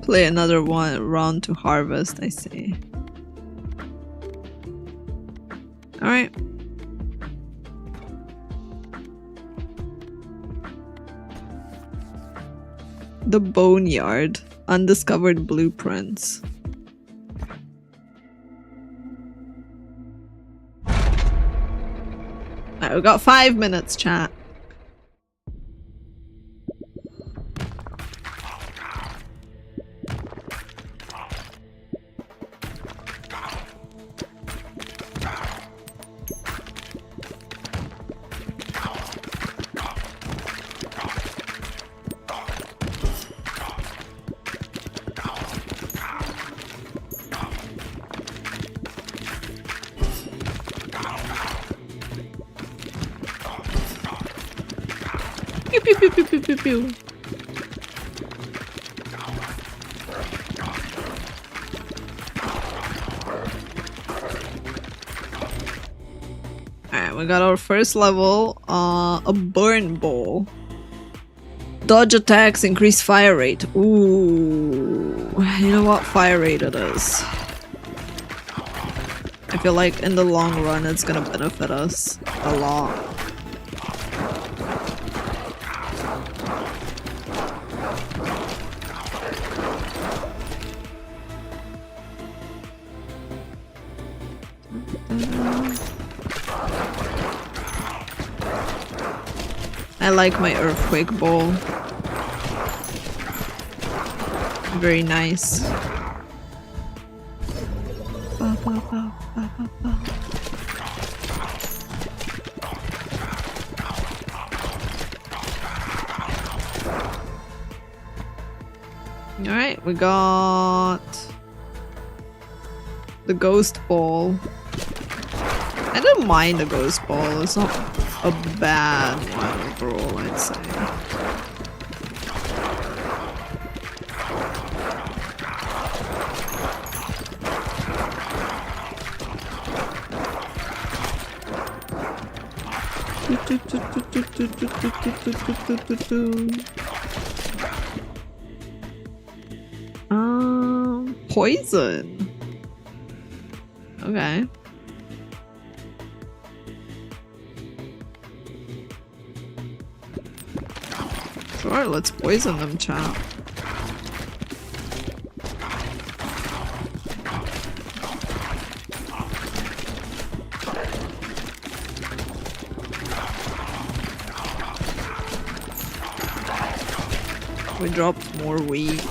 Play another round to harvest, I see. Alright. The Boneyard. Undiscovered blueprints. Alright, we got 5 minutes, chat. pew pew pew pew pew pew. Alright, we got our first level, a burn bowl. Dodge attacks, increase fire rate. Ooh, you know what fire rate it is. I feel like in the long run it's gonna benefit us a lot. I like my earthquake bowl. Very nice. Alright, we got the ghost ball. I don't mind the ghost ball, it's not a bad one overall, I'd say. Poison. Okay. Sure, let's poison them, chap. We dropped more wheat.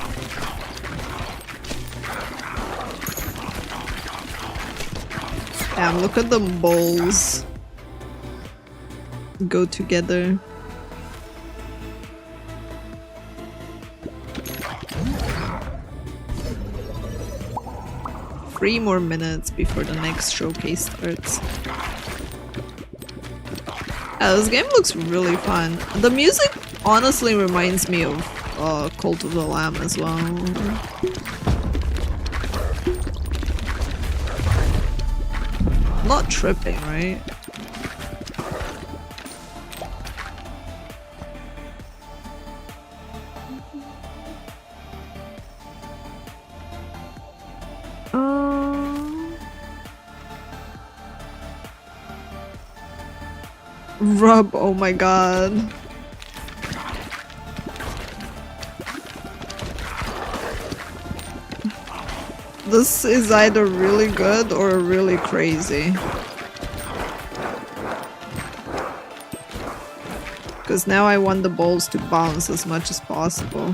Damn, look at the bowls go together. Three more minutes before the next showcase starts. This game looks really fun. The music honestly reminds me of Cult of the Lamb as well. Not tripping, right? Rub, oh my god. This is either really good or really crazy. Because now I want the balls to bounce as much as possible.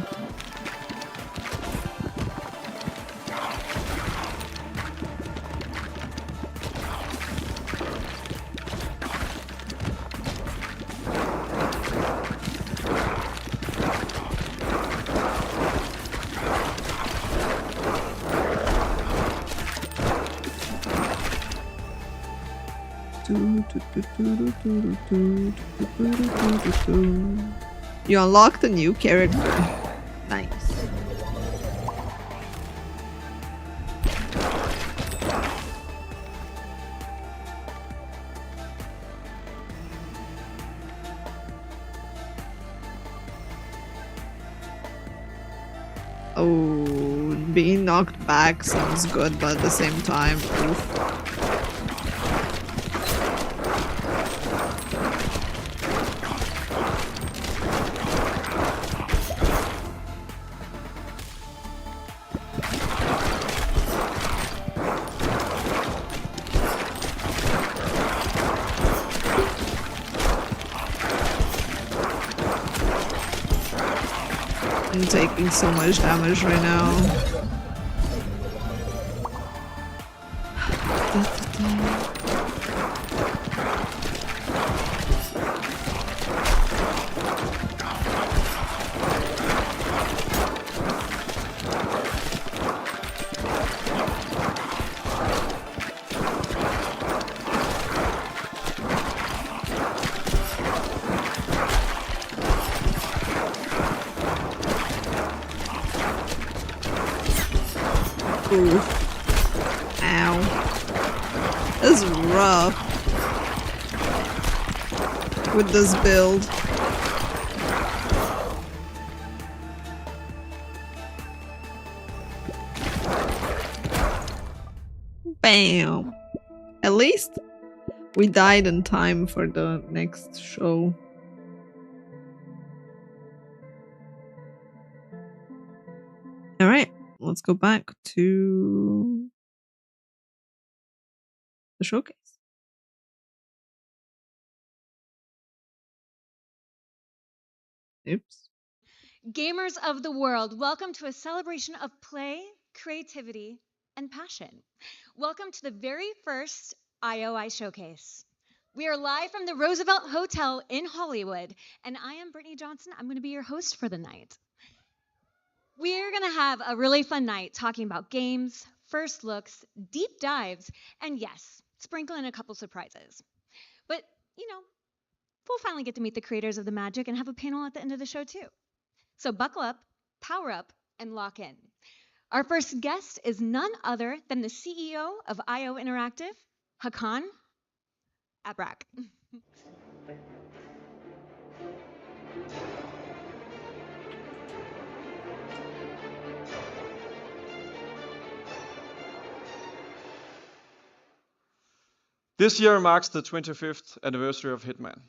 You unlocked a new character. Nice. Oh, being knocked back sounds good, but at the same time, oof. I'm taking so much damage right now. Ooh. Ow. This is rough. With this build. Bam! At least we died in time for the next show. Alright, let's go back to the showcase. Oops. Gamers of the world, welcome to a celebration of play, creativity, and passion. Welcome to the very first IOI Showcase. We are live from the Roosevelt Hotel in Hollywood, and I am Brittany Johnson. I'm going to be your host for the night. We're going to have a really fun night talking about games, first looks, deep dives, and yes, sprinkle in a couple surprises. But, you know, we'll finally get to meet the creators of the magic and have a panel at the end of the show too. So buckle up, power up, and lock in. Our first guest is none other than the CEO of IO Interactive, Hakan Abrak. This year marks the 25th anniversary of Hitman.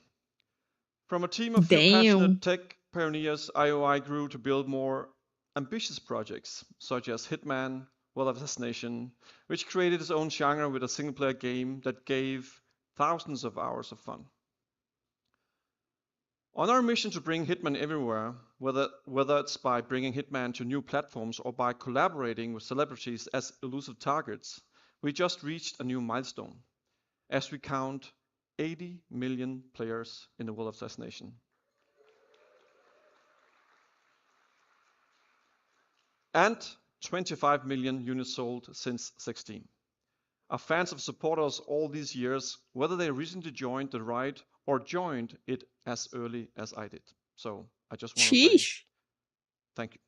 From a team of few passionate tech pioneers, IOI grew to build more ambitious projects, such as Hitman, World of Assassination, which created its own genre with a single-player game that gave thousands of hours of fun. On our mission to bring Hitman everywhere, whether it's by bringing Hitman to new platforms or by collaborating with celebrities as elusive targets, we just reached a new milestone, as we count 80 million players in the World of Assassination. And 25 million units sold since 2016. Our fans have supported us all these years, whether they recently joined the ride or joined it as early as I did. So I just want to say thank you.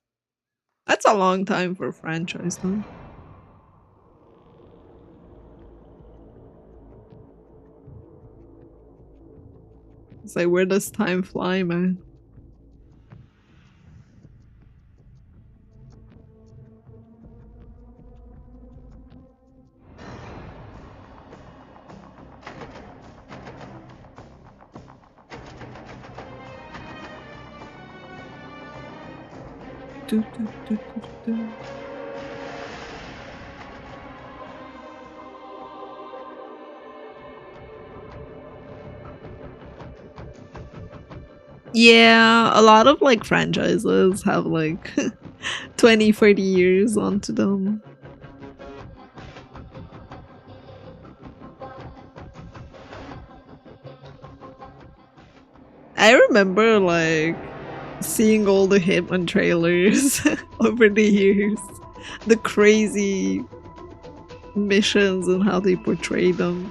That's a long time for a franchise, though. It's like, where does time fly, man? Yeah, a lot of like franchises have like 20, 30 years onto them. I remember like seeing all the Hitman trailers over the years, the crazy missions and how they portray them.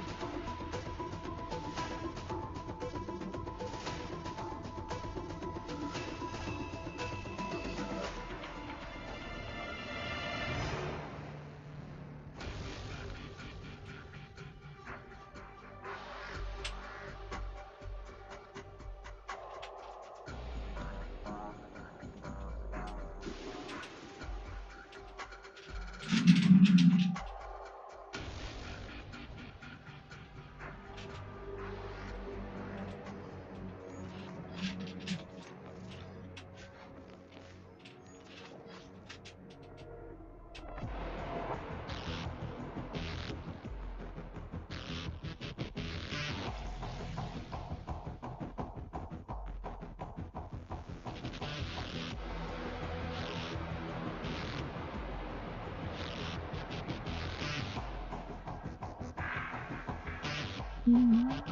Mm.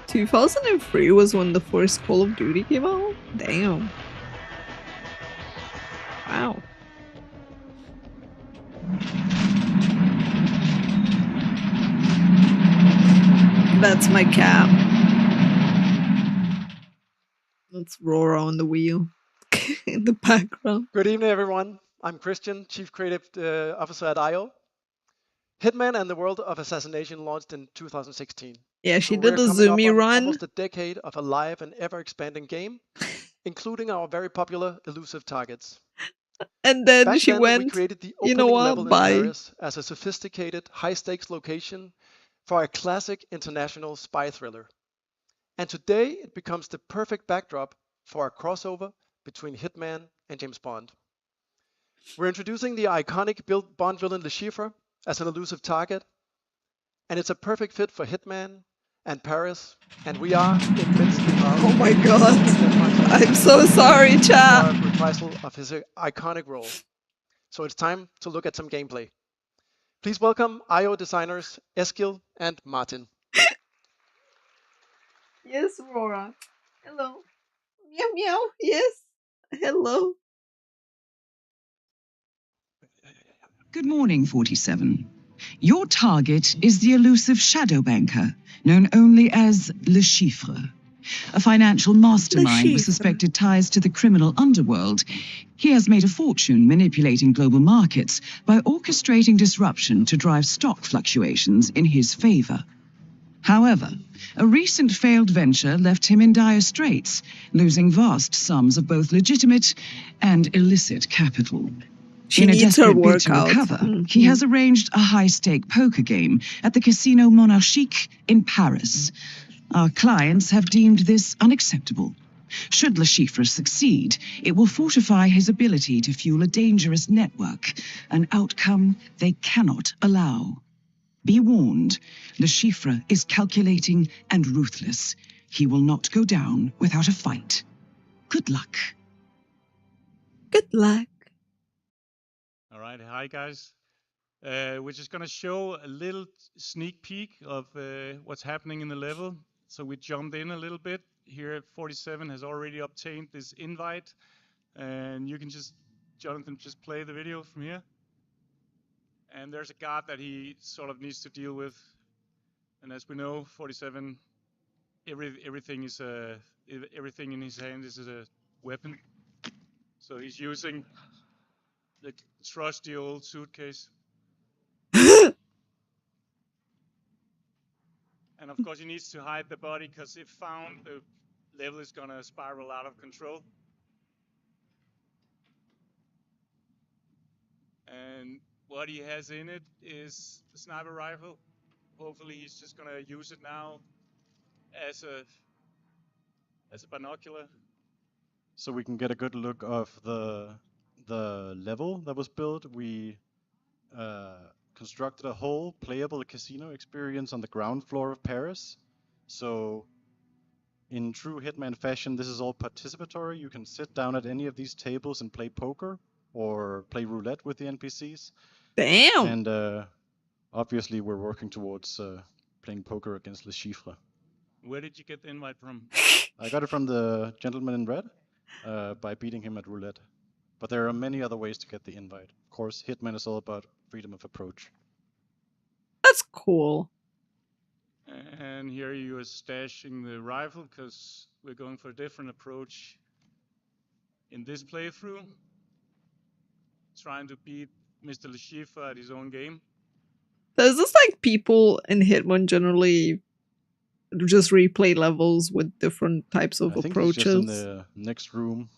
2003 was when the first Call of Duty came out? Damn. Wow. That's my cat. That's Rora on the wheel in the background. Good evening, everyone. I'm Christian, Chief Creative Officer at IO. Hitman and the World of Assassination launched in 2016. Yeah, she So did we're the coming up zoomy on run. almost a decade of a live and ever-expanding game, including our very popular elusive targets. And then Back she then, went, we created the you know opening what, level in bye. Paris as a sophisticated, high-stakes location for a classic international spy thriller. And today, it becomes the perfect backdrop for a crossover between Hitman and James Bond. We're introducing the iconic Bond villain Le Chiffre as an elusive target, and it's a perfect fit for Hitman and Paris, and we are immensely proud. Oh my god. I'm so sorry, chat. Reprisal of his iconic role. So it's time to look at some gameplay. Please welcome IO designers Eskil and Martin. Yes, Aurora. Hello. Meow meow. Yes. Hello. Good morning, 47. Your target is the elusive shadow banker, known only as Le Chiffre. A financial mastermind with suspected ties to the criminal underworld, he has made a fortune manipulating global markets by orchestrating disruption to drive stock fluctuations in his favor. However, a recent failed venture left him in dire straits, losing vast sums of both legitimate and illicit capital. She In a needs her desperate bid to workout. recover, he has arranged a high-stake poker game at the Casino Monarchique in Paris. Our clients have deemed this unacceptable. Should Le Chiffre succeed, it will fortify his ability to fuel a dangerous network, an outcome they cannot allow. Be warned, Le Chiffre is calculating and ruthless. He will not go down without a fight. Good luck. Good luck. All right, hi guys. We're just gonna show a little sneak peek of what's happening in the level. So we jumped in a little bit. Here at 47 has already obtained this invite, and you can just, Jonathan, just play the video from here. And there's a guard that he sort of needs to deal with. And as we know, 47, everything in his hand is a weapon. So he's using the trusty old suitcase. And of course he needs to hide the body, because if found, the level is gonna spiral out of control. And what he has in it is the sniper rifle. Hopefully he's just gonna use it now as a binocular. So we can get a good look of the level that was built. We constructed a whole playable casino experience on the ground floor of Paris. So in true Hitman fashion, this is all participatory. You can sit down at any of these tables and play poker or play roulette with the NPCs. Damn. And obviously we're working towards playing poker against Le Chiffre. Where did you get the invite from? I got it from the gentleman in red by beating him at roulette. But there are many other ways to get the invite. Of course, Hitman is all about freedom of approach. That's cool. And here you are stashing the rifle, because we're going for a different approach in this playthrough. Trying to beat Mr. Le Chiffre at his own game. So is this like people in Hitman generally just replay levels with different types of I think approaches? he's just in the next room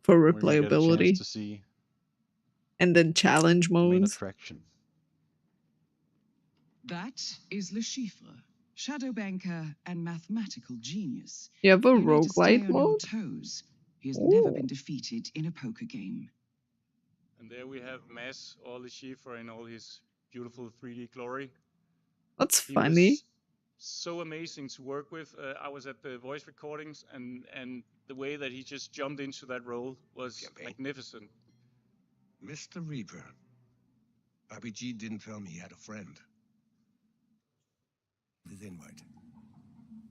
for where we get a replayability. chance to see And then challenge the main modes. attraction. That is Le Chiffre, shadow banker and mathematical genius. You have a You need to stay roguelite on your mode? toes. He has never Ooh. been defeated in a poker game. And there we have Mass, or Le Chiffre in all his beautiful 3D glory. That's He funny. was so amazing to work with. I was at the voice recordings, and the way that he just jumped into that role was magnificent. Mr. Reaper, RPG didn't tell me he had a friend. His invite.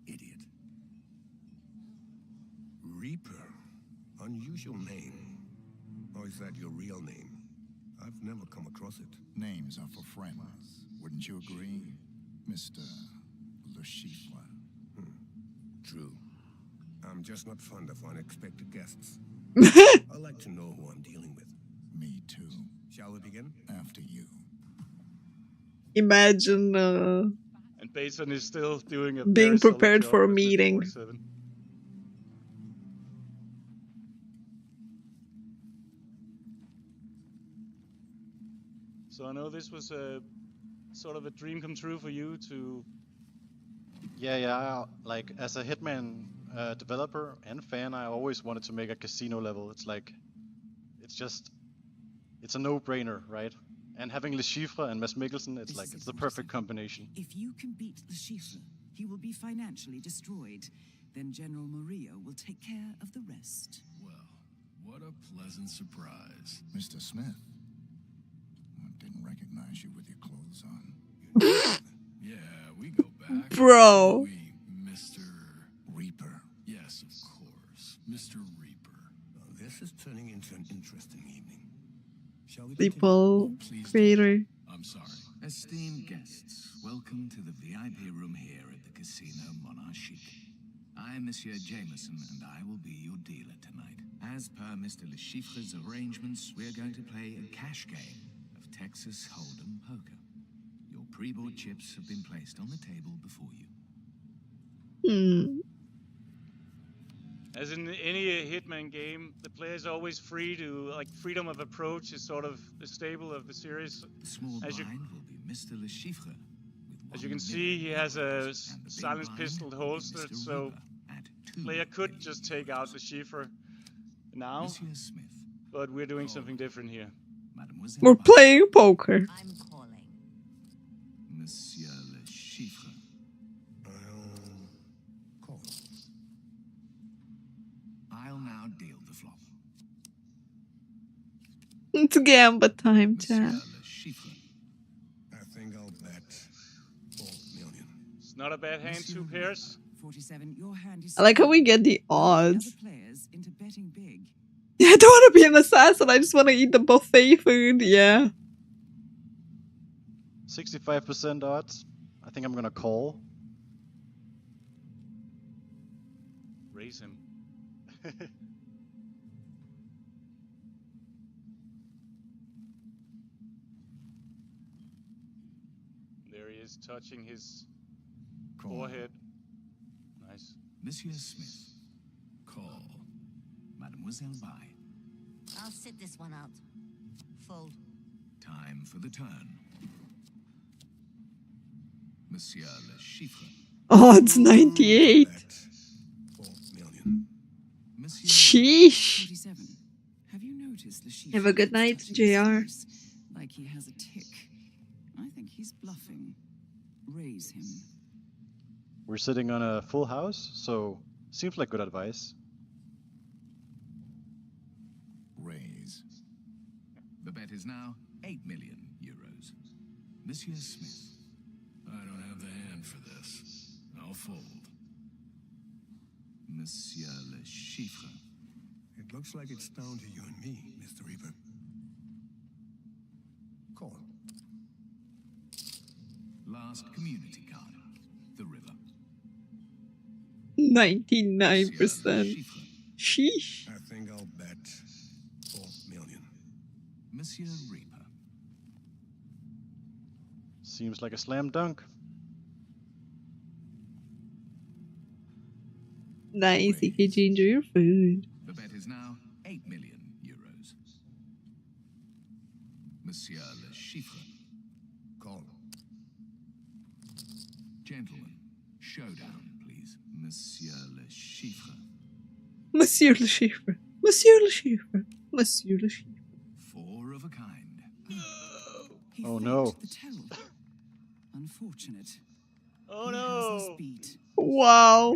Idiot. Reaper. Unusual name. Or is that your real name? I've never come across it. Names are for friends. Wouldn't you agree, Mr. Le Chiffre? True. I'm just not fond of unexpected guests. I like to know who I'm dealing with. Me too. Shall we begin? After you. Imagine And Bateson is still doing a being very solid prepared job for a as Mr. meeting. 47. So I know this was a sort of a dream come true for you to. Yeah. Like as a Hitman developer and fan, I always wanted to make a casino level. It's like, it's a no-brainer, right? And having Le Chiffre and Mads Mikkelsen, it's like it's the perfect combination. If you can beat Le Chiffre, he will be financially destroyed. Then General Murillo will take care of the rest. Well, what a pleasant surprise. Mr. Smith. I didn't recognize you with your clothes on. Yeah, we go back. Bro. Mr. Reaper. Yes, of course. Mr. Reaper. Well, this is turning into an interesting evening. Shall we People, creator. I'm sorry. Esteemed guests, welcome to the VIP room here at the Casino Monarchique. I'm Monsieur Jameson, and I will be your dealer tonight. As per Mr. Le Chiffre's arrangements, we're going to play a cash game of Texas Hold'em poker. Your pre-board chips have been placed on the table before you. As in any Hitman game, the player is always free to, like, freedom of approach is sort of the staple of the series. The small blind will be Mr. Le Chiffre. As you can see, he has a silenced pistol holstered, so the player could just take out Le Chiffre now, but we're doing something different here. We're playing poker. I'm calling. Monsieur Le Chiffre. Call. I'll now deal the flop. It's gambit time, chat. I think I'll bet 4 million. It's not a bad hand, 2 pairs. 47, your hand is I like how we get the odds. players into betting big. I don't want to be an assassin. I just want to eat the buffet food. Yeah. 65% odds. I think I'm gonna call. Raise him. There he is, touching his forehead. Nice. Monsieur Smith. Call. Mademoiselle By. I'll sit this one out. Fold. Time for the turn. Monsieur Le Chiffre. Oh, it's 98. 4 million. Sheesh. 47. Have you noticed Le Chiffre? Have a good night, JR. Like he has a tick. I think he's bluffing. Raise him. We're sitting on a full house, so seems like good advice. Raise. The bet is now 8 million euros. Monsieur Smith. I don't have the hand for this. I'll fold. Monsieur Le Chiffre. It looks like it's down to you and me, Mr. Reaper. Call. Last community card. The river. 99%. Sheesh. I think I'll bet 4 million. Monsieur Reaper. Seems like a slam dunk. Nice, EKG, enjoy your food. The bet is now 8 million euros. Monsieur Le Chiffre. Call. Gentlemen, showdown, please. Monsieur Le Chiffre. Monsieur Le Chiffre. Monsieur Le Chiffre. Monsieur Le Chiffre. 4 of a kind. Oh no. Unfortunate. Oh no. Wow.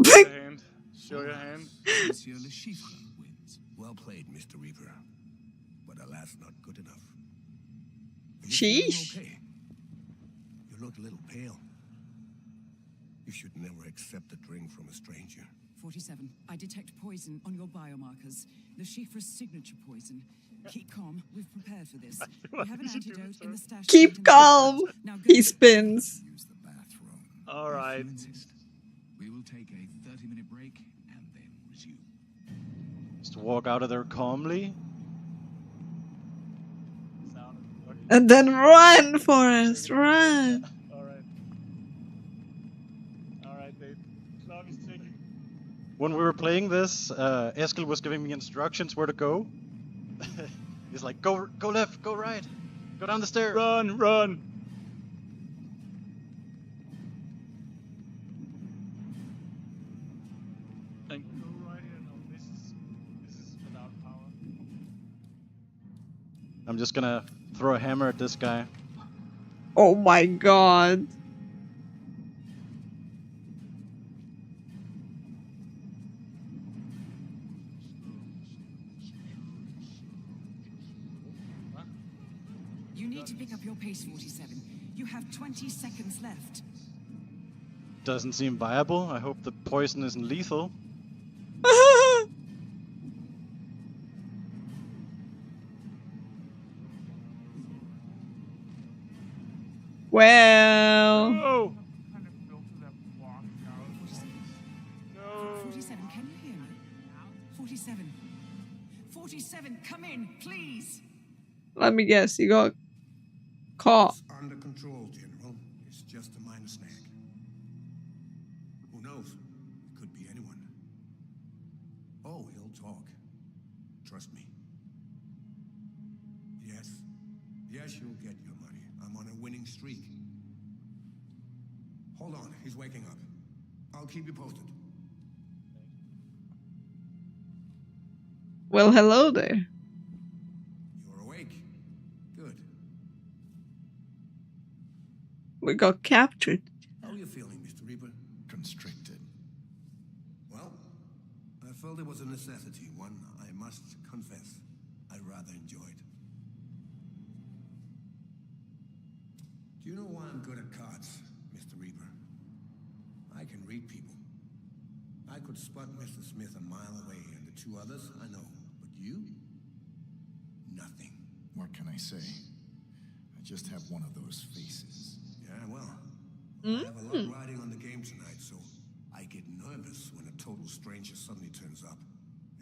Show your hand. Show your hand. Monsieur Le Chiffre wins. Well played, Mr. Reaper. But alas, not good enough. Are you Sheesh. feeling okay? You look a little pale. You should never accept a drink from a stranger. 47. I detect poison on your biomarkers. Le Chiffre's signature poison. Keep calm. We've prepared for this. We have an antidote in the stash. Keep calm. He spins. All right. We will take a 30-minute break and Just walk out of there calmly. And then run, Forrest, run. Alright, Dave. Clock is ticking. When we were playing this, Eskil was giving me instructions where to go. He's like, go left, go right, go down the stairs. Run! And go right here. No, this is without power. I'm just gonna throw a hammer at this guy. Oh my god. You need to pick up your pace, 47. You have 20 seconds left. Doesn't seem viable. I hope the poison isn't lethal. Well. No. 47, can you hear me? 47. 47, come in, please. Let me guess, you got caught. Under control, General. It's just a minor snag. Who knows? It could be anyone. Oh, he'll talk. Trust me. Yes, you'll get your money. I'm on a winning streak. Hold on, he's waking up. I'll keep you posted. Well, hello there. You're awake. Good. We got captured. How are you feeling, Mr. Reaper? Constricted. Well, I felt it was a necessity, one I must confess I rather enjoyed. Do you know why I'm good at cards, Mr. Reaper? I can read people. I could spot Mr. Smith a mile away, and the two others I know. But you? Nothing. What can I say? I just have one of those faces. Yeah, well, I have a lot riding on the game tonight, so I get nervous when a total stranger suddenly turns up,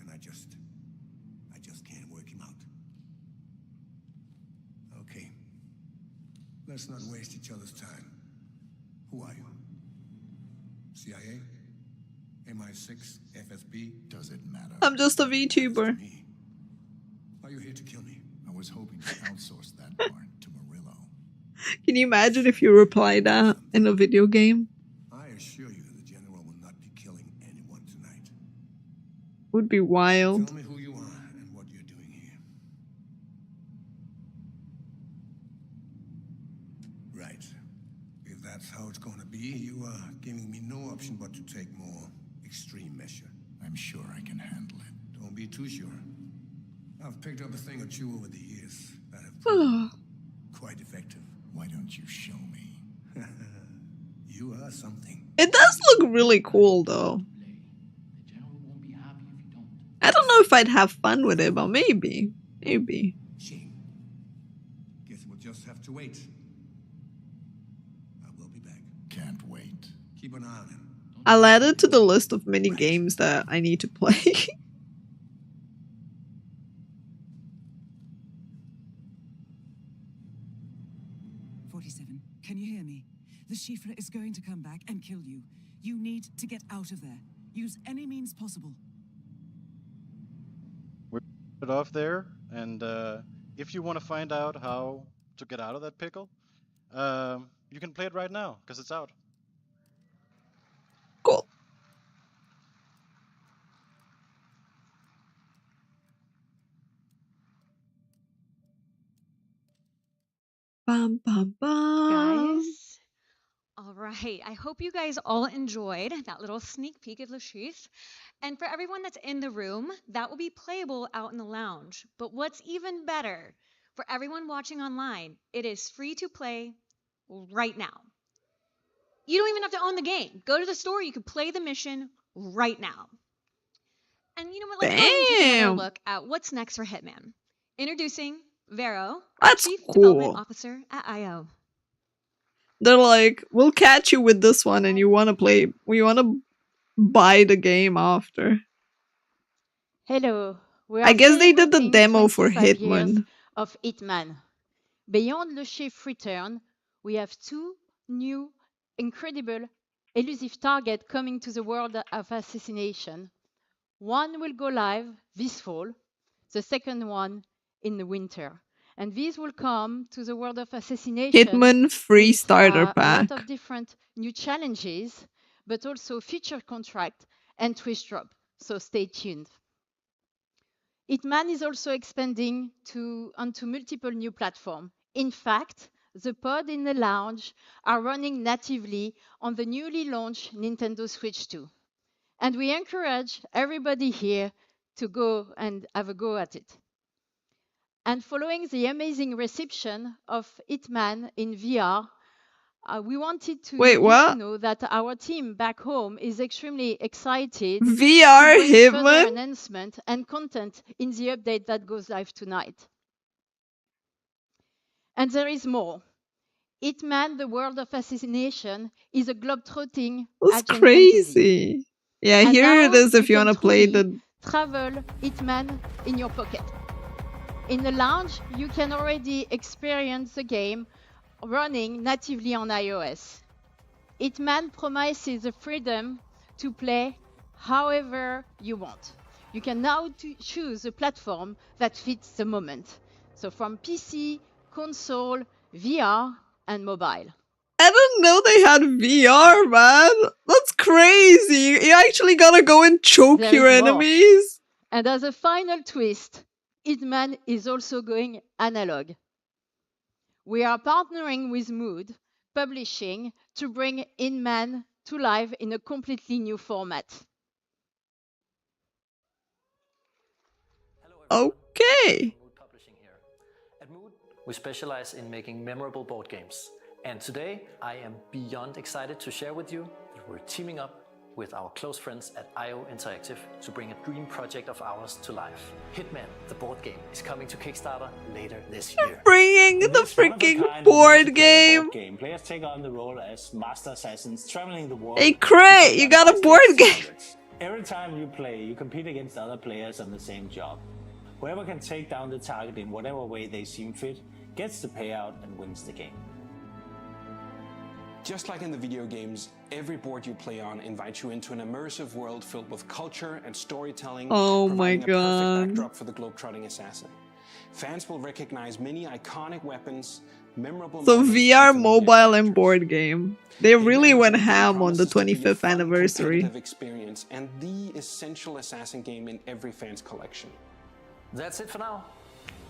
and I just can't work him out. Okay, let's not waste each other's time. Who are you? CIA? MI6? FSB? Does it matter? I'm just a VTuber. Are you here to kill me? I was hoping to outsource that part to Murillo. Can you imagine if you reply that in a video game? I assure you the General will not be killing anyone tonight. Would be wild. Tell me who you are and what you're doing here. Right. If that's how it's going to be, you are giving me no option but to take more extreme measure. I'm sure I can handle it. Don't be too sure. I've picked up a thing or two over the years that have proven quite effective. Why don't you show me? You are something. It does look really cool, though. I don't know if I'd have fun with it, but maybe. Maybe. Shame. Guess we'll just have to wait. I will be back. Can't wait. Keep an eye on him. I'll add it to the list of mini games that I need to play. 47, can you hear me? The Shifra is going to come back and kill you. You need to get out of there. Use any means possible. We're it off there, and if you want to find out how to get out of that pickle, you can play it right now, because it's out. Cool. Bum, bum, bum. Guys, all right. I hope you guys all enjoyed that little sneak peek of Le Chiffre. And for everyone that's in the room, that will be playable out in the lounge. But what's even better, for everyone watching online, it is free to play right now. You don't even have to own the game. Go to the store. You can play the mission right now. And you know what? Let's go ahead and take another look at what's next for Hitman. Introducing Vero, That's Chief cool. Development Officer at IO. They're like, we'll catch you with this one and you want to play, we want to buy the game after. Hello. We I are guess they did the celebrating demo for 25 years Hitman. of Hitman. Beyond Le Chiffre return, we have two new, incredible, elusive targets coming to the world of assassination. One will go live this fall, the second one in the winter. And these will come to the world of assassination Hitman free with starter a lot pack. of different new challenges, but also feature contract and twist drop. So stay tuned. Hitman is also expanding onto multiple new platforms. In fact, the pod in the lounge are running natively on the newly launched Nintendo Switch 2. And we encourage everybody here to go and have a go at it. And following the amazing reception of Hitman in VR, we wanted to Wait, you what? to know that our team back home is extremely excited VR to bring further Hitman? enhancement and content in the update that goes live tonight. And there is more. Hitman, the world of assassination, is a globe-trotting That's action fantasy. crazy. Yeah, And here it now is if you can want to play truly the... travel Hitman in your pocket. In the lounge, you can already experience the game running natively on iOS. Hitman promises the freedom to play however you want. You can now choose a platform that fits the moment. So from PC, console, VR, and mobile. I didn't know they had VR, man. That's crazy. You actually gotta go and choke There your is more. enemies. And as a final twist, Hitman is also going analog. We are partnering with Mood Publishing to bring Hitman to life in a completely new format. Okay. At Mood, we specialize in making memorable board games. And today, I am beyond excited to share with you that we're teaming up with our close friends at IO Interactive to bring a dream project of ours to life. Hitman, the board game, is coming to Kickstarter later this year. Bringing the freaking board game. Players take on the role as master assassins traveling the world. Hey, Cray, you got a board game. Every time you play, you compete against other players on the same job. Whoever can take down the target in whatever way they seem fit gets the payout and wins the game. Just like in the video games, every board you play on invites you into an immersive world filled with culture and storytelling, Oh my providing a perfect god. backdrop for the globe-trotting assassin. Fans will recognize many iconic weapons, memorable So moments, VR, mobile, and board game. They really went ham on the promises to be a 25th fun, anniversary. competitive experience and the essential assassin game in every fan's collection. That's it for now.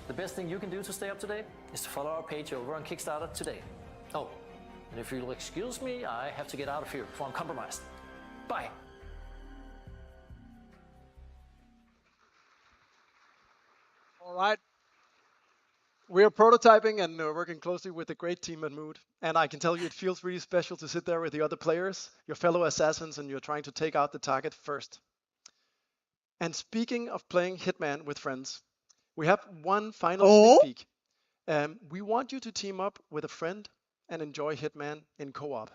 The best thing you can do to stay up to date is to follow our page over on Kickstarter today. Oh, and if you'll excuse me, I have to get out of here before I'm compromised. Bye. All right. We are prototyping and working closely with a great team at Mood. And I can tell you it feels really special to sit there with the other players, your fellow assassins, and you're trying to take out the target first. And speaking of playing Hitman with friends, we have one final sneak peek. We want you to team up with a friend and enjoy Hitman in co-op.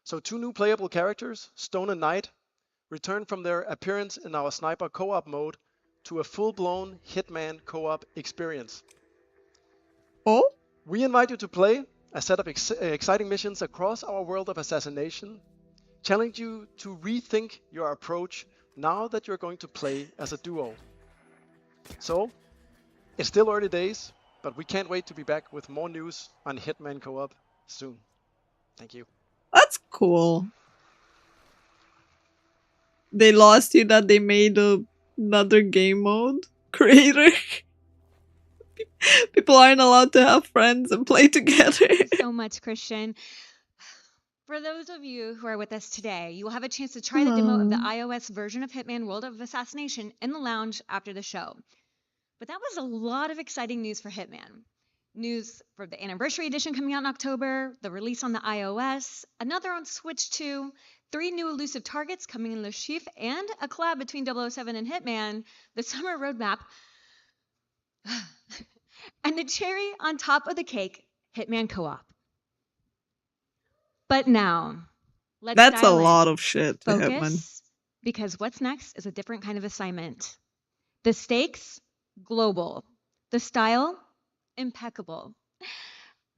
So 2 new playable characters, Stone and Knight, return from their appearance in our sniper co-op mode to a full-blown Hitman co-op experience. We invite you to play a set of exciting missions across our world of assassination, challenge you to rethink your approach now that you're going to play as a duo. So, it's still early days, but we can't wait to be back with more news on Hitman Co-op soon. Thank you. That's cool. They lost you that they made another game mode creator. People aren't allowed to have friends and play together. So much, Christian. For those of you who are with us today, you will have a chance to try the demo of the iOS version of Hitman World of Assassination in the lounge after the show. But that was a lot of exciting news for Hitman. News for the Anniversary Edition coming out in October, the release on the iOS, another on Switch 2, 3 new elusive targets coming in Le Chiffre, and a collab between 007 and Hitman, the summer roadmap, and the cherry on top of the cake, Hitman Co-op. But now, That's a lot of shit to Hitman. Because what's next is a different kind of assignment. The stakes, global. The style, impeccable.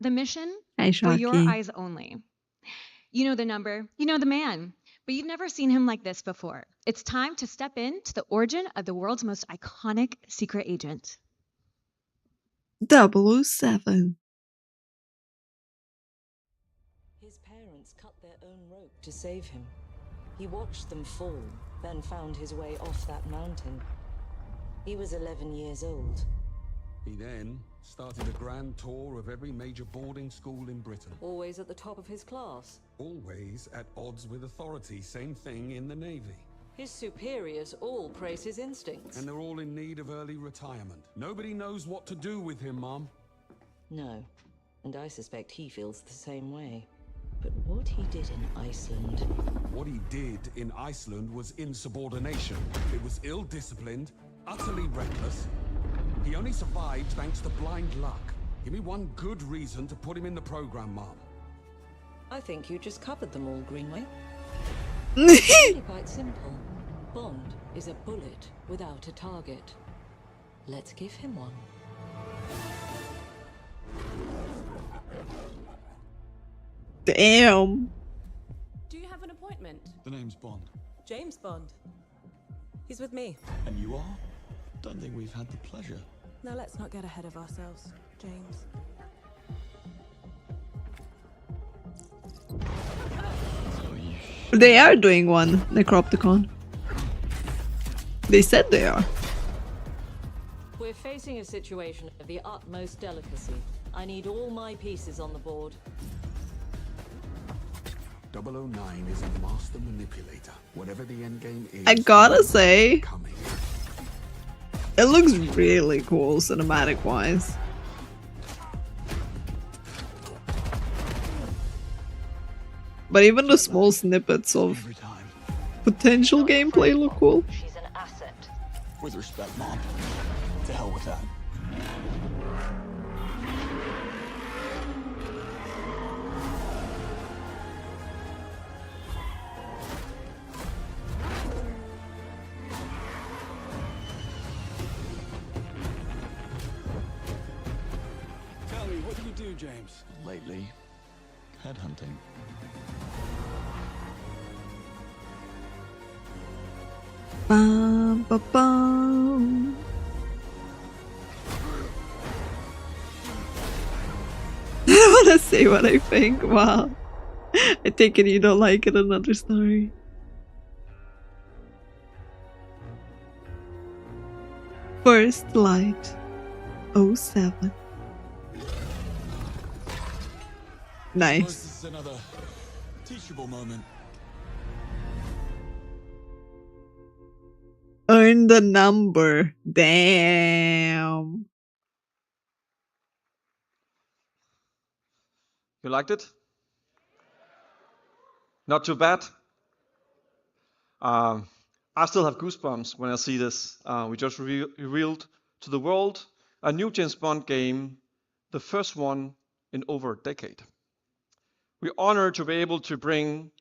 The mission, Hey, for your Sharky. eyes only. You know the number, you know the man, but you've never seen him like this before. It's time to step into the origin of the world's most iconic secret agent. 007. His parents cut their own rope to save him. He watched them fall, then found his way off that mountain. He was 11 years old. He then started a grand tour of every major boarding school in Britain. Always at the top of his class. Always at odds with authority. Same thing in the Navy. His superiors all praise his instincts. And they're all in need of early retirement. Nobody knows what to do with him, Mom. No, and I suspect he feels the same way. But what he did in Iceland... What he did in Iceland was insubordination. It was ill-disciplined, utterly reckless. He only survived thanks to blind luck. Give me one good reason to put him in the program, Mom. I think you just covered them all, Greenway. It's really quite simple. Bond is a bullet without a target. Let's give him one. Damn. Do you have an appointment? The name's Bond. James Bond. He's with me. And you are? Don't think we've had the pleasure. Now let's not get ahead of ourselves, James. They are doing one, Necropticon. They said they are. We're facing a situation of the utmost delicacy. I need all my pieces on the board. 009 is a master manipulator. Whatever the end game is... I gotta say, it looks really cool cinematic-wise. But even the small snippets of potential gameplay look cool. She's an asset. With respect, Mom. To hell with that. Tell me, what do you do, James? Lately, headhunting. Bum, ba, bum. I don't wanna say what I think. Wow. I take it you don't like it. Another story. First Light 07. Nice. This is another teachable moment. Earn the number. Damn. You liked it? Not too bad. I still have goosebumps when I see this. We just revealed to the world a new James Bond game, the first one in over a decade. We're honored to be able to bring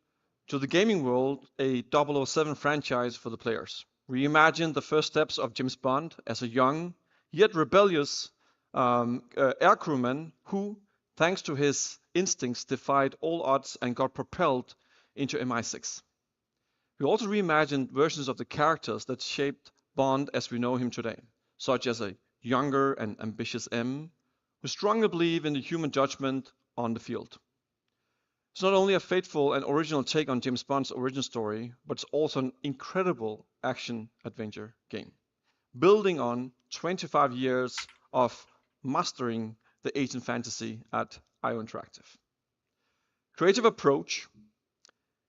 to the gaming world a 007 franchise for the players. Reimagine the first steps of James Bond as a young, yet rebellious air crewman who, thanks to his instincts, defied all odds and got propelled into MI6. We also reimagined versions of the characters that shaped Bond as we know him today, such as a younger and ambitious M, who strongly believe in the human judgment on the field. It's not only a faithful and original take on James Bond's origin story, but it's also an incredible action-adventure game, building on 25 years of mastering the agent fantasy at IO Interactive. Creative approach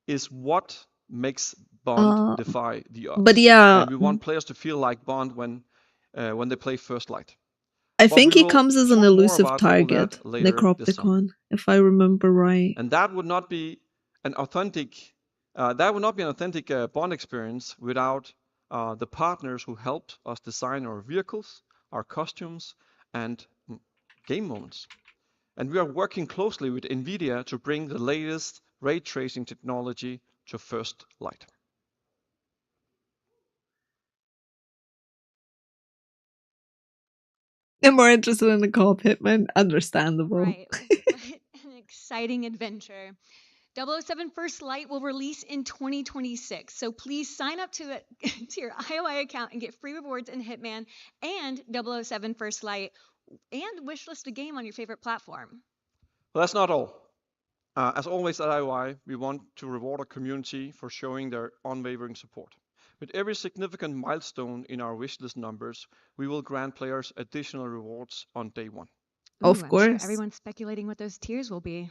is what makes Bond defy the odds. But yeah, and we want players to feel like Bond when they play First Light. I But think we he will comes as an talk more elusive about all that target, later this summer. Necropticon, if I remember right. And that would not be an authentic Bond experience without the partners who helped us design our vehicles, our costumes, and game moments. And we are working closely with NVIDIA to bring the latest ray tracing technology to First Light. I'm more interested in the co-op Hitman. Understandable. Right. An exciting adventure. 007 First Light will release in 2026. So please sign up to your IOI account and get free rewards in Hitman and 007 First Light and wishlist a game on your favorite platform. Well, that's not all. As always at IOI, we want to reward our community for showing their unwavering support. With every significant milestone in our wishlist numbers, we will grant players additional rewards on day one. Of I'm course. sure everyone's speculating what those tiers will be.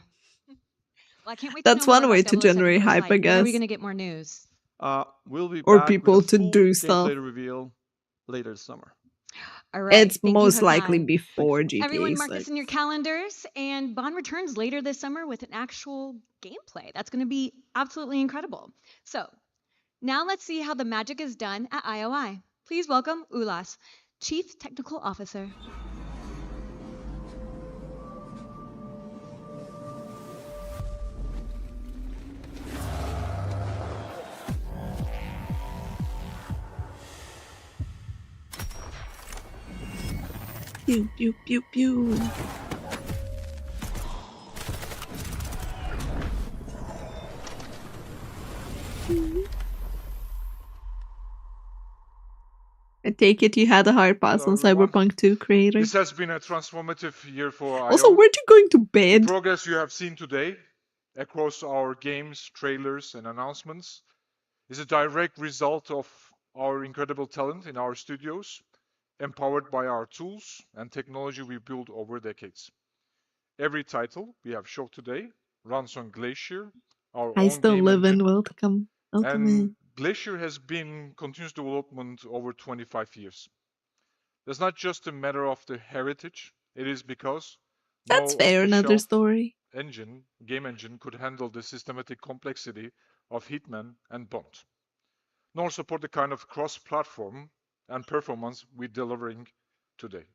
Well, I can't wait That's to know more one way about to 007 generate First hype, Light. I When are we guess. going to get more news? We'll be Or back people with a to full do stuff. gameplay reveal later this summer. All right. It's Thank you, most likely Hakan. before GTA Everyone mark 6. this in your calendars, and Bond returns later this summer with an actual gameplay. That's going to be absolutely incredible. So, now let's see how the magic is done at IOI. Please welcome Ulas, Chief Technical Officer. Pew, pew, pew, pew. I take it you had a hard pass on Cyberpunk 2, creator. This has been a transformative year for IO. Also, weren't you going to bed? The progress you have seen today across our games, trailers, and announcements is a direct result of our incredible talent in our studios, empowered by our tools and technology we built over decades. Every title we have showed today runs on Glacier, our I own still game live engine, in welcome. Welcome and in. Glacier has been continuous development over 25 years. That's not just a matter of the heritage, it is because That's no fair, another off-the-shelf story. game engine could handle the systematic complexity of Hitman and Bond, nor support the kind of cross-platform and performance we're delivering today.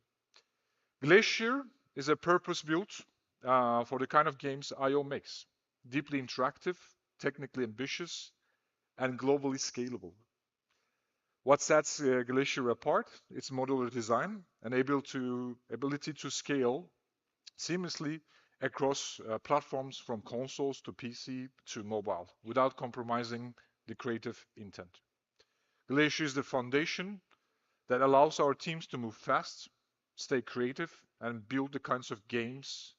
Glacier is a purpose-built for the kind of games IO makes. Deeply interactive, technically ambitious, and globally scalable. What sets Glacier apart? Its modular design and ability to scale seamlessly across platforms from consoles to PC to mobile without compromising the creative intent. Glacier is the foundation that allows our teams to move fast, stay creative, and build the kinds of games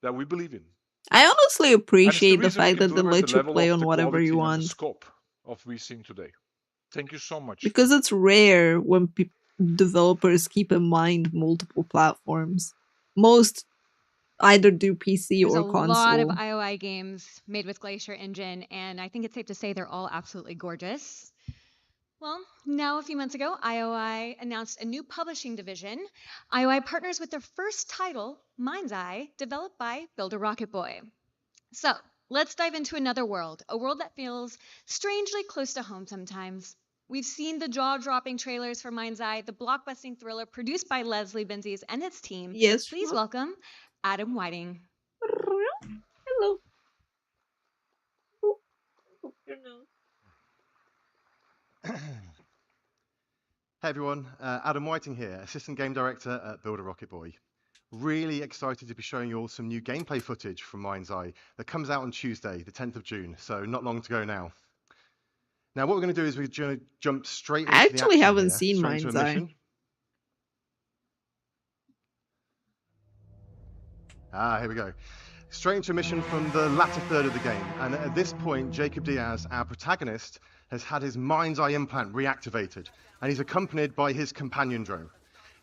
that we believe in. I honestly And it's the appreciate the reason we fact can that they deliver the let you level play of on the whatever you quality and the want. scope of we seen today. Thank you so much. Because it's rare when developers keep in mind multiple platforms. Most either do PC There's or a lot of console. IOI games made with Glacier Engine, and I think it's safe to say they're all absolutely gorgeous. Well, now a few months ago, IOI announced a new publishing division. IOI partners with their first title, Mind's Eye, developed by Builder Rocket Boy. So, let's dive into another world, a world that feels strangely close to home sometimes. We've seen the jaw-dropping trailers for Mind's Eye, the blockbusting thriller produced by Leslie Benzies and its team. Yes. Please welcome Adam Whiting. Hello. Hey everyone, Adam Whiting here, Assistant Game Director at Builder Rocket Boy. Really excited to be showing you all some new gameplay footage from Mind's Eye that comes out on Tuesday, the 10th of June, so not long to go now. Now what we're going to do is we're going to jump straight into I the actually action haven't here, seen straight into Mind's a Eye. mission. Here we go. Straight into a mission from the latter third of the game, and at this point Jacob Diaz, our protagonist, has had his Mind's Eye implant reactivated, and he's accompanied by his companion drone.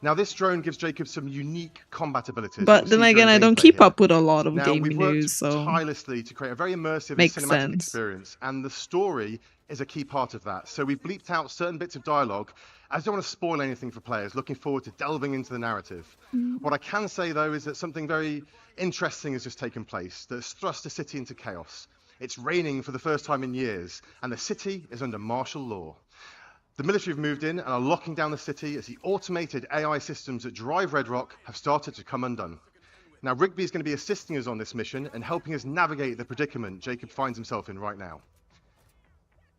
Now this drone gives Jacob some unique combat abilities. But then again, I don't keep up with a lot of Now, gaming we've worked news, so tirelessly to create a very immersive makes and cinematic sense. experience, and the story is a key part of that. So we've bleeped out certain bits of dialogue. I don't want to spoil anything for players. Looking forward to delving into the narrative. What I can say, though, is that something very interesting has just taken place that's thrust the city into chaos. It's raining for the first time in years, and the city is under martial law. The military have moved in and are locking down the city as the automated AI systems that drive Red Rock have started to come undone. Now, Rigby is going to be assisting us on this mission and helping us navigate the predicament Jacob finds himself in right now.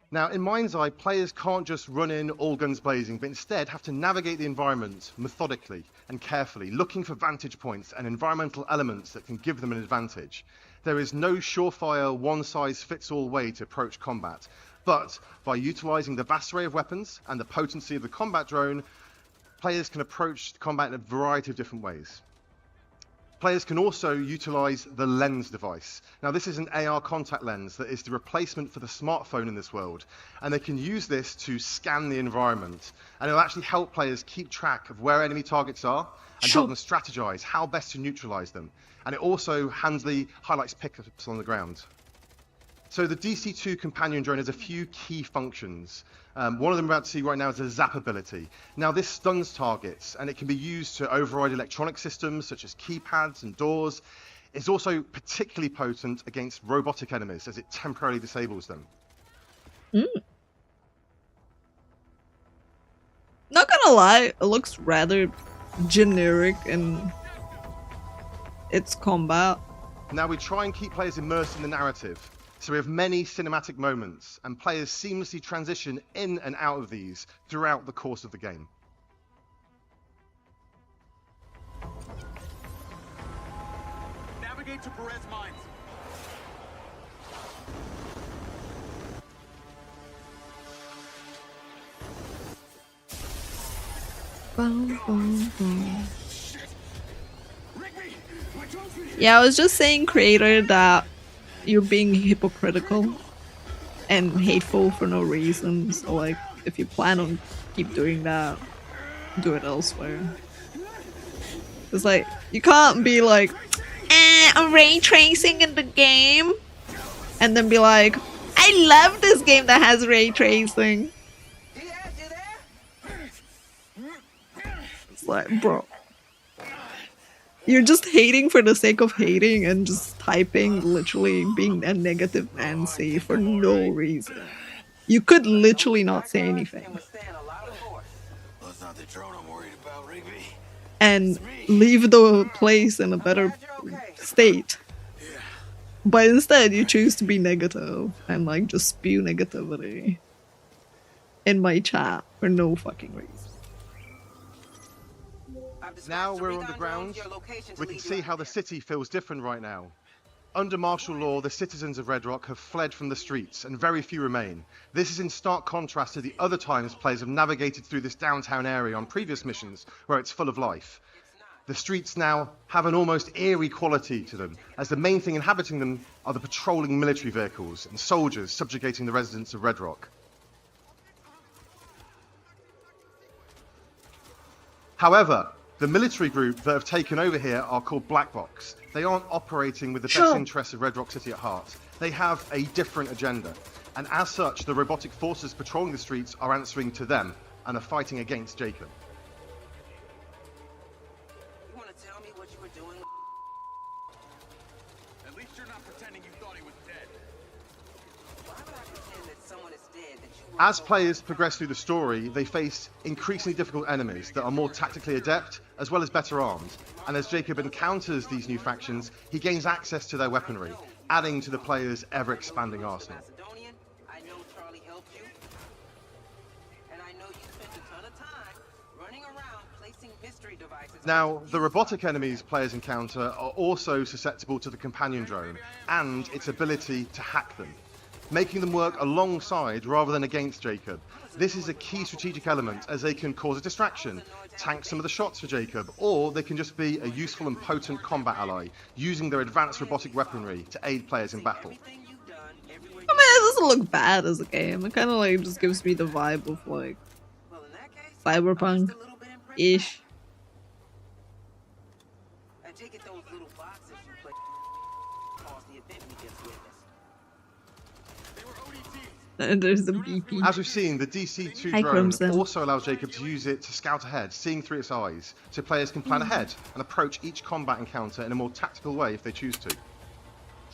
Now, in Mind's Eye, players can't just run in all guns blazing, but instead have to navigate the environment methodically and carefully, looking for vantage points and environmental elements that can give them an advantage. There is no surefire, one-size-fits-all way to approach combat, but by utilizing the vast array of weapons and the potency of the combat drone, players can approach combat in a variety of different ways. Players can also utilize the lens device. Now, this is an AR contact lens that is the replacement for the smartphone in this world, and they can use this to scan the environment, and it'll actually help players keep track of where enemy targets are and help them strategize how best to neutralize them. And it also handily highlights pickups on the ground. So the DC-2 companion drone has a few key functions. One of them we're about to see right now is a zap ability. Now this stuns targets, and it can be used to override electronic systems such as keypads and doors. It's also particularly potent against robotic enemies as it temporarily disables them. Not gonna lie, it looks rather generic in its combat. Now we try and keep players immersed in the narrative. So we have many cinematic moments, and players seamlessly transition in and out of these throughout the course of the game. Navigate to Perez Mines. Boom, boom, boom. Yeah, I was just saying, creator, that you're being hypocritical and hateful for no reason. So like, if you plan on keep doing that, do it elsewhere. It's like, you can't be like, I'm ray tracing in the game, and then be like, I love this game that has ray tracing. It's like, bro, you're just hating for the sake of hating and just typing, literally being a negative Nancy for no reason. You could literally not say anything. And leave the place in a better state. But instead, you choose to be negative and like just spew negativity in my chat for no fucking reason. Now we're on the ground, we can see how the city feels different right now. Under martial law, the citizens of Red Rock have fled from the streets, and very few remain. This is in stark contrast to the other times players have navigated through this downtown area on previous missions, where it's full of life. The streets now have an almost eerie quality to them, as the main thing inhabiting them are the patrolling military vehicles and soldiers subjugating the residents of Red Rock. However, the military group that have taken over here are called Black Box. They aren't operating with the best interests of Red Rock City at heart. They have a different agenda. And as such, the robotic forces patrolling the streets are answering to them and are fighting against Jacob. You want to tell me what you were doing? At least you're not pretending you thought he was dead. Why would I pretend that someone is dead that you were... As players progress through the story, they face increasingly difficult enemies that are more tactically adept, as well as better armed. And as Jacob encounters these new factions, he gains access to their weaponry, adding to the player's ever-expanding arsenal. I know Charlie helped you. And I know you spent a ton of time running around placing mystery devices. Now, the robotic enemies players encounter are also susceptible to the companion drone and its ability to hack them, making them work alongside rather than against Jacob. This is a key strategic element, as they can cause a distraction, tank some of the shots for Jacob, or they can just be a useful and potent combat ally, using their advanced robotic weaponry to aid players in battle. I mean, it doesn't look bad as a game. It kind of like just gives me the vibe of like cyberpunk-ish. I take it those little boxes you play caused the event we just witnessed. And there's the BP. As we've seen, the DC-2 Hi, drone Crimson. also allows Jacob to use it to scout ahead, seeing through its eyes, so players can plan ahead and approach each combat encounter in a more tactical way if they choose to.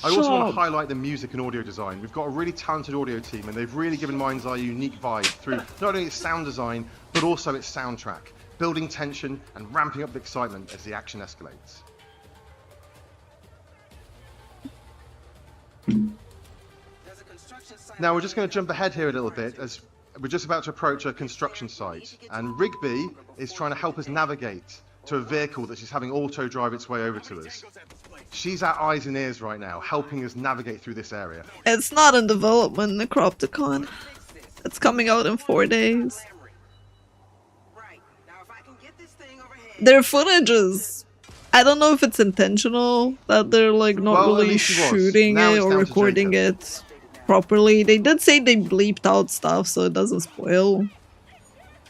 I also want to highlight the music and audio design. We've got a really talented audio team, and they've really given Mind's Eye a unique vibe through not only its sound design, but also its soundtrack, building tension and ramping up the excitement as the action escalates. Now we're just going to jump ahead here a little bit as we're just about to approach a construction site, and Rigby is trying to help us navigate to a vehicle that she's having auto drive its way over to us. She's our eyes and ears right now, helping us navigate through this area. It's not in development, Necropticon. It's coming out in 4 days. Their footage is... I don't know if it's intentional that they're like not really shooting it or recording it properly. They did say they bleeped out stuff so it doesn't spoil.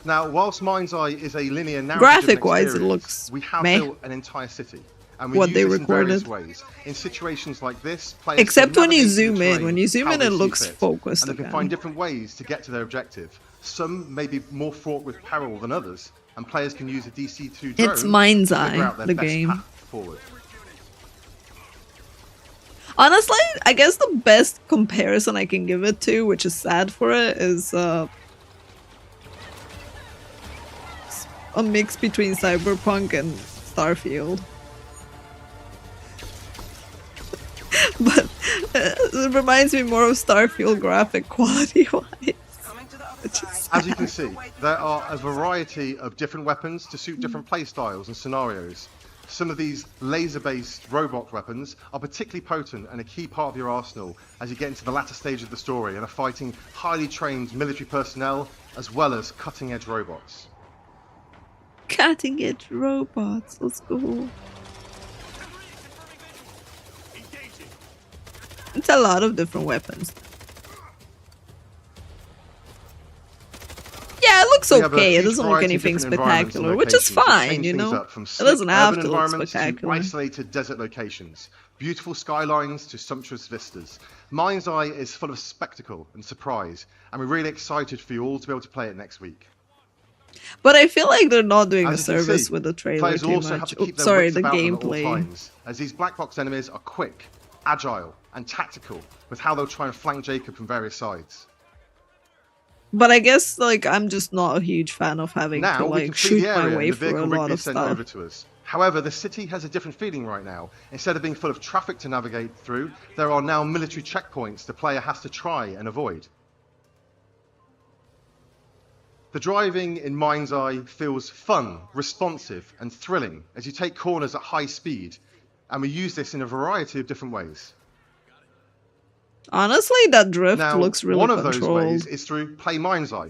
Now, whilst Mind's Eye is a linear narrative graphic-wise, it looks we have meh. built an entire city, and we What use they this in various recorded. ways. In situations like this, players Except can when you navigate zoom the in. terrain When you zoom how in, they it see looks fit, focused and they can again. find different ways to get to their objective. Some may be more fraught with peril than others, and players can use a DC-2 drone It's Mind's to figure Eye, out their the best game. path forward. Honestly, I guess the best comparison I can give it to, which is sad for it, is a mix between Cyberpunk and Starfield. But it reminds me more of Starfield graphic quality-wise. As you can see, there are a variety of different weapons to suit different playstyles and scenarios. Some of these laser-based robot weapons are particularly potent and a key part of your arsenal as you get into the latter stage of the story and are fighting highly trained military personnel as well as cutting-edge robots. Cutting-edge robots, let's go. It's a lot of different weapons. Yeah, it looks okay. It doesn't look anything spectacular, which is fine, you know? It doesn't have to look spectacular. To isolated desert locations, beautiful skylines to sumptuous vistas. Mind's Eye is full of spectacle and surprise, and we're really excited for you all to be able to play it next week. But I feel like they're not doing a As you can service see, with the trailer players too also have much. to keep their Sorry, wits the about them at all gameplay. times, as these black box enemies are quick, agile, and tactical with how they'll try and flank Jacob from various sides. But I guess like I'm just not a huge fan of having Now to we can like flee shoot the my area way and the through a vehicle lot Rigby of sent stuff. over to us. However, the city has a different feeling right now. Instead of being full of traffic to navigate through, there are now military checkpoints the player has to try and avoid. The driving in Mind's Eye feels fun, responsive, and thrilling as you take corners at high speed, and we use this in a variety of different ways. Honestly, that drift Now, looks really one of controlled. those ways is through Play Mind's Eye.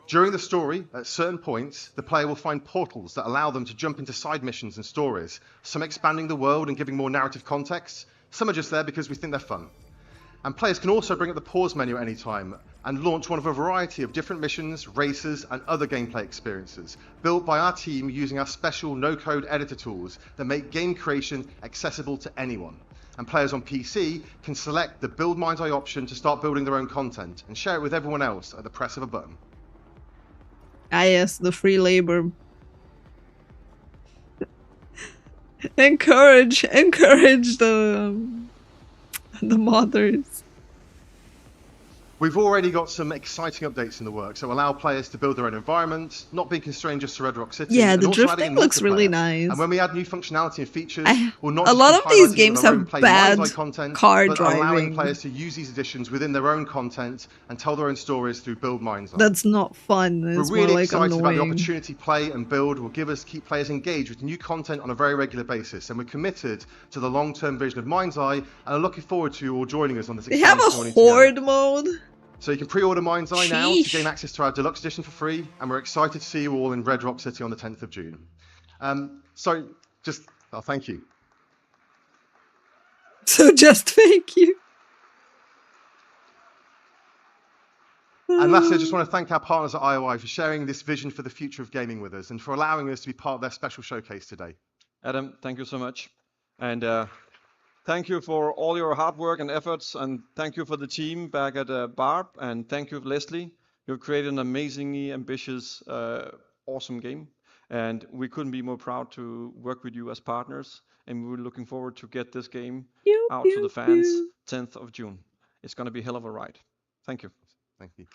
During the story, at certain points, the player will find portals that allow them to jump into side missions and stories, some expanding the world and giving more narrative context, some are just there because we think they're fun. And players can also bring up the pause menu at any time and launch one of a variety of different missions, races, and other gameplay experiences, built by our team using our special no-code editor tools that make game creation accessible to anyone. And players on PC can select the Build Mind's Eye option to start building their own content and share it with everyone else at the press of a button. Ah yes, the free labor. encourage the modders. We've already got some exciting updates in the works that will allow players to build their own environment, not being constrained just to Red Rock City. Yeah, and the also adding drifting in looks really multiplayer. nice. And when we add new functionality and features, we'll not a just lot be of these highlighting games our own have Play bad Mind's Eye content, car but allowing driving. players to use these additions within their own content and tell their own stories through Build Mind's Eye. That's not fun. It's We're really more like excited about the annoying. opportunity Play and Build will give us keep players engaged with new content on a very regular basis, and we're committed to the long-term vision of Mind's Eye and are looking forward to you all joining us on this They exciting have a journey horde mode. So you can pre-order Mind's Eye now to Sheesh. gain access to our deluxe edition for free, and we're excited to see you all in Red Rock City on the 10th of June. Thank you. So just thank you. And lastly, I just want to thank our partners at IOI for sharing this vision for the future of gaming with us and for allowing us to be part of their special showcase today. Adam, thank you so much. And thank you for all your hard work and efforts. And thank you for the team back at Barb. And thank you, Leslie. You've created an amazingly ambitious, awesome game. And we couldn't be more proud to work with you as partners. And we're looking forward to get this game out to the fans 10th of June. It's going to be a hell of a ride. Thank you. Thank you.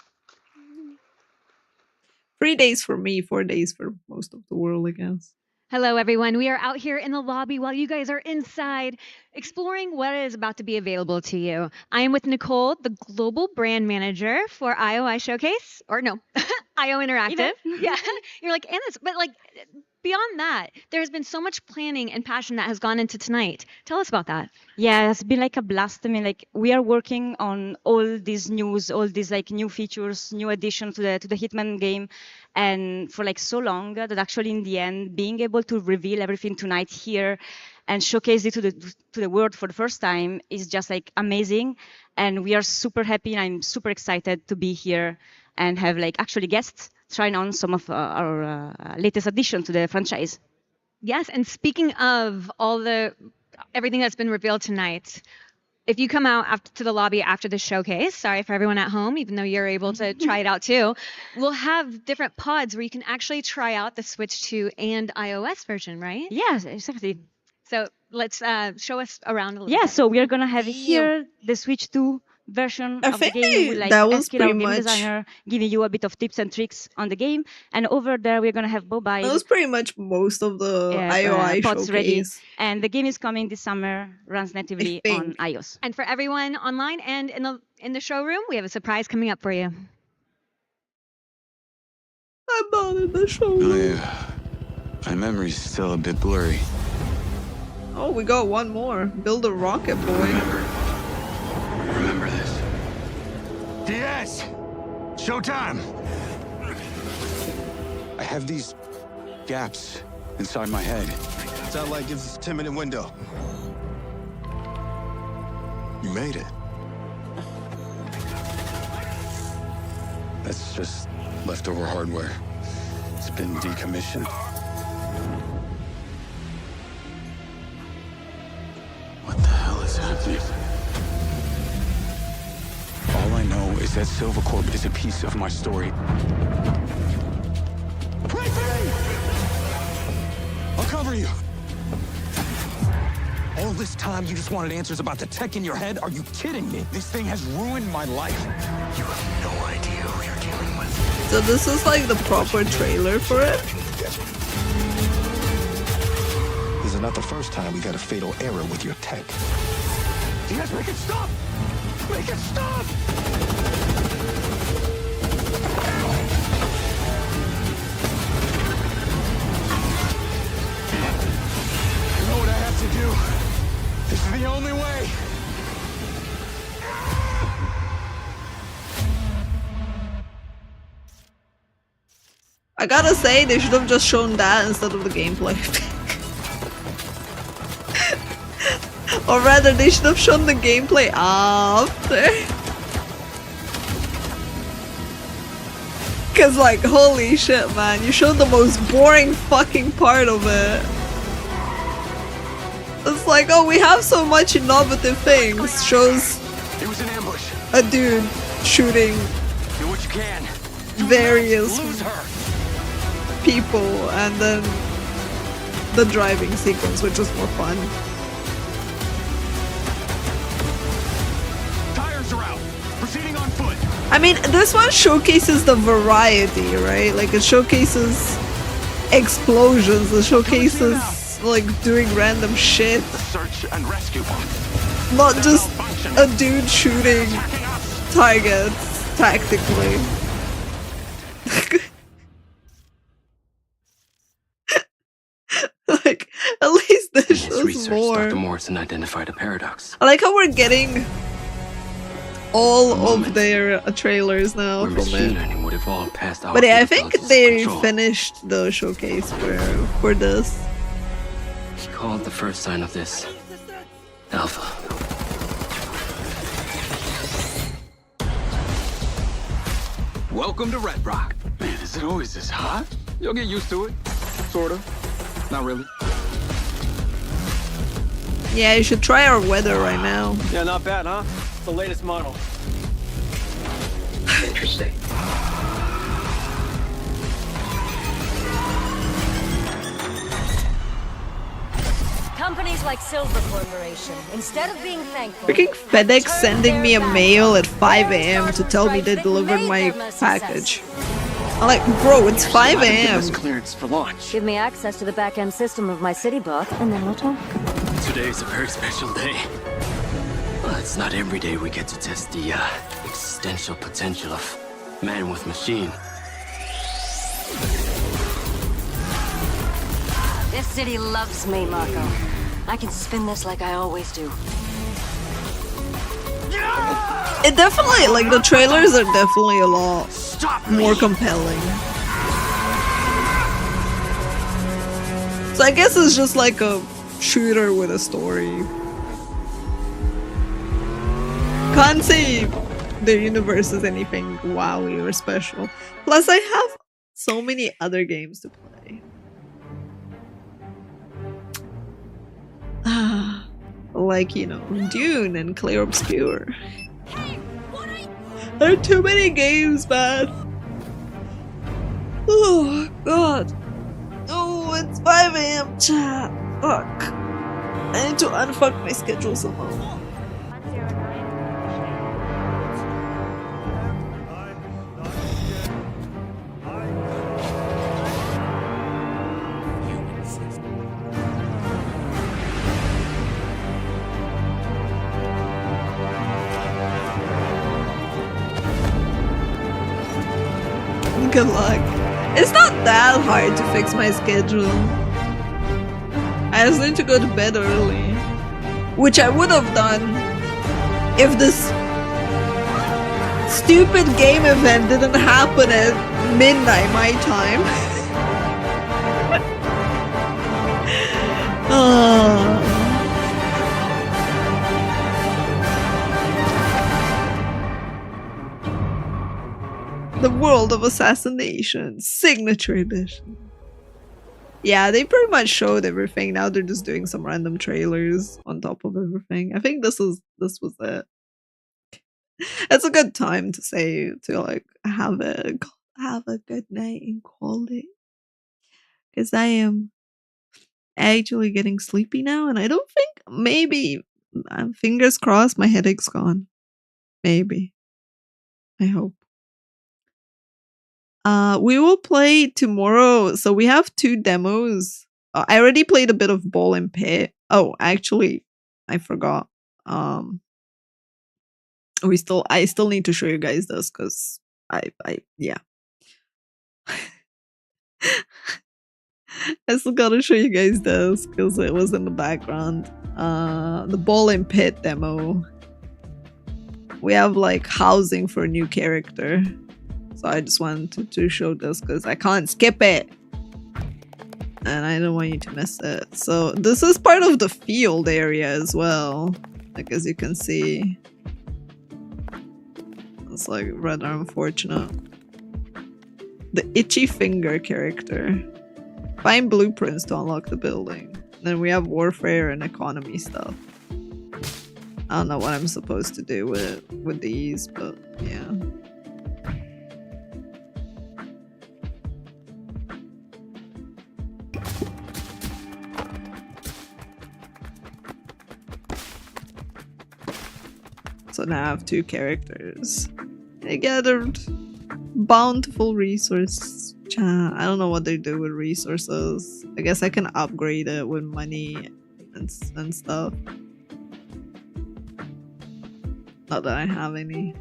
3 days for me, 4 days for most of the world, I guess. Hello, everyone. We are out here in the lobby while you guys are inside exploring what is about to be available to you. I am with Nicole, the global brand manager for IOI Showcase, or no, IO Interactive. Yeah, you're like, Anna's, but like beyond that, there's been so much planning and passion that has gone into tonight. Tell us about that. Yeah, it's been like a blast. I mean, like we are working on all these news, all these like new features, new additions to the Hitman game, and for like so long that actually in the end, being able to reveal everything tonight here and showcase it to the world for the first time is just like amazing. And we are super happy, and I'm super excited to be here and have like actually guests trying on some of our latest addition to the franchise. Yes, and speaking of everything that's been revealed tonight, if you come out to the lobby after the showcase, sorry for everyone at home, even though you're able to try it out too, we'll have different pods where you can actually try out the Switch 2 and iOS version, right? Yes, exactly. So let's show us around a little Yeah, bit. so we are going to have here the Switch 2 version of the game with like that was Eskil, our pretty game much- designer, giving you a bit of tips and tricks on the game. And over there, we're going to have Bobai. That was pretty much most of the IOI pods ready. showcase. And the game is coming this summer, runs natively on iOS. And for everyone online and in the showroom, we have a surprise coming up for you. I'm not in the showroom. Oh yeah, my memory's still a bit blurry. Oh, we got one more. Build a rocket, boy. Remember this. DS! Showtime! I have these gaps inside my head. Satellite gives us a 10-minute window. You made it. That's just leftover hardware. It's been decommissioned. What the hell is happening? All I know is that Silvercorp is a piece of my story. Wait for me! I'll cover you. All this time you just wanted answers about the tech in your head? Are you kidding me? This thing has ruined my life. You have no idea who you're dealing with. So this is like the proper trailer for it? This is not the first time we got a fatal error with your tech. DS, make it stop! Make it stop! You know what I have to do? This is the only way. I gotta say, they should have just shown that instead of the gameplay. Or rather, they should have shown the gameplay after. Cause like, holy shit, man, you showed the most boring fucking part of it. It's like, oh, we have so much innovative things. Shows It was an ambush. a dude shooting Do what you can. various Lose her. people, and then the driving sequence, which was more fun. Tires are out. Proceeding on foot. I mean, this one showcases the variety, right? Like, it showcases explosions, it showcases, like, doing random shit. Search and rescue. Not just a dude shooting targets tactically. Like, at least this His shows research, more. Dr. Morrison identified a paradox. I like how we're getting all of their trailers now Where from machine it. learning would evolve past our But yeah, I think capabilities of they control. finished the showcase for this. He called the first sign of this Alpha. Welcome to Red Rock. Man, is it always this hot? You'll get used to it. Sorta. Not really. Yeah, you should try our weather right now. Yeah, not bad, huh? It's the latest model. Interesting. Companies like Silver Corporation, instead of being thankful, Freaking FedEx sending me a mail at 5 a.m. to tell me they delivered my package. I'm like, bro, it's 5 a.m. Clearance for launch. Give me access to the back-end system of my city block, and then we'll talk. Today's a very special day. Well, it's not every day we get to test the existential potential of man with machine. This city loves me, Marco. I can spin this like I always do. It definitely, like, the trailers are definitely a lot more compelling. So I guess it's just like a shooter with a story. Can't say the universe is anything wowy or special. Plus I have so many other games to play. Like, you know, Dune and Clear Obscure. There are too many games, man. Oh, God. Oh, it's 5 a.m. chat. Fuck. I need to unfuck my schedule somehow. Good luck. It's not that hard to fix my schedule. I just need to go to bed early. Which I would have done if this stupid game event didn't happen at midnight my time. The World of Assassination Signature Edition. Yeah, they pretty much showed everything. Now they're just doing some random trailers on top of everything. I think this was it. It's a good time to say to like have a good night and call it. Because I am actually getting sleepy now, and I don't think maybe fingers crossed my headache's gone. Maybe. I hope. We will play tomorrow. So we have 2 demos. I already played a bit of Ball and Pit. Oh, actually, I forgot. I still need to show you guys this because yeah. I still gotta show you guys this because it was in the background. The Ball and Pit demo. We have like housing for a new character. So I just wanted to show this because I can't skip it. And I don't want you to miss it. So this is part of the field area as well. Like as you can see. It's like rather unfortunate. The Itchy Finger character. Find blueprints to unlock the building. Then we have warfare and economy stuff. I don't know what I'm supposed to do with these, but yeah. So now I have 2 characters. I gathered bountiful resources. I don't know what they do with resources. I guess I can upgrade it with money and stuff. Not that I have any.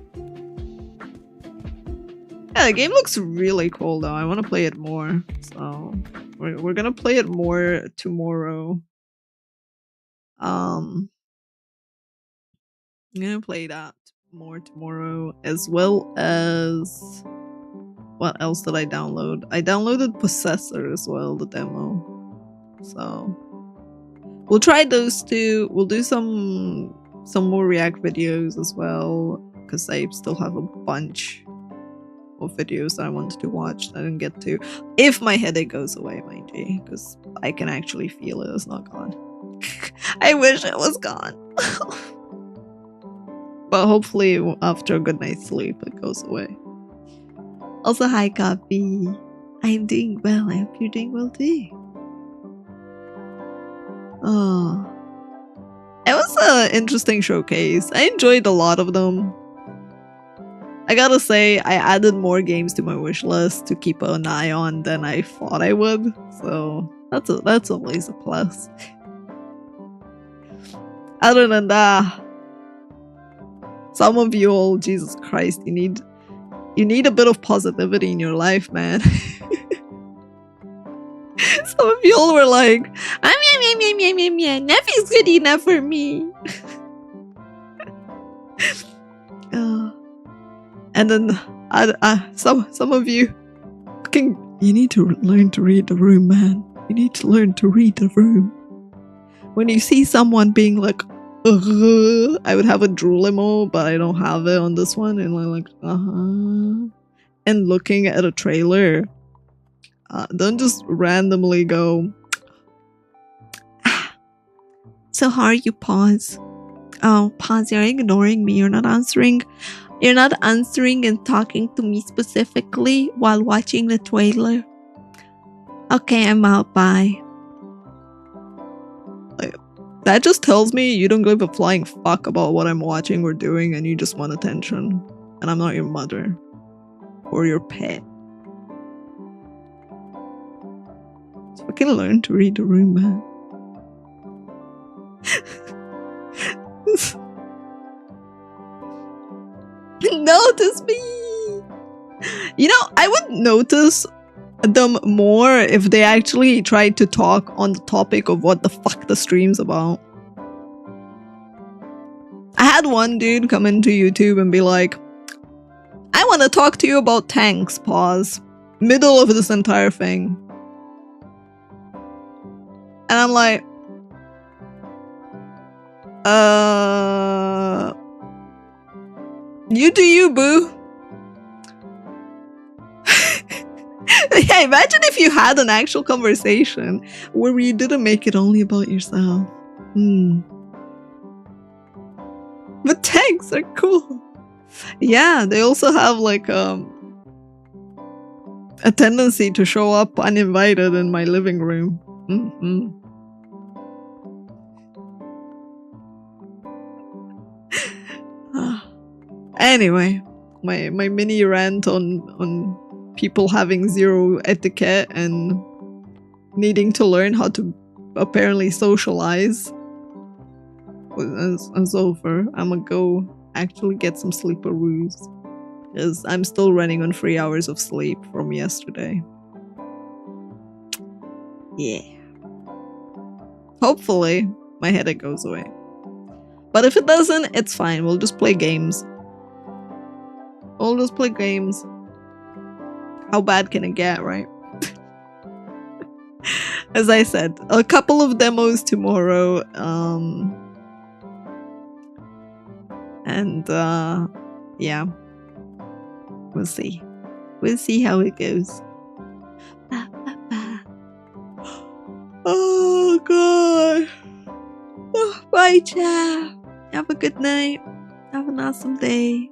Yeah, the game looks really cool though. I want to play it more. So we're gonna play it more tomorrow. I'm gonna play that more tomorrow, as well as what else did I download? I downloaded Possessor as well, the demo. So we'll try those 2. We'll do some more React videos as well, because I still have a bunch of videos that I wanted to watch that I didn't get to. If my headache goes away, mind you, because I can actually feel it. It's not gone. I wish it was gone. But hopefully after a good night's sleep, it goes away. Also, hi, Copy. I'm doing well. I hope you're doing well too. Oh. It was an interesting showcase. I enjoyed a lot of them. I gotta say, I added more games to my wish list to keep an eye on than I thought I would. So that's always a plus. Other than that, some of you all, Jesus Christ, you need a bit of positivity in your life, man. Some of you all were like, nothing's good enough for me. And then some of you, you need to learn to read the room, man. You need to learn to read the room. When you see someone being like, I would have a drool emo, but I don't have it on this one, and I'm like, and looking at a trailer, don't just randomly go, so how are you, Paws? Oh, Paws, you're ignoring me. You're not answering and talking to me specifically while watching the trailer. Okay, I'm out. Bye. Like, that just tells me you don't give a flying fuck about what I'm watching or doing, and you just want attention. And I'm not your mother or your pet. So I can learn to read the room, man. Notice me. You know, I would notice them more if they actually tried to talk on the topic of what the fuck the stream's about. I had one dude come into YouTube and be like, I want to talk to you about tanks, Paws. Middle of this entire thing. And I'm like, you do you, boo. Yeah, imagine if you had an actual conversation where you didn't make it only about yourself. But tanks are cool. Yeah, they also have like a tendency to show up uninvited in my living room. Anyway, my mini rant on people having zero etiquette and needing to learn how to apparently socialize is over. I'm gonna go actually get some sleeparoos because I'm still running on 3 hours of sleep from yesterday. Yeah. Hopefully my headache goes away. But if it doesn't, it's fine. We'll just play games. We'll just play games. How bad can it get, right? As I said, a couple of demos tomorrow. Yeah. We'll see. We'll see how it goes. Oh, God. Oh, bye, chat. Have a good night. Have an awesome day.